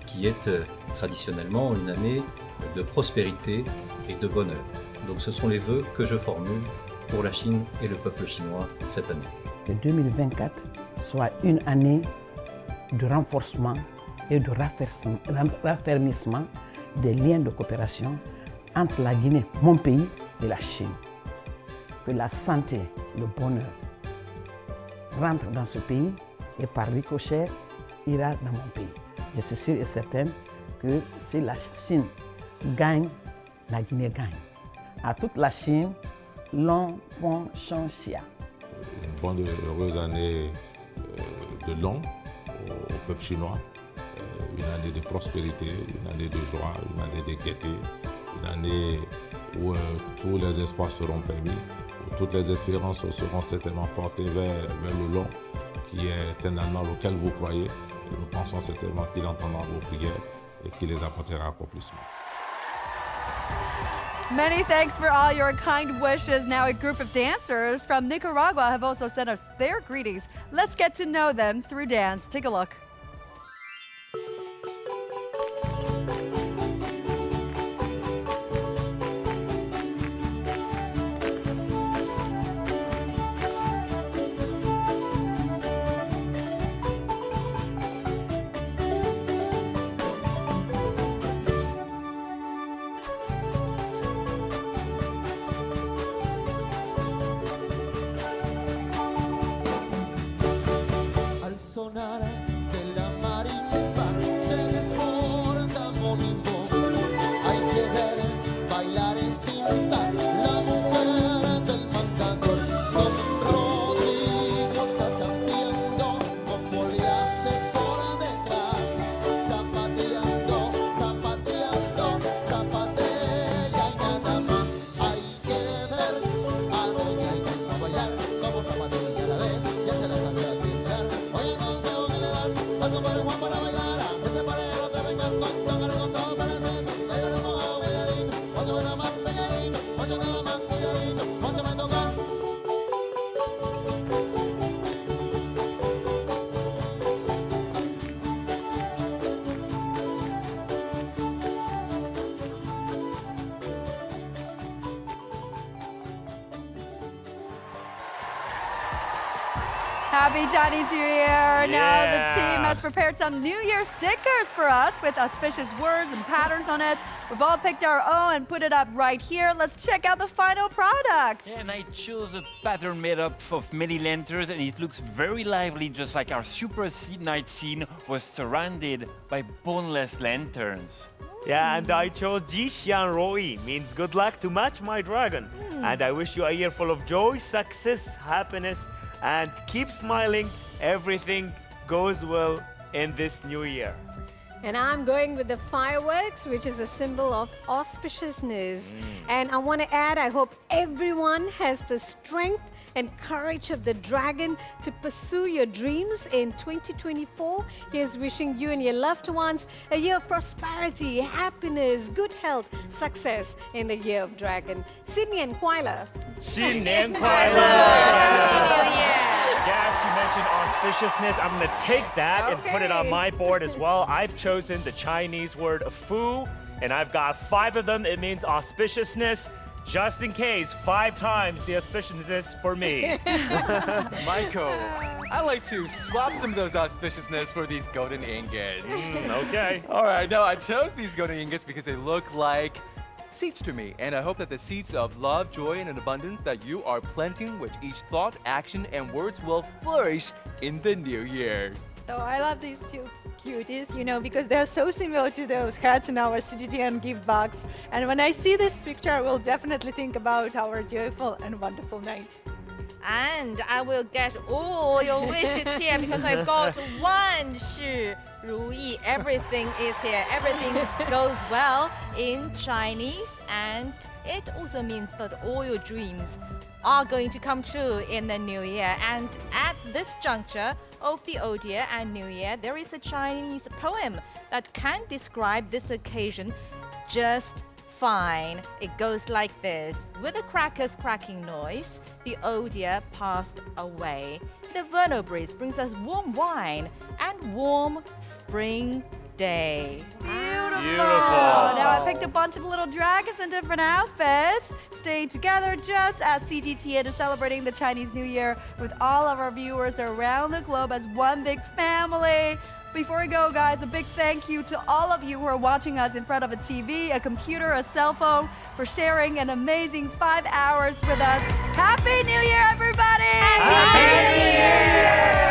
qui est traditionnellement une année de prospérité et de bonheur. Donc ce sont les vœux que je formule pour la Chine et le peuple chinois cette année. Que 2024 soit une année de renforcement et de raffermissement des liens de coopération entre la Guinée, mon pays, et la Chine. Que la santé, le bonheur rentrent dans ce pays et par ricochet ira dans mon pays. Je suis sûr et certain que si la Chine gagne, la Guinée gagne. À toute la Chine, long pont Chia. Une bonne et heureuse année de l'an au peuple chinois. Une année de prospérité, une année de joie, une année de gaieté, une année où tous les espoirs seront permis, où toutes les espérances seront certainement portées vers le long, qui est un anneau auquel vous croyez. Et nous pensons certainement qu'il entendra vos prières et qu'il les apportera accomplissement. Many thanks for all your kind wishes. Now a group of dancers from Nicaragua have also sent us their greetings. Let's get to know them through dance. Take a look. Al sonar de la marimba se desborda Monimbo. Hay que ver bailar en cinta la mujer del mandador. Don Rodrigo está cambiando como le hace por detrás. Zapateando, zapateando, zapatea y nada más. Hay que ver a doña Inés a bailar como zapatea a la vez. Ya se la falta timbrar. Oye el consejo que le dan al compadre Juan para bailar. Si te pareja no te vengas tonto, agarra con todo para eso. Pégale mojado, cuidadito, póntame nada más pegadito, poncho nada más cuidadito, poncho me tocas. Happy Chinese New Year! Now the Yeah. team has prepared some New Year stickers for us with auspicious words and patterns on it. We've all picked our own and put it up right here. Let's check out the final product. Yeah, and I chose a pattern made up of many lanterns, and it looks very lively, just like our super night scene was surrounded by boneless lanterns. Yeah, and I chose Jixian Roi, means good luck to match my dragon. And I wish you a year full of joy, success, happiness, and keep smiling. Everything goes well in this new year. And I'm going with the fireworks, which is a symbol of auspiciousness. And I want to add, I hope everyone has the strength and courage of the dragon to pursue your dreams in 2024. Here's wishing you and your loved ones a year of prosperity, happiness, good health, success in the year of dragon. Sydney and Kuala. 新年快乐! Yes, you mentioned auspiciousness. I'm going to take that and put it on my board as well. I've chosen the Chinese word fu, and I've got 5 of them. It means auspiciousness. Just in case, 5 times the auspiciousness for me. Michael, I like to swap some of those auspiciousness for these golden ingots. Okay. All right, now I chose these golden ingots because they look like seeds to me, and I hope that the seeds of love, joy, and an abundance that you are planting with each thought, action, and words will flourish in the new year. So I love these two cuties, because they're so similar to those hats in our CGTN gift box. And when I see this picture, I will definitely think about our joyful and wonderful night. And I will get all your wishes here because I've got 万事如意. Everything is here. Everything goes well in Chinese. And it also means that all your dreams are going to come true in the new year. And at this juncture of the Old Year and New Year, there is a Chinese poem that can describe this occasion just fine. It goes like this. With a cracker's cracking noise, the old year passed away. The vernal breeze brings us warm wine and warm spring day. Beautiful. Now I picked a bunch of little dragons in different outfits, staying together just as CGTN is celebrating the Chinese New Year with all of our viewers around the globe as one big family. Before we go, guys, a big thank you to all of you who are watching us in front of a TV, a computer, a cell phone, for sharing an amazing 5 hours with us. Happy New Year, everybody! Happy New Year!